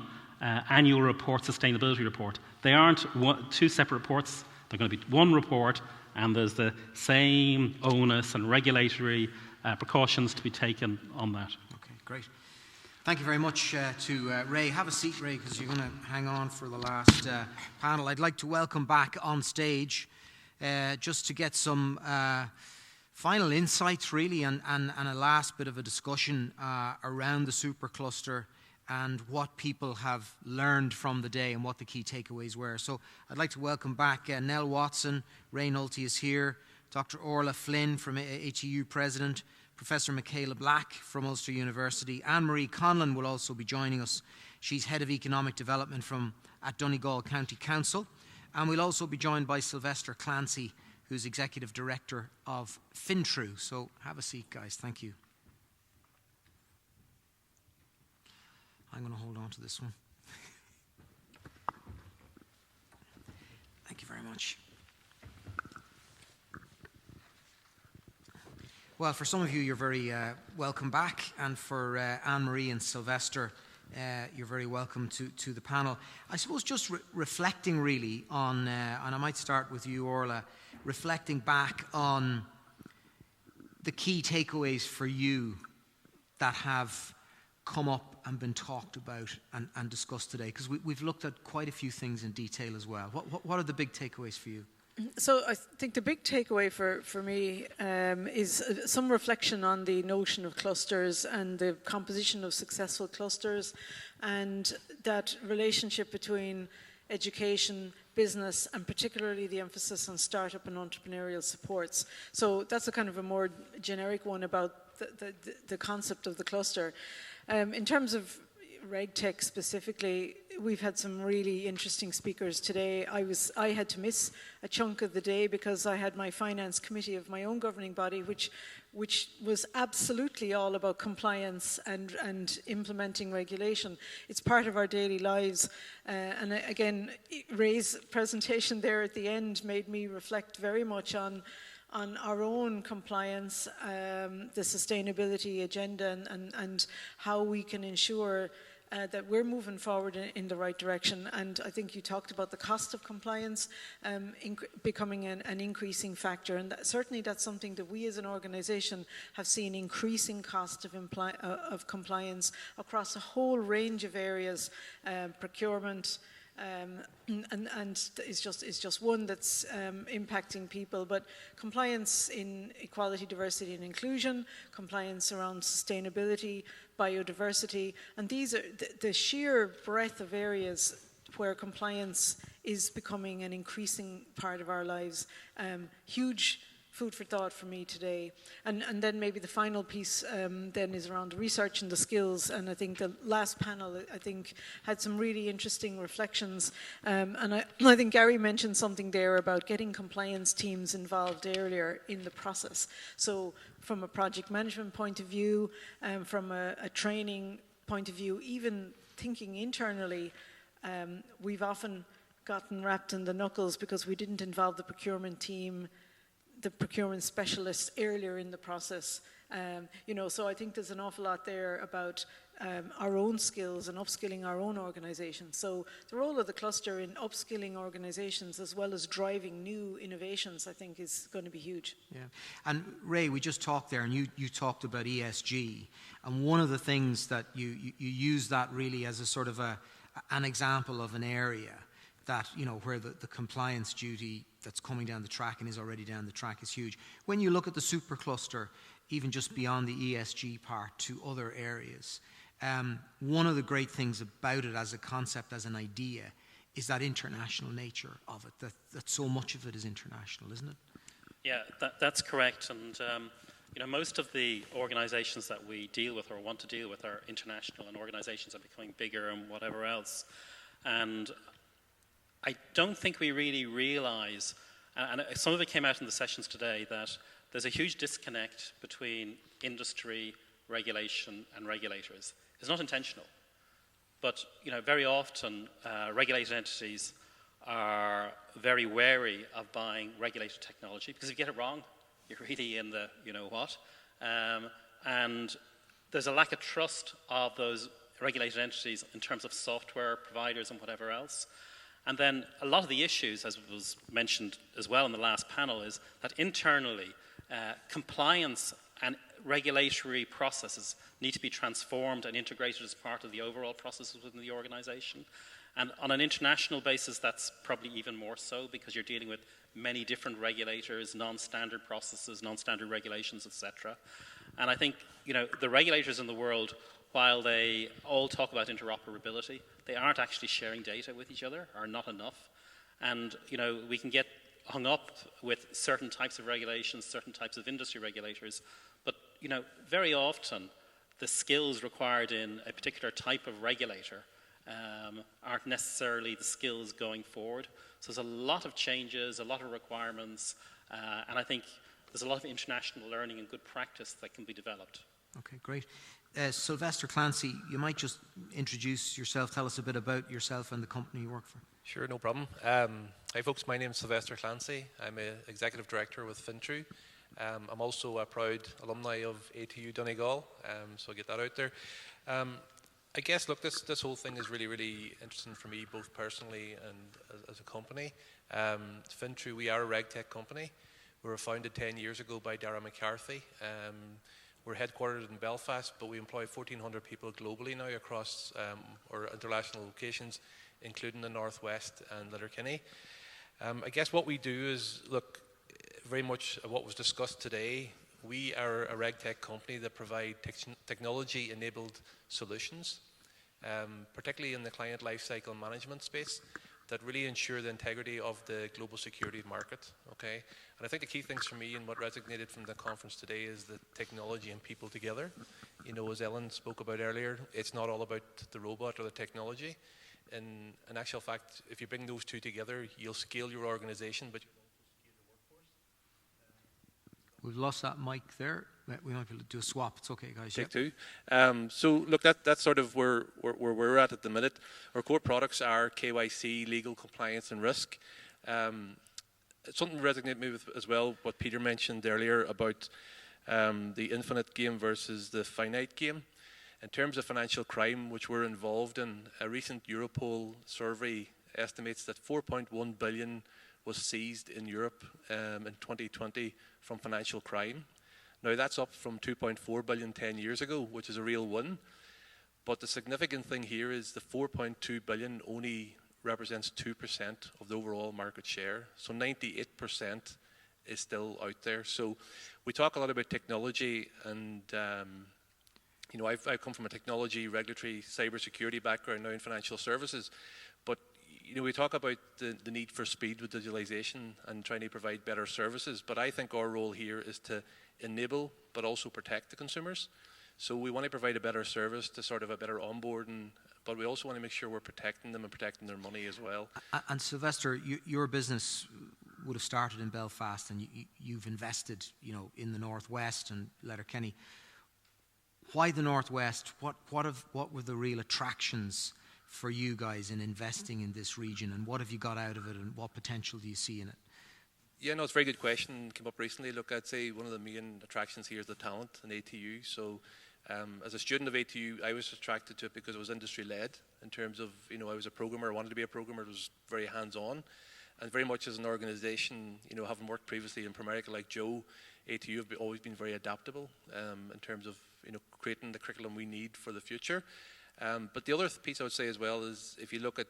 annual report, sustainability report. They aren't two separate reports. They're going to be one report, and there's the same onus and regulatory precautions to be taken on that. Okay, great. Thank you very much to Ray. Have a seat, Ray, because you're going to hang on for the last panel. I'd like to welcome back on stage just to get some final insights, really, and a last bit of a discussion around the supercluster and what people have learned from the day and what the key takeaways were. So I'd like to welcome back Nell Watson. Ray Nolte is here. Dr. Orla Flynn from ATU President. Professor Michaela Black from Ulster University. Anne-Marie Conlon will also be joining us. She's Head of Economic Development at Donegal County Council. And we'll also be joined by Sylvester Clancy, who's Executive Director of FinTrue. So have a seat, guys. Thank you. I'm going to hold on to this one. Thank you very much. Well, for some of you, you're very welcome back, and for Anne-Marie and Sylvester, you're very welcome to the panel. I suppose just reflecting really on, and I might start with you, Orla, reflecting back on the key takeaways for you that have come up and been talked about and discussed today, because we've looked at quite a few things in detail as well. What are the big takeaways for you? So I think the big takeaway for me is some reflection on the notion of clusters and the composition of successful clusters, and that relationship between education, business, and particularly the emphasis on startup and entrepreneurial supports. So that's a kind of a more generic one about the concept of the cluster. In terms of RegTech specifically, we've had some really interesting speakers today. I had to miss a chunk of the day because I had my finance committee of my own governing body, which was absolutely all about compliance and implementing regulation. It's part of our daily lives. And again, Ray's presentation there at the end made me reflect very much on our own compliance, the sustainability agenda, and how we can ensure that we're moving forward in the right direction. And I think you talked about the cost of compliance becoming an increasing factor, and certainly that's something that we as an organisation have seen increasing cost of compliance across a whole range of areas, procurement, and it's just one that's impacting people, but compliance in equality, diversity and inclusion, compliance around sustainability, biodiversity, and these are the sheer breadth of areas where compliance is becoming an increasing part of our lives. Huge food for thought for me today. And then maybe the final piece then is around the research and the skills, and I think the last panel had some really interesting reflections, and I think Gary mentioned something there about getting compliance teams involved earlier in the process. So from a project management point of view, from a training point of view, even thinking internally, we've often gotten wrapped in the knuckles because we didn't involve the procurement team, the procurement specialists earlier in the process. So I think there's an awful lot there about our own skills and upskilling our own organisations. So the role of the cluster in upskilling organisations as well as driving new innovations, I think, is going to be huge. Yeah. And Ray, we just talked there, and you talked about ESG, and one of the things that you use that really as a sort of an example of an area that, you know, where the compliance duty that's coming down the track and is already down the track is huge. When you look at the supercluster, even just beyond the ESG part to other areas, one of the great things about it as a concept, as an idea, is that international nature of it, that so much of it is international, isn't it? Yeah, that's correct. And you know, most of the organizations that we deal with or want to deal with are international, and organizations are becoming bigger and whatever else. And I don't think we really realize, and some of it came out in the sessions today, that there's a huge disconnect between industry, regulation, and regulators. It's not intentional, but you know, very often regulated entities are very wary of buying regulated technology, because if you get it wrong, you're really in the you know what. And there's a lack of trust of those regulated entities in terms of software providers and whatever else. And then a lot of the issues, as was mentioned as well in the last panel, is that internally compliance and regulatory processes need to be transformed and integrated as part of the overall processes within the organization. And on an international basis, that's probably even more so, because you're dealing with many different regulators, non-standard processes, non-standard regulations, etc. And I think, you know, the regulators in the world, while they all talk about interoperability, they aren't actually sharing data with each other, or not enough. And, you know, we can get hung up with certain types of regulations, certain types of industry regulators, but, you know, very often the skills required in a particular type of regulator aren't necessarily the skills going forward. So there's a lot of changes, a lot of requirements, and I think there's a lot of international learning and good practice that can be developed. Okay, great. Sylvester Clancy, you might just introduce yourself, tell us a bit about yourself and the company you work for. Sure, no problem. Hi folks, my name is Sylvester Clancy. I'm an Executive Director with Fintru. I'm also a proud alumni of ATU Donegal, so I'll get that out there. I guess, look, this whole thing is really, really interesting for me, both personally and as a company. Fintru, we are a RegTech company. We were founded 10 years ago by Dara McCarthy. We're headquartered in Belfast, but we employ 1,400 people globally now across our international locations, including the Northwest and Letterkenny. I guess what we do is, look, very much what was discussed today. We are a RegTech company that provide technology-enabled solutions, particularly in the client lifecycle management space, that really ensure the integrity of the global security market, okay? And I think the key things for me and what resonated from the conference today is the technology and people together. You know, as Ellen spoke about earlier, it's not all about the robot or the technology. In actual fact, if you bring those two together, you'll scale your organization, but We've lost that mic there. We might be able to do a swap. It's okay, guys. Take two. So look, that's sort of where we're at the minute. Our core products are KYC, legal compliance, and risk. Something resonated me with as well what Peter mentioned earlier about the infinite game versus the finite game. In terms of financial crime, which we're involved in, a recent Europol survey estimates that 4.1 billion was seized in Europe in 2020 from financial crime. Now that's up from 2.4 billion 10 years ago, which is a real win. But the significant thing here is the 4.2 billion only represents 2% of the overall market share. So 98% is still out there. So we talk a lot about technology, and you know, I've come from a technology, regulatory, cybersecurity background now in financial services. But you know, we talk about the need for speed with digitalization and trying to provide better services, but I think our role here is to enable but also protect the consumers. So we want to provide a better service to sort of a better onboarding, but we also want to make sure we're protecting them and protecting their money as well. And Sylvester, your business would have started in Belfast, and you've invested, you know, in the Northwest and Letterkenny. Why the Northwest? What were the real attractions for you guys in investing in this region, and what have you got out of it, and what potential do you see in it? Yeah, no, it's a very good question. Came up recently. Look, I'd say one of the main attractions here is the talent in ATU. So As a student of ATU, I was attracted to it because it was industry-led in terms of, I was a programmer, I wanted to be a programmer, it was very hands-on. And very much as an organisation, having worked previously in Primerica like Joe, ATU have always been very adaptable in terms of, creating the curriculum we need for the future. But the other piece I would say as well is if you look at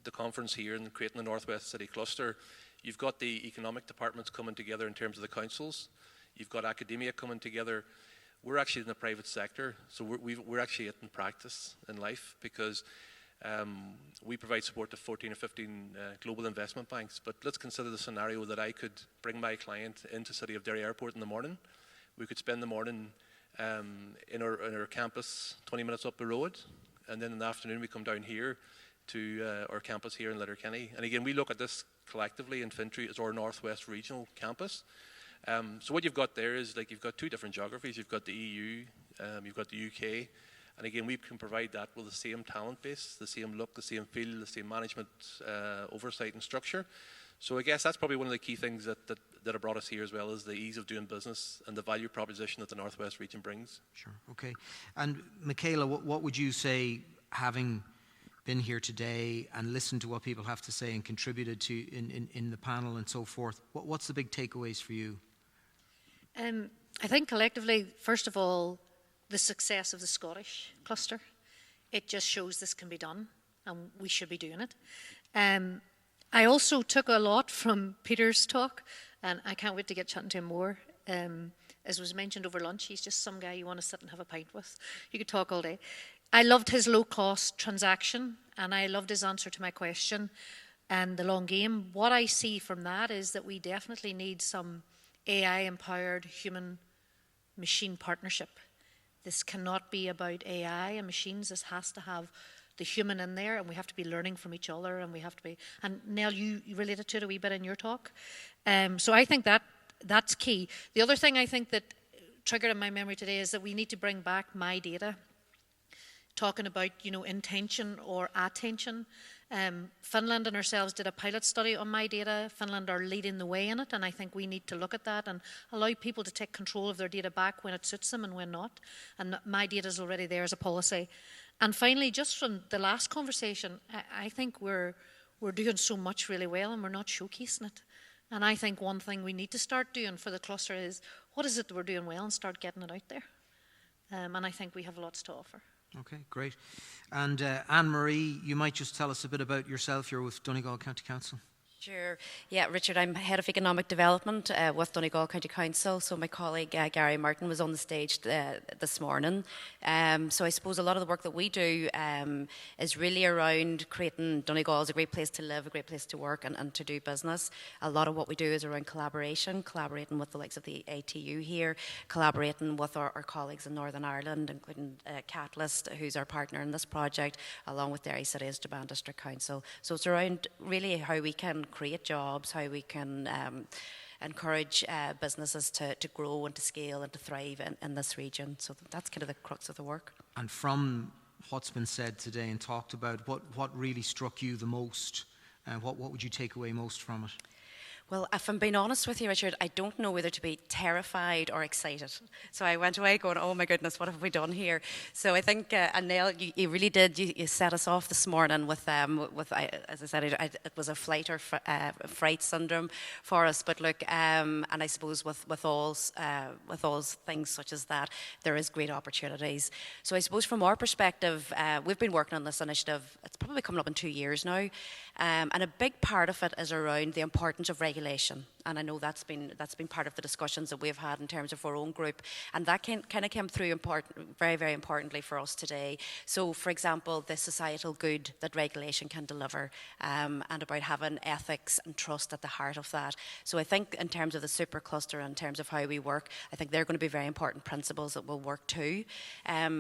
the conference here and creating the Northwest City Cluster, you've got the economic departments coming together in terms of the councils. You've got academia coming together. We're actually in the private sector, so we're actually in practice in life because we provide support to 14 or 15 global investment banks. But let's consider the scenario that I could bring my client into City of Derry Airport in the morning. We could spend the morning in our campus 20 minutes up the road, and then in the afternoon we come down here to our campus here in Letterkenny. And again, we look at this collectively in Fintry as our Northwest Regional Campus. So what you've got there is you've got two different geographies. You've got the EU, you've got the UK, and again we can provide that with the same talent base, the same look, the same feel, the same management oversight and structure. So I guess that's probably one of the key things that have brought us here as well, is the ease of doing business and the value proposition that the Northwest region brings. Sure, okay. And Michaela, what would you say, having been here today and listened to what people have to say and contributed to in the panel and so forth, what's the big takeaways for you? I think collectively, first of all, the success of the Scottish cluster. It just shows this can be done and we should be doing it. I also took a lot from Peter's talk, and I can't wait to get chatting to him more. As was mentioned over lunch, he's just some guy you want to sit and have a pint with. You could talk all day. I loved his low-cost transaction, and I loved his answer to my question and the long game. What I see from that is that we definitely need some AI-empowered human-machine partnership. This cannot be about AI and machines. This has to have the human in there, and we have to be learning from each other, and we have to be, and Nell, you related to it a wee bit in your talk. So I think that's key. The other thing I think that triggered in my memory today is that we need to bring back my data, talking about, intention or attention. Finland and ourselves did a pilot study on my data. Finland are leading the way in it, and I think we need to look at that and allow people to take control of their data back when it suits them and when not. And my data is already there as a policy. And finally, just from the last conversation, I think we're doing so much really well and we're not showcasing it. And I think one thing we need to start doing for the cluster is, what is it that we're doing well, and start getting it out there. And I think we have lots to offer. Okay, great. And Anne-Marie, you might just tell us a bit about yourself. You're with Donegal County Council. Sure. Yeah, Richard, I'm Head of Economic Development with Donegal County Council. So my colleague Gary Martin was on the stage this morning. So I suppose a lot of the work that we do is really around creating Donegal as a great place to live, a great place to work and to do business. A lot of what we do is around collaborating with the likes of the ATU here, collaborating with our colleagues in Northern Ireland, including Catalyst, who's our partner in this project, along with Derry City and Strabane District Council. So it's around really how we can create jobs, how we can encourage businesses to grow and to scale and to thrive in this region. So that's kind of the crux of the work. And from what's been said today and talked about, what really struck you the most? What would you take away most from it? Well, if I'm being honest with you, Richard, I don't know whether to be terrified or excited. So I went away going, oh my goodness, what have we done here? So I think, Nell, you really did, you set us off this morning with as I said, it was a flight or fright syndrome for us. But look, and I suppose with all things such as that, there is great opportunities. So I suppose from our perspective, we've been working on this initiative, it's probably coming up in 2 years now. And a big part of it is around the importance of regulation. And I know that's been part of the discussions that we've had in terms of our own group. And that kind of came through very, very importantly for us today. So, for example, the societal good that regulation can deliver and about having ethics and trust at the heart of that. So I think in terms of the supercluster, in terms of how we work, I think they're going to be very important principles that will work too. I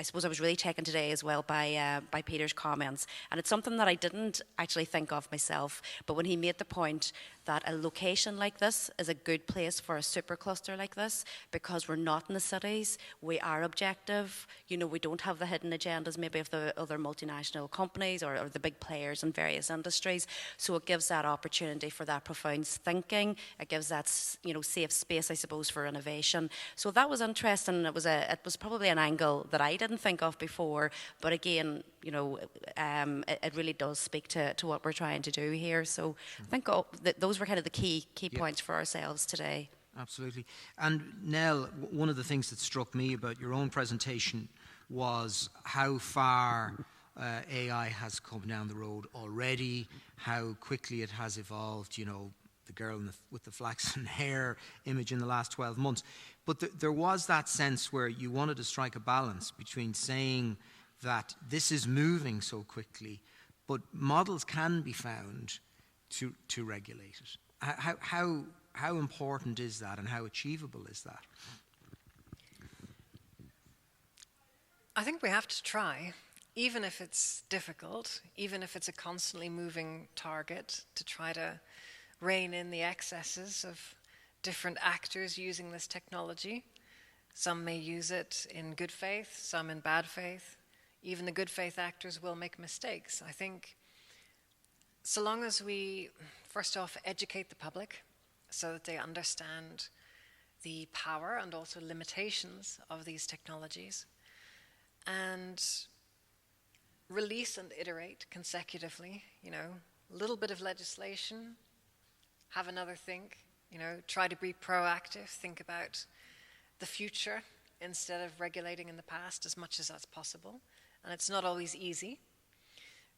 suppose I was really taken today as well by Peter's comments. And it's something that I didn't actually think of myself, but when he made the point that a location like this is a good place for a supercluster like this, because we're not in the cities, we are objective, you know, we don't have the hidden agendas maybe of the other multinational companies or the big players in various industries. So it gives that opportunity for that profound thinking. It gives that, you know, safe space, I suppose, for innovation. So that was interesting. It was probably an angle that I didn't think of before, but again, you know, it really does speak to what we're trying to do here. So I think those were kind of the key points for ourselves today. Absolutely. And Nell, one of the things that struck me about your own presentation was how far AI has come down the road already, how quickly it has evolved, you know, the girl with the flaxen hair image in the last 12 months. But there was that sense where you wanted to strike a balance between saying that this is moving so quickly, but models can be found to regulate it. How important is that, and how achievable is that? I think we have to try, even if it's difficult, even if it's a constantly moving target, to try to rein in the excesses of different actors using this technology. Some may use it in good faith, some in bad faith. Even the good faith actors will make mistakes. I think so long as we, first off, educate the public so that they understand the power and also limitations of these technologies, and release and iterate consecutively, you know, a little bit of legislation, have another think, you know, try to be proactive, think about the future instead of regulating in the past as much as that's possible. And it's not always easy,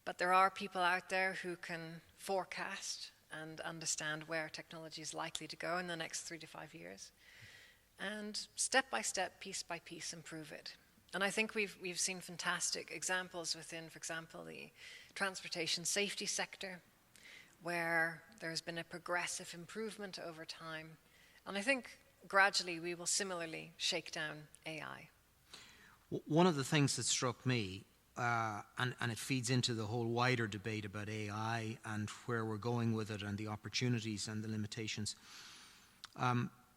but there are people out there who can forecast and understand where technology is likely to go in the next 3 to 5 years, and step by step, piece by piece, improve it. And I think we've seen fantastic examples within, for example, the transportation safety sector, where there's been a progressive improvement over time. And I think gradually we will similarly shake down AI. One of the things that struck me, and it feeds into the whole wider debate about AI and where we're going with it and the opportunities and the limitations,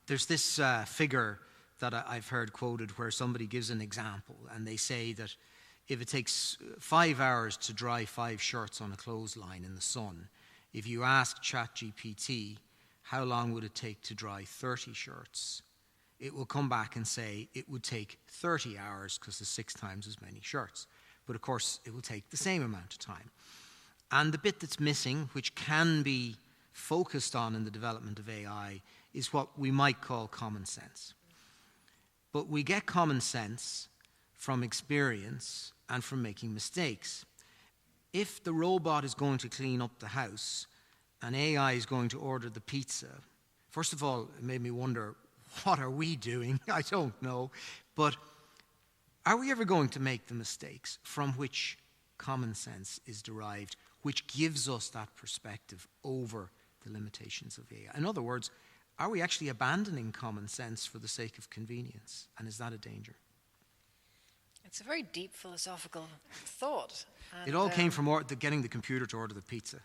there's this figure that I've heard quoted where somebody gives an example, and they say that if it takes 5 hours to dry 5 shirts on a clothesline in the sun, if you ask ChatGPT how long would it take to dry 30 shirts, it will come back and say it would take 30 hours because there's 6 times as many shirts. But of course, it will take the same amount of time. And the bit that's missing, which can be focused on in the development of AI, is what we might call common sense. But we get common sense from experience and from making mistakes. If the robot is going to clean up the house and AI is going to order the pizza, first of all, it made me wonder, what are we doing? I don't know. But are we ever going to make the mistakes from which common sense is derived, which gives us that perspective over the limitations of AI? In other words, are we actually abandoning common sense for the sake of convenience? And is that a danger? It's a very deep philosophical thought. It all came from getting the computer to order the pizza.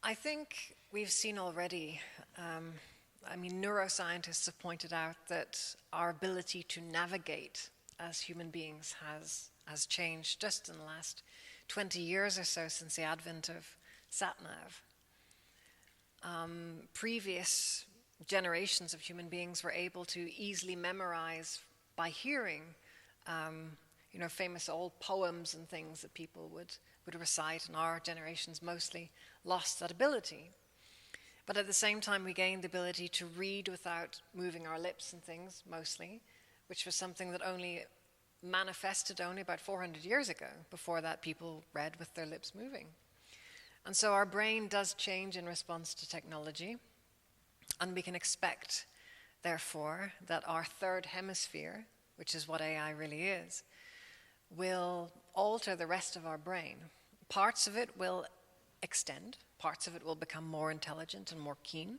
I think we've seen already, neuroscientists have pointed out that our ability to navigate as human beings has changed just in the last 20 years or so since the advent of sat-nav. Previous generations of human beings were able to easily memorize by hearing, famous old poems and things that people would recite, and our generations mostly lost that ability. But at the same time, we gained the ability to read without moving our lips and things, mostly, which was something that only manifested only about 400 years ago. Before that, people read with their lips moving. And so our brain does change in response to technology, and we can expect, therefore, that our third hemisphere, which is what AI really is, will alter the rest of our brain. Parts of it will extend, parts of it will become more intelligent and more keen.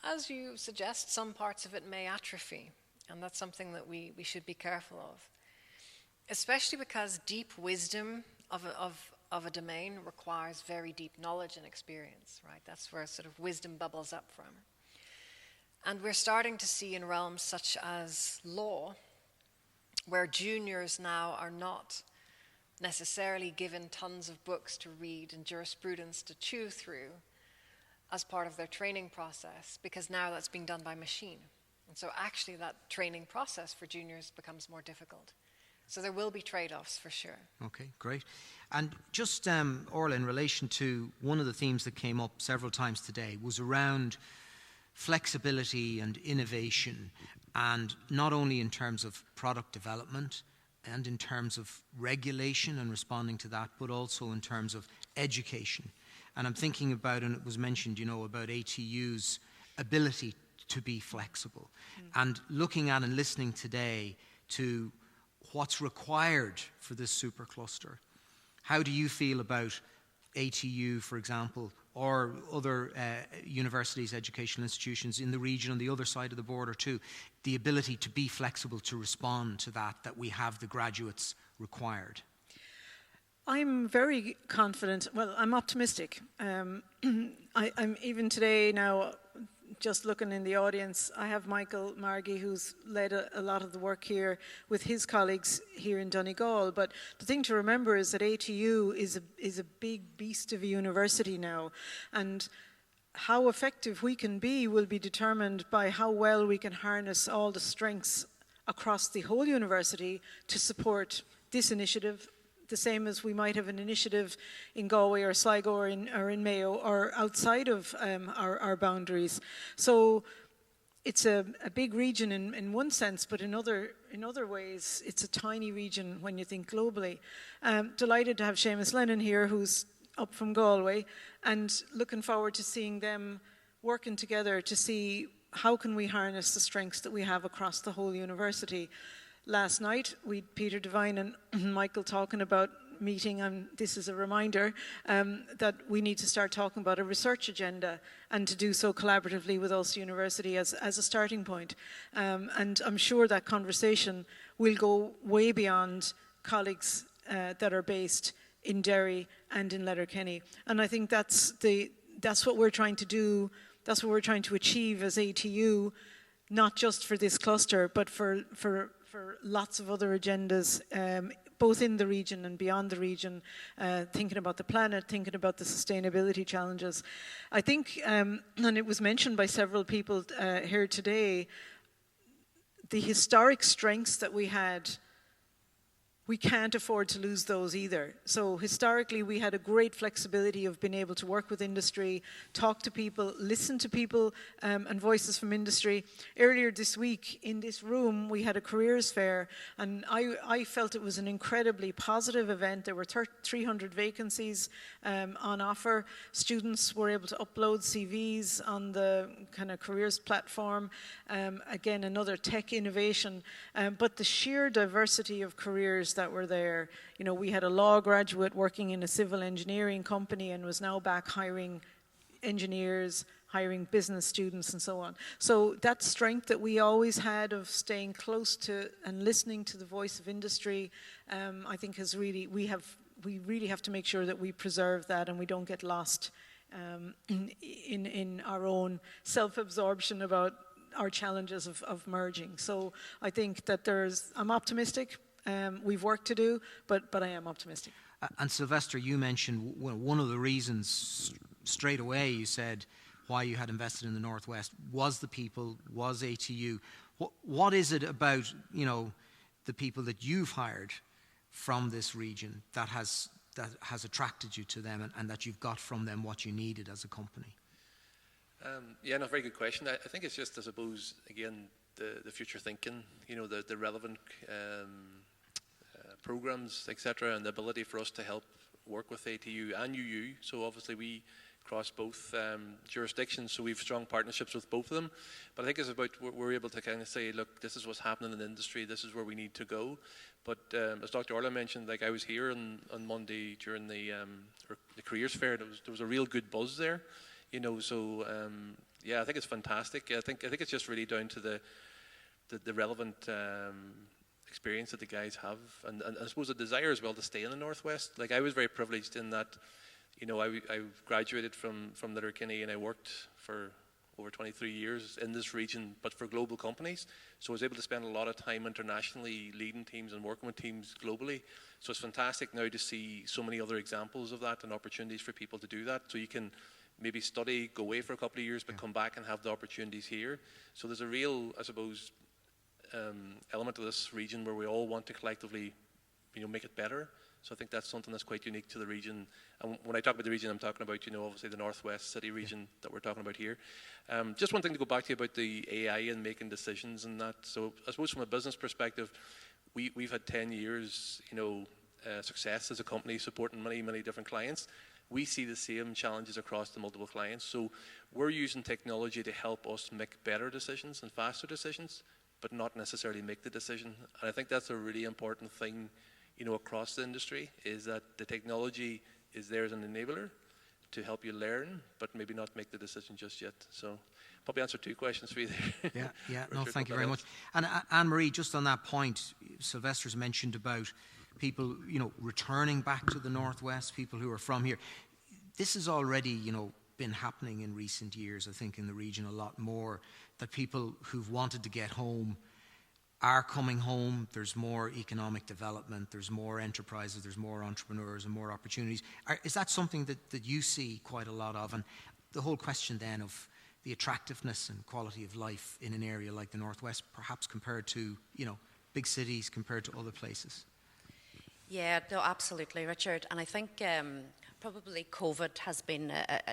As you suggest, some parts of it may atrophy, and that's something that we should be careful of. especially because deep wisdom of a domain requires very deep knowledge and experience, right? That's where sort of wisdom bubbles up from. And we're starting to see in realms such as law, where juniors now are not necessarily given tons of books to read and jurisprudence to chew through as part of their training process, because now that's being done by machine. And so actually that training process for juniors becomes more difficult. So there will be trade-offs for sure. Okay, great. And just, Orla, in relation to one of the themes that came up several times today was around flexibility and innovation, and not only in terms of product development and in terms of regulation and responding to that, but also in terms of education. And I'm thinking about, and it was mentioned, about ATU's ability to be flexible. And looking at and listening today to what's required for this supercluster. How do you feel about ATU, for example, or other universities, educational institutions in the region on the other side of the border too, the ability to be flexible to respond to that we have the graduates required? I'm very confident. Well, I'm optimistic. I'm even today now, just looking in the audience, I have Michael Margie, who's led a lot of the work here with his colleagues here in Donegal. But the thing to remember is that ATU is a big beast of a university now. And how effective we can be will be determined by how well we can harness all the strengths across the whole university to support this initiative, the same as we might have an initiative in Galway or Sligo or in Mayo or outside of our boundaries. So it's a big region in one sense, but in other ways it's a tiny region when you think globally. Delighted to have Seamus Lennon here, who's up from Galway, and looking forward to seeing them working together to see how can we harness the strengths that we have across the whole university. Last night, we had Peter Devine and Michael talking about meeting, and this is a reminder that we need to start talking about a research agenda and to do so collaboratively with Ulster University as a starting point. And I'm sure that conversation will go way beyond colleagues that are based in Derry and in Letterkenny. And I think that's what we're trying to do, that's what we're trying to achieve as ATU, not just for this cluster, but for lots of other agendas, both in the region and beyond the region, thinking about the planet, thinking about the sustainability challenges. I think, and it was mentioned by several people here today, the historic strengths that we had, we can't afford to lose those either. So historically, we had a great flexibility of being able to work with industry, talk to people, listen to people and voices from industry. Earlier this week in this room, we had a careers fair, and I felt it was an incredibly positive event. There were 300 vacancies on offer. Students were able to upload CVs on the kind of careers platform. Again, another tech innovation. But the sheer diversity of careers that were there. We had a law graduate working in a civil engineering company and was now back hiring engineers, hiring business students and so on. So that strength that we always had of staying close to and listening to the voice of industry, I think has really, we really have to make sure that we preserve that and we don't get lost in our own self-absorption about our challenges of merging. So I think that I'm optimistic. We've work to do, but I am optimistic. And Sylvester, you mentioned one of the reasons straight away you said why you had invested in the Northwest was the people, was ATU. What is it about the people that you've hired from this region that has attracted you to them and that you've got from them what you needed as a company? Very good question. I think it's just, I suppose, again, the future thinking, the relevant programs, etc., and the ability for us to help work with ATU and UU. So obviously we cross both jurisdictions, so we have strong partnerships with both of them. But I think it's about we're able to kind of say, look, this is what's happening in the industry, this is where we need to go. But as Dr. Orla mentioned, like I was here on Monday during the careers fair, there was a real good buzz there, So I think it's fantastic. I think it's just really down to the relevant experience that the guys have, and I suppose a desire as well to stay in the Northwest. Like, I was very privileged in that, you know, I graduated from Letterkenny, and I worked for over 23 years in this region, but for global companies. So I was able to spend a lot of time internationally leading teams and working with teams globally. So it's fantastic now to see so many other examples of that and opportunities for people to do that. So you can maybe study, go away for a couple of years, but come back and have the opportunities here. So there's a real, I suppose, element of this region where we all want to collectively, you know, make it better. So I think that's something that's quite unique to the region. And when I talk about the region, I'm talking about, you know, obviously the Northwest City region that we're talking about here. Just one thing to go back to about the AI and making decisions and that. So I suppose from a business perspective, we've had 10 years, you know, success as a company supporting many, many different clients. We see the same challenges across the multiple clients. So we're using technology to help us make better decisions and faster decisions, but not necessarily make the decision. And I think that's a really important thing, you know, across the industry, is that the technology is there as an enabler to help you learn, but maybe not make the decision just yet. So probably answer 2 questions for you there. Yeah, no, thank you very much. And Anne-Marie, just on that point, Sylvester's mentioned about people, you know, returning back to the Northwest, people who are from here. This has already, you know, been happening in recent years, I think, in the region a lot more, that people who've wanted to get home are coming home. There's more economic development, there's more enterprises, there's more entrepreneurs and more opportunities. Is that something that you see quite a lot of? And the whole question then of the attractiveness and quality of life in an area like the Northwest, perhaps compared to, you know, big cities, compared to other places? Yeah, no, absolutely, Richard. And I think probably COVID has been,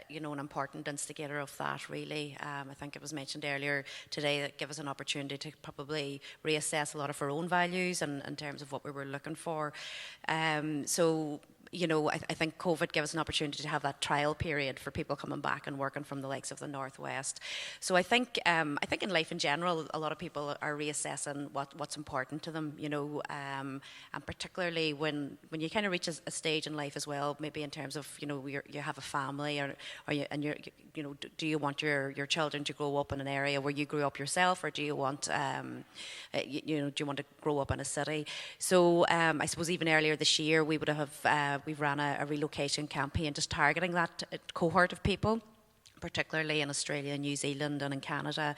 you know, an important instigator of that, really. I think it was mentioned earlier today that gave us an opportunity to probably reassess a lot of our own values and in terms of what we were looking for. So, you know, I think COVID gave us an opportunity to have that trial period for people coming back and working from the likes of the Northwest. So I think in life in general, a lot of people are reassessing what's important to them, you know, and particularly when you kind of reach a stage in life as well, maybe in terms of, you know, you have a family or you're, you know, do you want your children to grow up in an area where you grew up yourself, or do you want, you know, do you want to grow up in a city? So I suppose even earlier this year we would have we've ran a relocation campaign just targeting that cohort of people, particularly in Australia, New Zealand and in Canada,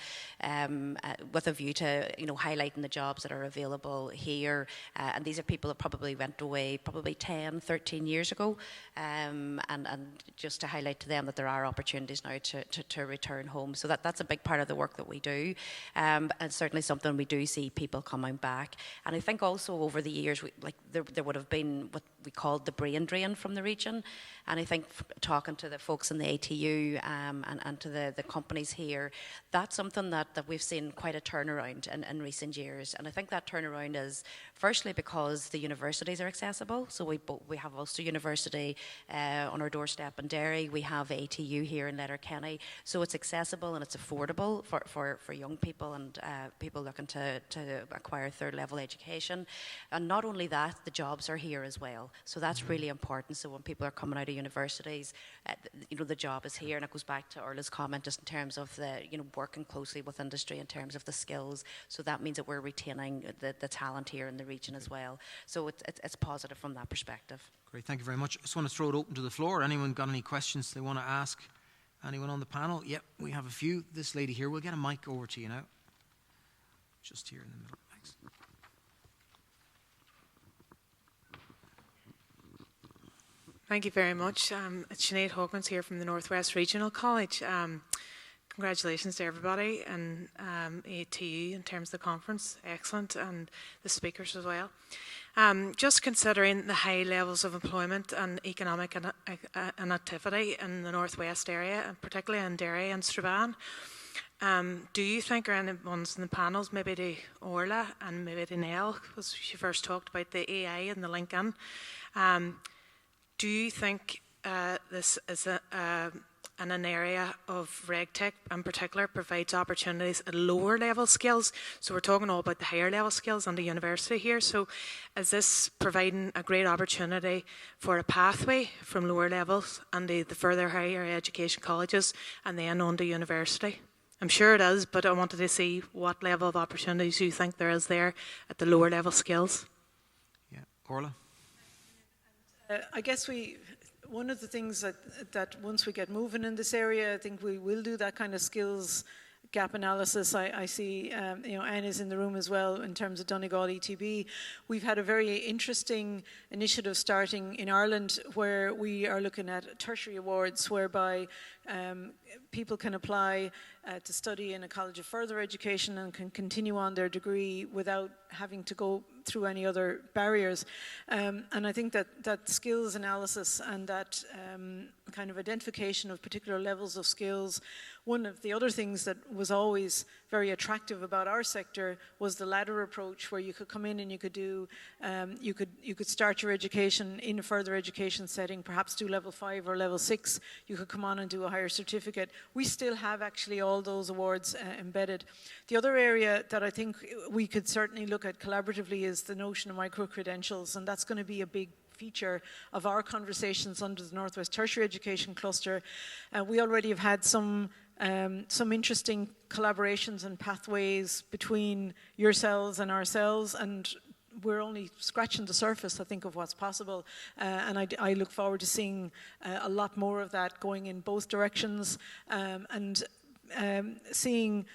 with a view to, you know, highlighting the jobs that are available here. And these are people that probably went away probably 10, 13 years ago, and just to highlight to them that there are opportunities now to return home. So that's a big part of the work that we do, and certainly something we do see people coming back. And I think also over the years, there would have been what we called the brain drain from the region. And I think talking to the folks in the ATU and to the companies here, that's something that we've seen quite a turnaround in recent years. And I think that turnaround is firstly because the universities are accessible. So we have Ulster University on our doorstep in Derry. We have ATU here in Letterkenny. So it's accessible and it's affordable for young people and people looking to acquire third level education. And not only that, the jobs are here as well. So that's really important. So when people are coming out of universities, you know, the job is here. And it goes back to Orla's comment just in terms of the, you know, working closely with industry in terms of the skills. So that means that we're retaining the talent here in the region as well. So it's positive from that perspective. Great, thank you very much. I just want to throw it open to the floor. Anyone got any questions they want to ask? Anyone on the panel? Yep, we have a few. This lady here, we'll get a mic over to you now. Just here in the middle. Thanks. Thank you very much. It's Sinead Hawkins here from the Northwest Regional College. Congratulations to everybody and ATU in terms of the conference. Excellent. And the speakers as well. Just considering the high levels of employment and economic and activity in the Northwest area, and particularly in Derry and Strabane, do you think, or anyone's in the panels, maybe to Orla and maybe to Nell, because she first talked about the AI and the link in, do you think this is in an area of RegTech in particular provides opportunities at lower level skills? So we're talking all about the higher level skills on the university here. So is this providing a great opportunity for a pathway from lower levels and the further higher education colleges and then on to university? I'm sure it is, but I wanted to see what level of opportunities you think there is there at the lower level skills. Yeah, Orla? I guess one of the things that once we get moving in this area, I think we will do that kind of skills gap analysis. I see, Anne is in the room as well in terms of Donegal ETB. We've had a very interesting initiative starting in Ireland where we are looking at tertiary awards whereby people can apply to study in a college of further education and can continue on their degree without having to go through any other barriers. And I think that skills analysis and that kind of identification of particular levels of skills, one of the other things that was always very attractive about our sector was the ladder approach, where you could come in and you could do, you could start your education in a further education setting, perhaps do level 5 or level 6. You could come on and do a higher certificate. We still have actually all those awards embedded. The other area that I think we could certainly look at collaboratively is the notion of micro-credentials, and that's going to be a big feature of our conversations under the Northwest Tertiary Education Cluster. We already have had some interesting collaborations and pathways between yourselves and ourselves, and we're only scratching the surface, I think, of what's possible. And I look forward to seeing a lot more of that going in both directions, and seeing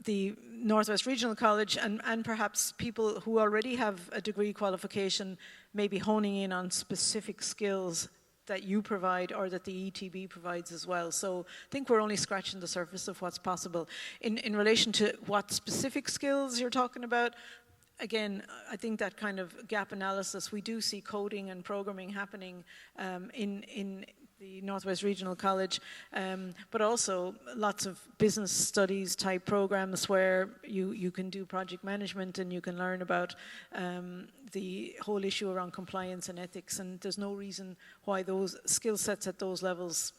the Northwest Regional College and perhaps people who already have a degree qualification maybe honing in on specific skills that you provide or that the ETB provides as well. So I think we're only scratching the surface of what's possible. In relation to what specific skills you're talking about, again, I think that kind of gap analysis, we do see coding and programming happening in the Northwest Regional College, but also lots of business studies type programs where you can do project management and you can learn about the whole issue around compliance and ethics, and there's no reason why those skill sets at those levels,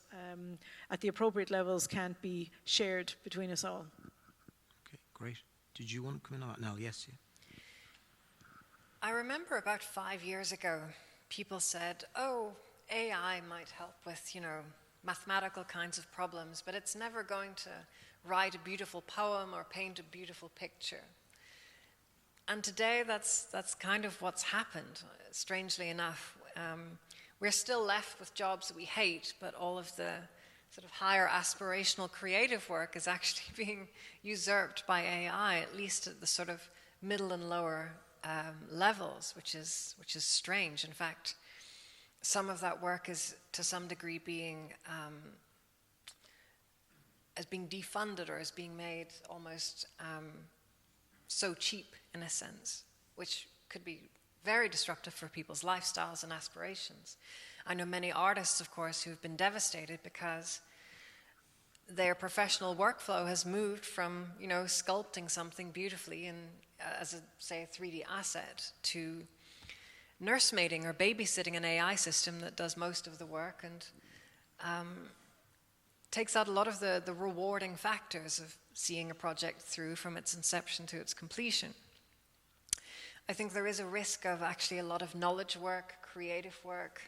at the appropriate levels, can't be shared between us all. Okay, great. Did you want to come in? No, yes. Yeah. I remember about 5 years ago, people said, oh, AI might help with, mathematical kinds of problems, but it's never going to write a beautiful poem or paint a beautiful picture. And today, that's kind of what's happened, strangely enough. We're still left with jobs that we hate, but all of the sort of higher aspirational creative work is actually being usurped by AI, at least at the sort of middle and lower levels, which is strange. In fact, some of that work is to some degree being defunded or is being made almost so cheap in a sense, which could be very disruptive for people's lifestyles and aspirations. I know many artists, of course, who have been devastated because their professional workflow has moved from, sculpting something beautifully in, as a, say, a 3D asset to nursemaiding or babysitting an AI system that does most of the work and takes out a lot of the rewarding factors of seeing a project through from its inception to its completion. I think there is a risk of actually a lot of knowledge work, creative work,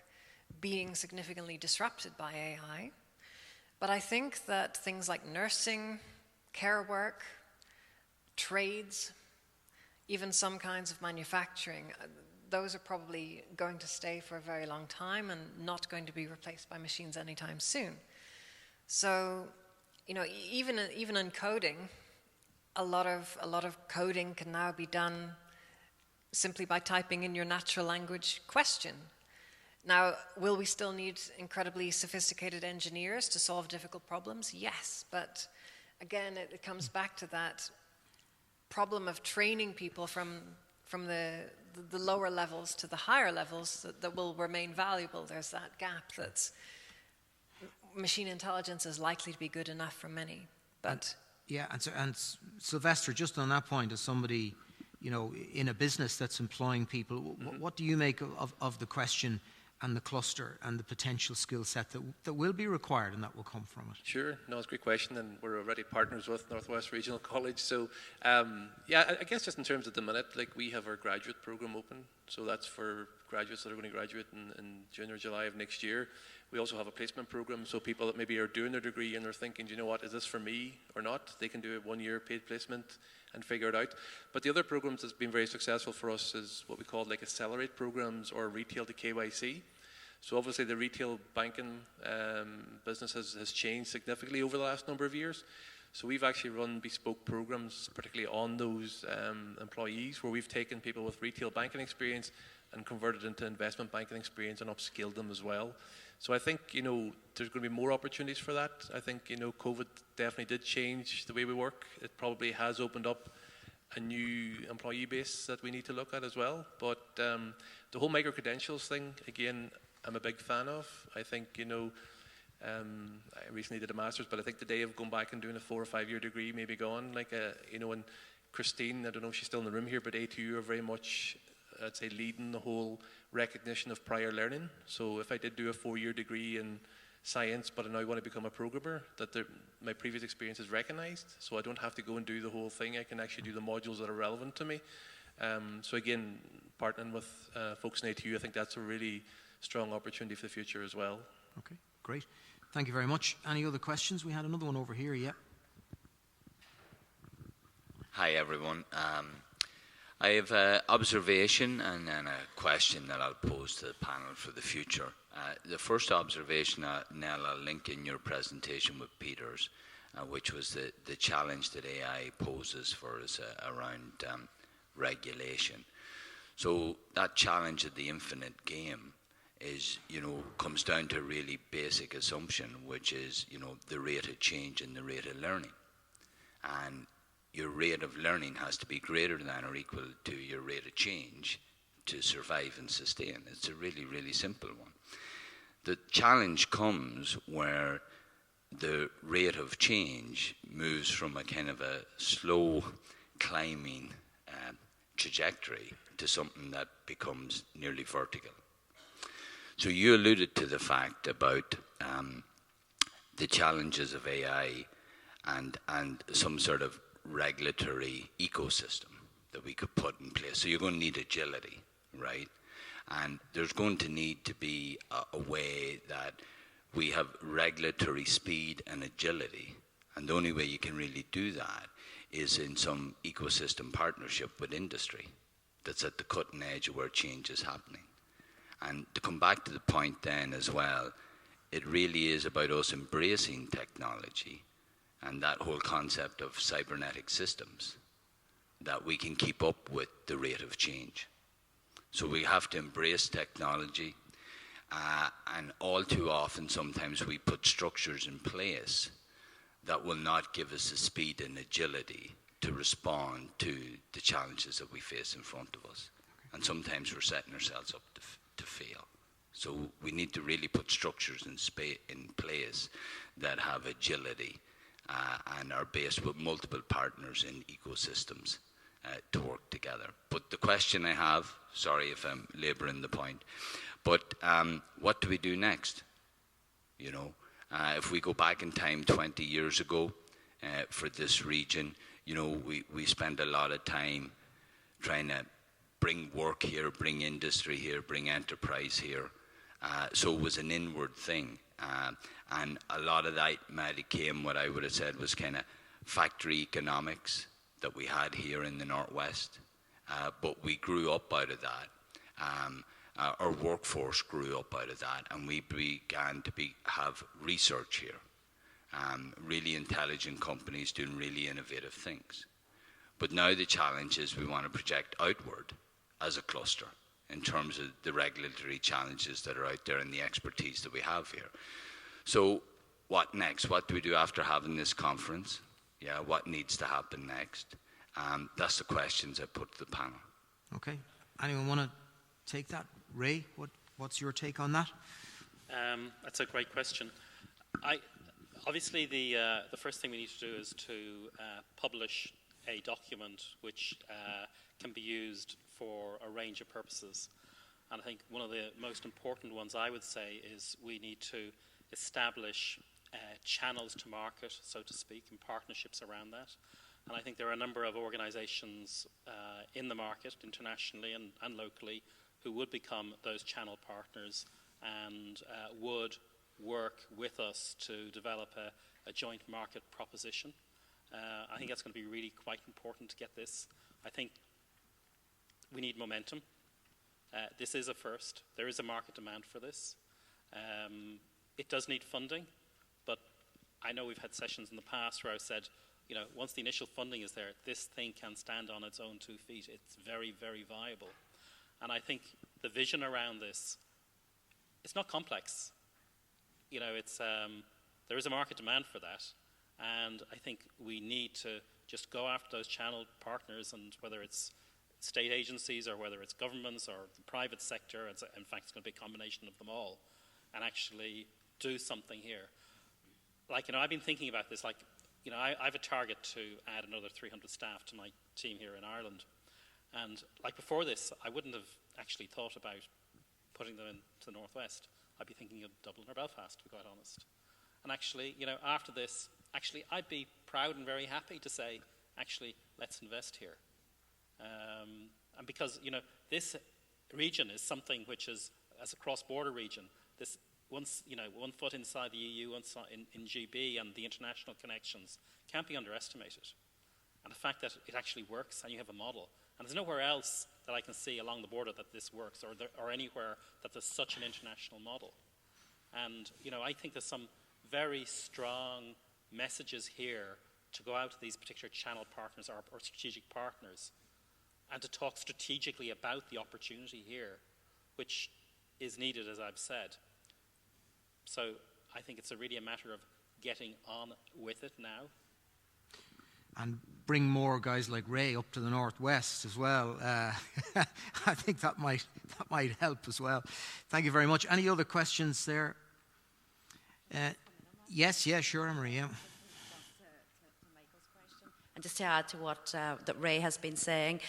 being significantly disrupted by AI. But I think that things like nursing, care work, trades, even some kinds of manufacturing, those are probably going to stay for a very long time and not going to be replaced by machines anytime soon. So, even in coding, a lot of coding can now be done simply by typing in your natural language question. Now, will we still need incredibly sophisticated engineers to solve difficult problems? Yes, but again, it comes back to that problem of training people from the lower levels to the higher levels that will remain valuable. There's that gap that's machine intelligence is likely to be good enough for many, but and Sylvester, just on that point, as somebody in a business that's employing people, what do you make of the question and the cluster and the potential skill set that will be required and that will come from it? Sure, no, it's a great question, and we're already partners with Northwest Regional College. So, I guess just in terms of the minute, we have our graduate program open, so that's for graduates that are going to graduate in June or July of next year. We also have a placement program, so people that maybe are doing their degree and they're thinking, you know what, is this for me or not? They can do a 1-year paid placement and figure it out. But the other programs that's been very successful for us is what we call like accelerate programs or retail to KYC. So obviously the retail banking business has changed significantly over the last number of years. So we've actually run bespoke programs, particularly on those employees, where we've taken people with retail banking experience and converted into investment banking experience and upskilled them as well. So I think, you know, there's going to be more opportunities for that. I think, you know, COVID definitely did change the way we work. It probably has opened up a new employee base that we need to look at as well. But the whole micro-credentials thing, again, I'm a big fan of. I think, you know, I recently did a master's, but I think the day of going back and doing a 4 or 5 year degree may be gone. Like, you know, and Christine, I don't know if she's still in the room here, but ATU are very much, I'd say, leading the whole recognition of prior learning. So if I did do a 4-year degree in science, but I now want to become a programmer, that my previous experience is recognized, so I don't have to go and do the whole thing. I can actually do the modules that are relevant to me. So again, partnering with folks in ATU, I think that's a really strong opportunity for the future as well. Okay, great. Thank you very much. Any other questions? We had another one over here, yeah. Hi, everyone. I have an observation and then a question that I'll pose to the panel for the future. The first observation, Nell, I'll link in your presentation with Peter's, which was the challenge that AI poses for us around regulation. So that challenge of the infinite game is, you know, comes down to a really basic assumption, which is, you know, the rate of change and the rate of learning. And your rate of learning has to be greater than or equal to your rate of change to survive and sustain. It's a really, really simple one. The challenge comes where the rate of change moves from a kind of a slow climbing trajectory to something that becomes nearly vertical. So you alluded to the fact about the challenges of AI and some sort of regulatory ecosystem that we could put in place. So you're going to need agility, right? And there's going to need to be a way that we have regulatory speed and agility. And the only way you can really do that is in some ecosystem partnership with industry that's at the cutting edge of where change is happening. And to come back to the point then as well, it really is about us embracing technology and that whole concept of cybernetic systems, that we can keep up with the rate of change. So we have to embrace technology, and all too often sometimes we put structures in place that will not give us the speed and agility to respond to the challenges that we face in front of us. And sometimes we're setting ourselves up to fail. So we need to really put structures in place that have agility and are based with multiple partners in ecosystems to work together. But the question I have, sorry if I'm labouring the point, but what do we do next? You know, if we go back in time 20 years ago for this region, you know, we spent a lot of time trying to bring work here, bring industry here, bring enterprise here. So it was an inward thing. And a lot of that might have came, what I would have said was kind of factory economics that we had here in the Northwest. But we grew up out of that. Our workforce grew up out of that, and we began to have research here. Really intelligent companies doing really innovative things. But now the challenge is we want to project outward as a cluster in terms of the regulatory challenges that are out there and the expertise that we have here. So what next? What do we do after having this conference? Yeah, what needs to happen next? That's the questions I put to the panel. Okay. Anyone want to take that? Ray, what's your take on that? That's a great question. Obviously, the first thing we need to do is to publish a document which can be used for a range of purposes. And I think one of the most important ones I would say is we need to establish channels to market, so to speak, and partnerships around that. And I think there are a number of organizations in the market, internationally and locally, who would become those channel partners and would work with us to develop a joint market proposition. I think that's going to be really quite important to get this. I think we need momentum. This is a first. There is a market demand for this. It does need funding, but I know we've had sessions in the past where I've said, you know, once the initial funding is there, this thing can stand on its own 2 feet. It's very, very viable. And I think the vision around this, it's not complex. You know, it's, there is a market demand for that. And I think we need to just go after those channel partners, and whether it's state agencies or whether it's governments or the private sector, in fact, it's going to be a combination of them all, and actually do something here. Like, you know, I've been thinking about this, like, you know, I have a target to add another 300 staff to my team here in Ireland. And like before this, I wouldn't have actually thought about putting them into the Northwest. I'd be thinking of Dublin or Belfast, to be quite honest. And actually, you know, after this, actually, I'd be proud and very happy to say, actually, let's invest here. And because, you know, this region is something which is, as a cross-border region, this once, you know, 1 foot inside the EU, one in GB, and the international connections can't be underestimated. And the fact that it actually works and you have a model, and there's nowhere else that I can see along the border that this works, or anywhere that there's such an international model. And, you know, I think there's some very strong messages here to go out to these particular channel partners or strategic partners, and to talk strategically about the opportunity here, which is needed, as I've said. So I think it's really a matter of getting on with it now. And bring more guys like Ray up to the Northwest as well. I think that might help as well. Thank you very much. Any other questions there? Yes, sure, Emery, yeah. And just to add to what that Ray has been saying,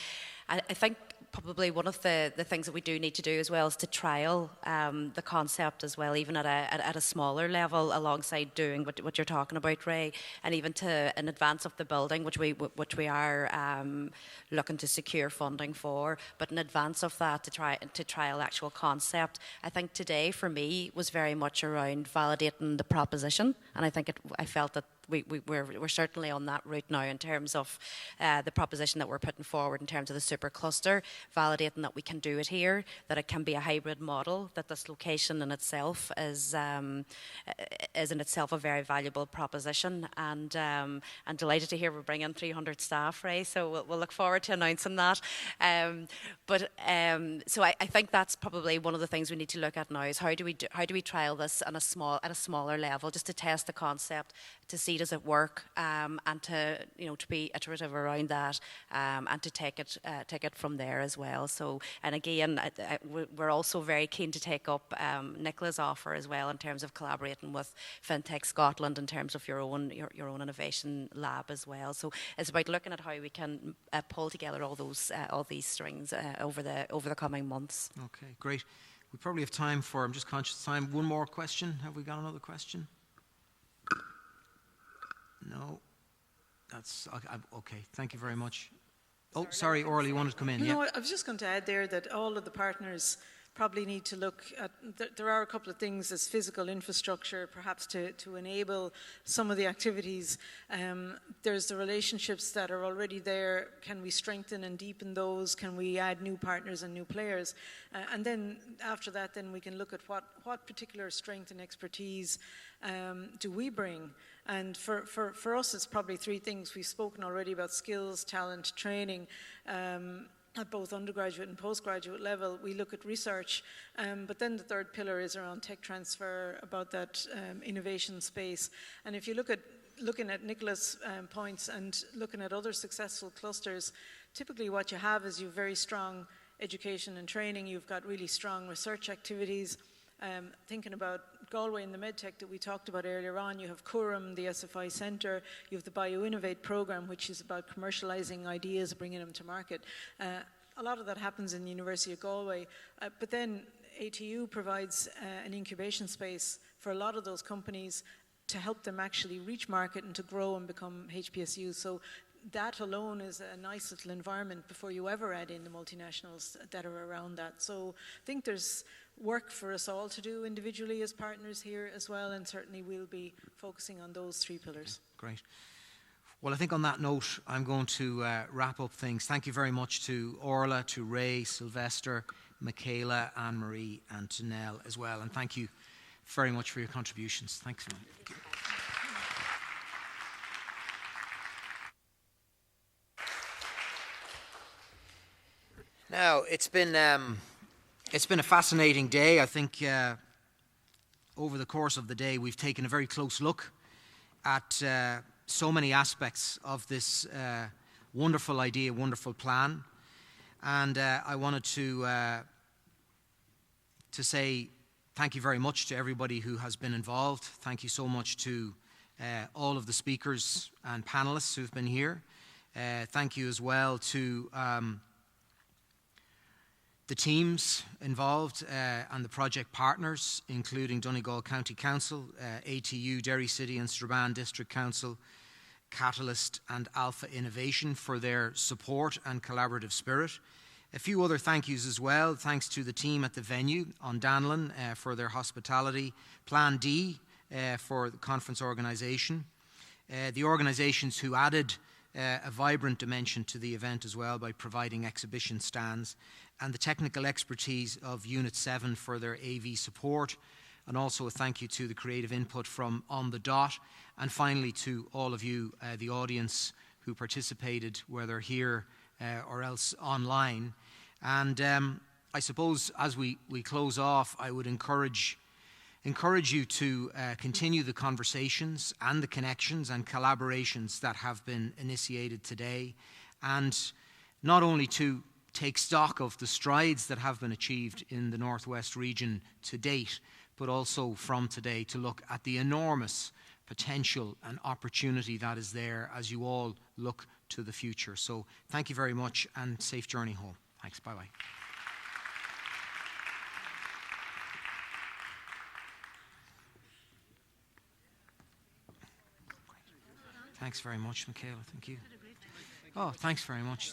I think probably one of the things that we do need to do as well is to trial the concept as well, even at a smaller level, alongside doing what you're talking about, Ray, and even in advance of the building, which we are looking to secure funding for. But in advance of that, to trial actual concept, I think today for me was very much around validating the proposition, and I felt that we're certainly on that route now in terms of the proposition that we're putting forward in terms of the supercluster, validating that we can do it here, that it can be a hybrid model, that this location in itself is in itself a very valuable proposition. And I'm delighted to hear we're bringing 300 staff, Ray, so we'll look forward to announcing that. So I think that's probably one of the things we need to look at now is how do we trial this at a smaller level, just to test the concept, to see does it work, and to be iterative around that, and to take it from there as well. So, and again, we're also very keen to take up Nicola's offer as well in terms of collaborating with FinTech Scotland in terms of your own innovation lab as well. So it's about looking at how we can pull together all these strings over the coming months. Okay, great. We probably have time for, I'm just conscious of time, one more question. Have we got another question? No. That's okay. Thank you very much. Oh, sorry, Orly, you wanted to come in. No, I was just going to add there that all of the partners probably need to look at, there are a couple of things as physical infrastructure, perhaps to enable some of the activities. There's the relationships that are already there. Can we strengthen and deepen those? Can we add new partners and new players? And then after that, then we can look at what particular strength and expertise do we bring? And for us, it's probably three things. We've spoken already about skills, talent, training. At both undergraduate and postgraduate level, we look at research, but then the third pillar is around tech transfer, about that innovation space. And if you looking at Nicola's points and looking at other successful clusters, typically what you have is you have very strong education and training, you've got really strong research activities. Thinking about Galway and the MedTech that we talked about earlier on, you have Curram, the SFI Centre, you have the BioInnovate programme, which is about commercialising ideas, bringing them to market. A lot of that happens in the University of Galway, but then ATU provides an incubation space for a lot of those companies to help them actually reach market and to grow and become HPSUs. So that alone is a nice little environment before you ever add in the multinationals that are around that. So I think there's work for us all to do individually as partners here as well, and certainly we'll be focusing on those 3 pillars. Great. Well, I think on that note, I'm going to wrap up things. Thank you very much to Orla, to Ray, Sylvester, Michaela, Anne-Marie, and to Nell as well. And thank you very much for your contributions. Thanks. Now, it's been a fascinating day. I think over the course of the day, we've taken a very close look at so many aspects of this wonderful idea, wonderful plan. And I wanted to say thank you very much to everybody who has been involved. Thank you so much to all of the speakers and panelists who've been here. Thank you as well to the teams involved and the project partners, including Donegal County Council, ATU, Derry City and Strabane District Council, Catalyst and Alpha Innovation for their support and collaborative spirit. A few other thank yous as well. Thanks to the team at the venue on Danlan for their hospitality. Plan D for the conference organisation. The organisations who added a vibrant dimension to the event as well by providing exhibition stands, and the technical expertise of Unit 7 for their AV support, and also a thank you to the creative input from On the Dot, and finally to all of you, the audience who participated, whether here or else online. And I suppose as we close off, I would encourage you to continue the conversations and the connections and collaborations that have been initiated today, and not only to take stock of the strides that have been achieved in the Northwest region to date, but also from today to look at the enormous potential and opportunity that is there as you all look to the future. So thank you very much and safe journey home. Thanks. Bye-bye. Thanks very much, Michaela. Thank you. Oh, thanks very much.